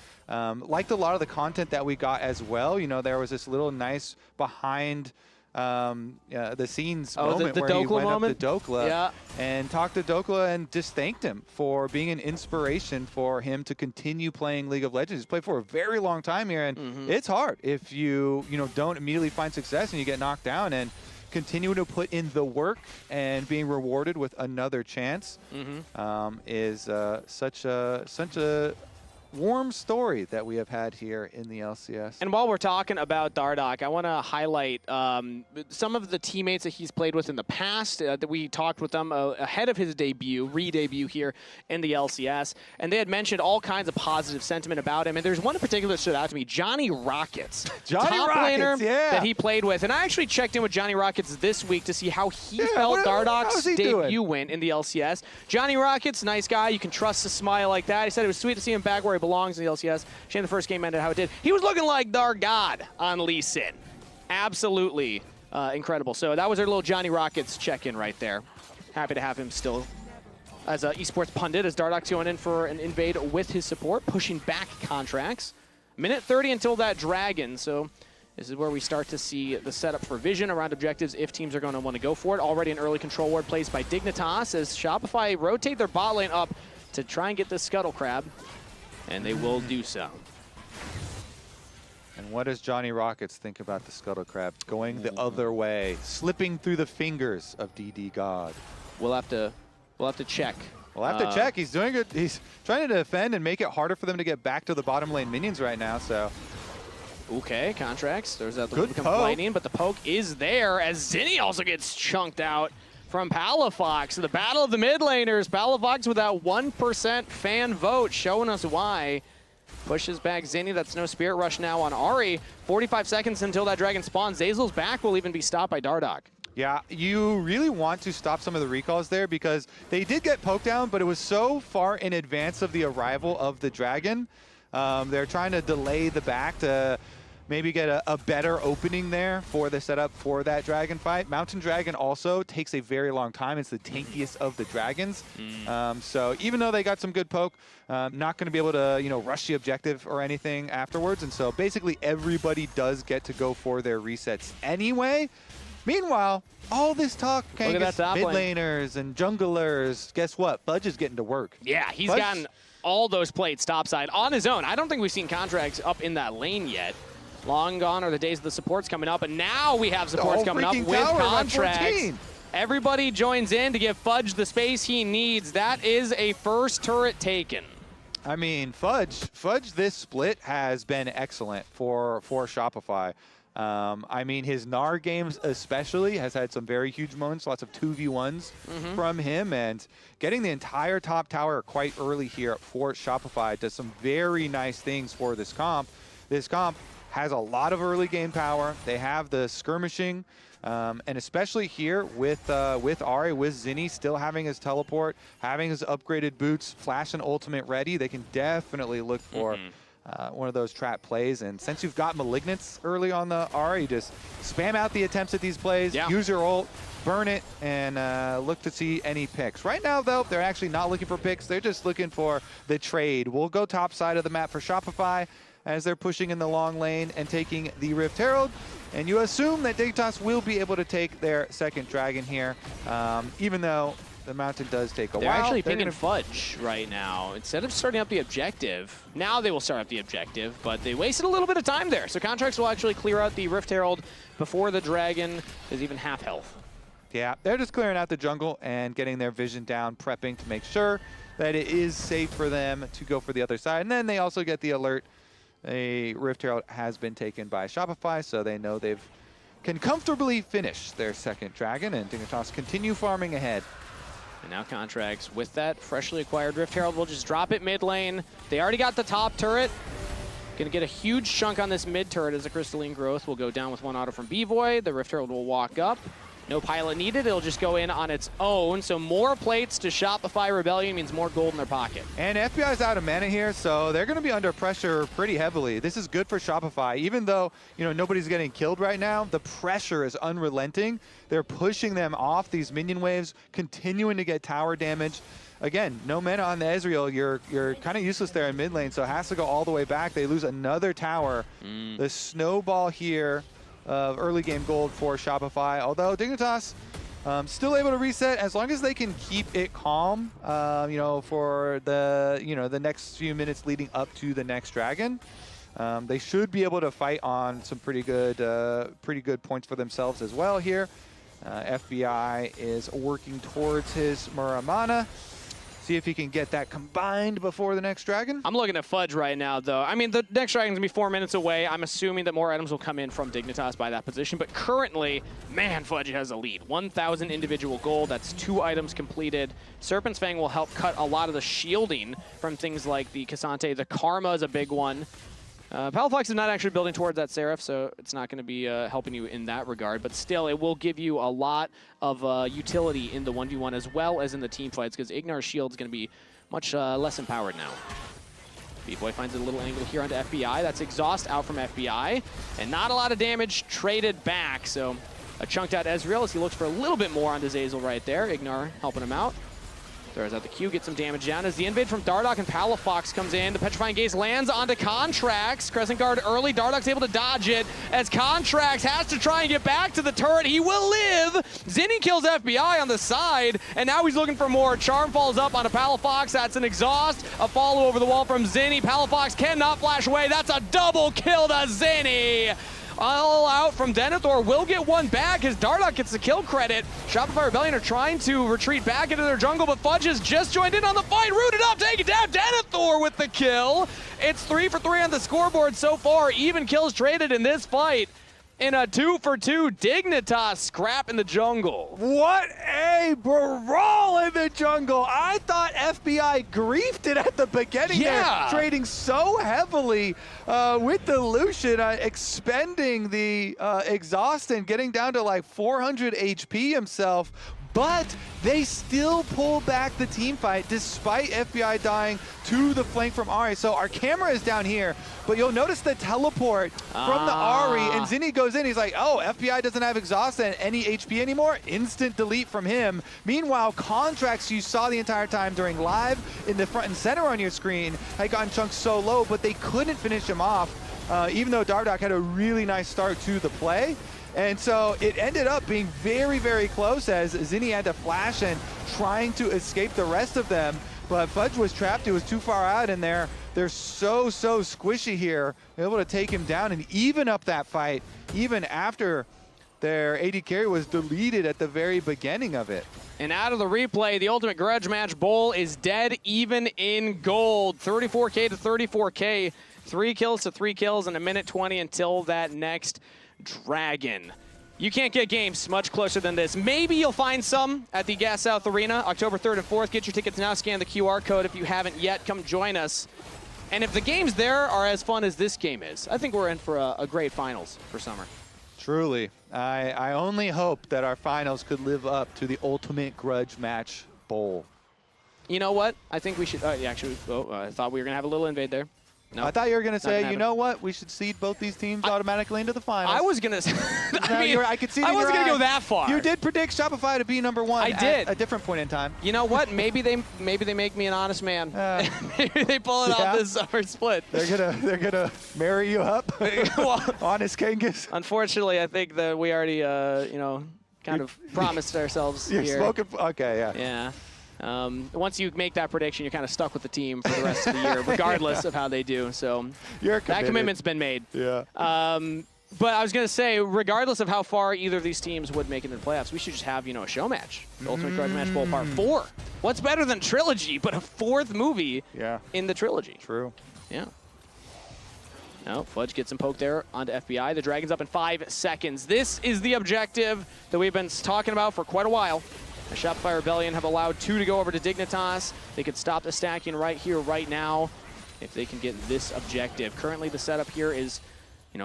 liked a lot of the content that we got as well. There was this little nice behind the scenes moment
the
where he went
moment?
up to Dokla and talked to Dokla and just thanked him for being an inspiration for him to continue playing League of Legends. He's played for a very long time here, and it's hard if you don't immediately find success and you get knocked down, and continuing to put in the work and being rewarded with another chance is such a warm story that we have had here in the LCS.
And while we're talking about Dardoch, I want to highlight some of the teammates that he's played with in the past, that we talked with them ahead of his re-debut here in the LCS, and they had mentioned all kinds of positive sentiment about him, and there's one in particular that stood out to me, Johnny Rockets.
Johnny
top
Rockets,
laner
yeah.
that he played with, and I actually checked in with Johnny Rockets this week to see how he felt Dardoch's debut went in the LCS. Johnny Rockets, nice guy, you can trust a smile like that. He said it was sweet to see him back where he belongs in the LCS. Shame the first game ended how it did. He was looking like our god on Lee Sin. Absolutely incredible. So that was our little Johnny Rockets check-in right there. Happy to have him still as an esports pundit, as Dardoch's going in for an invade with his support, pushing back contracts. Minute 30 until that dragon, so this is where we start to see the setup for vision around objectives if teams are going to want to go for it. Already an early control ward placed by Dignitas as Shopify rotate their bot lane up to try and get this Scuttle Crab, and they will do so.
And what does Johnny Rockets think about the Scuttle Crab going the other way, slipping through the fingers of DD God?
We'll have to check.
We'll have to check. He's doing good. He's trying to defend and make it harder for them to get back to the bottom lane minions right now. So.
Okay, contracts. There's that
Good
become
poke.
lightning, but the poke is there as Zinni also gets chunked out from Palafox. The battle of the mid laners. Palafox with that 1% fan vote, showing us why. Pushes back Zinni. That's no Spirit Rush now on Ahri. 45 seconds until that dragon spawns. Zazel's back will even be stopped by Dardoch.
Yeah, you really want to stop some of the recalls there because they did get poked down, but it was so far in advance of the arrival of the dragon. They're trying to delay the back to maybe get a better opening there for the setup for that dragon fight. Mountain Dragon also takes a very long time. It's the tankiest of the dragons. So even though they got some good poke, not going to be able to rush the objective or anything afterwards. And so basically everybody does get to go for their resets anyway. Meanwhile, all this talk, Kangas, mid laners and junglers, guess what? Fudge is getting to work.
Yeah, he's gotten all those plates topside on his own. I don't think we've seen contracts up in that lane yet. Long gone are the days of the supports coming up, and now we have supports coming up with contracts. Everybody joins in to give Fudge the space he needs. That is a first turret taken.
I mean, Fudge this split has been excellent for Shopify. I mean, his Gnar games especially has had some very huge moments, lots of 2v1s from him, and getting the entire top tower quite early here for Shopify does some very nice things for this comp. This comp has a lot of early game power. They have the skirmishing, and especially here with Ahri, with Zinni still having his teleport, having his upgraded boots, flash and ultimate ready, they can definitely look for one of those trap plays. And since you've got Malignants early on the Ahri, you just spam out the attempts at these plays, use your ult, burn it, and look to see any picks. Right now, though, they're actually not looking for picks. They're just looking for the trade. We'll go top side of the map for Shopify as they're pushing in the long lane and taking the Rift Herald. And you assume that Dignitas will be able to take their second dragon here, even though the mountain does take a while.
They're actually picking Fudge right now. Instead of starting up the objective, now they will start up the objective, but they wasted a little bit of time there. So Contracts will actually clear out the Rift Herald before the dragon is even half health.
Yeah, they're just clearing out the jungle and getting their vision down, prepping to make sure that it is safe for them to go for the other side. And then they also get the alert. A Rift Herald has been taken by Shopify, so they know they can comfortably finish their second dragon, and Dignitas continue farming ahead.
And now Contracts, with that freshly acquired Rift Herald, will just drop it mid lane. They already got the top turret. Gonna get a huge chunk on this mid turret as the Crystalline Growth will go down with one auto from B-Void. The Rift Herald will walk up. No pilot needed, it'll just go in on its own. So more plates to Shopify Rebellion means more gold in their pocket.
And FBI's out of mana here, so they're gonna be under pressure pretty heavily. This is good for Shopify. Even though, you know, nobody's getting killed right now, the pressure is unrelenting. They're pushing them off these minion waves, continuing to get tower damage. Again, no mana on the Ezreal. You're kind of useless there in mid lane, so it has to go all the way back. They lose another tower. The snowball here of early game gold for Shopify, although Dignitas still able to reset as long as they can keep it calm, you know, for the, you know, the next few minutes leading up to the next dragon. They should be able to fight on some pretty good points for themselves as well here. FBI is working towards his Muramana. See if he can get that combined before the next dragon.
I'm looking at Fudge right now, though. I mean, the next dragon's gonna be 4 minutes away. I'm assuming that more items will come in from Dignitas by that position, but currently, man, Fudge has a lead. 1,000 individual gold, that's 2 items completed. Serpent's Fang will help cut a lot of the shielding from things like the Cassante. The Karma is a big one. Palafox is not actually building towards that Seraph, so it's not going to be helping you in that regard. But still, it will give you a lot of utility in the 1v1 as well as in the team fights, because Ignar's shield is going to be much less empowered now. B-Boy finds a little angle here onto FBI. That's exhaust out from FBI, and not a lot of damage traded back. So a chunked out Ezreal as he looks for a little bit more onto Zazel right there. Ignar helping him out. Throws out the Q, gets some damage down as the invade from Dardoch and Palafox comes in. The Petrifying Gaze lands onto Contracts. Crescent Guard early. Dardoch's able to dodge it as Contracts has to try and get back to the turret. He will live. Zinni kills FBI on the side, and now he's looking for more. Charm falls up onto Palafox. That's an exhaust. A follow over the wall from Zinni. Palafox cannot flash away. That's a double kill to Zinni. All out from Denethor will get one back as Dardoch gets the kill credit. Shopify Rebellion are trying to retreat back into their jungle, but Fudge has just joined in on the fight. Rooted up, taking down Denethor with the kill. It's 3 for 3 on the scoreboard so far. Even kills traded in this fight. In a 2 for 2 Dignitas scrap in the jungle.
What a brawl in the jungle. I thought FBI griefed it at the beginning there, trading so heavily with the Lucian, expending the exhaust and getting down to like 400 HP himself. But they still pull back the team fight despite FBI dying to the flank from Ahri. So our camera is down here, but you'll notice the teleport from the Ahri, and Zinni goes in. He's like, oh, FBI doesn't have exhaust and any HP anymore. Instant delete from him. Meanwhile, Contracts you saw the entire time during live in the front and center on your screen had gotten chunked so low, but they couldn't finish him off, even though Dardoch had a really nice start to the play. And so it ended up being very, very close as Zinni had to flash and trying to escape the rest of them. But Fudge was trapped. It was too far out, and they're so squishy here. They're able to take him down and even up that fight, even after their AD carry was deleted at the very beginning of it.
And out of the replay, the Ultimate Grudge Match Bowl is dead even in gold. 34K to 34K. 3 kills to 3 kills in a minute 20 until that next dragon. You can't get games much closer than this. Maybe you'll find some at the Gas South Arena, October 3rd and 4th. Get your tickets now, scan the QR code if you haven't yet. Come join us. And if the games there are as fun as this game is, I think we're in for a great finals for summer.
Truly. I only hope that our finals could live up to the Ultimate Grudge Match Bowl.
You know what? I think we should, I thought we were gonna have a little invade there. No.
I thought you were going to say,
happen.
you know what? We should seed both these teams automatically into the finals.
I was going to
I could see it
I
in
wasn't
your
going to go
eyes.
that far.
You did predict Shopify to be number 1
I did.
at a different point in time.
You know what? Maybe they make me an honest man. Maybe they pull it off this summer split.
They're gonna marry you up.
Well,
honest Kangas.
Unfortunately, I think that we already kind of promised ourselves
You're
here.
smoking. Okay, yeah.
Yeah. Once you make that prediction, you're kind of stuck with the team for the rest of the year, regardless of how they do. So that commitment's been made.
Yeah.
But I was going to say, regardless of how far either of these teams would make it into the playoffs, we should just have, a show match. The Ultimate Grudge Match Bowl Part 4. What's better than Trilogy but a 4th movie in the Trilogy?
True.
Yeah. No, Fudge gets him poked there onto FBI. The Dragon's up in 5 seconds. This is the objective that we've been talking about for quite a while. The Shopify Rebellion have allowed 2 to go over to Dignitas. They could stop the stacking right here, right now, if they can get this objective. Currently, the setup here is,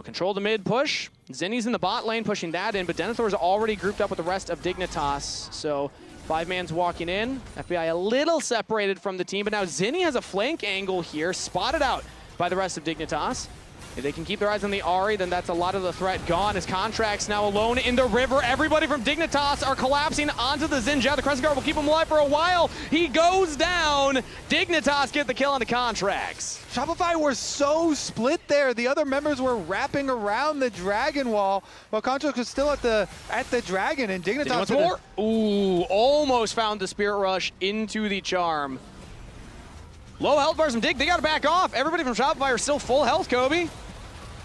control the mid push. Zinni's in the bot lane pushing that in, but Denethor's already grouped up with the rest of Dignitas. So 5-man's walking in. FBI a little separated from the team, but now Zinni has a flank angle here, spotted out by the rest of Dignitas. If they can keep their eyes on the Ahri, then that's a lot of the threat gone. His Contract's now alone in the river. Everybody from Dignitas are collapsing onto the Zinja. The Crescent Guard will keep him alive for a while. He goes down. Dignitas get the kill on the Contracts.
Shopify were so split there. The other members were wrapping around the Dragon wall, while Contracts was still at the Dragon, and Dignitas.
More. Ooh, almost found the Spirit Rush into the Charm. Low health bars from Dig. They got to back off. Everybody from Shopify are still full health, Kobe.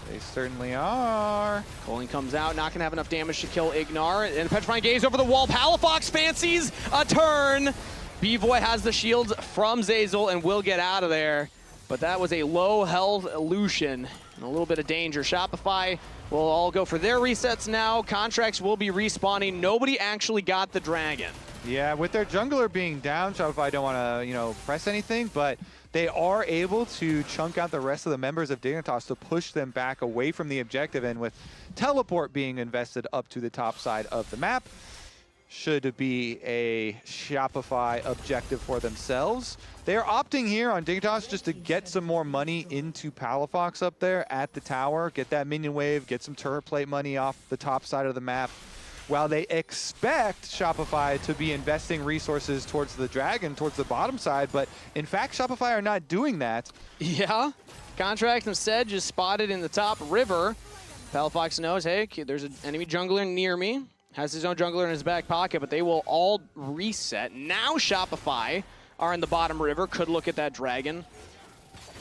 They certainly are.
Coling comes out, not going to have enough damage to kill Ignar. And Petrifying Gaze over the wall. Palafox fancies a turn. B-Boy has the shields from Zazel and will get out of there. But that was a low health Lucian and a little bit of danger. Shopify will all go for their resets now. Contracts will be respawning. Nobody actually got the Dragon.
Yeah, with their jungler being down, Shopify don't want to, press anything, but they are able to chunk out the rest of the members of Dignitas to push them back away from the objective, and with teleport being invested up to the top side of the map, should be a Shopify objective for themselves. They're opting here on Dignitas just to get some more money into Palafox up there at the tower, get that minion wave, get some turret plate money off the top side of the map, while they expect Shopify to be investing resources towards the Dragon, towards the bottom side, but in fact, Shopify are not doing that.
Yeah, Contract instead just spotted in the top river. Palafox knows, hey, there's an enemy jungler near me, has his own jungler in his back pocket, but they will all reset. Now Shopify are in the bottom river, could look at that Dragon.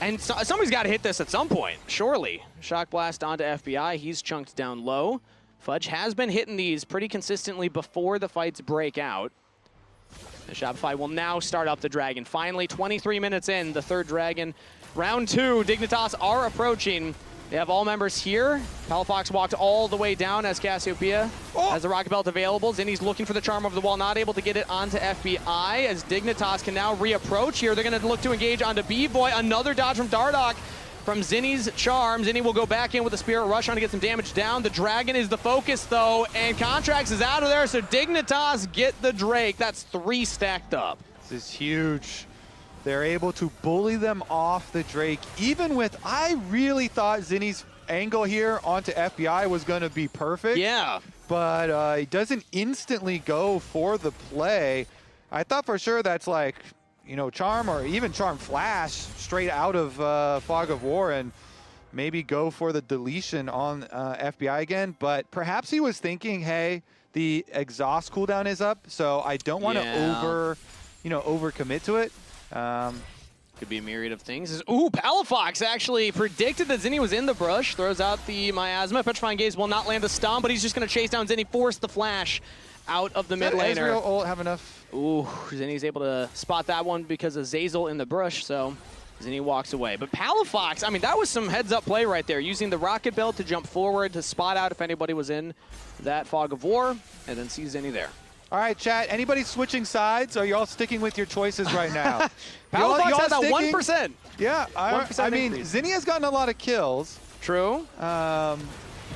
And somebody's got to hit this at some point, surely. Shock Blast onto FBI, he's chunked down low. Fudge has been hitting these pretty consistently before the fights break out. The Shopify will now start up the Dragon. Finally, 23 minutes in, the 3rd Dragon. Round 2, Dignitas are approaching. They have all members here. Palafox walked all the way down as Cassiopeia has the Rocket Belt available. Zinni's looking for the Charm over the wall, not able to get it onto FBI, as Dignitas can now reapproach here. They're going to look to engage onto B-Boy. Another dodge from Dardoch. From Zinni's Charm. Zinni will go back in with the Spirit Rush, trying to get some damage down. The Dragon is the focus, though, and Contracts is out of there, so Dignitas get the Drake. That's 3 stacked up.
This is huge. They're able to bully them off the Drake, even with, I really thought Zinni's angle here onto FBI was going to be perfect.
Yeah.
But he doesn't instantly go for the play. I thought for sure that's like, Charm or even Charm Flash straight out of Fog of War and maybe go for the deletion on FBI again. But perhaps he was thinking, hey, the exhaust cooldown is up, so I don't want to overcommit to it.
Could be a myriad of things. Ooh, Palafox actually predicted that Zinni was in the brush. Throws out the Miasma. Petrifying Gaze will not land the stun, but he's just going to chase down Zinni, force the flash out of the mid laner.
Ezreal ult have enough?
Ooh, Zinni's able to spot that one because of Zazel in the brush, so Zinni walks away. But Palafox, I mean, that was some heads-up play right there, using the Rocket Belt to jump forward to spot out if anybody was in that Fog of War, and then see Zinni there.
All right, chat, anybody switching sides, or are you all sticking with your choices right now?
Palafox has that 1%.
Yeah,
1%
I mean,
increase.
Zinni has gotten a lot of kills.
True.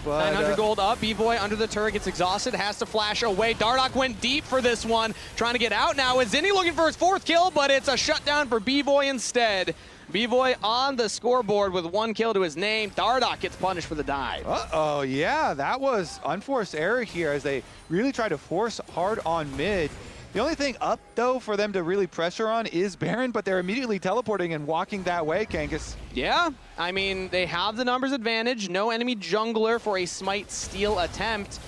But,
900 gold up. B-Boy under the turret gets exhausted, has to flash away. Dardoch went deep for this one, trying to get out now. Is Zinni looking for his 4th kill, but it's a shutdown for B-Boy instead. B-Boy on the scoreboard with 1 kill to his name. Dardoch gets punished for the dive.
Uh-oh, yeah, that was unforced error here as they really try to force hard on mid. The only thing up, though, for them to really pressure on is Baron, but they're immediately teleporting and walking that way, Kangas.
Yeah, I mean, they have the numbers advantage. No enemy jungler for a Smite steal attempt.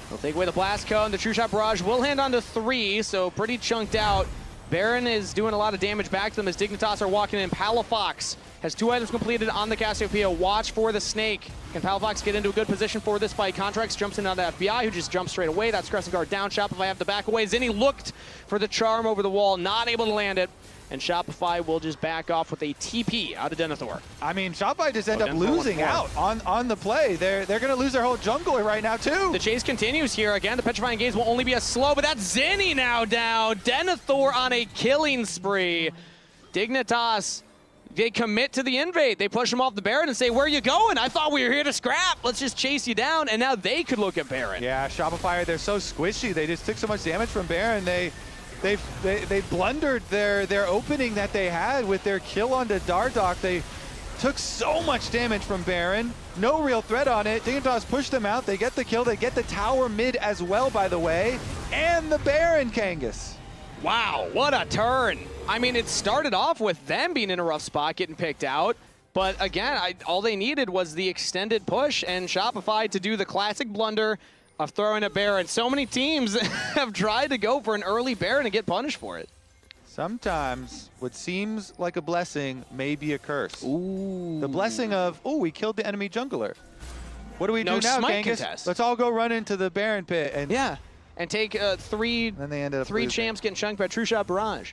They'll take away the blast cone. The True Shot Barrage will hand on to 3, so pretty chunked out. Baron is doing a lot of damage back to them as Dignitas are walking in. Palafox has 2 items completed on the Cassiopeia. Watch for the snake. Can Palafox get into a good position for this fight? Contracts jumps in on the FBI, who just jumps straight away. That's Crescent Guard down. Shopify have the back away. Zinni looked for the charm over the wall, not able to land it. And Shopify will just back off with a TP out of Denethor.
I mean, Shopify just end up losing out on the play. They're going to lose their whole jungler right now, too.
The chase continues here. Again, the Petrifying Gaze will only be a slow, but that's Zinni now down. Denethor on a killing spree. Dignitas, they commit to the invade. They push him off the Baron and say, where are you going? I thought we were here to scrap. Let's just chase you down. And now they could look at Baron.
Yeah, Shopify, they're so squishy. They just took so much damage from Baron. They blundered their opening that they had with their kill onto Dardoch. They took so much damage from Baron. No real threat on it. Dignitas pushed them out. They get the kill. They get the tower mid as well, by the way. And the Baron, Kangas.
Wow, what a turn. I mean, it started off with them being in a rough spot, getting picked out. But again, all they needed was the extended push and Shopify to do the classic blunder of throwing a Baron. So many teams have tried to go for an early Baron and get punished for it.
Sometimes what seems like a blessing may be a curse.
Ooh.
The blessing of, we killed the enemy jungler. What do we do now,
Smite
Kangas?
contest.
Let's all go run into the Baron pit.
And take 3 champs getting chunked by True Shot Barrage.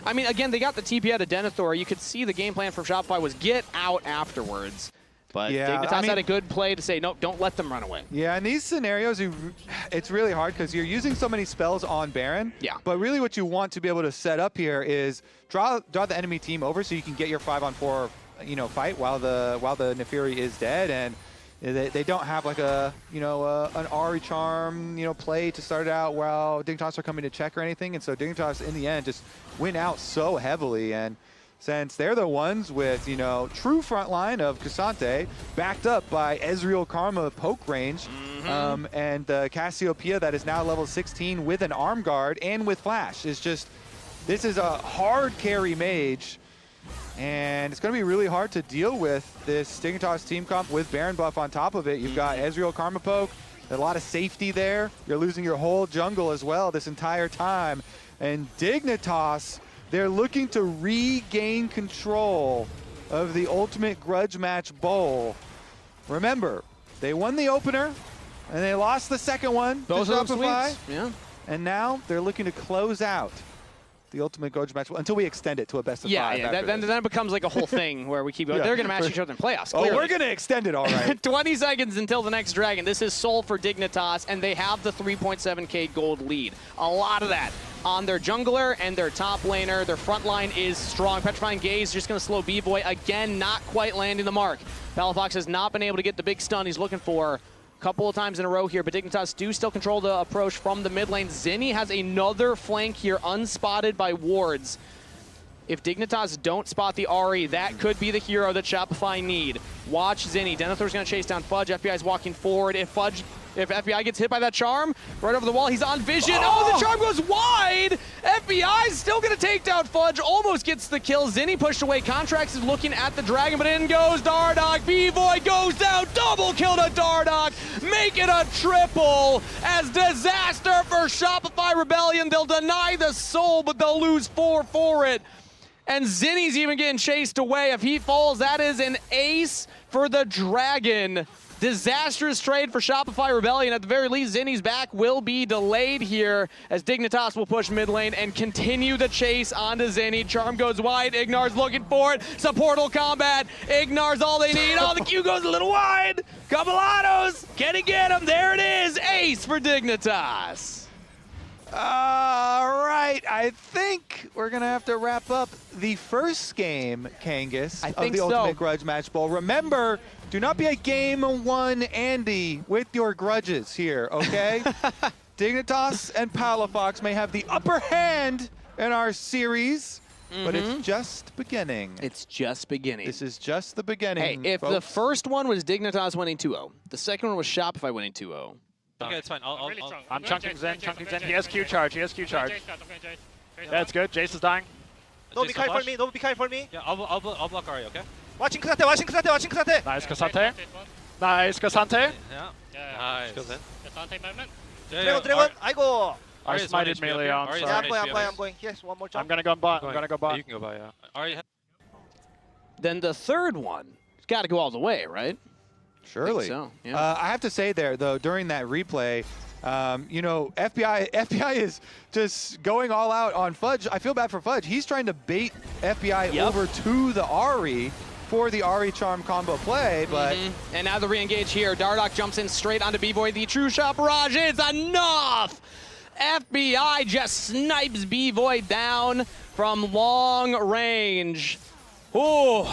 I mean, again, they got the TP out of Denethor. You could see the game plan from Shopify was get out afterwards. But Dignitas had a good play to say, no, don't let them run away.
Yeah, in these scenarios, it's really hard because you're using so many spells on Baron.
Yeah.
But really what you want to be able to set up here is draw the enemy team over so you can get your 5-on-4 fight while the Neferi is dead. And they don't have like an Ahri charm, play to start out while Dignitas are coming to check or anything. And so Dignitas, in the end, just win out so heavily. And since they're the ones with, true front line of Cassante, backed up by Ezreal Karma poke range, and the Cassiopeia that is now level 16 with an arm guard and with flash this is a hard carry mage. And it's going to be really hard to deal with this Dignitas team comp with Baron buff on top of it. You've got Ezreal Karma poke, a lot of safety there. You're losing your whole jungle as well this entire time. And Dignitas, they're looking to regain control of the Ultimate Grudge Match Bowl. Remember, they won the opener, and they lost the second one to Shopify.
Yeah.
And now they're looking to close out the Ultimate Grudge Match until we extend it to a best of 5.
Yeah, then it becomes like a whole thing where we keep going. They're going to match each other in playoffs, clearly.
Oh, we're going to extend it, all right.
20 seconds until the next Dragon. This is Soul for Dignitas, and they have the 3.7k gold lead. A lot of that on their jungler and their top laner. Their front line is strong. Petrifying Gaze just going to slow B-Boy. Again, not quite landing the mark. Palafox has not been able to get the big stun he's looking for a couple of times in a row here, but Dignitas do still control the approach from the mid lane. Zinni has another flank here, unspotted by wards. If Dignitas don't spot the Ahri, that could be the hero that Shopify need. Watch Zinni. Denethor's going to chase down Fudge. FBI's walking forward. If FBI gets hit by that charm, right over the wall, he's on vision. Oh, the charm goes wide! FBI's still going to take down Fudge, almost gets the kill. Zinni pushed away. Contracts is looking at the Dragon, but in goes Dardoch. B-Boy goes down, double kill to Dardoch, make it a triple as disaster for Shopify Rebellion. They'll deny the soul, but they'll lose 4 for it. And Zinni's even getting chased away. If he falls, that is an ace for the Dragon. Disastrous trade for Shopify Rebellion. At the very least, Zinni's back will be delayed here as Dignitas will push mid lane and continue the chase onto Zinni. Charm goes wide. Ignar's looking for it. Supportal combat. Ignar's all they need. Oh, the Q goes a little wide. Cabalados. Can he get him? There it is. Ace for Dignitas.
All right, I think we're going to have to wrap up the first game, Kangas, of the Ultimate Grudge Match Bowl. Remember, do not be a Game 1 Andy with your grudges here, okay? Dignitas and Palafox may have the upper hand in our series, but it's just beginning.
It's just beginning.
This is just the beginning.
Hey, if
folks.
the first one was Dignitas winning 2-0, the second one was Shopify winning 2-0.
Okay, it's fine.
I'm chunking Zen, He has Q charge, That's good. Jace is dying.
No, be kind for me. No, be kind for me. Yeah, I'll block Ari, okay?
Watching Kasate. Nice, Kasate. Nice, Kasante.
Yeah. Nice.
Kasante moment.
Dragon.
I go. I smited melee on.
Yeah, I'm going. Yes, one more jump.
I'm gonna go bot. I'm gonna go bot.
You can go bot, yeah. Ari.
Then the third one, it's got to go all the way, right?
Surely.
So, yeah.
I have to say there, though, during that replay, you know, FBI is just going all out on Fudge. I feel bad for Fudge. He's trying to bait FBI over to the Ari for the Ari Charm combo play, but...
And now the re-engage here. Dardoch jumps in straight onto B-Boy. The true shot barrage is enough! FBI just snipes B-Void down from long range. Ooh.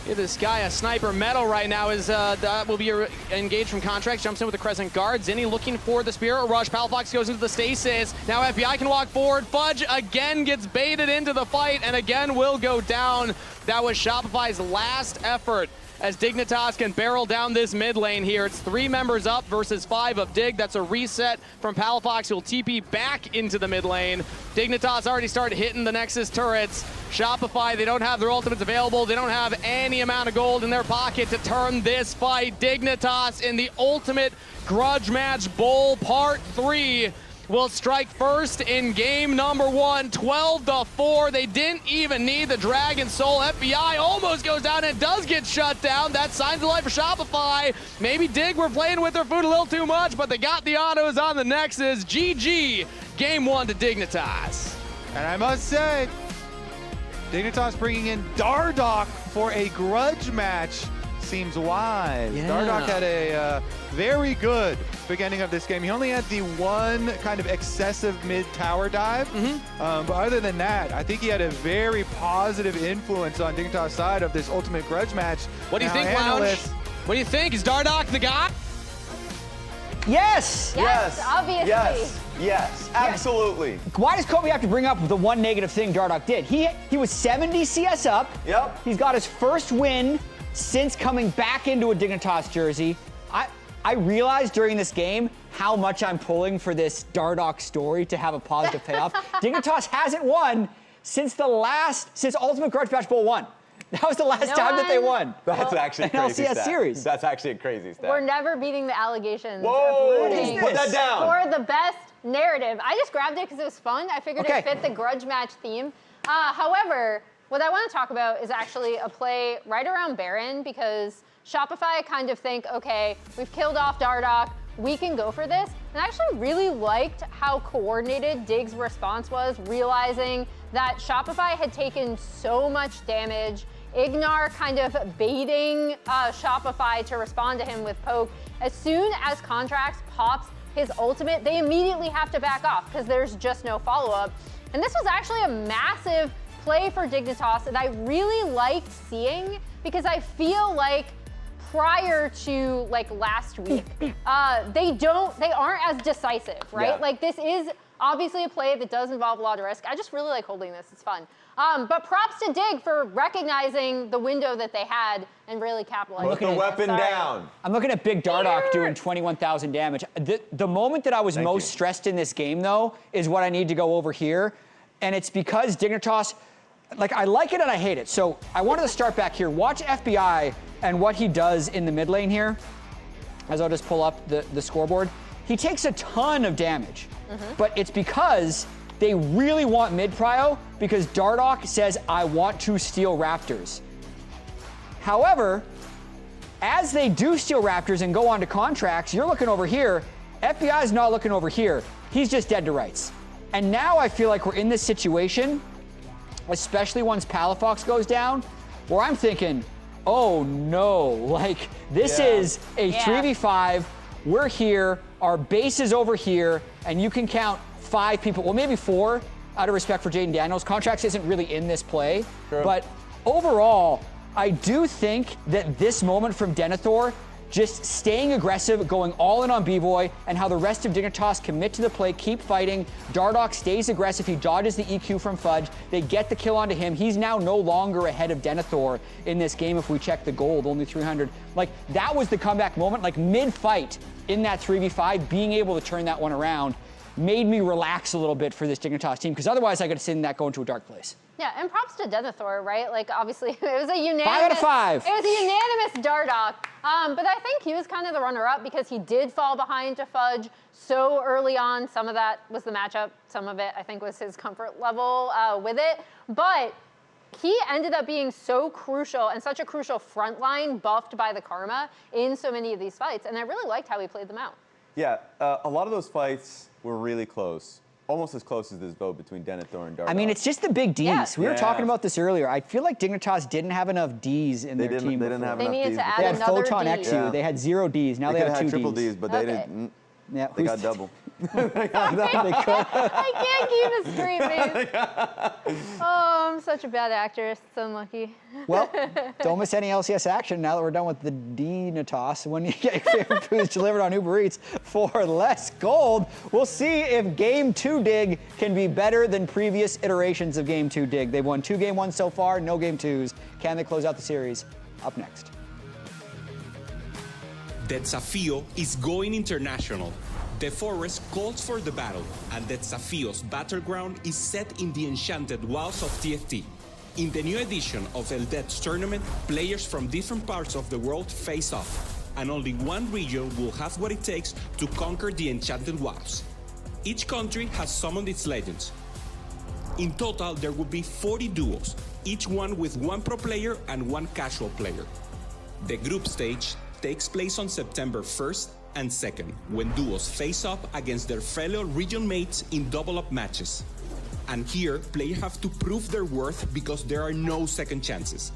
Give this guy a sniper medal right now as that will be engaged from Contracts. Jumps in with the Crescent Guard. Zinni looking for the Spirit Rush. Palafox goes into the Stasis. Now FBI can walk forward. Fudge again gets baited into the fight and again will go down. That was Shopify's last effort as Dignitas can barrel down this mid lane here. It's 3 members up versus 5 of Dig. That's a reset from Palafox, who will TP back into the mid lane. Dignitas already started hitting the Nexus turrets. Shopify, they don't have their ultimates available. They don't have any amount of gold in their pocket to turn this fight. Dignitas in the ultimate grudge match bowl part 3 will strike first in game number 1, 12-4. They didn't even need the Dragon Soul. FBI almost goes down and does get shut down. That's signs of life for Shopify. Maybe Dig were playing with their food a little too much, but they got the autos on the Nexus. GG, game 1 to Dignitas.
And I must say, Dignitas bringing in Dardoch for a grudge match seems wise.
Yeah.
Dardoch had a very good beginning of this game. He only had the one kind of excessive mid-tower dive, but other than that, I think he had a very positive influence on Dignitas' side of this ultimate grudge match.
What do you think, Lounge? What do you think? Is Dardoch the guy?
Yes!
Yes, obviously.
Yes, absolutely.
Why does Kobe have to bring up the one negative thing Dardoch did? He was 70 CS up.
Yep.
He's got his first win since coming back into a Dignitas jersey. I realized during this game how much I'm pulling for this Dardoch story to have a positive payoff. Dignitas hasn't won since Ultimate Grudge Match Bowl 1. That was the last time that they won.
That's actually a crazy
LCS
stat.
series.
That's actually a crazy stat.
We're never beating the allegations
Whoa,
of looting
put that down.
for the best narrative. I just grabbed it because it was fun. I figured it fit the grudge match theme. However, what I want to talk about is actually a play right around Baron, because Shopify kind of think, okay, we've killed off Dardoch, we can go for this. And I actually really liked how coordinated Dig's response was, realizing that Shopify had taken so much damage. Ignar kind of baiting Shopify to respond to him with poke. As soon as Contracts pops his ultimate, they immediately have to back off because there's just no follow-up. And this was actually a massive play for Dignitas that I really liked seeing, because I feel like prior to like last week, they aren't as decisive, right?
Yeah.
Like this is obviously a play that does involve a lot of risk. I just really like holding this, it's fun. But props to Dig for recognizing the window that they had and really capitalizing.
Put the weapon down.
I'm looking at Big Dardoch doing 21,000 damage. The moment that I was most stressed in this game, though, is what I need to go over here. And it's because Dignitas, like, I like it and I hate it. So I wanted to start back here. Watch FBI and what he does in the mid lane here, as I'll just pull up the scoreboard. He takes a ton of damage, but it's because they really want mid prio, because Dardoch says, I want to steal Raptors. However, as they do steal Raptors and go on to Contracts, you're looking over here. FBI's not looking over here. He's just dead to rights. And now I feel like we're in this situation, especially once Palafox goes down, where I'm thinking, oh no, like this is a 3v5. We're here, our base is over here, and you can count 5 people, well maybe 4, out of respect for Jaden Daniels. Contracts isn't really in this play, but overall, I do think that this moment from Denethor
just staying aggressive, going all in on B-Boy, and how the rest of Dignitas commit to the play, keep fighting. Dardoch stays aggressive. He dodges the EQ from Fudge. They get the kill onto him. He's now no longer ahead of Denethor in this game if we check the gold, only 300. Like, that was the comeback moment, like mid-fight in that 3v5, being able to turn that one around made me relax a little bit for this Dignitas team, because otherwise I could have seen that go into a dark place.
Yeah, and props to Denethor, right? Like, obviously, it was a unanimous...
5 out of 5.
It was a unanimous Dardoch. But I think he was kind of the runner-up because he did fall behind to Fudge so early on. Some of that was the matchup. Some of it, I think, was his comfort level with it. But he ended up being so crucial and such a crucial front line buffed by the Karma in so many of these fights. And I really liked how he played them out.
Yeah, a lot of those fights were really close. Almost as close as this vote between Denethor and Dardoch.
I mean, it's just the big Ds.
Yeah.
We were talking about this earlier. I feel like Dignitas didn't have enough Ds in their team.
They didn't have
They
enough
needed
Ds.
to add
They had
another
Photon
D.
X2.
Yeah.
They had 0 Ds. Now they
could
have 2
triple
Ds.
Ds, but they
Okay.
didn't.
Yeah,
They got double.
I can't keep a straight face. Oh, I'm such a bad actress. It's unlucky.
Well, don't miss any LCS action now that we're done with the Dignitas. When you get your favorite foods delivered on Uber Eats for less gold, we'll see if Game 2 Dig can be better than previous iterations of Game 2 Dig. They've won 2 Game 1s so far, no Game 2s. Can they close out the series? Up next.
Desafío is going international. The forest calls for the battle, and Desafío's battleground is set in the enchanted wilds of TFT. In the new edition of El Death's tournament, players from different parts of the world face off, and only one region will have what it takes to conquer the enchanted wilds. Each country has summoned its legends. In total, there will be 40 duos, each one with 1 pro player and 1 casual player. The group stage takes place on September 1st and 2nd, when duos face up against their fellow region mates in double-up matches. And here, players have to prove their worth because there are no second chances.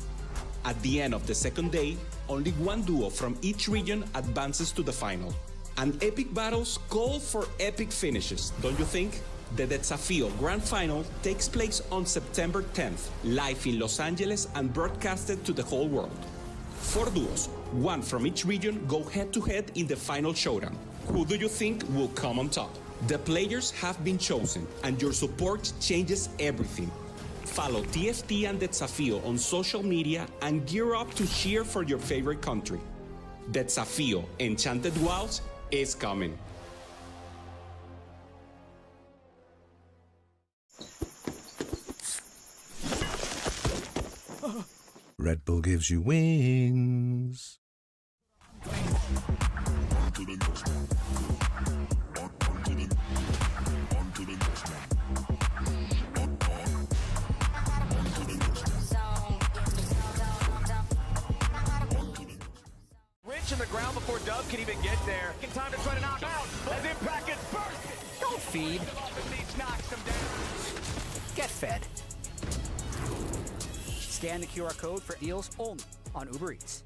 At the end of the second day, only 1 duo from each region advances to the final. And epic battles call for epic finishes, don't you think? The Desafío Grand Final takes place on September 10th, live in Los Angeles and broadcasted to the whole world. 4 duos, 1 from each region, go head-to-head in the final showdown. Who do you think will come on top? The players have been chosen, and your support changes everything. Follow TFT and Desafío on social media and gear up to cheer for your favorite country. Desafío Enchanted Wilds is coming.
Red Bull gives you wings.
Rich in the ground before Dub can even get there. In time to try to knock out as Impact gets bursted.
Don't feed.
Knocks him down.
Get fed. Scan the QR code for deals only on Uber Eats.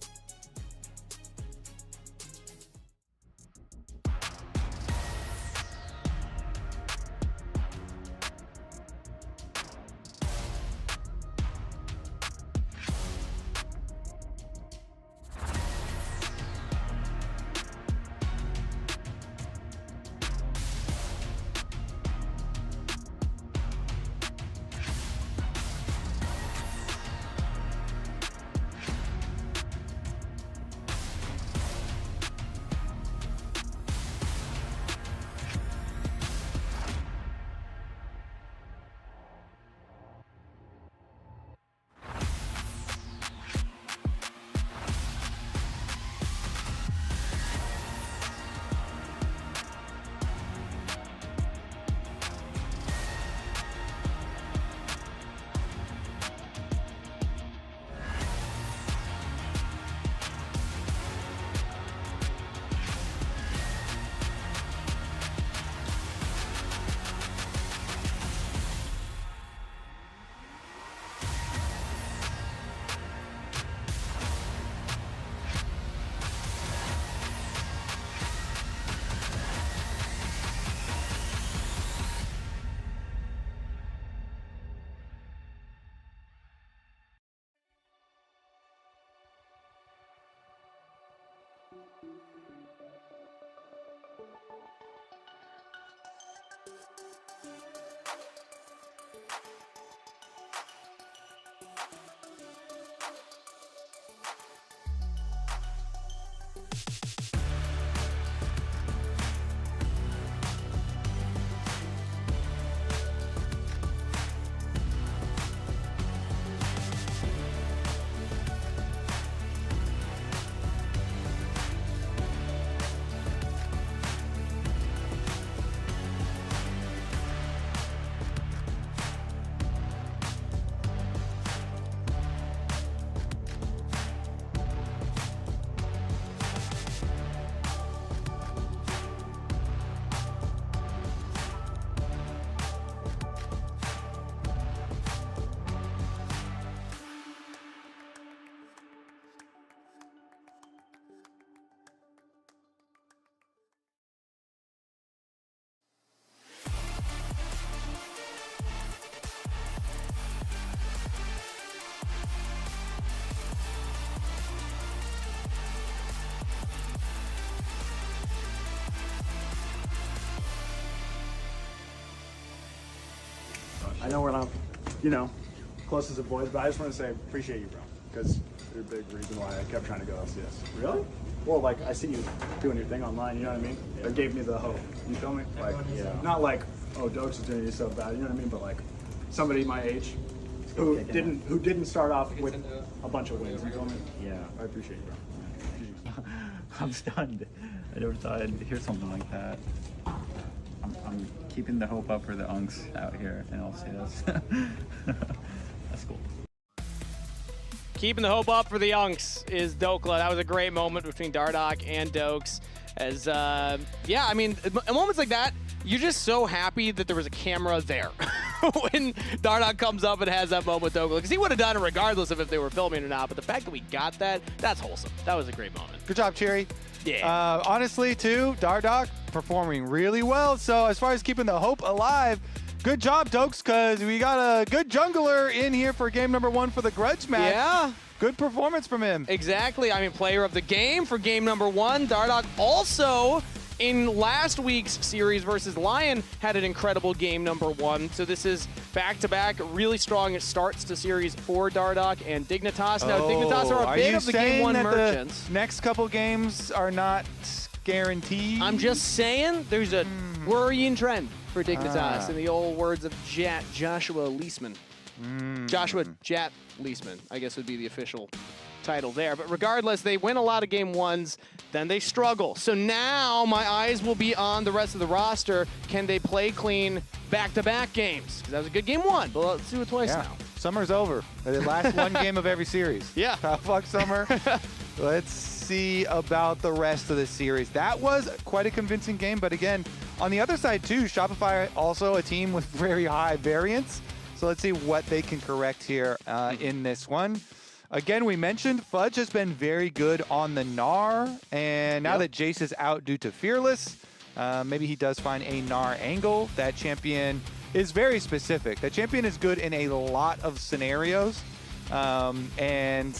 I know we're not, closest of boys, but I just want to say appreciate you, bro, because you're a big reason why I kept trying to go LCS. Really? Well, like, I see you doing your thing online, you know what I mean? Yeah. It gave me the hope, you feel me? Like, not like, oh, Dokes is doing you so bad, you know what I mean? But like, somebody my age who didn't start off with a bunch of wins, you feel me? Yeah. I appreciate you, bro.
I'm stunned. I never thought I'd hear something like that. I'm keeping the hope up for the unks out here in LCS. That's cool.
Keeping the hope up for the unks is Dokla. That was a great moment between Dardoch and Dokes. As, yeah, I mean, in moments like that, you're just so happy that there was a camera there when Dardoch comes up and has that moment with Dokla. Because he would have done it regardless of if they were filming or not. But the fact that we got that, that's wholesome. That was a great moment.
Good job, Cherry.
Yeah.
Honestly, too, Dardoch performing really well. So as far as keeping the hope alive, good job, Dokes, because we got a good jungler in here for game number 1 for the grudge match.
Yeah.
Good performance from him.
Exactly. I mean, player of the game for game number 1. Dardoch also in last week's series versus Lion had an incredible game number 1. So this is back-to-back really strong starts to series for Dardoch and Dignitas. Now, Dignitas are a bit of the game 1 merchants.
The next couple games are not guaranteed?
I'm just saying there's a worrying trend for Dignitas in the old words of Joshua Leisman. Joshua Jat Leisman, I guess would be the official title there. But regardless, they win a lot of game 1s, then they struggle. So now my eyes will be on the rest of the roster. Can they play clean back-to-back games? Because that was a good game 1, but let's do it twice now.
Summer's over. The last one game of every series.
Yeah.
Fuck Summer. Let's see about the rest of the series. That was quite a convincing game, but again, on the other side too, Shopify also a team with very high variance. So let's see what they can correct here in this one. Again, we mentioned Fudge has been very good on the Gnar, and now that Jace is out due to Fearless, maybe he does find a Gnar angle. That champion is very specific. That champion is good in a lot of scenarios, and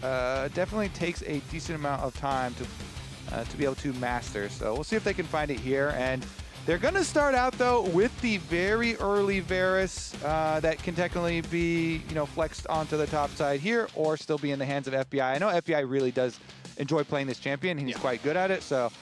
definitely takes a decent amount of time to be able to master. So we'll see if they can find it here. And they're going to start out, though, with the very early Varus that can technically be, flexed onto the top side here or still be in the hands of FBI. I know FBI really does enjoy playing this champion. He's quite good at it. So,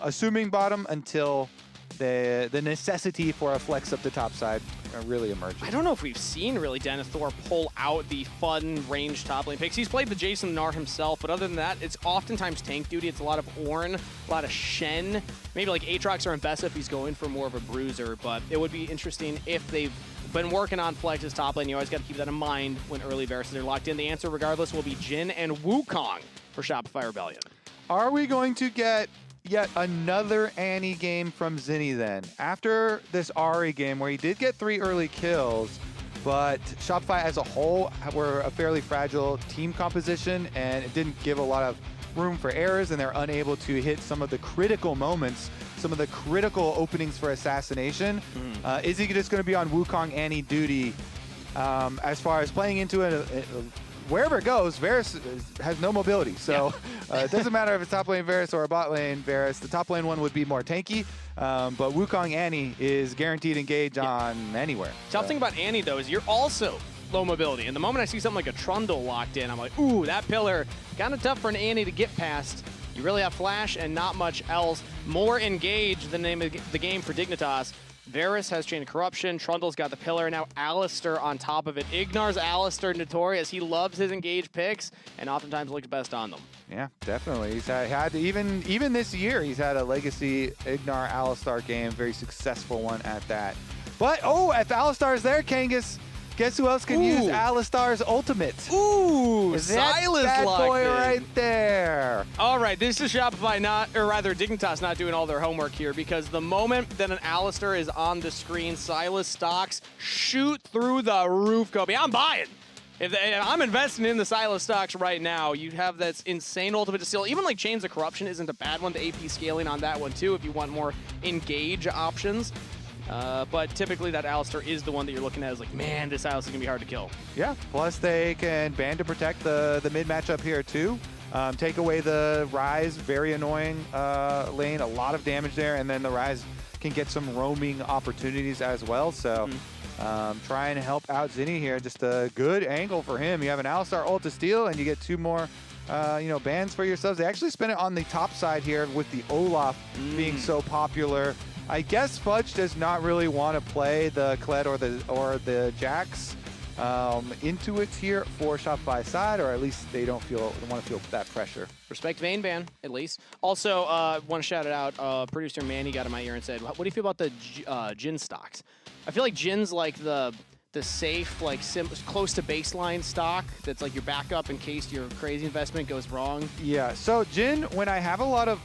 assuming bottom until the necessity for a flex up the top side really emerges.
I don't know if we've seen really Denethor pull out the fun range top lane picks. He's played the Jason Gnar himself, but other than that, it's oftentimes tank duty. It's a lot of Ornn, a lot of Shen, maybe like Aatrox or Mbessa if he's going for more of a bruiser, but it would be interesting if they've been working on Flex's top lane. You always got to keep that in mind when early Varuses are locked in. The answer, regardless, will be Jhin and Wukong for Shopify Rebellion.
Are we going to get yet another Annie game from Zinni then? After this Ahri game where he did get 3 early kills, but Shopify as a whole were a fairly fragile team composition and it didn't give a lot of room for errors, and they're unable to hit some of the critical moments, some of the critical openings for assassination. Is he just going to be on Wukong Annie duty as far as playing into a wherever it goes, Varus has no mobility. So it doesn't matter if it's top lane Varus or a bot lane Varus. The top lane one would be more tanky, but Wukong Annie is guaranteed engage on anywhere.
Tough thing about Annie, though, is you're also low mobility. And the moment I see something like a Trundle locked in, I'm like, ooh, that pillar, kind of tough for an Annie to get past. You really have flash and not much else. More engaged than the name of the game for Dignitas. Varus has Chain of Corruption, Trundle's got the pillar, now Alistar on top of it. Ignar's Alistar notorious. He loves his engaged picks and oftentimes looks best on them.
Yeah, definitely. He's had even this year, he's had a legacy Ignar Alistar game, very successful one at that. But, if Alistar's there, Kangas, guess who else can use Alistar's ultimate?
Ooh,
Silas that boy right there.
All right, this is Shopify Dignitas not doing all their homework here, because the moment that an Alistar is on the screen, Silas stocks shoot through the roof, Kobe. I'm buying. If I'm investing in the Silas stocks right now, you have this insane ultimate to steal. Even like Chains of Corruption isn't a bad one. The AP scaling on that one too, if you want more engage options. But typically that Alistar is the one that you're looking at as like, man, this Alistar is going to be hard to kill.
Yeah, plus they can ban to protect the mid matchup here too. Take away the Ryze, very annoying lane, a lot of damage there, and then the Ryze can get some roaming opportunities as well. So trying to help out Zinni here, just a good angle for him. You have an Alistar ult to steal, and you get 2 more bans for yourselves. They actually spin it on the top side here with the Olaf being so popular. I guess Fudge does not really want to play the Kled or the Jax into it here for Shopify side, or at least they want to feel that pressure.
Respect Vayne ban, at least. Also, want to shout it out. Producer Manny got in my ear and said, "What do you feel about the Jhin stocks?" I feel like Jin's like the safe, like close to baseline stock that's like your backup in case your crazy investment goes wrong.
Yeah. So Jhin, when I have a lot of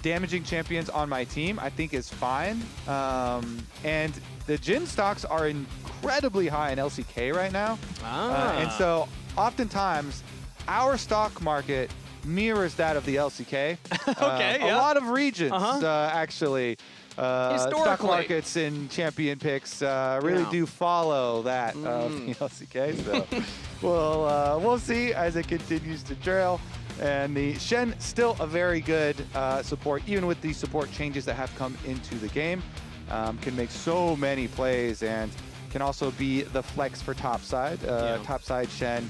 damaging champions on my team, I think is fine. And the Jhin stocks are incredibly high in LCK right now. And so oftentimes our stock market mirrors that of the LCK. A lot of regions actually. Stock markets and champion picks really do follow that of the LCK. So we'll see as it continues to trail. And the Shen still a very good support, even with the support changes that have come into the game. Can make so many plays and can also be the flex for topside. Topside Shen,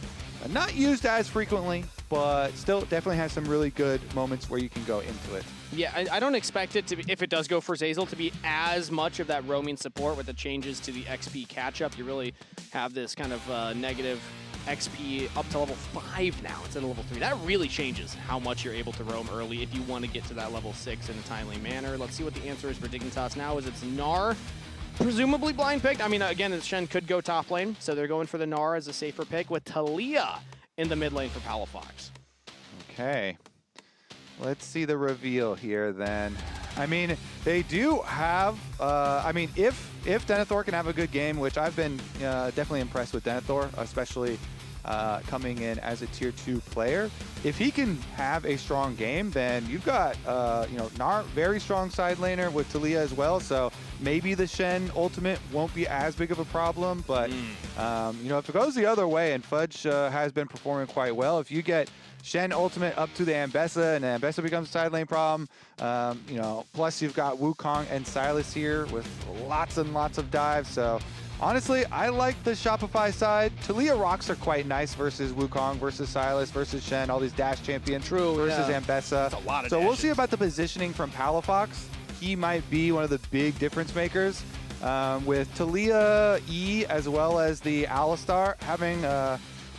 not used as frequently, but still definitely has some really good moments where you can go into it.
Yeah, I don't expect it to be, if it does go for Zeyzal, to be as much of that roaming support with the changes to the XP catch-up. You really have this kind of negative XP up to level 5 now instead of level 3. That really changes how much you're able to roam early if you want to get to that level 6 in a timely manner. Let's see what the answer is for Dignitas now, as it's Gnar, presumably blind picked. I mean, again, Shen could go top lane, so they're going for the Gnar as a safer pick with Talia in the mid lane for Palafox.
Okay. Let's see the reveal here then. I mean, they do have, if Denethor can have a good game, which I've been definitely impressed with Denethor, especially coming in as a tier 2 player. If he can have a strong game, then you've got, Gnar, very strong side laner with Talia as well. So maybe the Shen ultimate won't be as big of a problem. But, if it goes the other way, and Fudge has been performing quite well, if you get Shen ultimate up to the Ambessa, and Ambessa becomes a side lane problem. Plus you've got Wukong and Silas here with lots and lots of dives. So honestly, I like the Shopify side. Talia rocks are quite nice versus Wukong, versus Silas, versus Shen, all these dash champions versus Ambessa.
That's a lot of
so
dashes.
We'll see about the positioning from Palafox. He might be one of the big difference makers. With Talia E as well as the Alistar having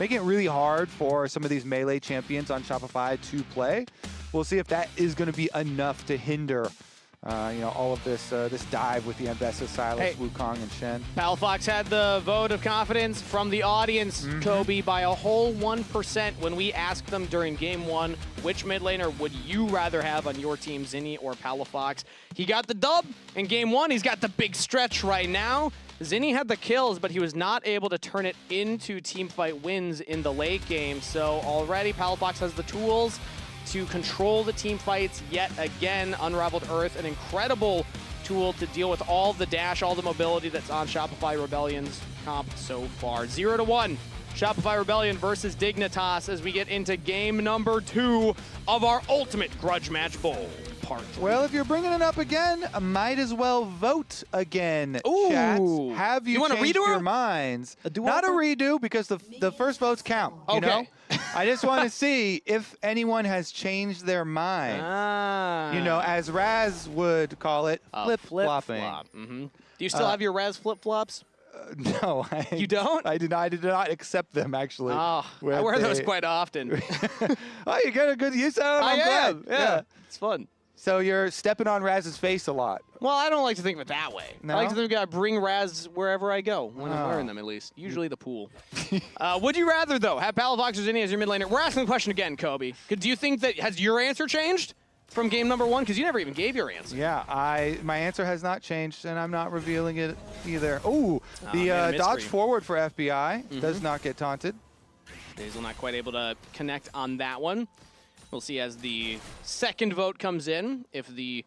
making it really hard for some of these melee champions on Shopify to play. We'll see if that is going to be enough to hinder, all of this dive with the Ambessa, Silas, Wukong, and Shen.
Palafox had the vote of confidence from the audience, Kobe, by a whole 1% when we asked them during Game 1, which mid laner would you rather have on your team, Zinni or Palafox? He got the dub in Game 1. He's got the big stretch right now. Zinni had the kills, but he was not able to turn it into teamfight wins in the late game. So already Palafox has the tools to control the team fights yet again. Unraveled Earth, an incredible tool to deal with all the dash, all the mobility that's on Shopify Rebellion's comp so far. 0-1 Shopify Rebellion versus Dignitas as we get into game number 2 of our Ultimate Grudge Match Bowl. Part 3.
Well, if you're bringing it up again, might as well vote again.
Ooh.
Chats. Have you
want a
changed
redo?
your minds? Not a redo, because the first votes count. You know? I just want to see if anyone has changed their mind. You know, as Raz would call it, flip-flopping.
Do you still have your Raz flip-flops?
No,
you don't?
I did not accept them, actually.
Oh, I wear those quite often.
Oh, you got a good use out of them?
I
I'm
am.
glad.
Yeah, it's fun.
So you're stepping on Raz's face a lot.
Well, I don't like to think of it that way.
No?
I like to think I bring Raz wherever I go, when I'm wearing them at least. Usually the pool. Would you rather, though, have Palafox or Zinni as your mid laner? We're asking the question again, Kobe. Do you think that, has your answer changed from game number 1? Because you never even gave your answer.
Yeah, my answer has not changed, and I'm not revealing it either. Oh, the dodge forward for FBI does not get taunted.
Dazel not quite able to connect on that one. We'll see as the second vote comes in, if the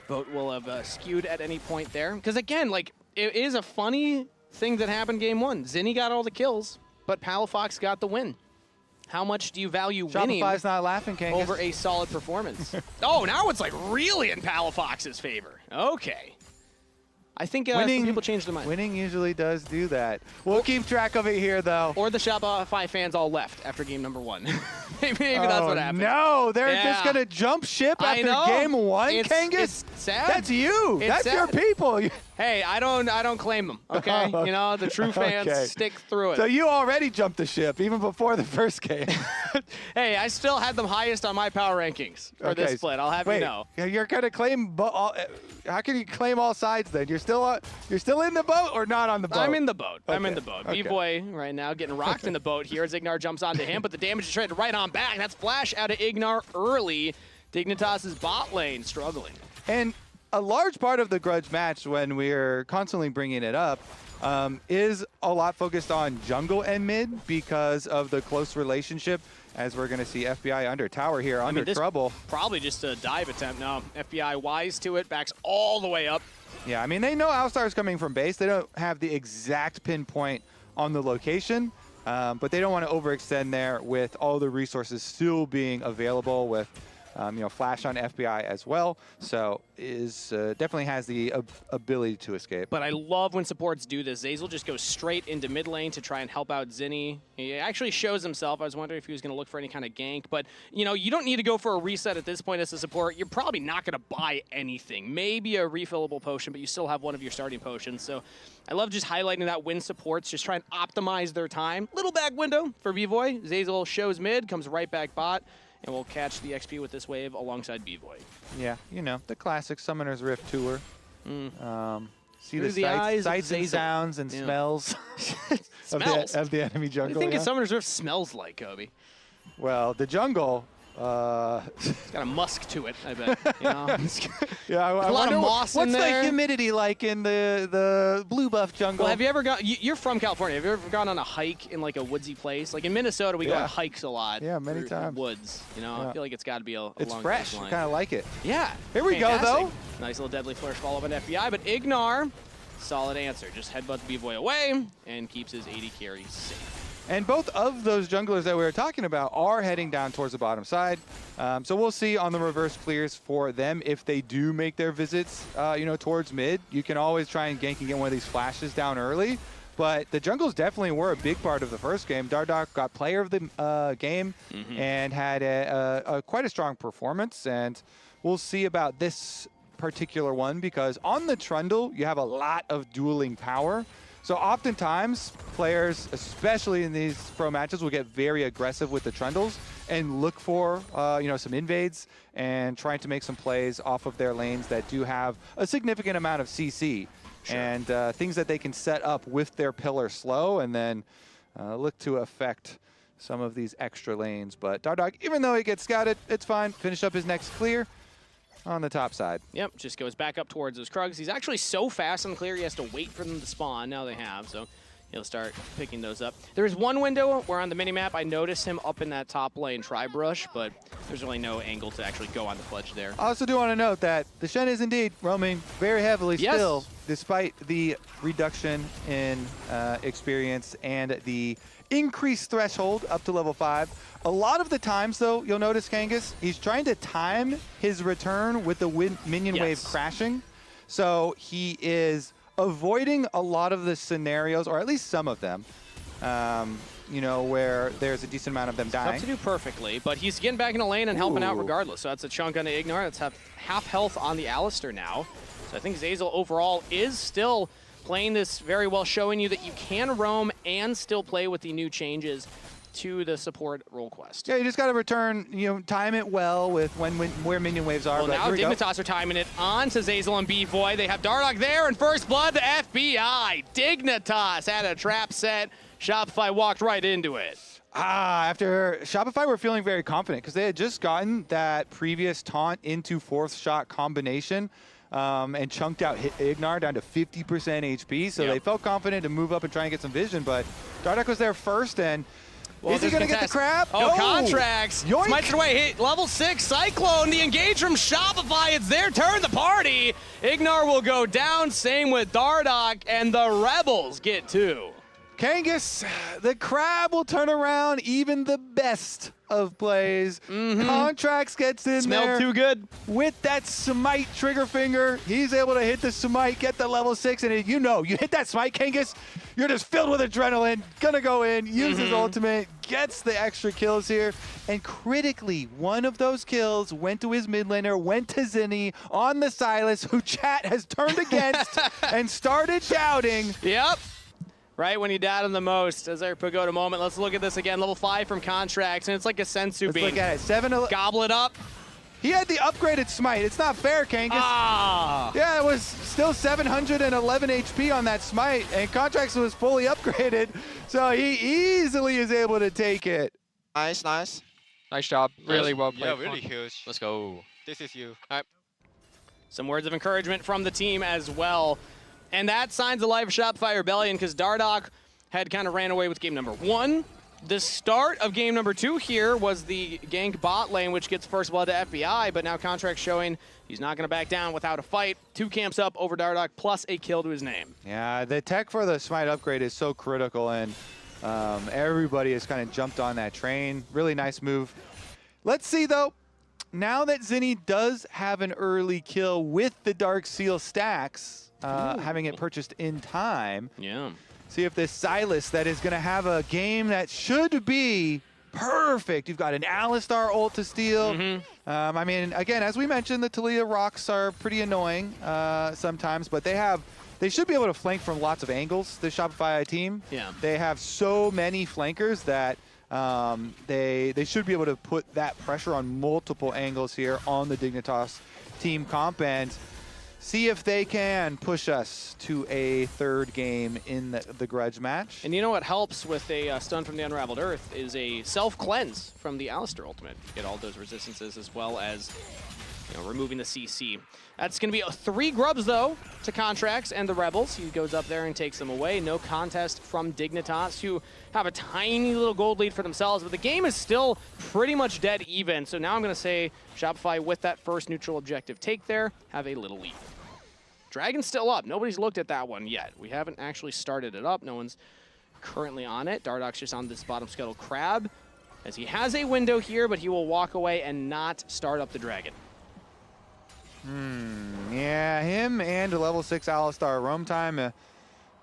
vote will have skewed at any point there. Because again, like, it is a funny thing that happened game 1. Zinni got all the kills, but Palafox got the win. How much do you value winning
Shopify's not laughing, Kangas.
over a solid performance? Oh, now it's like really in Palafox's favor. Okay. I think some people changed their mind.
Winning usually does do that. We'll keep track of it here, though.
Or the Shopify fans all left after game number 1. Maybe that's what happened.
No, they're just going to jump ship after game 1, Kangas?
It's sad.
That's you.
It's
That's your
sad.
people.
Hey, I don't claim them, okay? You know, the true fans stick through it.
So you already jumped the ship, even before the first game.
Hey, I still had them highest on my power rankings for this split. I'll have you know.
You're going to claim how can you claim all sides then? You're still in the boat or not on the boat?
I'm in the boat.
Okay.
I'm in the boat.
Okay.
B-Boy right now getting rocked in the boat here as Ignar jumps onto him, but the damage is traded right on back. That's flash out of Ignar early. Dignitas' bot lane struggling.
And a large part of the Grudge match, when we're constantly bringing it up, is a lot focused on jungle and mid because of the close relationship, as we're going to see FBI under tower here, under trouble.
Probably just a dive attempt. No, FBI wise to it, backs all the way up.
Yeah, I mean, they know Owlstar's coming from base. They don't have the exact pinpoint on the location, but they don't want to overextend there with all the resources still being available with flash on FBI as well. So definitely has the ability to escape.
But I love when supports do this. Zazel just goes straight into mid lane to try and help out Zinni. He actually shows himself. I was wondering if he was going to look for any kind of gank. But, you know, you don't need to go for a reset at this point as a support. You're probably not going to buy anything. Maybe a refillable potion, but you still have one of your starting potions. So I love just highlighting that when supports just try and optimize their time. Little back window for B-Boy. Zazel shows mid, comes right back bot. And we'll catch the XP with this wave alongside B-Boy.
Yeah, you know, the classic Summoner's Rift tour. See
Through
the
eyes
sights and
Zazel.
sounds and smells,
Smells?
of the enemy jungle.
What do you think
yeah?
Summoner's Rift smells like, Kobe?
Well, the jungle.
It's got a musk to it, I bet. You know?
Yeah, I
There's a lot
wonder
of moss in
what's
there.
the humidity like in the blue buff jungle?
Well, have you ever gone? You're from California. Have you ever gone on a hike in like a woodsy place? Like in Minnesota, we go on hikes a lot.
Yeah, many times.
Woods. You know,
Yeah.
I feel like it's got to be
It's
along
fresh.
those lines.
Kind of like it.
Yeah.
Here we go, though.
Nice little deadly flourish follow up on FBI, but Ignar, solid answer. Just headbutts B-Boy away and keeps his 80 carry safe.
And both of those junglers that we were talking about are heading down towards the bottom side. So we'll see on the reverse clears for them if they do make their visits, towards mid. You can always try and gank and get one of these flashes down early. But the jungles definitely were a big part of the first game. Dardoch got player of the game and had quite a strong performance. And we'll see about this particular one because on the Trundle, you have a lot of dueling power. So oftentimes, players, especially in these pro matches, will get very aggressive with the Trundles and look for, some invades and trying to make some plays off of their lanes that do have a significant amount of CC. Sure. And things that they can set up with their pillar slow and then look to affect some of these extra lanes. But Dardoch, even though he gets scouted, it's fine. Finish up his next clear on the top side.
Yep, just goes back up towards those Krugs. He's actually so fast on the clear, he has to wait for them to spawn. Now they have, so he'll start picking those up. There is one window where on the minimap I noticed him up in that top lane tri-brush, but there's really no angle to actually go on the fledge there.
I also do want to note that the Shen is indeed roaming very heavily still, despite the reduction in experience and the increased threshold up to level 5. A lot of the times, though, you'll notice Kangas, he's trying to time his return with the minion wave crashing. So he is avoiding a lot of the scenarios, or at least some of them, you know, where there's a decent amount of them dying.
Tough to do perfectly, but he's getting back in the lane and helping out regardless. So that's a chunk on the Ignar. That's half health on the Alistar now. So I think Zeyzal overall is still playing this very well, showing you that you can roam and still play with the new changes to the support role quest.
Yeah, you just got to return, you know, time it well with where minion waves are.
Well, now Dignitas are timing it on to Zeyzal and B-Void. They have Dardoch there, and first blood to FBI. Dignitas had a trap set. Shopify walked right into it.
After Shopify were feeling very confident because they had just gotten that previous taunt into 4th shot combination and chunked out Ignar down to 50% HP. So they felt confident to move up and try and get some vision, but Dardoch was there first, and is he going to get the crab?
Oh,
no.
Contracts.
Yoink.
Smites it away. Hit level 6. Cyclone. The engage from Shopify. It's their turn to party. Ignar will go down. Same with Dardoch. And the Rebels get 2.
Kangas, the crab will turn around even the best of plays. Contracts gets in there.
Smelled too good.
With that smite trigger finger, he's able to hit the smite, get the level 6, and you know, you hit that smite, Kangas, you're just filled with adrenaline, gonna go in, use his ultimate, gets the extra kills here, and critically, one of those kills went to his mid laner, went to Zinni on the Silas, who chat has turned against and started shouting.
Yep. Right when you doubt him the most, as our Pagoda moment. Let's look at this again. Level 5 from Contracts, and it's like a Sensu beam.
Let's look at it.
Gobble it up.
He had the upgraded smite. It's not fair, Kangas. Yeah, it was still 711 HP on that smite, and Contracts was fully upgraded, so he easily is able to take it.
Nice, nice.
Nice job. Really well played.
Yeah, really huge.
Let's go.
This is you.
All right. Some words of encouragement from the team as well. And that signs the life of Shopify Rebellion, because Dardoch had kind of ran away with game number 1. The start of game number 2 here was the gank bot lane, which gets first blood to FBI, but now Contract showing he's not going to back down without a fight. 2 camps up over Dardoch, plus a kill to his name.
Yeah, the tech for the smite upgrade is so critical, and everybody has kind of jumped on that train. Really nice move. Let's see, though. Now that Zinni does have an early kill with the Dark Seal stacks, having it purchased in time.
Yeah.
See if this Silas that is going to have a game that should be perfect. You've got an Alistar ult to steal. I mean, again, as we mentioned, the Talia rocks are pretty annoying sometimes, but they should be able to flank from lots of angles, the Shopify team.
Yeah.
They have so many flankers that they should be able to put that pressure on multiple angles here on the Dignitas team comp, and see if they can push us to a 3rd game in the grudge match.
And you know what helps with a stun from the Unraveled Earth is a self-cleanse from the Alistar ultimate. You get all those resistances as well as, you know, removing the CC. That's going to be 3 grubs, though, to Contracts and the Rebels. He goes up there and takes them away. No contest from Dignitas, who have a tiny little gold lead for themselves, but the game is still pretty much dead even. So now I'm going to say Shopify, with that first neutral objective take there, have a little lead. Dragon's still up. Nobody's looked at that one yet. We haven't actually started it up. No one's currently on it. Dardoch's just on this bottom scuttle crab, as he has a window here, but he will walk away and not start up the dragon.
Yeah, him and a level 6 Alistar roam time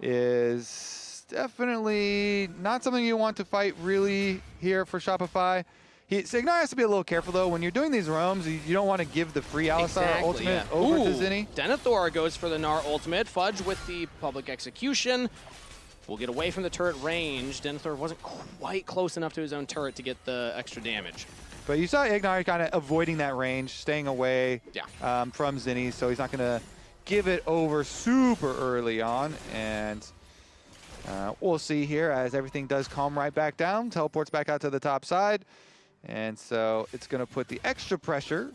is definitely not something you want to fight really here for Shopify. Signar has to be a little careful, though. When you're doing these roams, you don't want to give the free Alistar ultimate over to Zinni.
Denethor goes for the Gnar ultimate. Fudge with the public execution. Will get away from the turret range. Denethor wasn't quite close enough to his own turret to get the extra damage.
But you saw Ignar kind of avoiding that range, staying away from Zinni, so he's not going to give it over super early on. And we'll see here as everything does calm right back down. Teleports back out to the top side. And so it's going to put the extra pressure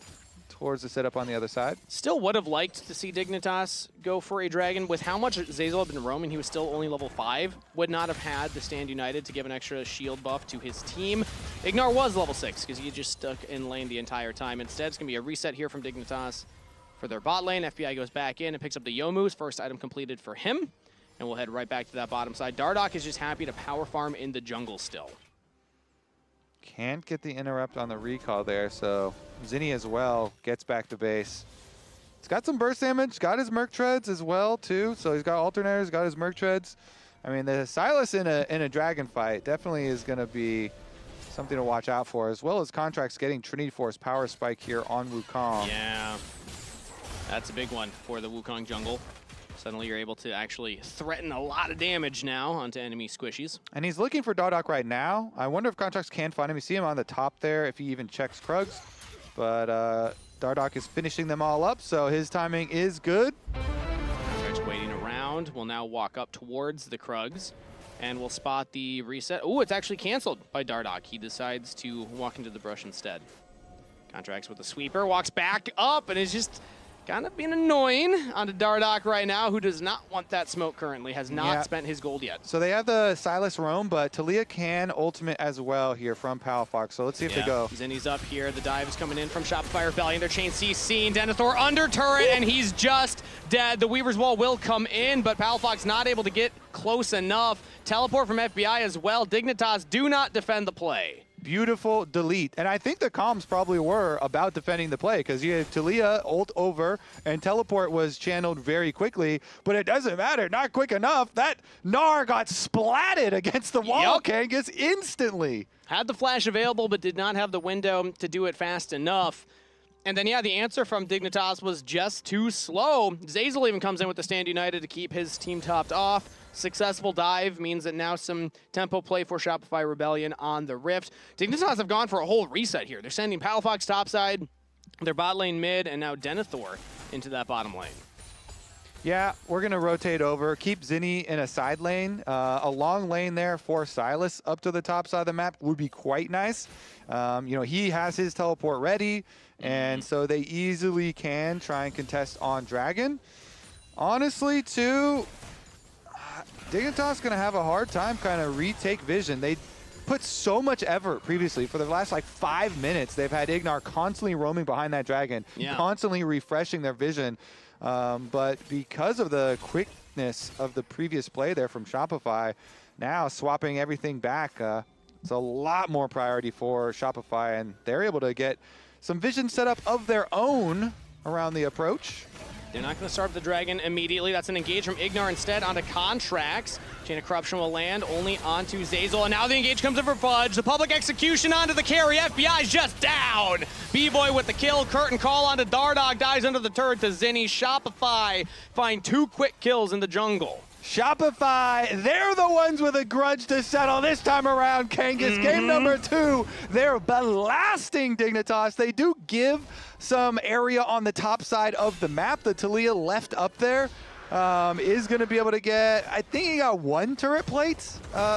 towards the setup on the other side.
Still would have liked to see Dignitas go for a dragon. With how much Zeyzal had been roaming, he was still only level 5. Would not have had the Stand United to give an extra shield buff to his team. Ignar was level 6 because he just stuck in lane the entire time. Instead, it's going to be a reset here from Dignitas for their bot lane. FBI goes back in and picks up the Youmu's. First item completed for him. And we'll head right back to that bottom side. Dardoch is just happy to power farm in the jungle still.
Can't get the interrupt on the recall there, so Zinni as well gets back to base. He's got some burst damage, got his Merc Treads as well too, so he's got alternators, got his Merc Treads. I mean, the Sylas in a dragon fight definitely is going to be something to watch out for, as well as Contracts getting Trinity Force Power Spike here on Wukong.
Yeah, that's a big one for the Wukong jungle. Suddenly you're able to actually threaten a lot of damage now onto enemy squishies.
And he's looking for Dardoch right now. I wonder if Contracts can find him. You see him on the top there if he even checks Krugs. But Dardoch is finishing them all up, so his timing is good.
Contracts waiting around. Will now walk up towards the Krugs. And we'll spot the reset. Oh, it's actually canceled by Dardoch. He decides to walk into the brush instead. Contracts with the sweeper, walks back up, and is just kind of being annoying onto Dardoch right now, who does not want that smoke currently, has not spent his gold yet.
So they have the Sylas roam, but Taliyah can ultimate as well here from Palafox. So let's see if they go.
Zinni's up here. The dive is coming in from Shopify Rebellion. Their chain C seen. Denethor under turret, and he's just dead. The Weaver's Wall will come in, but Palafox not able to get close enough. Teleport from FBI as well. Dignitas do not defend the play.
Beautiful delete. And I think the comms probably were about defending the play because you had Taliyah ult over and teleport was channeled very quickly, but it doesn't matter. Not quick enough. That Gnar got splatted against the wall, Kangas, instantly.
Had the flash available, but did not have the window to do it fast enough. And then, yeah, the answer from Dignitas was just too slow. Zeyzal even comes in with the Stand United to keep his team topped off. Successful dive means that now some tempo play for Shopify Rebellion on the Rift. Dignitas have gone for a whole reset here. They're sending Palafox topside, their bot lane mid, and now Denethor into that bottom lane.
Yeah, we're going to rotate over. Keep Zinni in a side lane. A long lane there for Sylas up to the top side of the map would be quite nice. You know, he has his teleport ready, and so they easily can try and contest on Dragon. Honestly, too, Dignitas going to have a hard time kind of retake vision. They put so much effort previously. For the last, like, 5 minutes, they've had Ignar constantly roaming behind that Dragon, constantly refreshing their vision. But because of the quickness of the previous play there from Shopify, now swapping everything back, it's a lot more priority for Shopify, and they're able to get some vision set up of their own around the approach.
They're not going to start the Dragon immediately. That's an engage from Ignar instead onto Contracts. Chain of Corruption will land only onto Zeyzal. And now the engage comes in for Fudge. The public execution onto the carry. FBI's just down. B-Boy with the kill. Curtain call onto Dardoch. Dies under the turret to Zinni. Shopify find 2 quick kills in the jungle.
Shopify, they're the ones with a grudge to settle this time around, Kangas. Game number 2, they're blasting Dignitas. They do give some area on the top side of the map. The Taliyah left up there is going to be able to get, I think he got 1 turret plate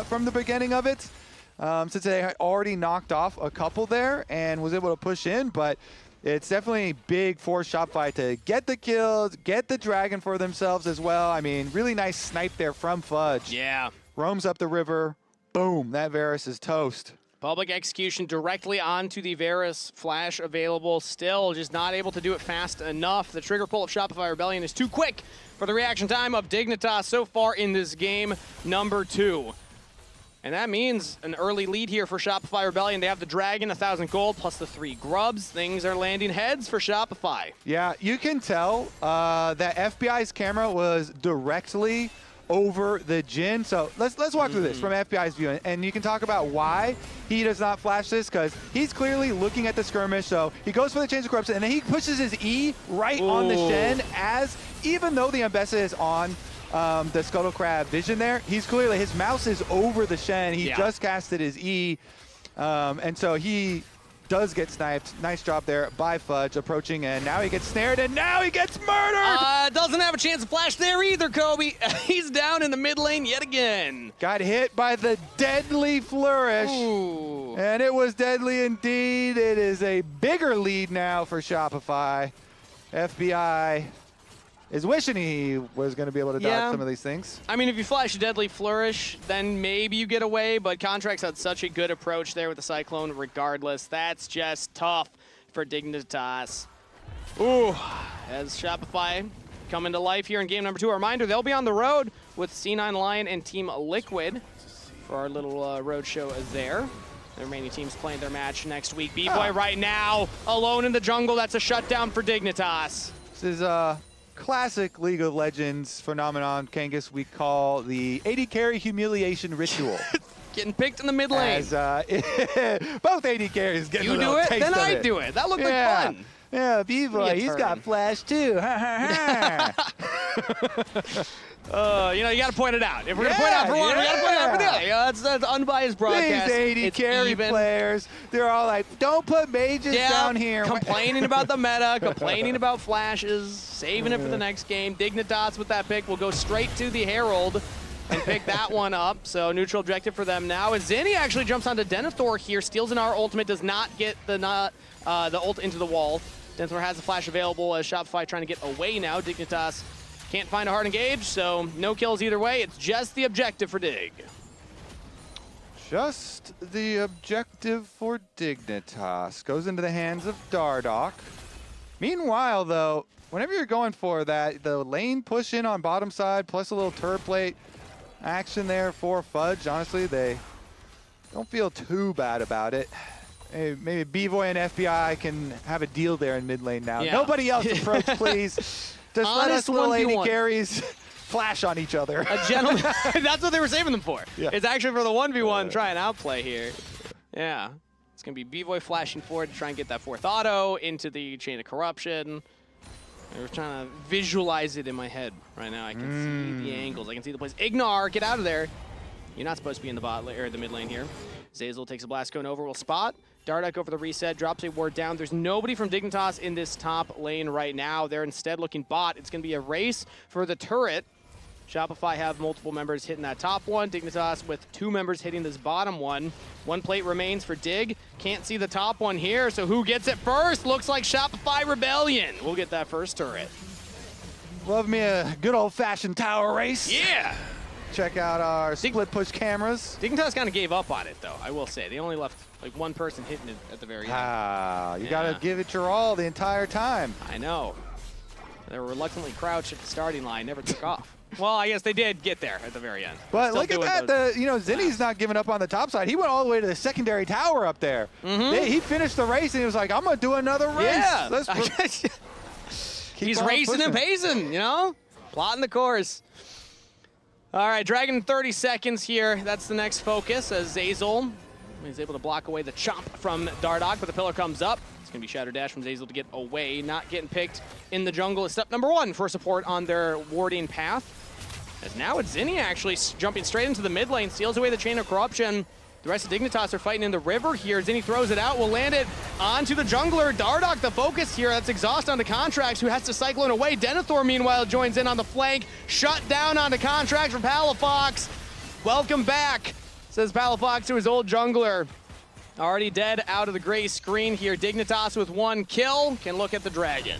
from the beginning of it, since they had already knocked off a couple there and was able to push in, but it's definitely big for Shopify to get the kills, get the Dragon for themselves as well. I mean, really nice snipe there from Fudge.
Yeah.
Roams up the river. Boom. That Varus is toast.
Public execution directly onto the Varus. Flash available. Still just not able to do it fast enough. The trigger pull of Shopify Rebellion is too quick for the reaction time of Dignitas so far in this game number 2. And that means an early lead here for Shopify Rebellion. They have the Dragon, 1,000 gold, plus the 3 grubs. Things are landing heads for Shopify.
Yeah, you can tell that FBI's camera was directly over the Jhin. So let's walk through this from FBI's view, and you can talk about why he does not flash this, because he's clearly looking at the skirmish. So he goes for the Chains of Corruption, and then he pushes his E right on the Shen, as even though the Ambessa is on the Scuttle Crab vision there, he's clearly, his mouse is over the Shen. He just casted his E, and so he does get sniped. Nice job there by Fudge approaching, and now he gets snared, and now he gets murdered!
Doesn't have a chance to flash there either, Kobe. He's down in the mid lane yet again.
Got hit by the deadly flourish, and it was deadly indeed. It is a bigger lead now for Shopify. FBI is wishing he was going to be able to dodge some of these things.
I mean, if you flash a Deadly Flourish, then maybe you get away, but Contracts had such a good approach there with the Cyclone regardless. That's just tough for Dignitas. Ooh, as Shopify come into life here in game number 2. A reminder, they'll be on the road with C9 Lion and Team Liquid for our little roadshow there. The remaining teams playing their match next week. B-Boy right now, alone in the jungle. That's a shutdown for Dignitas.
This is a classic League of Legends phenomenon, Kangas, we call the AD carry humiliation ritual.
Getting picked in the mid lane.
As, both AD carries getting
You
a little
do it,
taste
then
of
I
it.
do it. That looked like fun.
Yeah, B-Boy, he's got flash too.
You know, you got to point it out. If we're going to point out for one, we got to point it out for the other. You know, that's unbiased broadcast.
These AD carry players, they're all like, don't put mages down here.
Complaining about the meta, complaining about flashes, saving it for the next game. Dignitas with that pick will go straight to the Herald and pick that one up. So neutral objective for them now. As Zinni actually jumps onto Denethor here, steals an R ultimate, does not get the ult into the wall. Denethor has the flash available as Shopify trying to get away now. Dignitas can't find a hard engage, so no kills either way. It's just the objective for Dig.
Just the objective for Dignitas. Goes into the hands of Dardoch. Meanwhile, though, whenever you're going for that, the lane push in on bottom side, plus a little turret plate action there for Fudge, honestly, they don't feel too bad about it. Hey, maybe B-Boy and FBI can have a deal there in mid lane now.
Yeah.
Nobody else approach, please. Just let us little AD carries flash on each other.
A gentleman. That's what they were saving them for.
Yeah.
It's actually for the 1v1 try and outplay here. Yeah. It's going to be B-Boy flashing forward to try and get that fourth auto into the chain of corruption. I was trying to visualize it in my head right now. I can see the angles. I can see the plays. Ignar, get out of there. You're not supposed to be in the bot or the mid lane here. Zeyzal takes a blast going over, will spot. Dardoch over the reset, drops a ward down. There's nobody from Dignitas in this top lane right now. They're instead looking bot. It's going to be a race for the turret. Shopify have multiple members hitting that top one. Dignitas with 2 members hitting this bottom one. 1 plate remains for Dig. Can't see the top one here, so who gets it first? Looks like Shopify Rebellion. We'll get that first turret.
Love me a good old-fashioned tower race.
Yeah!
Check out our split push cameras.
Dignitas kind of gave up on it, though, I will say. They only left like 1 person hitting it at the very end.
You gotta give it your all the entire time.
I know. They were reluctantly crouched at the starting line, never took off. Well, I guess they did get there at the very end.
But
Still
look at that, Zinni's not giving up on the top side. He went all the way to the secondary tower up there. He finished the race and he was like, I'm gonna do another race.
Yeah. He's racing and pacing, you know? Plotting the course. All right, Dragon 30 seconds here. That's the next focus as Zeyzal is able to block away the chomp from Dardoch, but the pillar comes up. It's going to be Shatter Dash from Zeyzal to get away. Not getting picked in the jungle is step number 1 for support on their warding path. As now it's Zinni actually jumping straight into the mid lane, steals away the chain of corruption. The rest of Dignitas are fighting in the river here. Zinni throws it out, will land it onto the jungler. Dardoch, the focus here. That's Exhaust onto Contracts, who has to cyclone away. Denethor, meanwhile, joins in on the flank. Shut down onto Contracts from Palafox. Welcome back, says Palafox to his old jungler. Already dead out of the gray screen here. Dignitas with 1 kill can look at the dragon.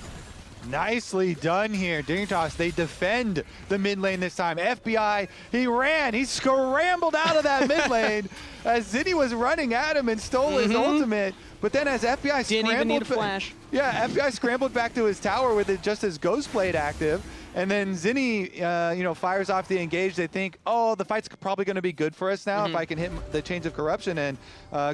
Nicely done here. Dignitas, they defend the mid lane this time. FBI, he scrambled out of that mid lane as Zinni was running at him and stole his ultimate. But then as FBI
Didn't even need a flash.
Yeah, FBI scrambled back to his tower with just his Ghost Blade active. And then Zinni, fires off the engage. They think, oh, the fight's probably going to be good for us now if I can hit the Chains of Corruption, and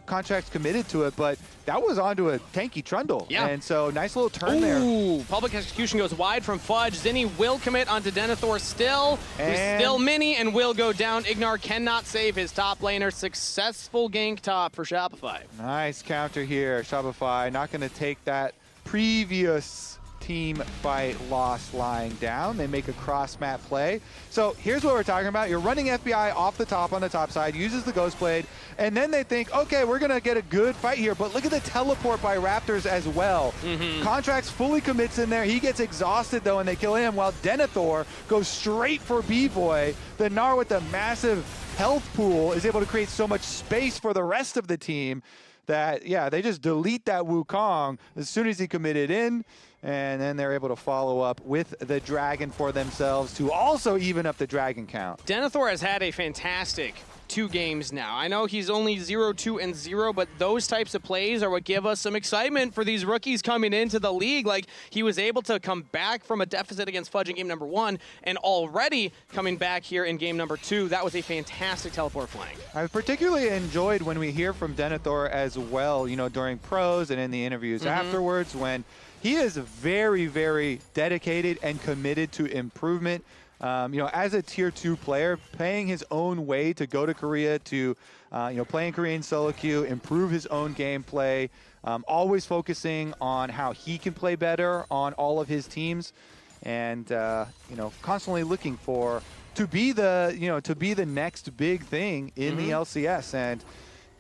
Contract's committed to it. But that was onto a tanky Trundle.
Yeah.
And so nice little turn there.
Ooh, public execution goes wide from Fudge. Zinni will commit onto Denethor still. Who's still mini and will go down. Ignar cannot save his top laner. Successful gank top for Shopify.
Nice counter here. Shopify not going to take that previous team fight loss lying down. They make a cross-map play. So here's what we're talking about. You're running FBI off the top on the top side, uses the Ghost Blade, and then they think, okay, we're going to get a good fight here, but look at the teleport by Raptors as well. Contracts fully commits in there. He gets exhausted, though, and they kill him, while Denethor goes straight for B-Boy. The Gnar with the massive health pool is able to create so much space for the rest of the team that, yeah, they just delete that Wukong as soon as he committed in. And then they're able to follow up with the dragon for themselves to also even up the dragon count.
Denethor has had a fantastic 2 games now. I know he's only 0-2-0, but those types of plays are what give us some excitement for these rookies coming into the league. Like, he was able to come back from a deficit against Fudge in game number 1, and already coming back here in game number 2. That was a fantastic teleport flank.
I particularly enjoyed when we hear from Denethor as well, you know, during pros and in the interviews afterwards, when he is very, very dedicated and committed to improvement. You know, as a tier 2 player, paying his own way to go to Korea to, you know, play in Korean solo queue, improve his own gameplay, always focusing on how he can play better on all of his teams, and you know, constantly looking to be the next big thing in the LCS. And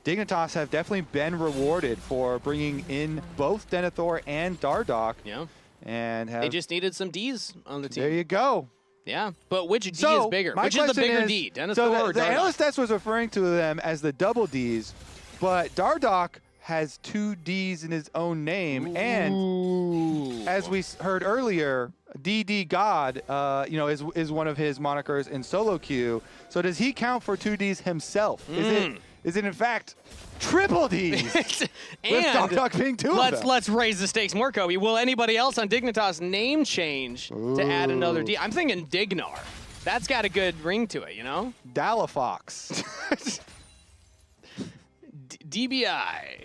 Dignitas have definitely been rewarded for bringing in both Denethor and Dardoch.
Yeah.
And
they just needed some Ds on the team.
There you go.
Yeah, but which D is bigger? Which is the bigger D, Denethor or Dardoch?
The analyst test was referring to them as the double Ds, but Dardoch has 2 Ds in his own name, and as we heard earlier, DD God, you know, is one of his monikers in solo queue. So does he count for 2 Ds himself? Is it in fact triple Ds?
And
Dardoch being 2 of them.
Let's raise the stakes more, Kobe. Will anybody else on Dignitas name change to add another D? I'm thinking Dignar. That's got a good ring to it, you know?
Dalafox.
DBI.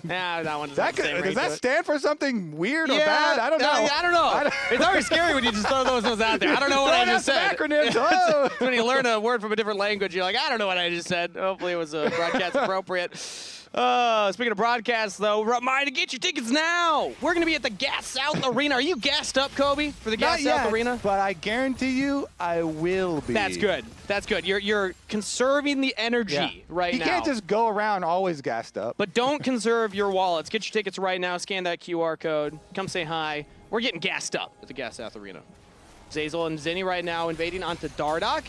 Nah, that one doesn't
Does that stand for something weird or
yeah,
bad? I don't know.
I don't know. It's always scary when you just throw those ones out there. I don't know what I just said.
Acronyms. Oh.
When you learn a word from a different language, you're like, I don't know what I just said. Hopefully it was broadcast appropriate. Speaking of broadcasts, though, remind to get your tickets now. We're going to be at the Gas South Arena. Are you gassed up, Kobe, for the Gas South Arena?
But I guarantee you I will be.
That's good. That's good. You're conserving the energy right now.
You can't just go around always gassed up.
But don't conserve your wallets. Get your tickets right now. Scan that QR code. Come say hi. We're getting gassed up at the Gas South Arena. Zeyzal and Zinni right now invading onto Dardoch.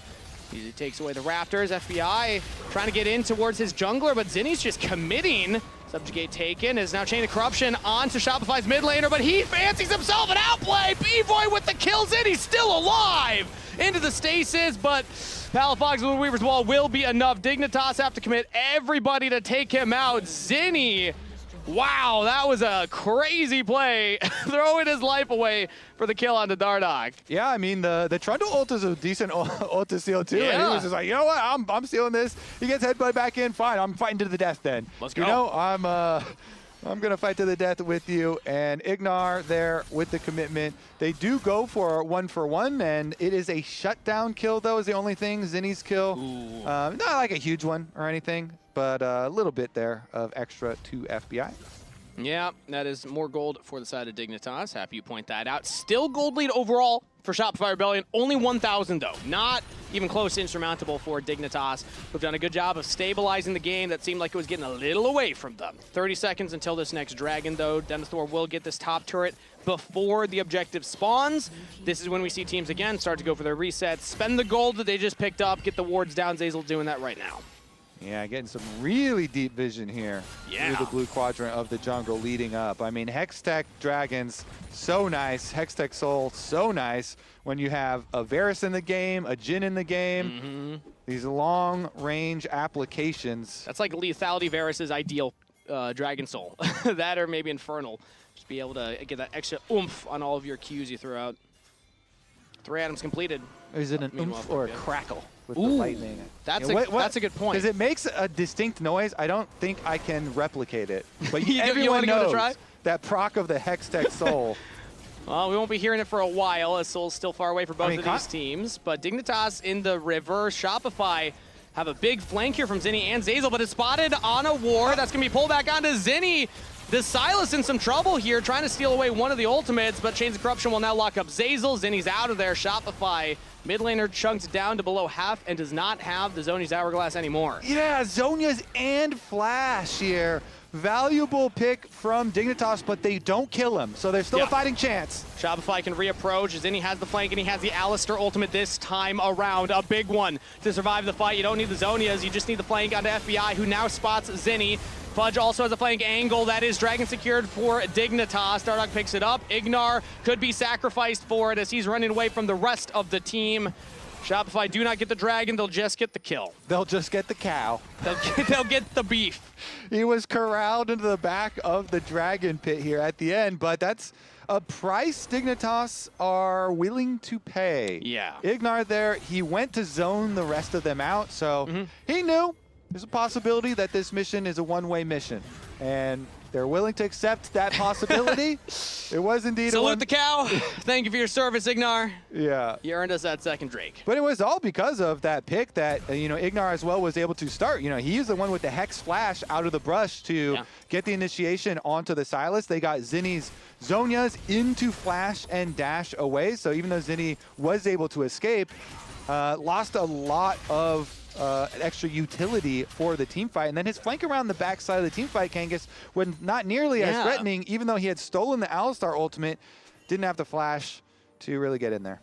He takes away the Raptors. FBI trying to get in towards his jungler, but Zinni's just committing. Subjugate taken is now Chain of Corruption onto Shopify's mid laner, but he fancies himself an outplay. B-Boy with the kills in. He's still alive. Into the stasis, but Palafox with Weaver's Wall will be enough. Dignitas have to commit everybody to take him out. Zinni, wow, that was a crazy play. Throwing his life away for the kill on the Dardoch.
Yeah, I mean, the Trundle ult is a decent ult to steal, too.
Yeah.
And he was just like, you know what, I'm stealing this. He gets headbutt back in, fine, I'm fighting to the death then.
Let's go.
You know, I'm going to fight to the death with you. And Ignar there with the commitment. They do go for 1-for-1, and it is a shutdown kill, though, is the only thing. Zinni's kill. Not like a huge one or anything, but a little bit there of extra to FBI.
Yeah, that is more gold for the side of Dignitas. Happy you point that out. Still gold lead overall for Shopify Rebellion. Only 1,000, though. Not even close to insurmountable for Dignitas, who've done a good job of stabilizing the game. That seemed like it was getting a little away from them. 30 seconds until this next dragon, though. Denethor will get this top turret before the objective spawns. This is when we see teams, again, start to go for their resets. Spend the gold that they just picked up. Get the wards down. Zeyzal doing that right now.
Yeah, getting some really deep vision here through the blue quadrant of the jungle leading up. I mean, Hextech Dragons, so nice. Hextech Soul, so nice when you have a Varus in the game, a Jhin in the game. These long-range applications.
That's like Lethality Varus's ideal Dragon Soul. That or maybe Infernal. Just be able to get that extra oomph on all of your Qs you throw out. 3 items completed.
Is it an oomph or a crackle with the lightning?
That's,
that's
a good point.
Because it makes a distinct noise. I don't think I can replicate it. But
You
everyone
wanna give it a
knows
try?
that proc of the Hextech Soul.
Well, we won't be hearing it for a while, as Soul's still far away for both of these teams. But Dignitas in the river. Shopify have a big flank here from Zinni and Zeyzal, but it's spotted on a ward. That's going to be pulled back onto Zinni. The Silas in some trouble here, trying to steal away one of the ultimates, but Chains of Corruption will now lock up Zeyzal. Zinni's out of there. Shopify, mid laner, chunked down to below half and does not have the Zhonya's Hourglass anymore.
Yeah, Zhonya's and Flash here. Valuable pick from Dignitas, but they don't kill him, so there's still a fighting chance.
Shopify can reapproach. Zinni has the flank, and he has the Alistar ultimate this time around. A big one to survive the fight. You don't need the Zhonyas, you just need the flank onto FBI, who now spots Zinni. Fudge also has a flank angle. That is Dragon secured for Dignitas. Dardoch picks it up. Ignar could be sacrificed for it as he's running away from the rest of the team. Shopify do not get the dragon, they'll just get the kill.
They'll just get the cow.
They'll get the beef.
He was corralled into the back of the dragon pit here at the end, but that's a price Dignitas are willing to pay.
Yeah.
Ignar there, he went to zone the rest of them out, so he knew there's a possibility that this mission is a one-way mission. And they're willing to accept that possibility. It was indeed
Salute the cow. Thank you for your service, Ignar.
Yeah.
You earned us that second Drake.
But it was all because of that pick that, Ignar as well was able to start. He was the one with the Hex Flash out of the brush to get the initiation onto the Silas. They got Zinni's Zhonyas into Flash and dash away. So even though Zinni was able to escape, lost a lot of extra utility for the team fight. And then his flank around the backside of the team fight, Kangas, was not nearly as threatening, even though he had stolen the Alistar ultimate, didn't have the flash to really get in there.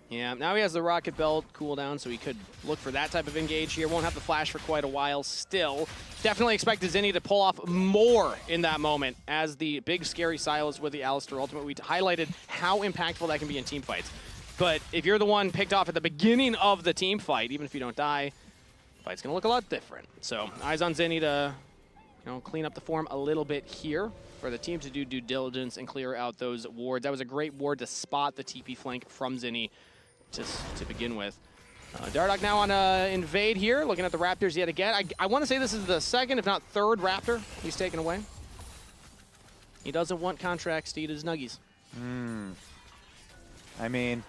Yeah, now he has the Rocket Belt cooldown, so he could look for that type of engage here. Won't have the flash for quite a while still. Definitely expected Zinni to pull off more in that moment as the big scary Silas with the Alistar ultimate. We highlighted how impactful that can be in team fights. But if you're the one picked off at the beginning of the team fight, even if you don't die, fight's gonna look a lot different. So eyes on Zinni to clean up the form a little bit here for the team to do due diligence and clear out those wards. That was a great ward to spot the TP flank from Zinni to begin with. Dardoch now on invade here, looking at the Raptors yet again. I want to say this is the second, if not third Raptor he's taken away. He doesn't want contracts to eat his nuggies.
I mean,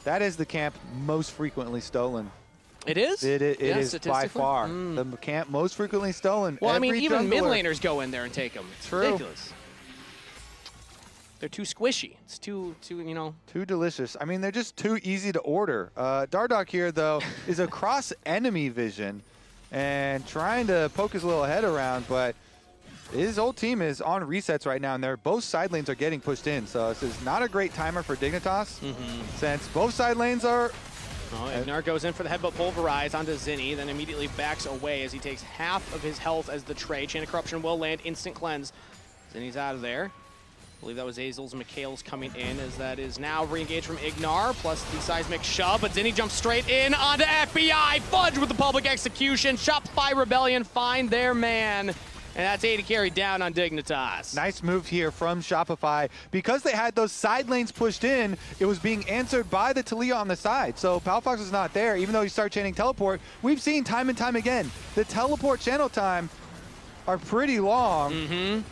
that is the camp most frequently stolen.
It is?
It is by far the camp most frequently stolen.
Well,
Every
I mean, even mid
jungler.
laners go in there and take them. It's
True.
ridiculous. They're too squishy. It's too,
Too delicious. I mean, they're just too easy to order. Dardoch here, though, is across enemy vision and trying to poke his little head around, but his whole team is on resets right now, and both side lanes are getting pushed in. So this is not a great timer for Dignitas, since both side lanes are...
Oh, Ignar goes in for the headbutt pulverize onto Zinni, then immediately backs away as he takes half of his health as the trade. Chain of Corruption will land, instant cleanse. Zinni's out of there. I believe that was Azel's Mikhail's coming in, as that is now re-engaged from Ignar, plus the seismic shove, but Zinni jumps straight in onto FBI. Fudge with the public execution. Shopify Rebellion find their man. And that's 80 carry down on Dignitas.
Nice move here from Shopify. Because they had those side lanes pushed in, it was being answered by the Taliyah on the side. So Palafox is not there, even though you start chaining teleport. We've seen time and time again, the teleport channel time are pretty long.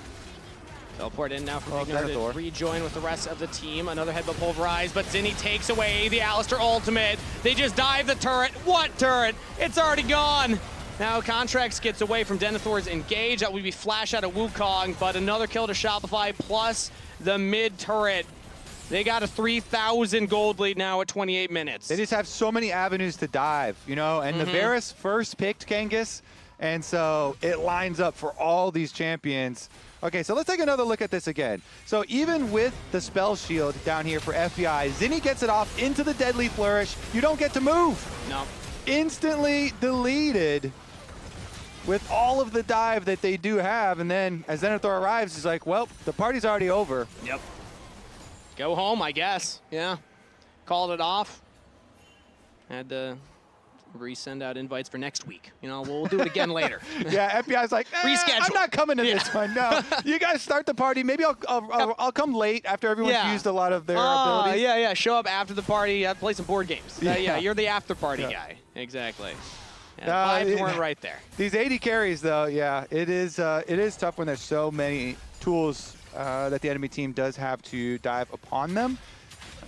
Teleport in now from Ignar to rejoin with the rest of the team. Another headbutt pulverize, but Zinni takes away the Alistar ultimate. They just dive the turret. What turret? It's already gone. Now Contracts gets away from Denethor's engage. That would be flash out of Wukong, but another kill to Shopify plus the mid turret. They got a 3,000 gold lead now at 28 minutes.
They just have so many avenues to dive, and the Varus first picked Kangas, and so it lines up for all these champions. Okay, so let's take another look at this again. So even with the spell shield down here for FBI, Zinni gets it off into the Deadly Flourish. You don't get to move.
No.
Instantly deleted with all of the dive that they do have, and then as Denethor arrives, he's like, well, the party's already over.
Yep. Go home, I guess. Yeah. Called it off. Had to resend out invites for next week. We'll do it again later.
Yeah, FBI's like,
reschedule.
I'm not coming to this one. No, you guys start the party. Maybe I'll come late after everyone's used a lot of their abilities.
Yeah. Show up after the party. Play some board games. Yeah, you're the after party guy. Exactly. Vibes weren't right there.
These 80 carries, though, yeah, it is tough when there's so many tools that the enemy team does have to dive upon them,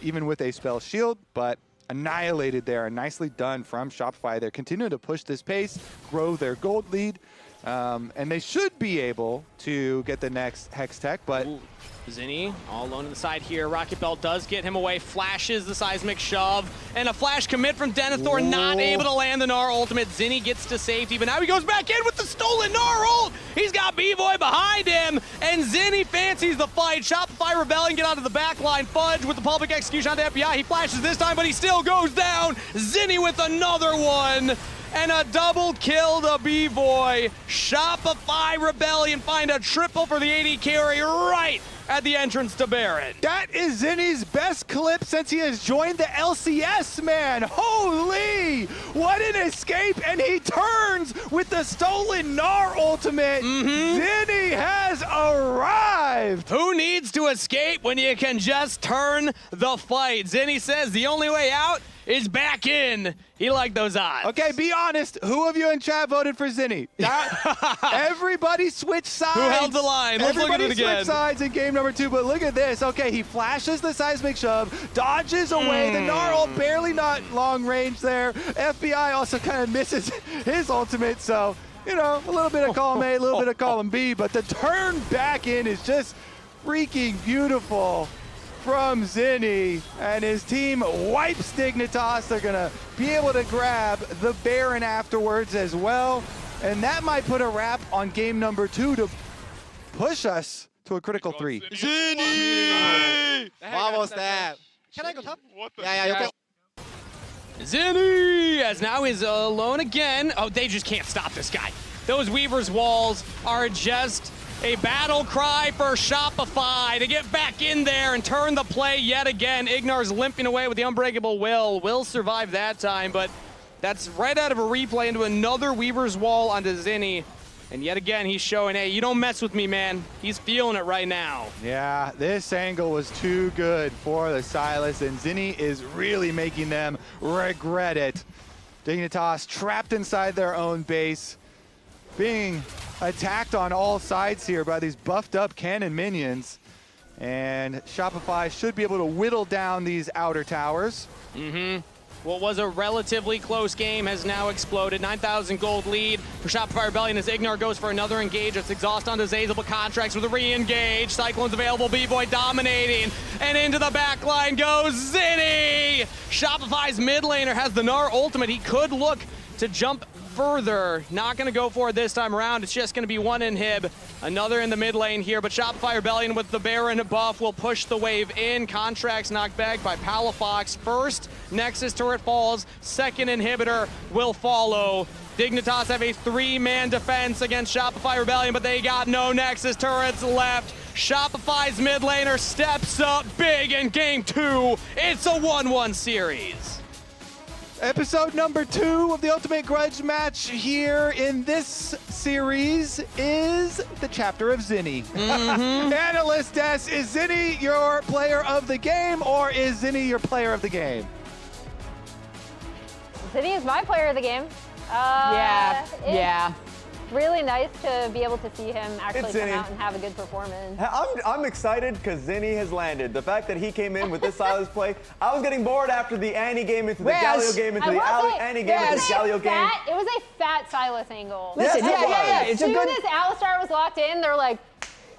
even with a spell shield, but annihilated there. Nicely done from Shopify. They're continuing to push this pace, grow their gold lead, and they should be able to get the next Hex Tech, but...
Zinni all alone to the side here. Rocket Belt does get him away, flashes the seismic shove, and a flash commit from Denethor, not able to land the Gnar ultimate. Zinni gets to safety, but now he goes back in with the stolen Gnar ult, He's got B-Boy behind him, and Zinni fancies the fight. Shopify Rebellion get onto the back line. Fudge with the public execution on the FBI. He flashes this time, but he still goes down. Zinni with another one. And a double kill to B-Boy. Shopify Rebellion find a triple for the AD carry right at the entrance to Baron.
That is Zinni's best clip since he has joined the LCS, man. Holy! What an escape, and he turns with the stolen Gnar ultimate. Zinni has arrived.
Who needs to escape when you can just turn the fight? Zinni says the only way out is back in. He liked those odds.
Okay, be honest. Who of you in chat voted for Zinni? Everybody switched sides.
Who held the line? Let's look at it again.
Everybody switched sides in game number 2, but look at this. Okay, he flashes the seismic shove, dodges away. The Gnar ult barely not long range there. FBI also kind of misses his ultimate, so, you know, a little bit of column A, a little bit of column B, but the turn back in is just freaking beautiful from Zinni, and his team wipes Dignitas. They're gonna be able to grab the Baron afterwards as well, and that might put a wrap on game number 2 to push us to a critical 3.
Zinni! Vamos that. Can I go top? Yeah, okay.
Zinni, as now he's alone again. Oh, they just can't stop this guy. Those Weaver's walls are just a battle cry for Shopify to get back in there and turn the play yet again. Ignar's limping away with the unbreakable will. Will survive that time, but that's right out of a replay into another Weaver's wall onto Zinni. And yet again, he's showing, hey, you don't mess with me, man. He's feeling it right now.
Yeah, this angle was too good for the Sylas, and Zinni is really making them regret it. Dignitas trapped inside their own base, being attacked on all sides here by these buffed up cannon minions. And Shopify should be able to whittle down these outer towers.
What was a relatively close game has now exploded. 9,000 gold lead for Shopify Rebellion as Ignar goes for another engage. It's exhaust onto Zazel, but Contracts with a re-engage. Cyclone's available, B-Boy dominating. And into the back line goes Zinni! Shopify's mid laner has the Gnar ultimate. He could look to jump further. Not going to go for it this time around. It's just going to be one inhib. Another in the mid lane here, but Shopify Rebellion with the Baron buff will push the wave in. Contracts knocked back by Palafox. First Nexus turret falls. Second inhibitor will follow. Dignitas have a 3-man defense against Shopify Rebellion, but they got no Nexus turrets left. Shopify's mid laner steps up big in game 2. It's a 1-1 series.
Episode number 2 of the Ultimate Grudge match here in this series is the chapter of Zinni. Analyst Des, is Zinni your player of the game, or is Zinni your player of the game?
Zinni is my player of the game.
Yeah.
Really nice to be able to see him actually
It's
come
Zinni.
out and have a good performance.
I'm excited because Zinni has landed. The fact that he came in with this Sylas play, I was getting bored after the Annie game into the Galio game into the Annie game into the Galio game.
It was a fat Sylas angle.
Listen, yeah. It's a good.
As soon as Alistar was locked in, they're like,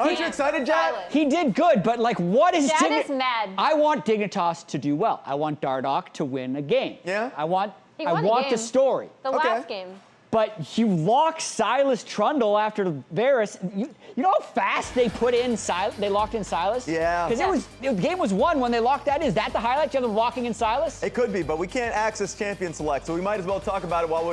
aren't you excited, Jack?
He did good, but like, what is
Dad is mad.
I want Dignitas to do well. I want Dardoch to win a game.
Yeah.
I want
He won a
the
game.
story.
The last game.
But you lock Sylas Trundle after the Varus. You know how fast they put in Sylas? They locked in Sylas?
Yeah.
Because the game was won when they locked that in. Is that the highlight? You have them locking in Sylas?
It could be, but we can't access champion select, so we might as well talk about it while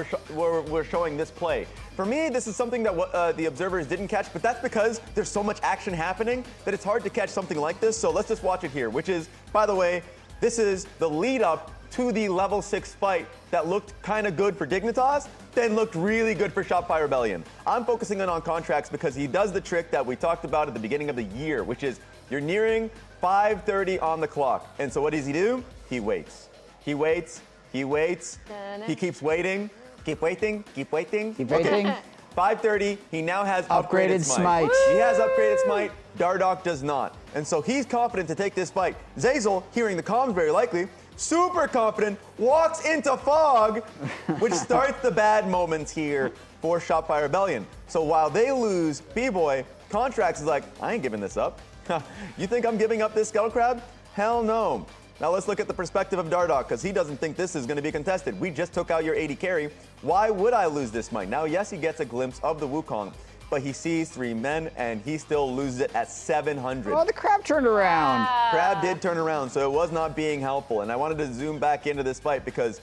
we're showing this play. For me, this is something that the observers didn't catch, but that's because there's so much action happening that it's hard to catch something like this. So let's just watch it here, which is, by the way, this is the lead up to the level 6 fight that looked kind of good for Dignitas, then looked really good for Shopify Rebellion. I'm focusing on Contracts because he does the trick that we talked about at the beginning of the year, which is you're nearing 5:30 on the clock. And so what does he do? He waits. He waits. He waits. He keeps waiting. Keep waiting. Keep waiting.
Keep waiting.
5:30, he now has
Upgraded smite.
He has upgraded smite. Dardoch does not. And so he's confident to take this fight. Zazel, hearing the comms very likely, super confident, walks into Fog, which starts the bad moments here for Shopify Rebellion. So while they lose B-Boy, Contracts is like, I ain't giving this up. You think I'm giving up this Skull Crab? Hell no. Now let's look at the perspective of Dardoch, because he doesn't think this is going to be contested. We just took out your AD carry. Why would I lose this smite? Now, yes, he gets a glimpse of the Wukong, but he sees 3 men, and he still loses it at 700.
Oh, the crab turned around.
Crab did turn around, so it was not being helpful. And I wanted to zoom back into this fight because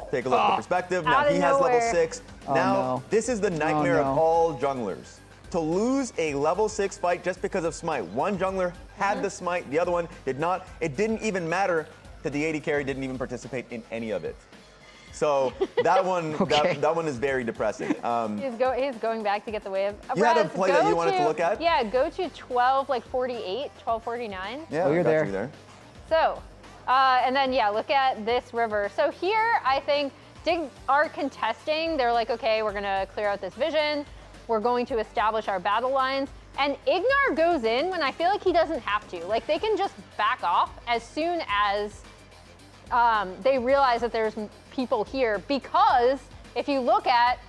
take a look at the perspective. Now he has level 6. Now this is the nightmare of all junglers. To lose a level 6 fight just because of smite. One jungler had the smite, the other one did not. It didn't even matter that the AD carry didn't even participate in any of it. So that one, that one is very depressing.
He's going back to get the wave.
You had a play that you wanted to look at?
Yeah, go to 12:48, 12:49.
Yeah,
you're there.
So, and then yeah, look at this river. So here, I think Dig are contesting. They're like, okay, we're gonna clear out this vision. We're going to establish our battle lines. And Ignar goes in when I feel like he doesn't have to. Like they can just back off as soon as they realize that there's people here, because if you look at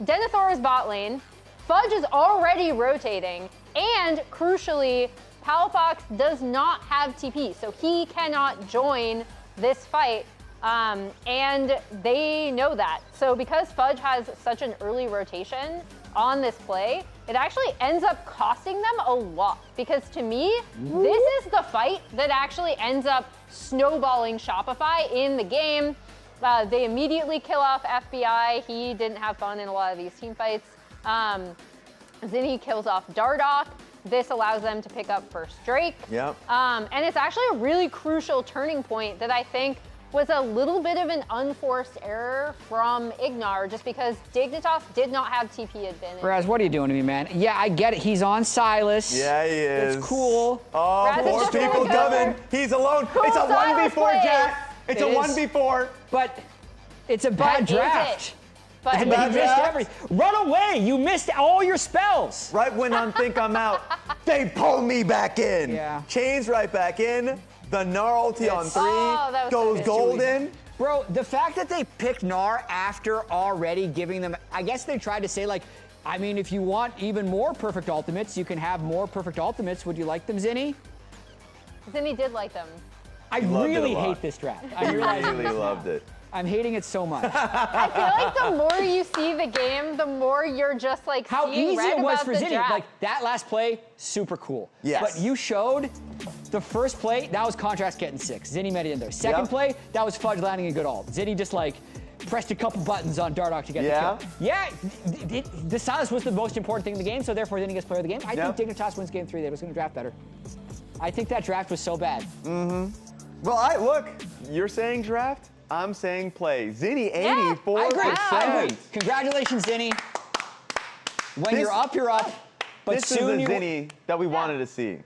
Denethor's bot lane, Fudge is already rotating, and crucially, Palafox does not have TP, so he cannot join this fight, and they know that. So because Fudge has such an early rotation on this play, it actually ends up costing them a lot, because to me, this is the fight that actually ends up snowballing Shopify in the game. They immediately kill off FBI. He didn't have fun in a lot of these team fights. Zinni kills off Dardoch. This allows them to pick up first Drake.
Yep.
And it's actually a really crucial turning point that I think was a little bit of an unforced error from Ignar, just because Dignitas did not have TP advantage.
Raz, what are you doing to me, man? Yeah, I get it. He's on Silas.
Yeah, he is.
It's cool.
Oh,
Raz
more people coming. He's alone. It's a 1v4, Jack. It's a 1v4.
But it's a bad draft.
But
And he missed everything. Run away! You missed all your spells.
Right when I think I'm out, they pull me back in.
Yeah.
Chains right back in. The Gnar ulti on 3 goes golden.
Bro, the fact that they picked Gnar after already giving them, I guess they tried to say like, I mean, if you want even more perfect ultimates, you can have more perfect ultimates. Would you like them, Zinni?
Zinni did like them.
I really hate this draft. I
really loved it.
I'm hating it so much.
I feel like the more you see the game, the more you're just like
How
seeing
easy
red
it was
about
for
the
Zinni.
draft.
Like that last play, super cool.
Yes.
But you showed the first play, that was Contrast getting 6. Zinni met it in there. Second play, that was Fudge landing a good ult. Zinni just like pressed a couple buttons on Dardoch to get the kill. Yeah, the Silas was the most important thing in the game, so therefore Zinni gets player of the game. I think Dignitas wins game 3. They was going to draft better. I think that draft was so bad.
Well, look, you're saying draft, I'm saying play. Zinni, 84%.
I agree. Congratulations, Zinni. When you're up, you're up. But
this
soon
is the Zinni that we wanted to see.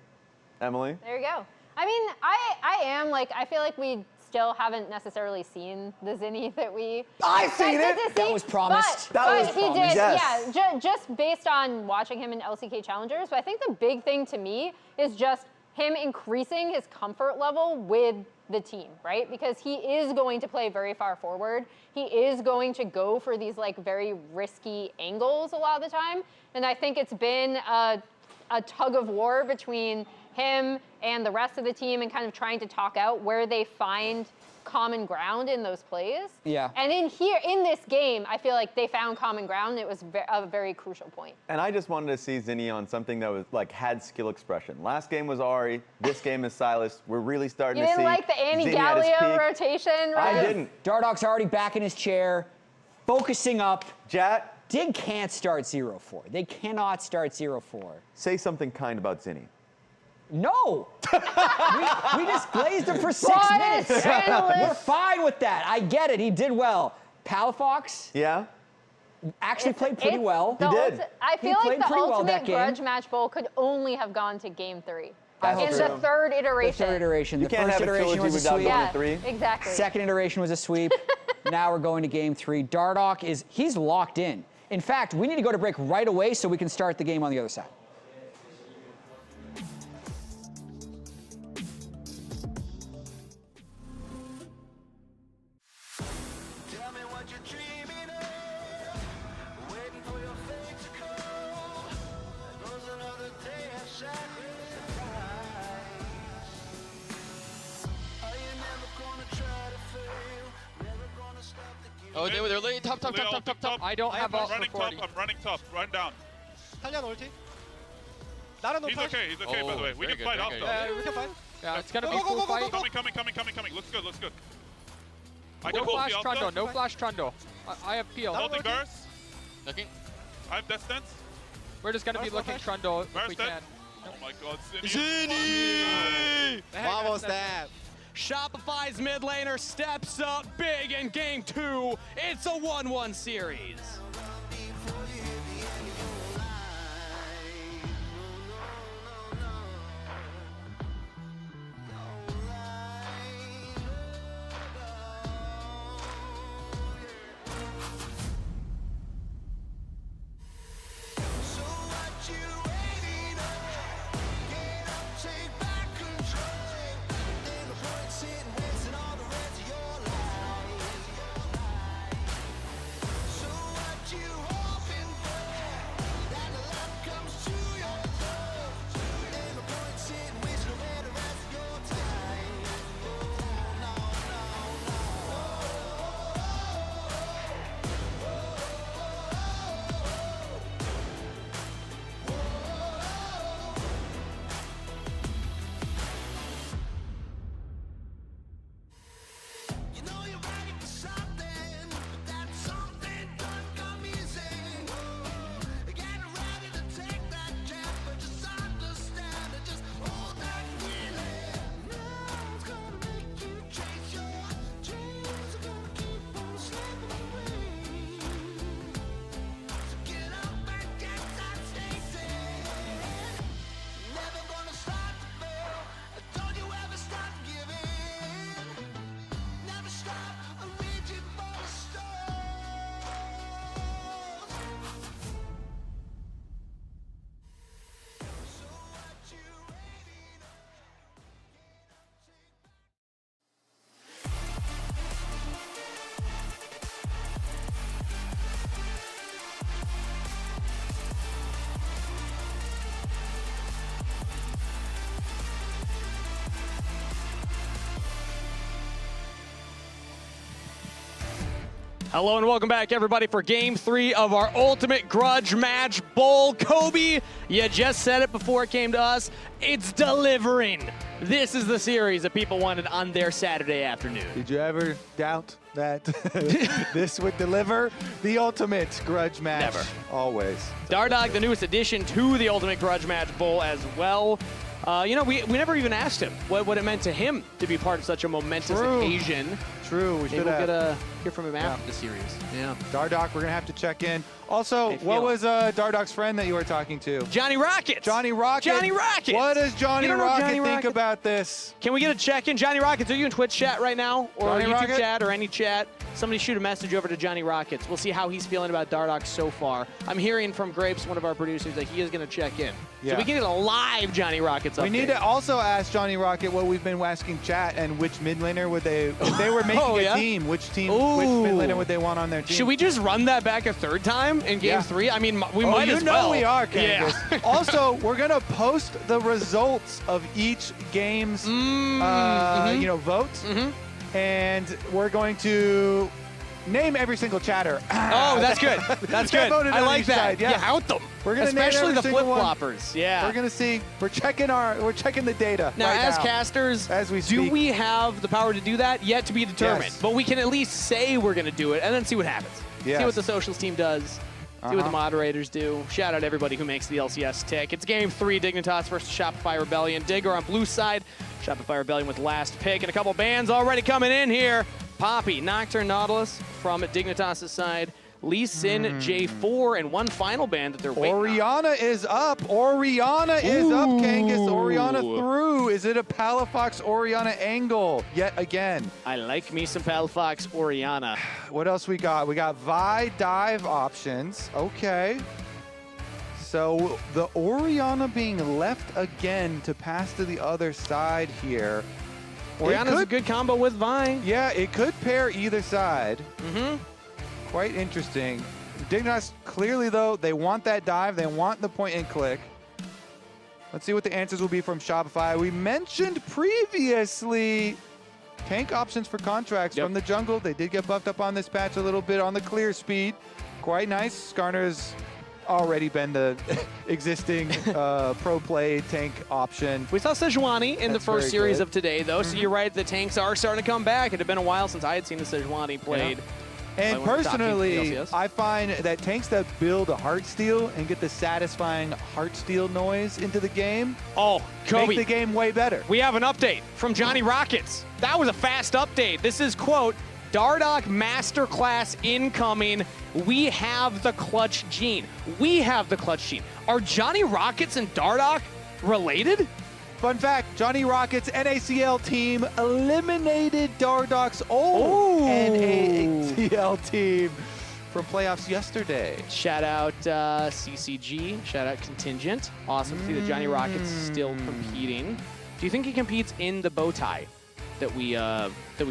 Emily?
There you go. I mean, I am like, I feel like we still haven't necessarily seen the Zinni that we
I've seen it.
expected to
That
see,
was promised.
But he did,
yes.
yeah, just based on watching him in LCK Challengers. But I think the big thing to me is just him increasing his comfort level with the team, right? Because he is going to play very far forward. He is going to go for these like very risky angles a lot of the time. And I think it's been a tug of war between him and the rest of the team and kind of trying to talk out where they find common ground in those plays.
Yeah.
And in this game, I feel like they found common ground. It was a very crucial point.
And I just wanted to see Zinni on something that was like had skill expression. Last game was Ari. This game is Silas. We're really starting
You
to see.
didn't like the Annie
Zinni at his
Galio
peak.
rotation, right?
I didn't.
Dardoch's already back in his chair, focusing up.
Jat,
Dig can't start 0-4. They cannot start 0-4.
say something kind about Zinni.
No! we just glazed him for 6 minutes. We're fine with that. I get it. He did well. Palafox
Yeah?
actually played pretty well.
He did.
I
He
feel like
played
the
pretty well
ultimate
that game.
grudge match bowl could only have gone to game 3.
I hope
In
so.
the third
The
iteration.
third iteration.
You
The
can't
first
have a
iteration
trilogy
was a
without
sweep.
going
Yeah,
to 3.
exactly.
Second iteration was a sweep. Now we're going to game 3. Dardoch he's locked in. In fact, we need to go to break right away so we can start the game on the other side.
Oh, they're literally top.
I don't have ult for 40.
I'm running top. Run down.
Talon ulti. Not
He's okay, by the way. We can fight off though.
Yeah, we can fight.
Yeah, it's gonna be full fight.
Coming. Looks good. I
No
can hold
flash
the
Trundle, no flash Trundle. I have peel.
Holding burst.
Looking.
I have death stance.
We're just gonna be looking Trundle if we can.
Oh my god,
Zinni! Vamos that.
Shopify's mid laner steps up big in game 2. It's a 1-1 series. Hello and welcome back, everybody, for Game 3 of our Ultimate Grudge Match Bowl. Kobe, you just said it before it came to us. It's delivering. This is the series that people wanted on their Saturday afternoon.
Did you ever doubt that this would deliver the Ultimate Grudge Match?
Never.
Always.
Dardog, the newest addition to the Ultimate Grudge Match Bowl as well. You know, we never even asked him what it meant to him to be part of such a momentous occasion.
True, we should
Maybe we'll hear from him after the series. Yeah.
Dardoc, we're going to have to check in. Also, what was Dardoc's friend that you were talking to?
Johnny Rockets.
Johnny Rockets.
Johnny Rockets.
What does Johnny Rocket think
Rocket?
about this?
Can we get a check-in? Johnny Rockets, are you in Twitch chat right now? Or
Johnny
YouTube
Rocket?
chat or any chat? Somebody shoot a message over to Johnny Rockets. We'll see how he's feeling about Dardoc so far. I'm hearing from Grapes, one of our producers, that he is going to check in.
Yeah.
So we can get a live Johnny Rockets update.
We need to also ask Johnny Rocket what we've been asking chat and which mid laner would they, if they were making a team, which mid laner would they want on their team?
Should we just run that back a third time in Game 3? I mean, we might as well.
You know we are, Candace.
Yeah.
Also, we're going to post the results of each game's you know, votes. And we're going to name every single chatter.
Oh, that's good. That's good. I like that.
Side, yeah.
Out them.
We're gonna
especially
name
the
every
flip
single one.
floppers. Yeah.
We're gonna see. We're checking the data.
Now,
right
as
now,
casters,
as we speak.
do we have the power to do that? Yet to be determined.
Yes.
But we can at least say we're going to do it and then see what happens.
Yes.
See what the socials team does. See what the moderators do. Shout out everybody who makes the LCS tick. It's Game 3, Dignitas versus Shopify Rebellion. Digger on blue side. Shopify Rebellion with last pick. And a couple bands already coming in here. Poppy, Nocturne, Nautilus from Dignitas' side. Lee Sin, J4, and one final band that they're waiting on.
Oriana is up. Oriana is up, Kangas. Oriana through. Is it a Palafox Oriana angle yet again?
I like me some Palafox Oriana.
What else we got? We got Vi dive options. Okay. So the Oriana being left again to pass to the other side here.
Oriana's a good combo with Vi.
Yeah, it could pair either side. Quite interesting. Dignitas, clearly though, they want that dive. They want the point and click. Let's see what the answers will be from Shopify. We mentioned previously tank options for contracts from the jungle. They did get buffed up on this patch a little bit on the clear speed. Quite nice. Skarner's already been the existing pro play tank option.
We saw Sejuani in the first series of today, though, so you're right, the tanks are starting to come back. It had been a while since I had seen the Sejuani played.
And personally, I find that tanks that build a Heartsteel and get the satisfying Heartsteel noise into the game
Kobe,
make the game way better.
We have an update from Johnny Rockets. That was a fast update. This is, quote, Dardoch Masterclass incoming. We have the clutch gene. We have the clutch gene. Are Johnny Rockets and Dardoch related?
Fun fact, Johnny Rockets' NACL team eliminated Dardoch's old NACL team from playoffs yesterday.
Shout out CCG, shout out Contingent. Awesome to see that Johnny Rockets still competing. Do you think he competes in the bow tie that we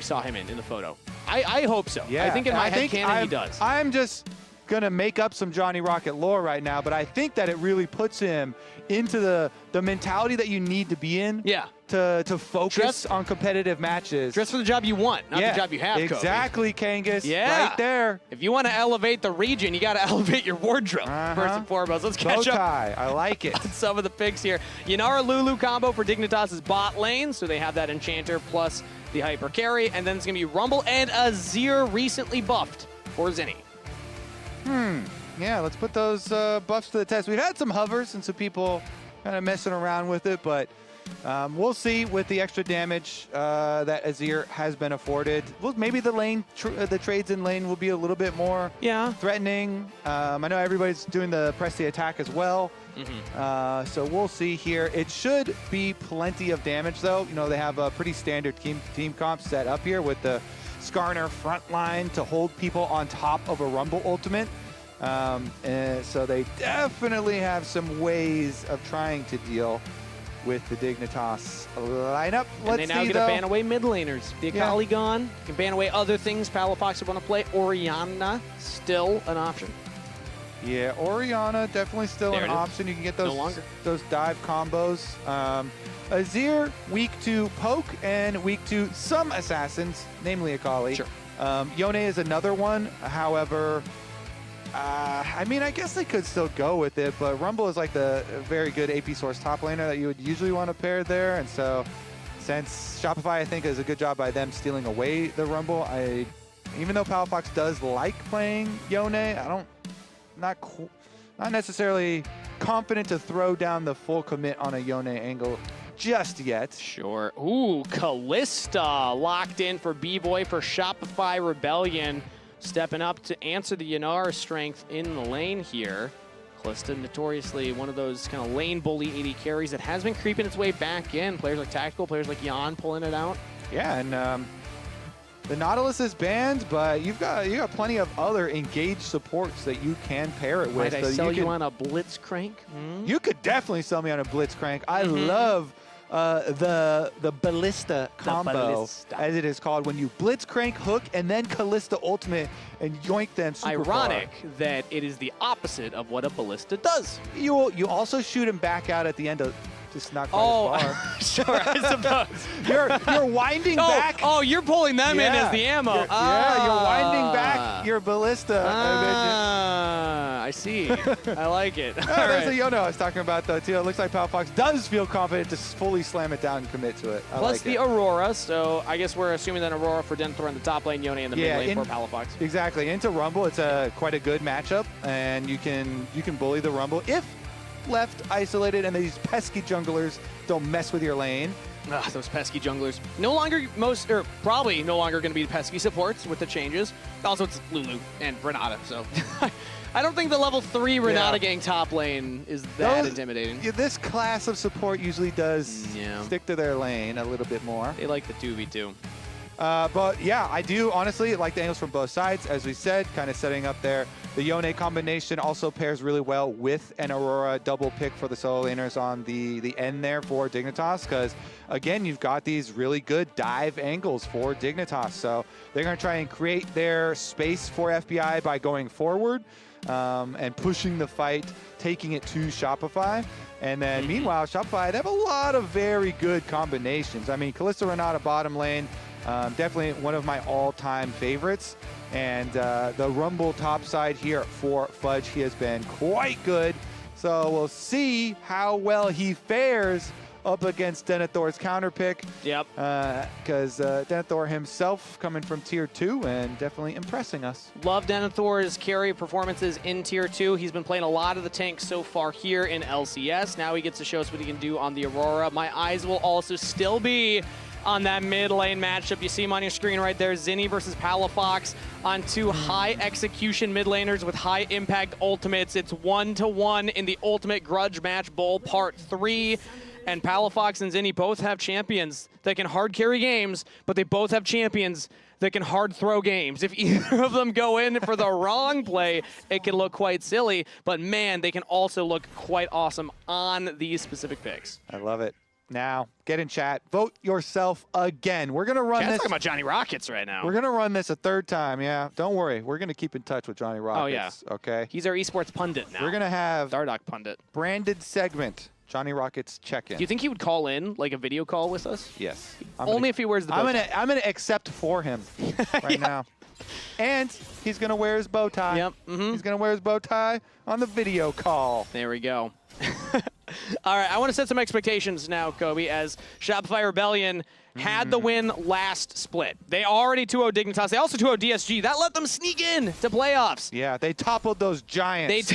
saw him in the photo? I hope so.
Yeah,
I think in my head canon he does.
I'm just going to make up some Johnny Rocket lore right now, but I think that it really puts him into the mentality that you need to be in to focus on competitive matches.
Dress for the job you want, not the job you have, Kobe.
Exactly, Kangas.
Yeah.
Right there.
If you want to elevate the region, you got to elevate your wardrobe, first and foremost. Let's catch up.
I like it.
On some of the picks here. Yanara Lulu combo for Dignitas' bot lane, so they have that Enchanter plus the Hyper Carry, and then it's going to be Rumble and Azir recently buffed for Zinni.
Yeah, let's put those buffs to the test. We've had some hovers and some people kind of messing around with it, but we'll see with the extra damage that Azir has been afforded. Well, maybe the lane, the trades in lane will be a little bit more threatening. I know everybody's doing the press the attack as well. So we'll see here. It should be plenty of damage, though. You know, they have a pretty standard team comp set up here with the Skarner front line to hold people on top of a Rumble ultimate. And so they definitely have some ways of trying to deal with the Dignitas lineup.
And they now get to ban away mid laners. The Akali gone. You can ban away other things Palafox would want to play. Orianna, still an option.
Yeah, Orianna definitely still an option. You can get those dive combos. Azir, weak to poke and weak to some assassins, namely Akali. Sure. Yone is another one. However, I mean, I guess they could still go with it, but Rumble is like the very good AP source top laner that you would usually want to pair there. And so since Shopify, I think, does a good job by them stealing away the Rumble, even though Palafox does like playing Yone, not necessarily confident to throw down the full commit on a Yone angle just yet.
Sure. Ooh, Kalista locked in for B-Boy for Shopify Rebellion. Stepping up to answer the Yanara strength in the lane here. Kalista, notoriously one of those kind of lane bully 80 carries that has been creeping its way back in. Players like Tactical, players like Jan pulling it out.
Yeah, and the Nautilus is banned, but you got plenty of other engaged supports that you can pair it with.
Might I sell you on a Blitzcrank?
You could definitely sell me on a Blitzcrank. I love the Ballista combo, as it is called, when you Blitzcrank, hook, and then Kalista ultimate and yoink them super
Ironic
far.
that it is the opposite of what a Ballista does.
You also shoot him back out at the end of just not quite as far.
Sure, I suppose.
You're winding back.
Oh, you're pulling them in as the ammo.
You're winding back your Ballista.
I see. I like it.
There's a Yono I was talking about, though, too. It looks like Palafox does feel confident to fully slam it down and commit to it.
Plus the Aurora, so I guess we're assuming that Aurora for Denthor in the top lane, Yone in the mid lane for Palafox.
Exactly. Into Rumble, it's quite a good matchup, and you can bully the Rumble if left isolated and these pesky junglers don't mess with your lane.
Those pesky junglers. Probably no longer going to be the pesky supports with the changes. Also, it's Lulu and Renata, so I don't think the level 3 Renata gang top lane is that intimidating.
This class of support usually does stick to their lane a little bit more.
They like the 2v2.
But yeah, I do honestly like the angles from both sides, as we said, kind of setting up there. The Yone combination also pairs really well with an Aurora double pick for the solo laners on the end there for Dignitas, because again, you've got these really good dive angles for Dignitas. So they're going to try and create their space for FBI by going forward and pushing the fight, taking it to Shopify. And then meanwhile, Shopify, they have a lot of very good combinations. I mean, Kalista Renata bottom lane, Definitely one of my all-time favorites. And the Rumble top side here for Fudge, he has been quite good. So we'll see how well he fares up against Denethor's counter pick.
Yep.
Because Denethor himself coming from Tier 2 and definitely impressing us.
Love Denethor's carry performances in Tier 2. He's been playing a lot of the tanks so far here in LCS. Now he gets to show us what he can do on the Aurora. My eyes will also still be on that mid lane matchup. You see him on your screen right there. Zinni versus Palafox on two high execution mid laners with high impact ultimates. It's 1-1 in the Ultimate Grudge Match Bowl Part 3. And Palafox and Zinni both have champions that can hard carry games, but they both have champions that can hard throw games. If either of them go in for the wrong play, it can look quite silly. But man, they can also look quite awesome on these specific picks.
I love it. Now, get in chat. Vote yourself again. We're going to run
Chat's
this.
talking about Johnny Rockets right now.
We're going to run this a third time, yeah. Don't worry. We're going to keep in touch with Johnny Rockets.
Oh, yeah.
Okay?
He's our esports pundit now.
We're going to have
Dardoch pundit.
Branded segment. Johnny Rockets check-in.
Do you think he would call in, like a video call with us?
Yes.
Only if he wears the bow tie.
I'm gonna accept for him right now. And he's going to wear his bow tie.
Yep.
He's going to wear his bow tie on the video call.
There we go. All right, I want to set some expectations now, Kobe, as Shopify Rebellion had the win last split. They already 2-0 Dignitas. They also 2-0 DSG. That let them sneak in to playoffs.
Yeah, they toppled those giants.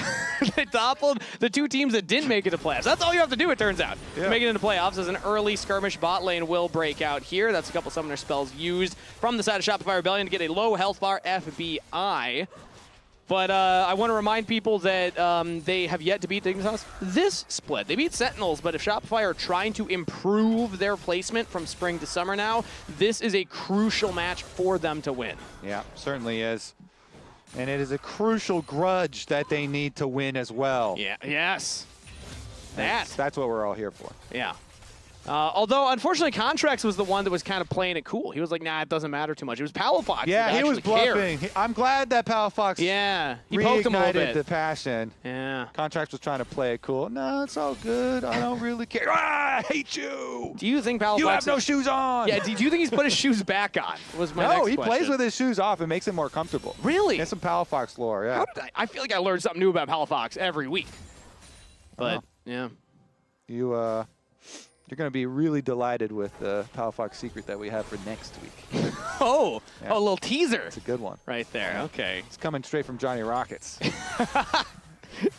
They toppled the two teams that didn't make it to playoffs. That's all you have to do, it turns out, to make it into playoffs, as an early skirmish bot lane will break out here. That's a couple summoner spells used from the side of Shopify Rebellion to get a low health bar FBI. But I want to remind people that they have yet to beat Dignitas this split. They beat Sentinels, but if Shopify are trying to improve their placement from spring to summer now, this is a crucial match for them to win.
Yeah, certainly is. And it is a crucial grudge that they need to win as well.
Yeah. Yes.
That's what we're all here for.
Yeah. Although, unfortunately, Contracts was the one that was kind of playing it cool. He was like, nah, it doesn't matter too much. It was Palafox.
Yeah, he was bluffing.
Cared.
I'm glad that Palafox
he poked him a little bit.
the passion.
Yeah.
Contracts was trying to play it cool. No, it's all good. I don't really care. I hate you.
Do you think Palafox...
You have no shoes on.
Yeah, do you think he's put his shoes back on? Was my next
No, he
question.
plays with his shoes off. It makes him more comfortable.
Really?
That's some Palafox lore, yeah.
How did I feel like I learned something new about Palafox every week. But, yeah.
You're going to be really delighted with the Palafox secret that we have for next week.
Oh, a little teaser.
It's a good one.
Right there, okay.
It's coming straight from Johnny Rockets.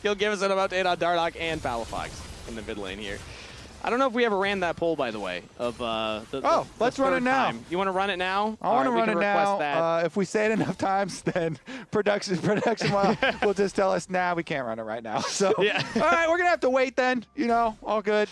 He'll give us an update on Dardoch and Palafox in the mid lane here. I don't know if we ever ran that poll, by the way, of
let's run it now.
Time. You want to run it now?
I want to run it now. If we say it enough times, then production will just tell us, nah, we can't run it right now. So, all right, we're going to have to wait then. All good.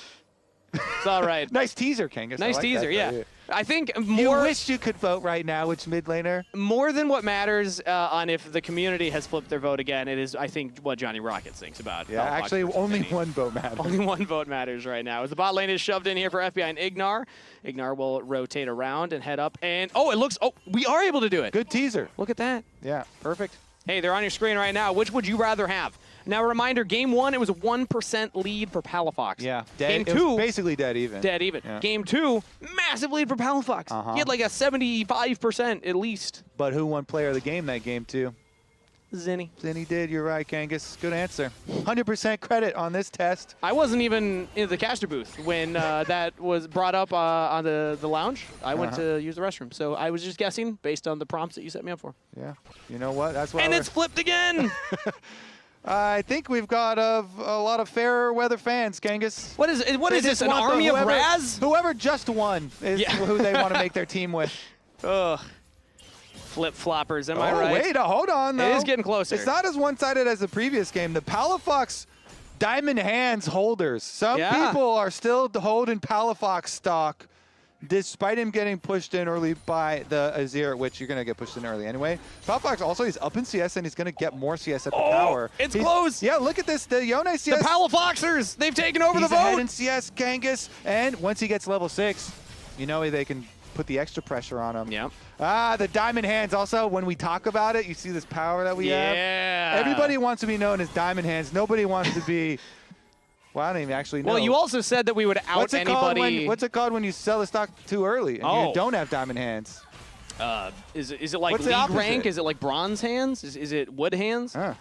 It's all right.
Nice teaser, Kangas.
Nice teaser, yeah. I think more...
You wish you could vote right now which mid laner?
More than what matters on if the community has flipped their vote again, it is, I think, what Johnny Rockets thinks about.
Yeah, actually, only one vote matters.
Only one vote matters right now. As the bot lane is shoved in here for FBI and Ignar. Ignar will rotate around and head up. And, we are able to do it.
Good teaser.
Look at that.
Yeah, perfect.
Hey, they're on your screen right now. Which would you rather have? Now, a reminder, game 1, it was a 1% lead for Palafox.
Yeah,
Game 2,
basically dead even.
Dead even.
Yeah.
Game 2, massive lead for Palafox. He had like a 75% at least.
But who won player of the game that game, too?
Zinni.
Zinni did. You're right, Kangas. Good answer. 100% credit on this test.
I wasn't even in the caster booth when that was brought up on the lounge. I went to use the restroom. So I was just guessing based on the prompts that you set me up for.
Yeah. You know what? That's why.
And it's flipped again.
I think we've got a lot of fair weather fans, Kangas.
What is this, an army of Raz?
Whoever just won is who they want to make their team with.
Ugh. Flip-floppers, am I right?
Wait, hold on, though.
It is getting closer.
It's not as one-sided as the previous game. The Palafox Diamond Hands holders. Some people are still holding Palafox stock, despite him getting pushed in early by the Azir, which you're going to get pushed in early anyway. Palafox also, he's up in CS, and he's going to get more CS at the tower.
It's close.
Yeah, look at this. The Yone CS.
The Palafoxers, they've taken over the vote.
He's ahead in CS, Kangas. And once he gets level 6, they can put the extra pressure on him.
Yep.
The Diamond Hands also, when we talk about it, you see this power that we have?
Yeah.
Everybody wants to be known as Diamond Hands. Nobody wants to be... Well, I don't even actually know.
Well, you also said that we would out anybody...
What's it called when you sell the stock too early and you don't have Diamond Hands?
Is it like
What's the
league
opposite?
rank? Is it like bronze hands? Is it wood hands?
Huh.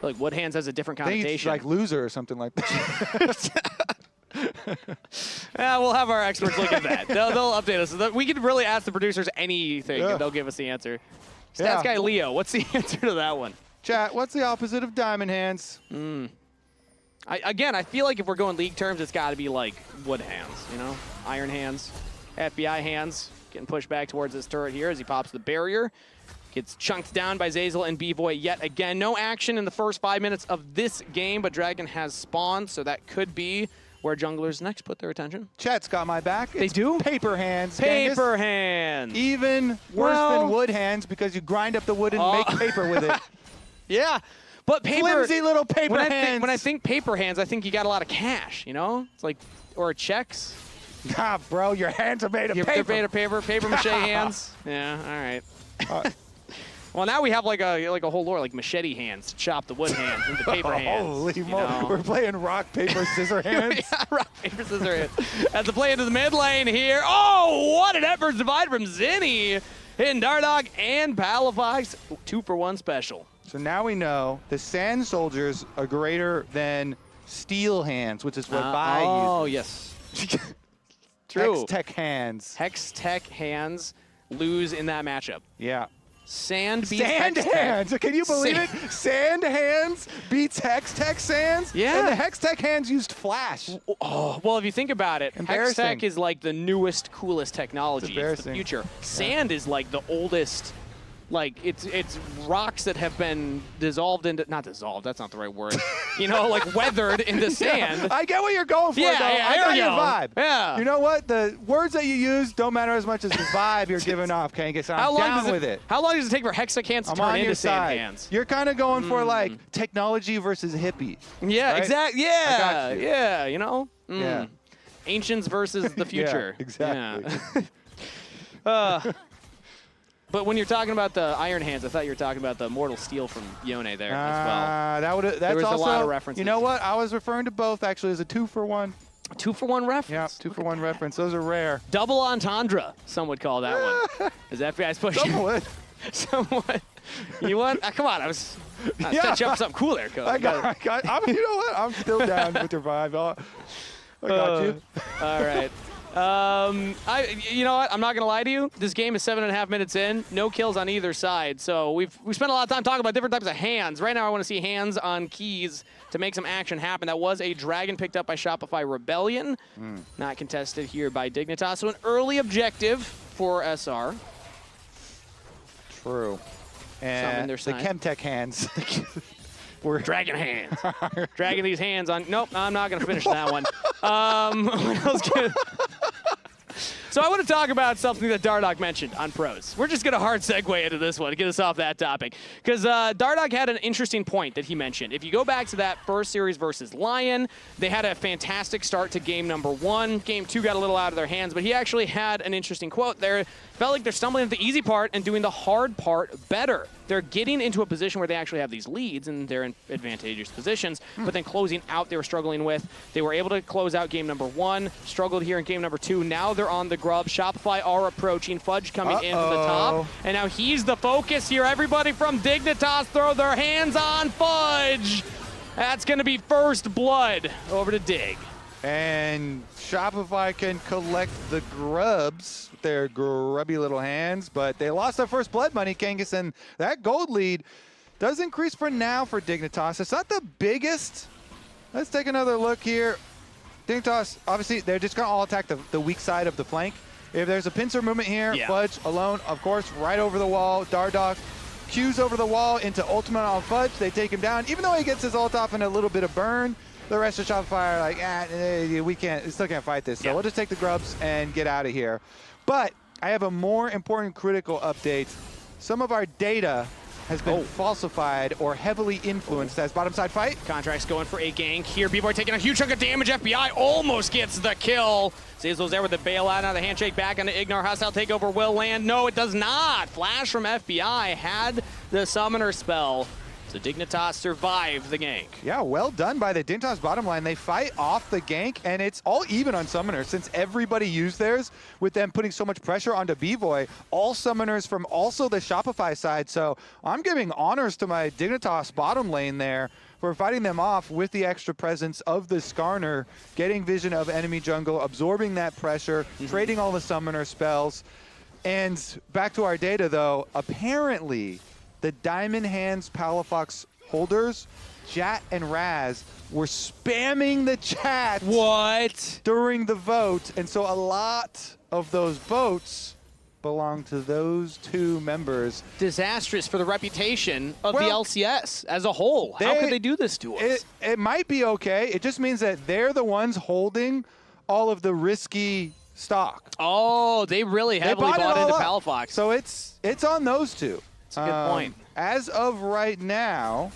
Like wood hands has a different
I think it's
connotation.
like loser or something like that.
Yeah, we'll have our experts look at that. They'll update us. We could really ask the producers anything, and they'll give us the answer. Stats guy Leo, what's the answer to that one?
Chat, what's the opposite of diamond hands?
Again, I feel like if we're going league terms, it's got to be like wood hands, you know? Iron hands, FBI hands, getting pushed back towards this turret here as he pops the barrier. Gets chunked down by Zeyzal and B-Boy yet again. No action in the first 5 minutes of this game, but Dragon has spawned, so that could be where junglers next put their attention.
Chat's got my back.
They do?
Paper hands.
Paper
Genghis.
hands.
Even worse than wood hands because you grind up the wood and make paper with it.
Yeah, but paper.
Flimsy little paper hands.
When I think paper hands, I think you got a lot of cash, you know? It's like, or checks.
Nah, bro, your hands are made of paper.
They're made of paper, paper mache hands. Yeah, all right. Well, now we have like a whole lore, like machete hands to chop the wood hands into paper hands.
Holy moly, we're playing rock, paper, scissor hands.
Yeah, rock, paper, scissor hands. As the play into the mid lane here. Oh, what an effort divide from Zinni. Hitting Dardog and Palafox. 2-for-1 special.
So now we know the sand soldiers are greater than steel hands, which is what Vi uses.
Oh, yes. True.
Hex-tech hands.
Hex-tech hands lose in that matchup.
Yeah.
Sand beats
Sand
Hex-tech.
hands. Can you believe it? Sand hands beats Hex-tech sands?
Yeah.
And the Hex-tech hands used flash.
Oh, well, if you think about it,
Embarrassing.
Hex-tech is like the newest, coolest technology. It's the future. Sand is like the oldest. Like, it's rocks that have been dissolved into, not dissolved, that's not the right word. You know, like weathered into sand.
I get what you're going for, though. I got your vibe.
Yeah.
You know what? The words that you use don't matter as much as the vibe you're giving off, Kangas. I'm down with it.
How long does it take for Hex-tech hands to
I'm
turn
on
into
your
sand
side.
hands?
You're kind of going for, like, technology versus hippie.
Yeah,
right?
exactly.
I
Yeah,
got you.
yeah, you know?
Yeah.
Ancients versus the future.
Yeah, exactly.
Yeah. But when you're talking about the Iron Hands, I thought you were talking about the Mortal Steel from Yone there as well.
That's
there was
also,
a lot of references.
You know what? I was referring to both, actually, as a 2-for-1.
2-for-1 reference?
Yeah, 2-for-1 reference. Those are rare.
Double entendre, some would call that one. As FBI's pushing.
Somewhat.
Somewhat. You want? Come on, I was set you up for something cool there, Coach.
I got you know what? I'm still down with your vibe. I got you.
All right. You know what? I'm not gonna lie to you. This game is 7.5 minutes in. No kills on either side. So we've spent a lot of time talking about different types of hands. Right now, I want to see hands on keys to make some action happen. That was a dragon picked up by Shopify Rebellion, not contested here by Dignitas. So an early objective for SR.
True.
Some in
And
their
the
side.
Chemtech hands. We're
dragging hands. Dragging these hands on. Nope, I'm not going to finish that one. What else can... So I want to talk about something that Dardog mentioned on pros. We're just going to hard segue into this one to get us off that topic. Because Dardog had an interesting point that he mentioned. If you go back to that first series versus Lion, they had a fantastic start to game number 1. Game 2 got a little out of their hands, but he actually had an interesting quote there. Felt like they're stumbling at the easy part and doing the hard part better. They're getting into a position where they actually have these leads and they're in advantageous positions, but then closing out they were struggling with. They were able to close out game number 1, struggled here in game number 2. Now they're on the grub. Shopify are approaching. Fudge coming into the top. And now he's the focus here. Everybody from Dignitas throw their hands on Fudge. That's going to be first blood over to Dig.
And Shopify can collect the grubs with their grubby little hands, but they lost their first blood money, Kangas, and that gold lead does increase for now for Dignitas. It's not the biggest. Let's take another look here. Dignitas, obviously, they're just going to all attack the weak side of the flank. If there's a pincer movement here, Fudge alone, of course, right over the wall. Dardog cues over the wall into ultimate on Fudge. They take him down. Even though he gets his ult off in a little bit of burn, the rest of Shopify are like, we still can't fight this. So we'll just take the grubs and get out of here. But I have a more important critical update. Some of our data has been falsified or heavily influenced as bottom side fight.
Contract's going for a gank here. B-Boy taking a huge chunk of damage. FBI almost gets the kill. Zeyzal's there with the bailout. Now the handshake back onto Ignar. Hostile takeover will land. No, it does not. Flash from FBI had the summoner spell. So Dignitas survived the gank.
Yeah, well done by the Dignitas bottom line. They fight off the gank, and it's all even on summoners since everybody used theirs, with them putting so much pressure onto B-Boy. All summoners from also the Shopify side. So I'm giving honors to my Dignitas bottom lane there for fighting them off with the extra presence of the Skarner, getting vision of enemy jungle, absorbing that pressure, trading all the summoner spells. And back to our data, though, apparently the Diamond Hands Palafox holders, Jat and Raz, were spamming the chat during the vote. And so a lot of those votes belong to those two members.
Disastrous for the reputation of the LCS as a whole. How could they do this to us?
It might be okay. It just means that they're the ones holding all of the risky stock.
Oh, they really heavily bought into Palafox.
So it's on those two.
That's a good point.
As of right now,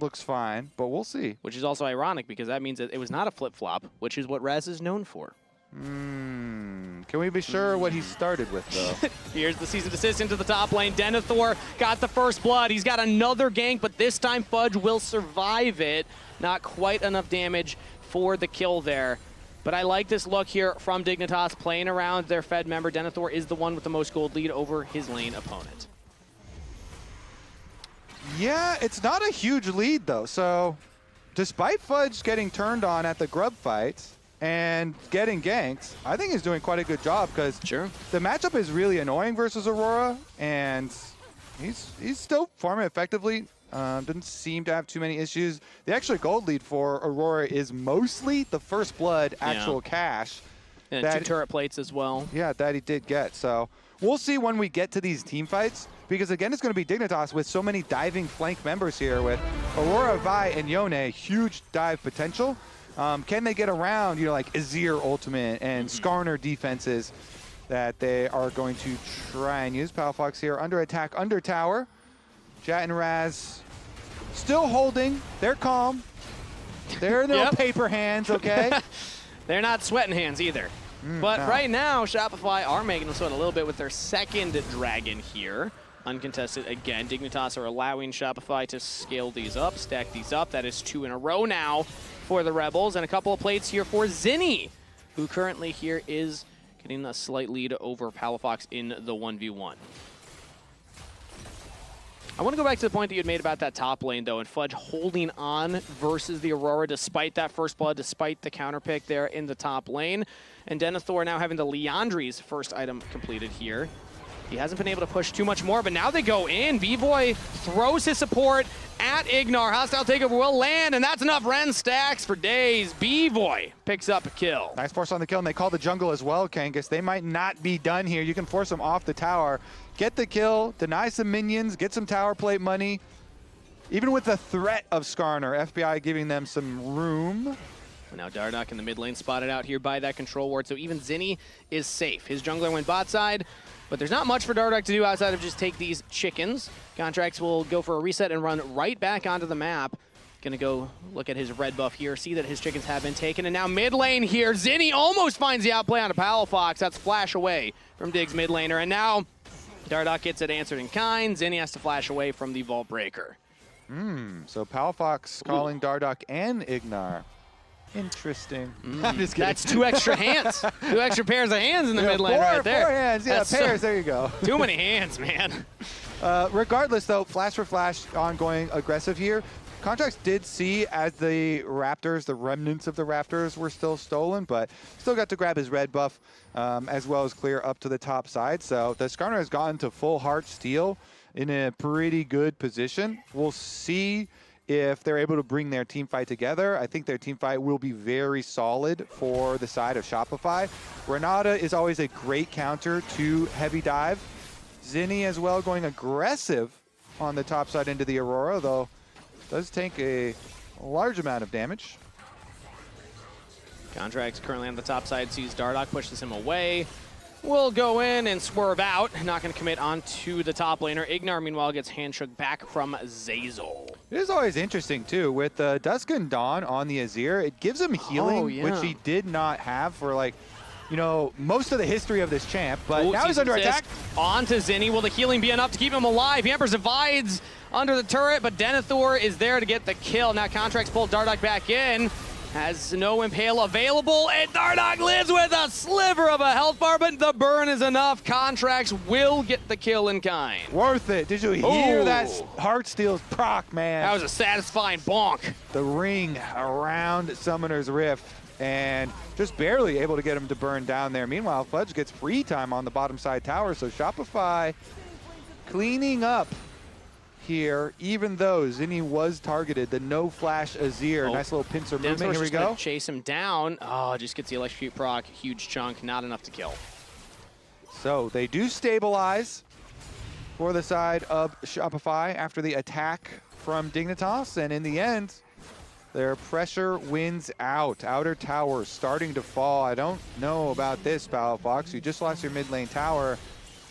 looks fine, but we'll see.
Which is also ironic because that means that it was not a flip-flop, which is what Raz is known for.
Can we be sure what he started with, though?
Here's the season assist into the top lane. Denethor got the first blood. He's got another gank, but this time Fudge will survive it. Not quite enough damage for the kill there. But I like this look here from Dignitas playing around their Fed member. Denethor is the one with the most gold lead over his lane opponent.
Yeah, it's not a huge lead, though. So despite Fudge getting turned on at the grub fight and getting ganked, I think he's doing quite a good job because the matchup is really annoying versus Aurora, and he's still farming effectively. Doesn't seem to have too many issues. The extra gold lead for Aurora is mostly the first blood actual cash.
And 2 turret plates as well.
Yeah, that he did get. So we'll see when we get to these team fights, because again, it's going to be Dignitas with so many diving flank members here with Aurora, Vi, and Yone. Huge dive potential. Can they get around, like Azir ultimate and Skarner defenses that they are going to try and use? Palafox here under attack, under tower. Jat and Raz still holding. They're calm. They're no paper hands, okay?
They're not sweating hands either. But right now, Shopify are making them sweat a little bit with their second dragon here. Uncontested again. Dignitas are allowing Shopify to scale these up, stack these up. That is 2 in a row now for the Rebels. And a couple of plates here for Zinni, who currently here is getting a slight lead over Palafox in the 1v1. I want to go back to the point that you had made about that top lane, though, and Fudge holding on versus the Aurora despite that first blood, despite the counter pick there in the top lane. And Denethor now having the Leandri's first item completed here. He hasn't been able to push too much more, but now they go in. B-Boy throws his support at Ignar. Hostile takeover will land, and that's enough Ren stacks for days. B-Boy picks up a kill.
Nice force on the kill, and they call the jungle as well, Kangas. They might not be done here. You can force them off the tower. Get the kill, deny some minions, get some tower plate money. Even with the threat of Skarner, FBI giving them some room.
Now Dardoch in the mid lane spotted out here by that control ward, so even Zinni is safe. His jungler went bot side, but there's not much for Dardoch to do outside of just take these chickens. Contracts will go for a reset and run right back onto the map. Gonna go look at his red buff here, see that his chickens have been taken, and now mid lane here, Zinni almost finds the outplay on a Palafox. That's flash away from Dig's mid laner, and now Dardoch gets it answered in kind. Zinni has to flash away from the Vault Breaker.
So Palafox calling Dardoch and Ignar. Interesting. I'm just kidding.
That's 2 extra hands. 2 extra pairs of hands in the mid lane right there.
4 hands, yeah,
That's
pairs, there you go.
Too many hands, man.
Regardless, though, flash for flash, ongoing aggressive here. Contracts did see as the Raptors, the remnants of the Raptors were still stolen, but still got to grab his red buff as well as clear up to the top side. So the Skarner has gotten to full heart steal in a pretty good position. We'll see if they're able to bring their team fight together. I think their team fight will be very solid for the side of Shopify. Renata is always a great counter to heavy dive. Zinni as well going aggressive on the top side into the Aurora, though does take a large amount of damage.
Contracts currently on the top side, sees Dardoch, pushes him away. Will go in and swerve out. Not going to commit onto the top laner. Ignar, meanwhile, gets handshook back from Zeyzal.
It is always interesting, too. With Dusk and Dawn on the Azir, it gives him healing, which he did not have for, like, most of the history of this champ. But now he's under attack.
On to Zinni. Will the healing be enough to keep him alive? He Empress divides under the turret, but Denethor is there to get the kill. Now Contracts pulled Dardoch back in. Has no Impale available, and Dardoch lives with a sliver of a health bar, but the burn is enough. Contracts will get the kill in kind.
Worth it. Did you hear that Heartsteel's proc, man?
That was a satisfying bonk.
The ring around Summoner's Rift, and just barely able to get him to burn down there. Meanwhile, Fudge gets free time on the bottom side tower, so Shopify cleaning up here, even though Zinni was targeted. The no flash Azir, nice little pincer movement. Here we go.
Chase him down. Oh, just gets the electrocute proc, huge chunk, not enough to kill.
So they do stabilize for the side of Shopify after the attack from Dignitas, and in the end, their pressure wins out. Outer tower starting to fall. I don't know about this, Palafox. You just lost your mid lane tower.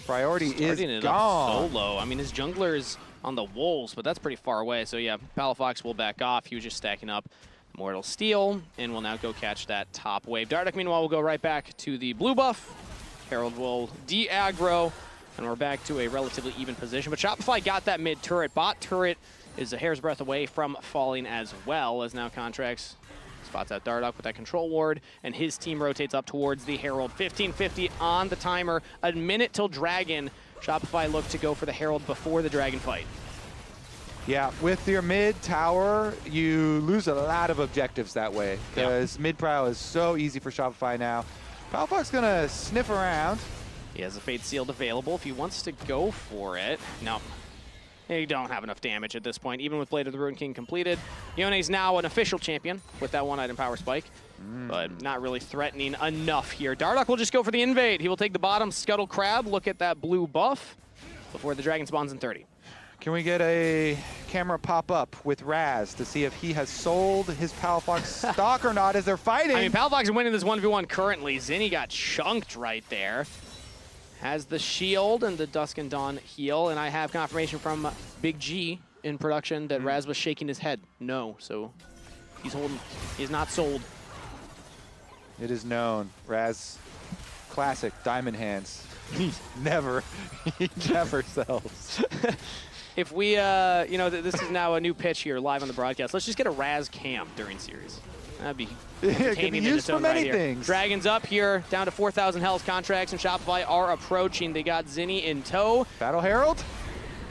Priority is gone.
Solo. I mean, his jungler's on the Wolves, but that's pretty far away. So yeah, Palafox will back off. He was just stacking up Mortal Steel, and will now go catch that top wave. Dardoch, meanwhile, will go right back to the blue buff. Herald will de-aggro, and we're back to a relatively even position. But Shopify got that mid turret. Bot turret is a hair's breadth away from falling as well, as now Contracts spots out Dardoch with that control ward, and his team rotates up towards the Herald. 15:50 on the timer, a minute till Dragon. Shopify look to go for the Herald before the Dragon fight.
Yeah, with your mid tower, you lose a lot of objectives that way, because mid prow is so easy for Shopify now. Palafox gonna sniff around.
He has a Fate Sealed available if he wants to go for it. No. You don't have enough damage at this point, even with Blade of the Ruin King completed. Yone's now an official champion with that one-item power spike, but not really threatening enough here. Dardoch will just go for the invade. He will take the bottom Scuttle Crab, look at that blue buff before the Dragon spawns in 30.
Can we get a camera pop up with Raz to see if he has sold his Palafox stock or not as they're fighting?
I mean, Palafox is winning this 1v1 currently. Zinni got chunked right there. Has the shield and the Dusk and Dawn heal, and I have confirmation from Big G in production that Raz was shaking his head. No, so he's holding. He's not sold.
It is known. Raz, classic diamond hands. He never sells.
If we, you know, this is now a new pitch here live on the broadcast. Let's just get a Raz cam during series. That'd be
can be used for many things.
Dragon's up here, down to 4,000 health. Contracts and Shopify are approaching. They got Zinni in tow.
Battle Herald?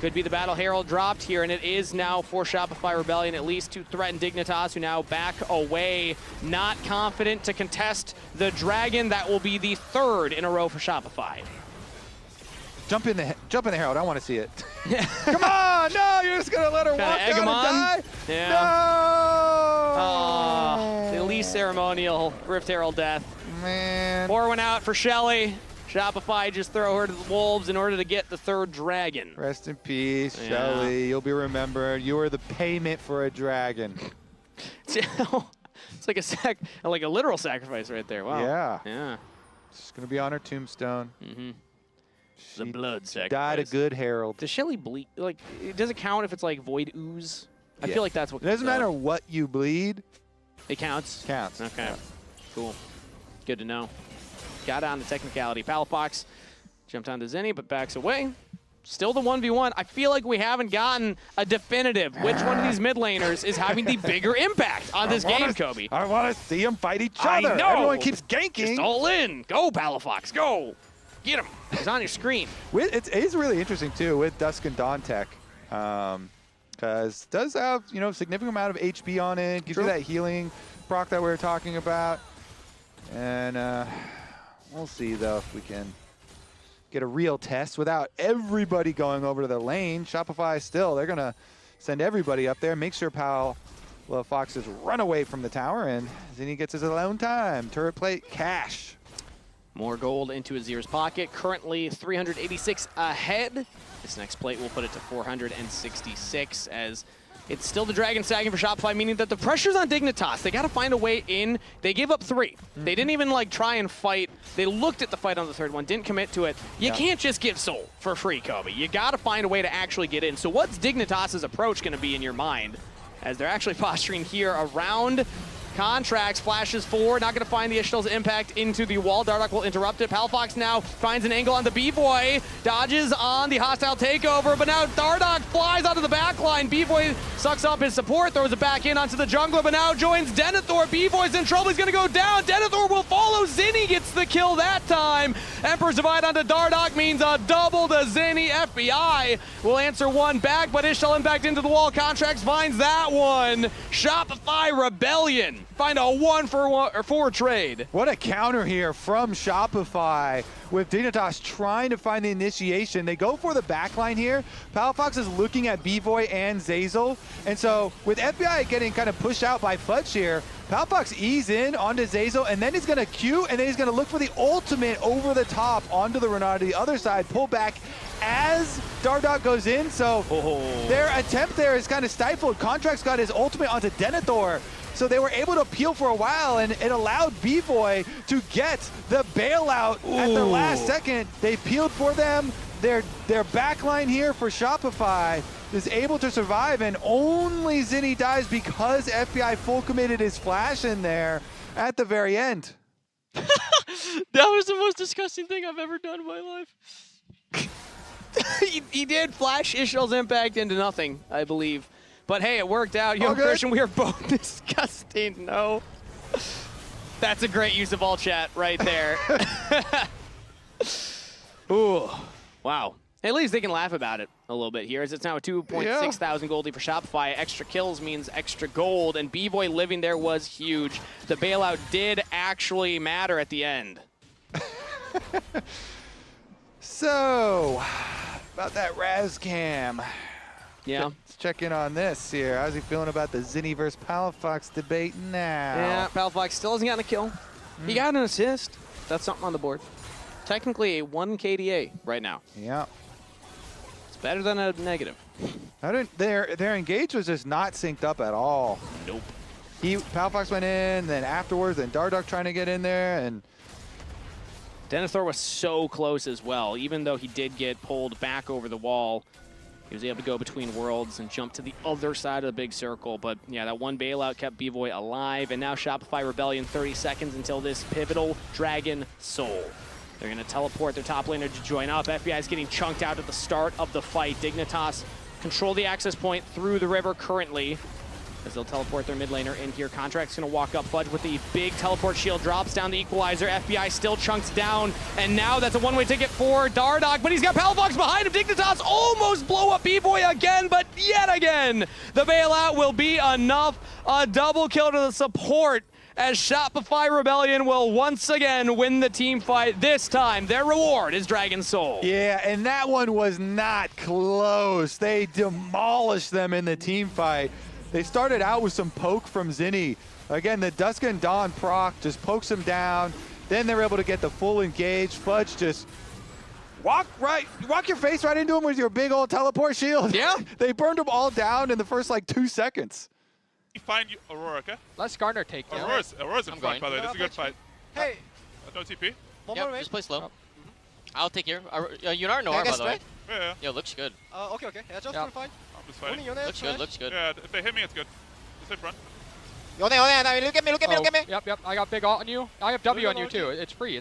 Could be the Battle Herald dropped here, and it is now for Shopify Rebellion at least to threaten Dignitas, who now back away. Not confident to contest the Dragon. That will be the third in a row for Shopify.
Jump in the Herald. I want to see it. Come on! No, you're just gonna let her walk down and die?
Yeah.
No!
The least ceremonial Rift Herald death.
Man.
Pour one out for Shelly. Shopify just throw her to the Wolves in order to get the third Dragon.
Rest in peace, Shelly. You'll be remembered. You are the payment for a dragon.
It's like a literal sacrifice right there. Wow.
Yeah.
Yeah.
It's gonna be on her tombstone.
Mm-hmm. The blood sacrifice.
Died a good herald.
Does Shelly bleed? Like, does it count if it's like void ooze? I feel like that's what.
It doesn't matter what you bleed.
It counts.
Counts.
Okay.
Yeah.
Cool. Good to know. Got on the technicality. Palafox jumped onto Zinni, but backs away. Still the 1v1. I feel like we haven't gotten a definitive which one of these mid laners is having the bigger impact on this game, Kobe.
I want to see them fight each
I
other.
know.
Everyone keeps ganking.
Just all in. Go, Palafox. Go. Get him. He's on your screen.
It's really interesting, too, with Dusk and Dawn tech. Because it does have, you know, significant amount of HP on it. Gives you that healing proc that we were talking about. And we'll see, though, if we can get a real test without everybody going over to the lane. Shopify still, they're going to send everybody up there. Make sure Foxes run away from the tower, and Zinni gets his alone time. Turret plate, cash.
More gold into Azir's pocket. Currently 386 ahead. This next plate will put it to 466 as it's still the Dragon sagging for Shopify, meaning that the pressure's on Dignitas. They got to find a way in. They gave up 3. They didn't even like try and fight. They looked at the fight on the third one, didn't commit to it. You can't just give soul for free, Kobe. You got to find a way to actually get in. So what's Dignitas's approach going to be in your mind as they're actually posturing here around Contracts flashes forward, not going to find the Ishtal's impact into the wall. Dardoch will interrupt it. Palafox now finds an angle on the B-Boy, dodges on the hostile takeover, but now Dardoch flies onto the back line. B-Boy sucks up his support, throws it back in onto the jungler, but now joins Denethor. B-Boy's in trouble, he's going to go down. Denethor will follow. Zinni gets the kill that time. Emperor's Divide onto Dardoch means a double to Zinni. FBI will answer one back, but Ishtal impact into the wall. Contracts finds that one. Shopify Rebellion find a 1-for-4 trade.
What a counter here from Shopify with Dignitas trying to find the initiation. They go for the backline here. Palafox is looking at B-Boy and Zeyzal. And so with FBI getting kind of pushed out by Fudge here, Palafox ease in onto Zeyzal, and then he's going to Q, and then he's going to look for the ultimate over the top onto the Renata, the other side, pull back as Dardoch goes in. So their attempt there is kind of stifled. Contracts got his ultimate onto Denethor. So they were able to peel for a while, and it allowed B-Boy to get the bailout at the last second. They peeled for them. Their backline here for Shopify is able to survive, and only Zinni dies because FBI full committed his flash in there at the very end.
That was the most disgusting thing I've ever done in my life.
he did flash Ishtal's impact into nothing, I believe. But hey, it worked out. Yo, Christian, we are both disgusting. No. That's a great use of all chat right there. Ooh, wow. At least they can laugh about it a little bit here, as it's now a 2.6 thousand gold lead for Shopify. Extra kills means extra gold, and B-Boy living there was huge. The bailout did actually matter at the end.
So, about that Razcam.
Yeah.
Let's check in on this here. How's he feeling about the Zinni versus Palafox debate now?
Yeah, Palafox still hasn't gotten a kill. He got an assist. That's something on the board. Technically a 1 KDA right now.
Yeah.
It's better than a negative.
Their engage was just not synced up at all.
Nope.
Palafox went in, then afterwards, then Dardoch trying to get in there, and
Denethor was so close as well. Even though he did get pulled back over the wall, he was able to go between worlds and jump to the other side of the big circle. But yeah, that one bailout kept B-Boy alive. And now Shopify Rebellion, 30 seconds until this pivotal Dragon Soul. They're going to teleport their top laner to join up. FBI is getting chunked out at the start of the fight. Dignitas control the access point through the river currently, as they'll teleport their mid laner in here. Contract's going to walk up. Fudge with the big teleport shield drops down the equalizer. FBI still chunks down, and now that's a one-way ticket for Dardoch, but he's got Palafox behind him. Dignitas almost blow up B-Boy again, but yet again, the bailout will be enough. A double kill to the support, as Shopify Rebellion will once again win the team fight. This time, their reward is Dragon Soul.
yeah, and that one was not close. They demolished them in the team fight. They started out with some poke from Zinni. Again, the Dusk and Dawn proc just pokes him down. Then they're able to get the full engage. Fudge just walk your face right into him with your big old teleport shield.
Yeah.
They burned them all down in the first like 2 seconds.
You find Aurora, okay?
Let's Garner take down.
Aurora's in front, by the way. This is a good fight.
Hey,
No TP.
Yep, just play slow. I'll take here. Yunar Noir, by the way.
Yeah.
Yo, looks good.
okay. Yeah, just fine.
I'm just fighting.
Looks good, looks good.
Yeah, if they hit me, it's good. Just hit front.
Look at me, look at me.
Yep, I got big ult on you. I have W on you too. It's free,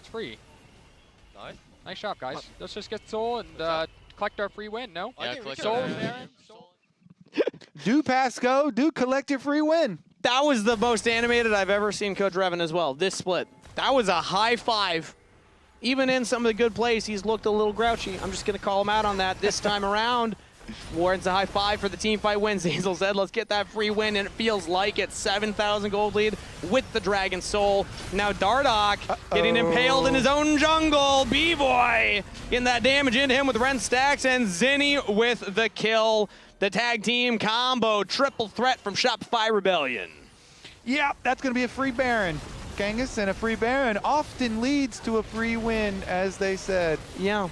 Nice.
Nice job, guys. Let's just get Soul and collect our free win, no?
Yeah, collect
Soul,
our
Baron.
Do pass go, do collect your free win.
That was the most animated I've ever seen Coach Revan as well, this split. That was a high five. Even in some of the good plays, he's looked a little grouchy. I'm just going to call him out on that this time around. Warren's a high five for the team fight win. Zeyzal said, let's get that free win, and it feels like it's 7,000 gold lead with the Dragon Soul. Now Dardoch getting impaled in his own jungle. B-Boy getting that damage into him with Ren stacks, and Zinni with the kill. The tag team combo, triple threat from Shopify Rebellion.
Yep, that's going to be a free Baron. Kangas, and a free Baron often leads to a free win, as they said.
Yeah.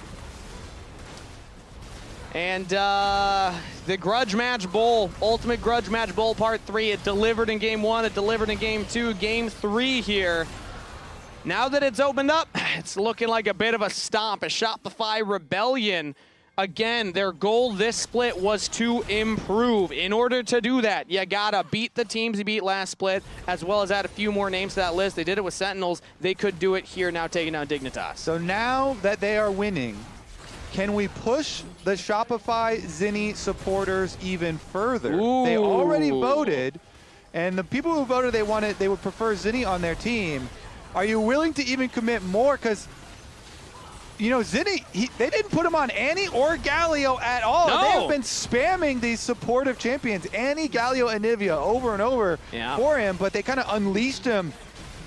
And the Grudge Match Bowl, Ultimate Grudge Match Bowl Part 3, it delivered in Game 1, it delivered in Game 2, Game 3 here. Now that it's opened up, it's looking like a bit of a stomp. A Shopify Rebellion Again, their goal this split was to improve. In order to do that, you gotta beat the teams you beat last split, as well as add a few more names to that list. They did it with Sentinels. They could do it here now, taking down Dignitas.
So now that they are winning, can we push the Shopify Zinni supporters even further?
Ooh.
They already voted, and the people who voted they would prefer Zinni on their team. Are you willing to even commit more? Because you know, Zinni, they didn't put him on Annie or Galio at all.
No.
They have been spamming these supportive champions, Annie, Galio, and Nivea, over and over for him, but they kind of unleashed him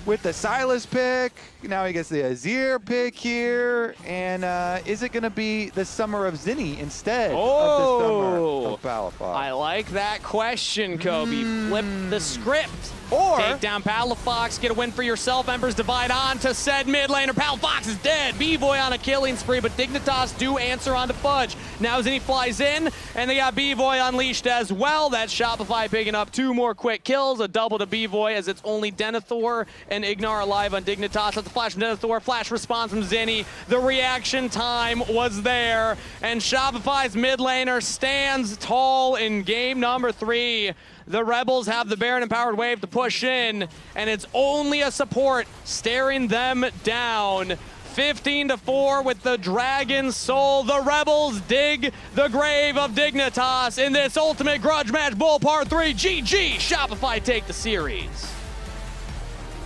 with the Silas pick. Now he gets the Azir pick here. And is it going to be the Summer of Zinni instead of the Summer of Palafox?
I like that question, Kobe. Flip the script.
Or
take down Palafox, get a win for yourself. Embers divide on to said mid laner. Palafox is dead. B-Boy on a killing spree, but Dignitas do answer on to Fudge. Now Zinni flies in, and they got B-Boy unleashed as well. That's Shopify picking up 2 more quick kills, a double to B-Boy, as it's only Denethor and Ignar alive on Dignitas. That's the flash from Denethor, flash response from Zinni. The reaction time was there, and Shopify's mid laner stands tall in game number 3. The Rebels have the Baron-empowered wave to push in, and it's only a support staring them down. 15-4 with the Dragon Soul. The Rebels dig the grave of Dignitas in this Ultimate Grudge Match Bowl Part 3. GG, Shopify take the series.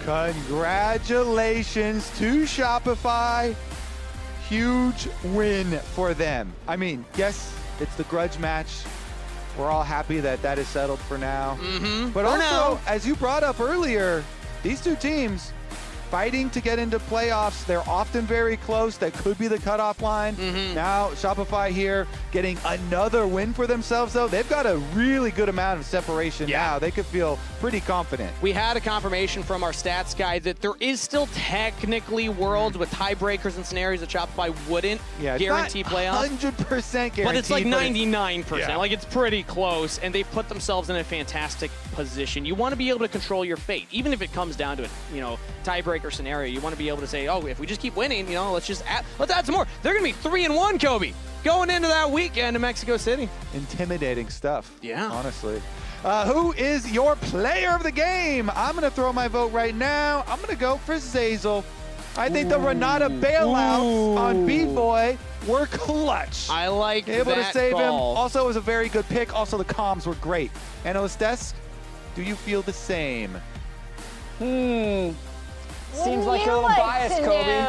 Congratulations to Shopify. Huge win for them. I mean, yes, it's the grudge match. We're all happy that that is settled for now. But also, as you brought up earlier, these two teams fighting to get into playoffs. They're often very close. That could be the cutoff line. Now, Shopify here getting another win for themselves, though. They've got a really good amount of separation now. They could feel pretty confident.
We had a confirmation from our stats guy that there is still technically worlds with tiebreakers and scenarios that Shopify wouldn't guarantee playoffs.
100% guaranteed.
But it's like 99%. Like, it's pretty close, and they've put themselves in a fantastic position. You want to be able to control your fate, even if it comes down to it, you know, tiebreaker scenario. You want to be able to say, oh, if we just keep winning, you know, let's add some more. They're going to be 3-1, Kobe, going into that weekend in Mexico City.
Intimidating stuff.
Yeah.
Honestly. Who is your player of the game? I'm going to throw my vote right now. I'm going to go for Zeyzal. I think the Renata bailouts on B-Boy were clutch.
I like
able
that
to save him.
call.
Also, it was a very good pick. Also, the comms were great. Analyst Desk, do you feel the same?
Seems like you're a little biased, Kobe. Yeah. You're a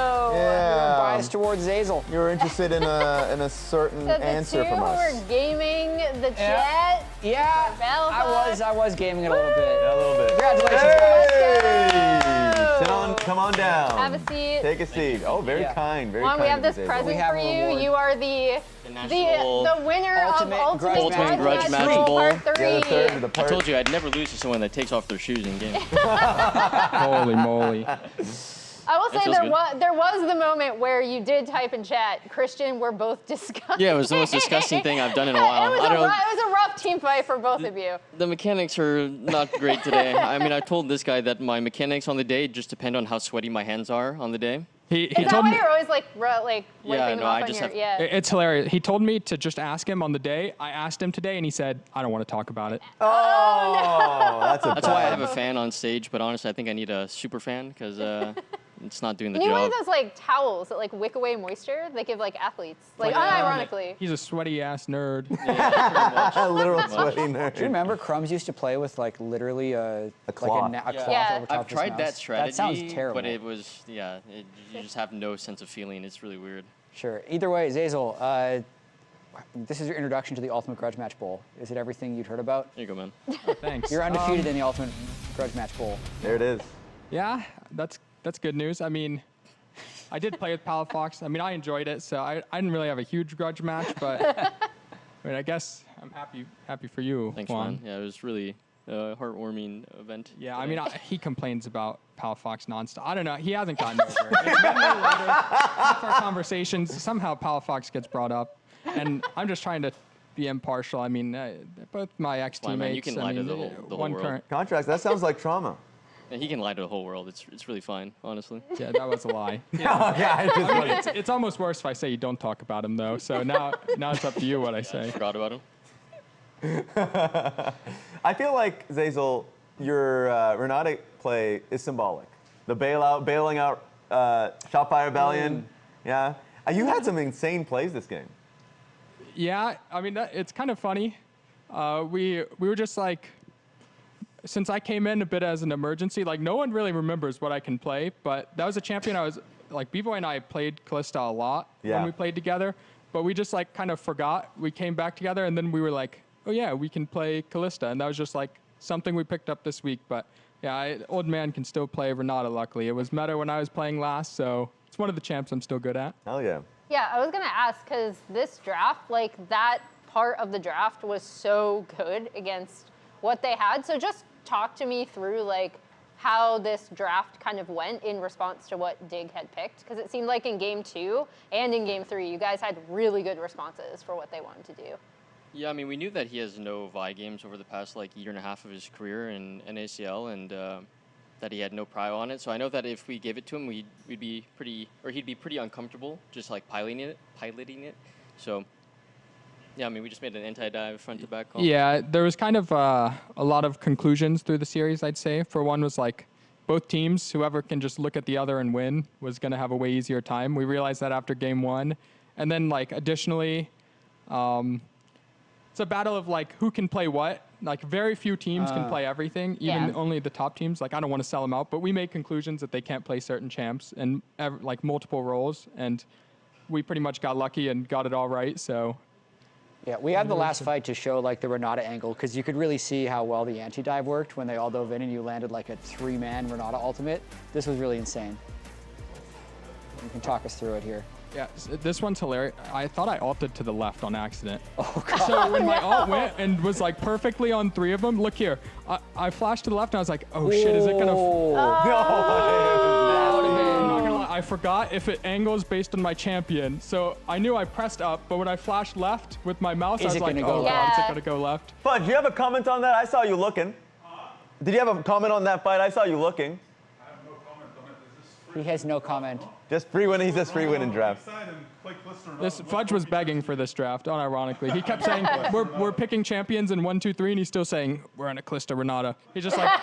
little biased towards Zeyzal.
You were interested in a certain answer from us.
So the two were gaming the chat.
Yeah, I was gaming it a little bit.
Yeah, a little bit.
Congratulations,
guys. Come on down.
Have a seat.
Take a seat. Oh, very kind. Very kind.
We have this
of you,
present
Zeyzal.
for you. You are the winner of Ultimate
Grudge Match Bowl.
Part 3.
I told you I'd never lose to someone that takes off their shoes in game.
Holy moly.
I will
It
say
feels
there was the moment where you did type in chat, Christian, we're both disgusting.
Yeah, it was the most disgusting thing I've done in a while.
It was a rough team fight for both of you.
The mechanics are not great today. I mean, I told this guy that my mechanics on the day just depend on how sweaty my hands are on the day.
Is that why you're always like wiping them off on your,
It's hilarious. He told me to just ask him on the day. I asked him today, and he said, I don't want to talk about it.
Oh,
That's why I have a fan on stage, but honestly, I think I need a super fan because it's not doing the
Can you
job.
wear those like towels that like wick away moisture? They give like athletes, like unironically.
He's a sweaty ass nerd.
A literal sweaty nerd.
Do you remember Crumbs used to play with like literally a
cloth.
Like a cloth over top
I've
of his
tried
mouth?
that strategy.
That sounds terrible.
But it was, you just have no sense of feeling. It's really weird.
Sure. Either way, Zeyzal, this is your introduction to the Ultimate Grudge Match Bowl. Is it everything you'd heard about?
There you go, man.
Oh, thanks.
You're undefeated in the Ultimate Grudge Match Bowl.
There it is.
Yeah, that's good news. I mean, I did play with Palafox. I mean, I enjoyed it, so I didn't really have a huge grudge match, but I mean, I guess I'm happy for you,
Thanks,
Juan.
man. Yeah, it was really a heartwarming event.
Yeah, I mean, he complains about Palafox nonstop. I don't know. He hasn't gotten over it. It's been later. Half our conversations, somehow Palafox gets brought up, and I'm just trying to be impartial. I mean, both my ex-teammates.
Man, you can lie to the whole world.
Contracts, that sounds like trauma.
And he can lie to the whole world. It's really fine, honestly.
Yeah, that was a lie. It's almost worse if I say you don't talk about him, though. So now it's up to you what I say.
I forgot about him.
I feel like, Zazel, your Renata play is symbolic. The bailing out Shopify Rebellion. Yeah. You had some insane plays this game.
Yeah, I mean, it's kind of funny. We were just like, since I came in a bit as an emergency, like no one really remembers what I can play, but that was a champion I was, like B-Boy and I played Callista a lot when we played together, but we just like kind of forgot. We came back together and then we were like, oh yeah, we can play Callista. And that was just like something we picked up this week. But yeah, old man can still play Renata, luckily. It was meta when I was playing last, so it's one of the champs I'm still good at.
Hell yeah.
Yeah, I was going to ask, because this draft, like that part of the draft was so good against what they had. So just talk to me through like how this draft kind of went in response to what Dig had picked, because it seemed like in game 2 and in game 3, you guys had really good responses for what they wanted to do.
Yeah, I mean, we knew that he has no Vi games over the past like year and a half of his career in NACL, and that he had no prio on it. So I know that if we gave it to him, he'd be pretty uncomfortable just like piloting it. So yeah, I mean, we just made an anti-dive front to back call.
Yeah, there was kind of a lot of conclusions through the series, I'd say. For one was like both teams, whoever can just look at the other and win was going to have a way easier time. We realized that after game 1. And then like additionally, it's a battle of like who can play what. Like very few teams can play everything, even only the top teams. Like I don't want to sell them out, but we made conclusions that they can't play certain champs and like multiple roles. And we pretty much got lucky and got it all right, so.
Yeah, we had the last fight to show like the Renata angle, because you could really see how well the anti-dive worked when they all dove in and you landed like a 3-man Renata ultimate. This was really insane. You can talk us through it here.
Yeah, this one's hilarious. I thought I ulted to the left on accident.
Oh, God.
So when my ult went and was like perfectly on 3 of them, look here. I flashed to the left and I was like, oh shit, is it gonna? I forgot if it angles based on my champion. So I knew I pressed up, but when I flashed left with my mouse, I was like, oh God, is it gonna go left?
Fudge, do you have a comment on that? I saw you looking. Did you have a comment on that fight? I saw you looking.
I have no comment on it.
He has no comment.
Just free win. He says free win in draft.
This Fudge was begging for this draft, unironically. He kept saying, we're picking champions in 1, 2, 3, and he's still saying, we're on a Callista Renata. He's just like...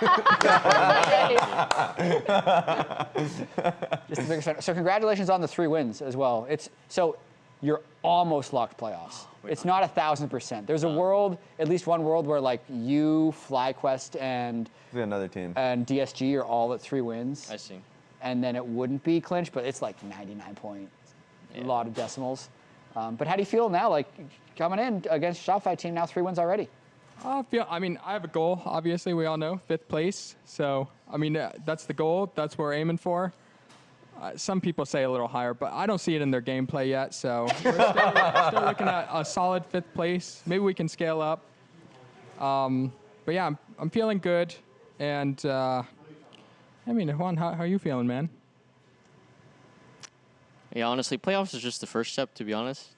Just a big fan. So congratulations on the 3 wins as well. So you're almost locked playoffs. It's not 1,000%. There's a world, at least one world, where like you, FlyQuest, and
another team
and DSG are all at 3 wins.
I see.
And then it wouldn't be clinched, but it's like 99 points. A lot of decimals. But how do you feel now, like coming in against Shopify team, now 3 wins already?
I mean, I have a goal, obviously, we all know, 5th place. So, I mean, that's the goal. That's what we're aiming for. Some people say a little higher, but I don't see it in their gameplay yet. So we're still looking at a solid 5th place. Maybe we can scale up. But yeah, I'm feeling good. And I mean, Juan, how are you feeling, man?
Yeah, honestly, playoffs is just the first step, to be honest.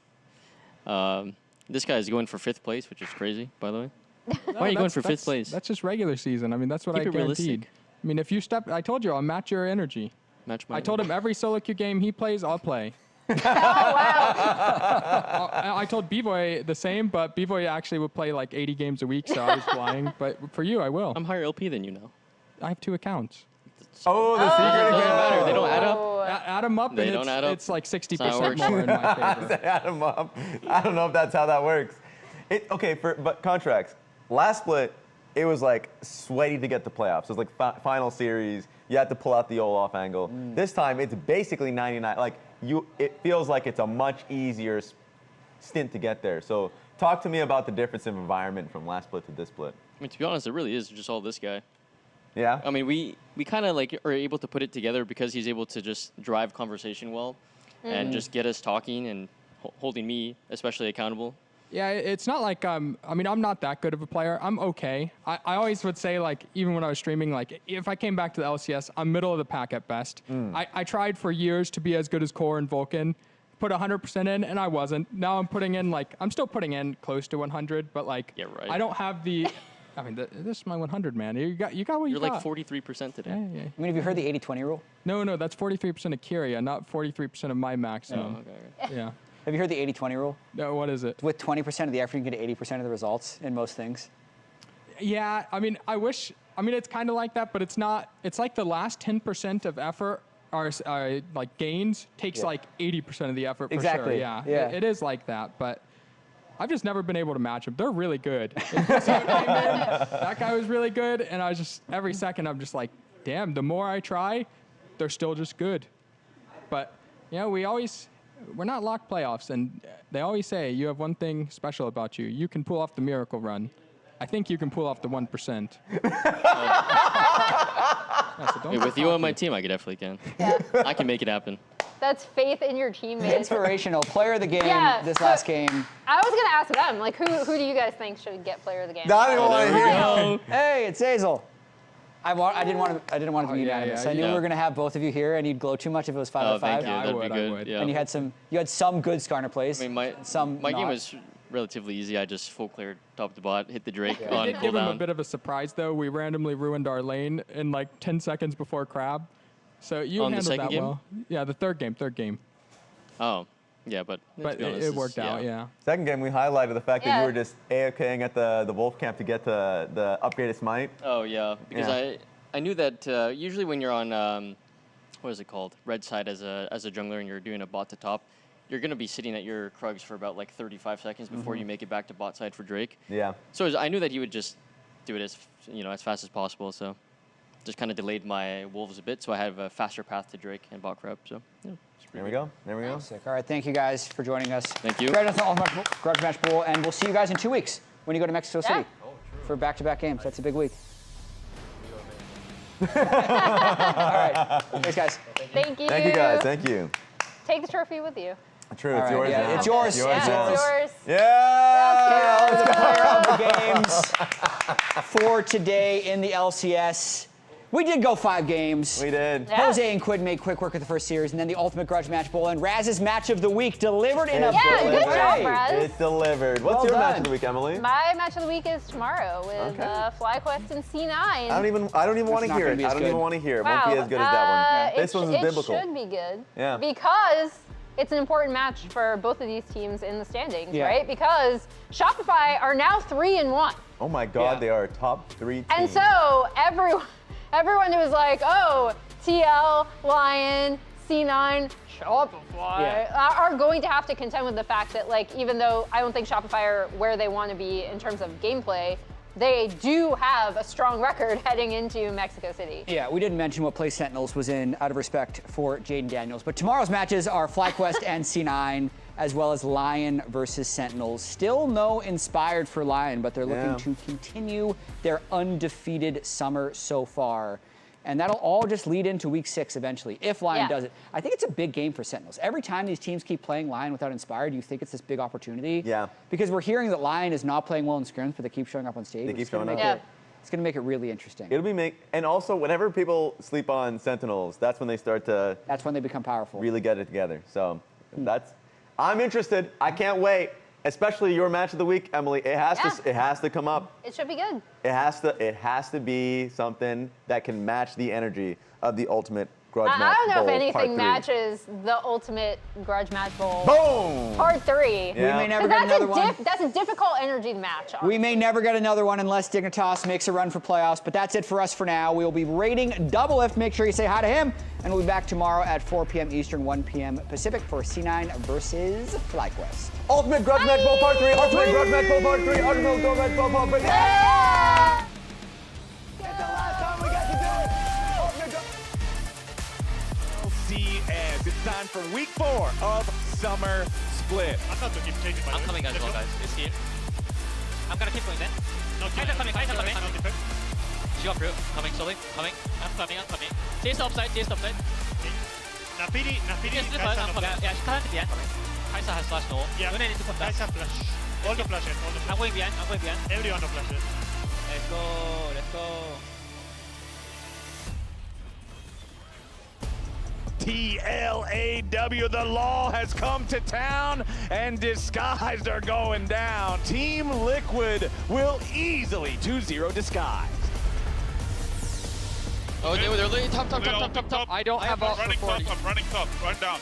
This guy's going for 5th place, which is crazy, by the way. Why are you going for 5th place?
That's just regular season. I mean, that's what
Keep
I
it
guaranteed.
realistic.
I mean, if you step, I told you, I'll match your energy.
Match my
I told him every solo queue game he plays, I'll play. I told B-Boy the same, but B-Boy actually would play like 80 games a week, so I was lying. But for you, I will.
I'm higher LP than you now.
I have 2 accounts.
Oh, the secret
Doesn't
again.
matter. They don't add up.
Add them up,
They
and
don't add up.
it's like
That's how it
60% more in my favor.
Add them up. I don't know if that's how that works. But contracts. Last split, it was like sweaty to get the playoffs. It was like final series. You had to pull out the Olaf angle. This time, it's basically 99. Like it feels like it's a much easier stint to get there. So talk to me about the difference in environment from last split to this split.
I mean, to be honest, it really is just all this guy.
Yeah.
I mean, we kind of like are able to put it together because he's able to just drive conversation well and just get us talking and holding me especially accountable.
Yeah, it's not like I mean, I'm not that good of a player. I'm okay. I always would say, like, even when I was streaming, like, if I came back to the LCS, I'm middle of the pack at best. I tried for years to be as good as Core and Vulcan, put 100% in, and I wasn't. Now I'm putting in, like, I'm still putting in close to 100, but, like,
yeah, right.
I don't have the I mean, this is my 100, man. You got what you
You're
got.
like 43% today.
Yeah.
I mean, have you heard the 80-20 rule?
No, that's 43% of Kyria, not 43% of my maximum.
Oh, okay.
Yeah.
Have you heard the 80-20 rule?
No, what is it?
With 20% of the effort, you can get 80% of the results in most things.
Yeah, I mean, it's kind of like that, but it's not. It's like the last 10% of effort are like gains takes like 80% of the effort for sure. Yeah. It is like that, but I've just never been able to match them. They're really good. That guy was really good, and I was just, every second I'm just like, damn, the more I try, they're still just good. But, you know, we're not locked playoffs, and they always say you have one thing special about you. You can pull off the miracle run. I think you can pull off the 1%.
Hey, with you on my team, I definitely can.
Yeah.
I can make it happen.
That's faith in your teammates.
Inspirational. Player of the game this last game.
I was going to ask them, like, who do you guys think should get player of the game?
I don't want to hear it.
Hey, it's Azel. I didn't want it to be unanimous. I knew we were going to have both of you here, and you'd glow too much if it was 5 out of 5.
Thank you. That'd be good. Yeah.
And you had some good Skarner plays.
I mean, my game was relatively easy. I just full cleared top to bot, hit the Drake on
Did give him a
cooldown.
bit of a surprise though. We randomly ruined our lane in like 10 seconds before Crab. So you
On the
handled
second
that
game?
well. Yeah, the third game.
Oh, yeah, but to be honest,
it worked out. Yeah.
Second game, we highlighted the fact that you were just AFKing at the Wolf camp to get the upgraded smite.
Oh yeah, because I knew that usually when you're on what is it called, red side as a jungler and you're doing a bot to top, you're gonna be sitting at your Krugs for about like 35 seconds before you make it back to bot side for Drake.
Yeah.
So I knew that he would just do it as fast as possible. So just kind of delayed my wolves a bit, so I have a faster path to Drake and bot Crab. So yeah,
there we go.
Sick. All right, thank you guys for joining us.
Thank you.
Congratulations on the Ultimate Grudge Match Bowl, and we'll see you guys in 2 weeks when you go to Mexico City for back-to-back games. That's a big week. All right, thanks guys.
Thank you.
Thank you guys. Thank you.
Take the trophy with you.
True,
All
it's
right,
yours.
yeah,
now.
it's yours.
It's yours.
It's yours.
Yeah.
Let's go. Player of the games for today in the LCS. We did go 5 games.
We did.
Yeah.
Jose and Quid made quick work of the first series, and then the Ultimate Grudge Match Bowl, and Raz's match of the week delivered in a
good job, Raz.
It delivered. What's
Well
your
done.
match of the week, Emily?
My match of the week is tomorrow with FlyQuest and C9.
I don't even want to
not
hear
gonna
it.
be
I
as
don't
good.
even want to hear it.
Wow.
Won't be as good as that one. This one's biblical.
It should be good.
Yeah.
Because it's an important match for both of these teams in the standings,
Yeah.
right? Because Shopify are now 3-1.
Oh my God, they are a top 3 team.
And so everyone who was like, oh, TL, Lion, C9, Shopify are going to have to contend with the fact that, like, even though I don't think Shopify are where they want to be in terms of gameplay, they do have a strong record heading into Mexico City.
Yeah, we didn't mention what place Sentinels was in out of respect for Jaden Daniels, but tomorrow's matches are FlyQuest and C9, as well as Lion versus Sentinels. Still no Inspired for Lion, but they're looking to continue their undefeated summer so far. And that'll all just lead into week 6 eventually, if Lion does it. I think it's a big game for Sentinels. Every time these teams keep playing Lion without Inspired, you think it's this big opportunity.
Yeah.
Because we're hearing that Lion is not playing well in scrims, but they keep showing up on stage.
They keep
It's gonna
showing
make
up.
It's going to make it really interesting.
It'll be and also whenever people sleep on Sentinels, that's when they start to.
That's when they become powerful.
Really get it together. So I'm interested. I can't wait. Especially your match of the week, Emily. It has to come up.
It should be good.
It has to be something that can match the energy of the Ultimate Grudge Match
I don't know
Bowl
if anything
Part 3.
matches the Ultimate Grudge Match Bowl.
Boom!
Part 3.
Yeah. We may
never get another one.
That's a difficult energy to match.
We may never get another one unless Dignitas makes a run for playoffs, but that's it for us for now. We will be rating Double Lift. Make sure you say hi to him, and we'll be back tomorrow at 4 p.m. Eastern, 1 p.m. Pacific for C9 versus FlyQuest.
Ultimate Grudge Match Bowl Part 3. Ultimate Grudge Match Bowl Part 3. Ultimate Grudge Match Bowl Part 3. Yeah! It's the last time we get to do it.
LCS. It's time for week 4 of Summer Split.
I'm not going to keep changing my
I'm coming as well, guys. It's here. I'm gonna keep going then.
No,
Guys are coming.
no defense.
She got through. Coming slowly. Coming. I'm coming. Chase the upside.
Nafiri,
Yes,
Kai'Sa no
I'm coming.
flash.
Yeah, she's coming to the end. Kai'Sa has flash no.
Yeah,
Luna needs to come back.
Kai'Sa flash. All the flashes, all the
I'm
flashes.
going behind.
Everyone no flashes.
Let's go.
TLAW, the law has come to town and Disguised are going down. Team Liquid will easily 2-0 Disguised.
Oh, they're literally top.
I don't have ult for
running
40.
top, I'm running top, run down.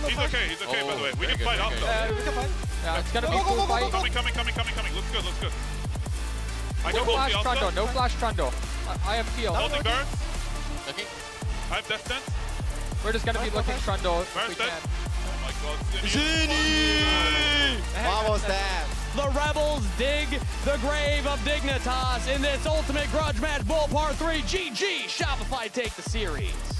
He's okay, by the way. We can fight up though.
We can fight. Yeah, it's gonna be full fight.
Coming. Looks good. I
No
can hold
flash
the alpha.
Trundle, no flash Trundle. I have heal.
Holding guards.
Okay.
I have death sense.
We're just gonna be looking Trundle if we
Burst it.
can.
Oh my god,
Zinni! Vamos, Dad.
The Rebels dig the grave of Dignitas in this ultimate grudge match bull par 3. GG, Shopify take the series.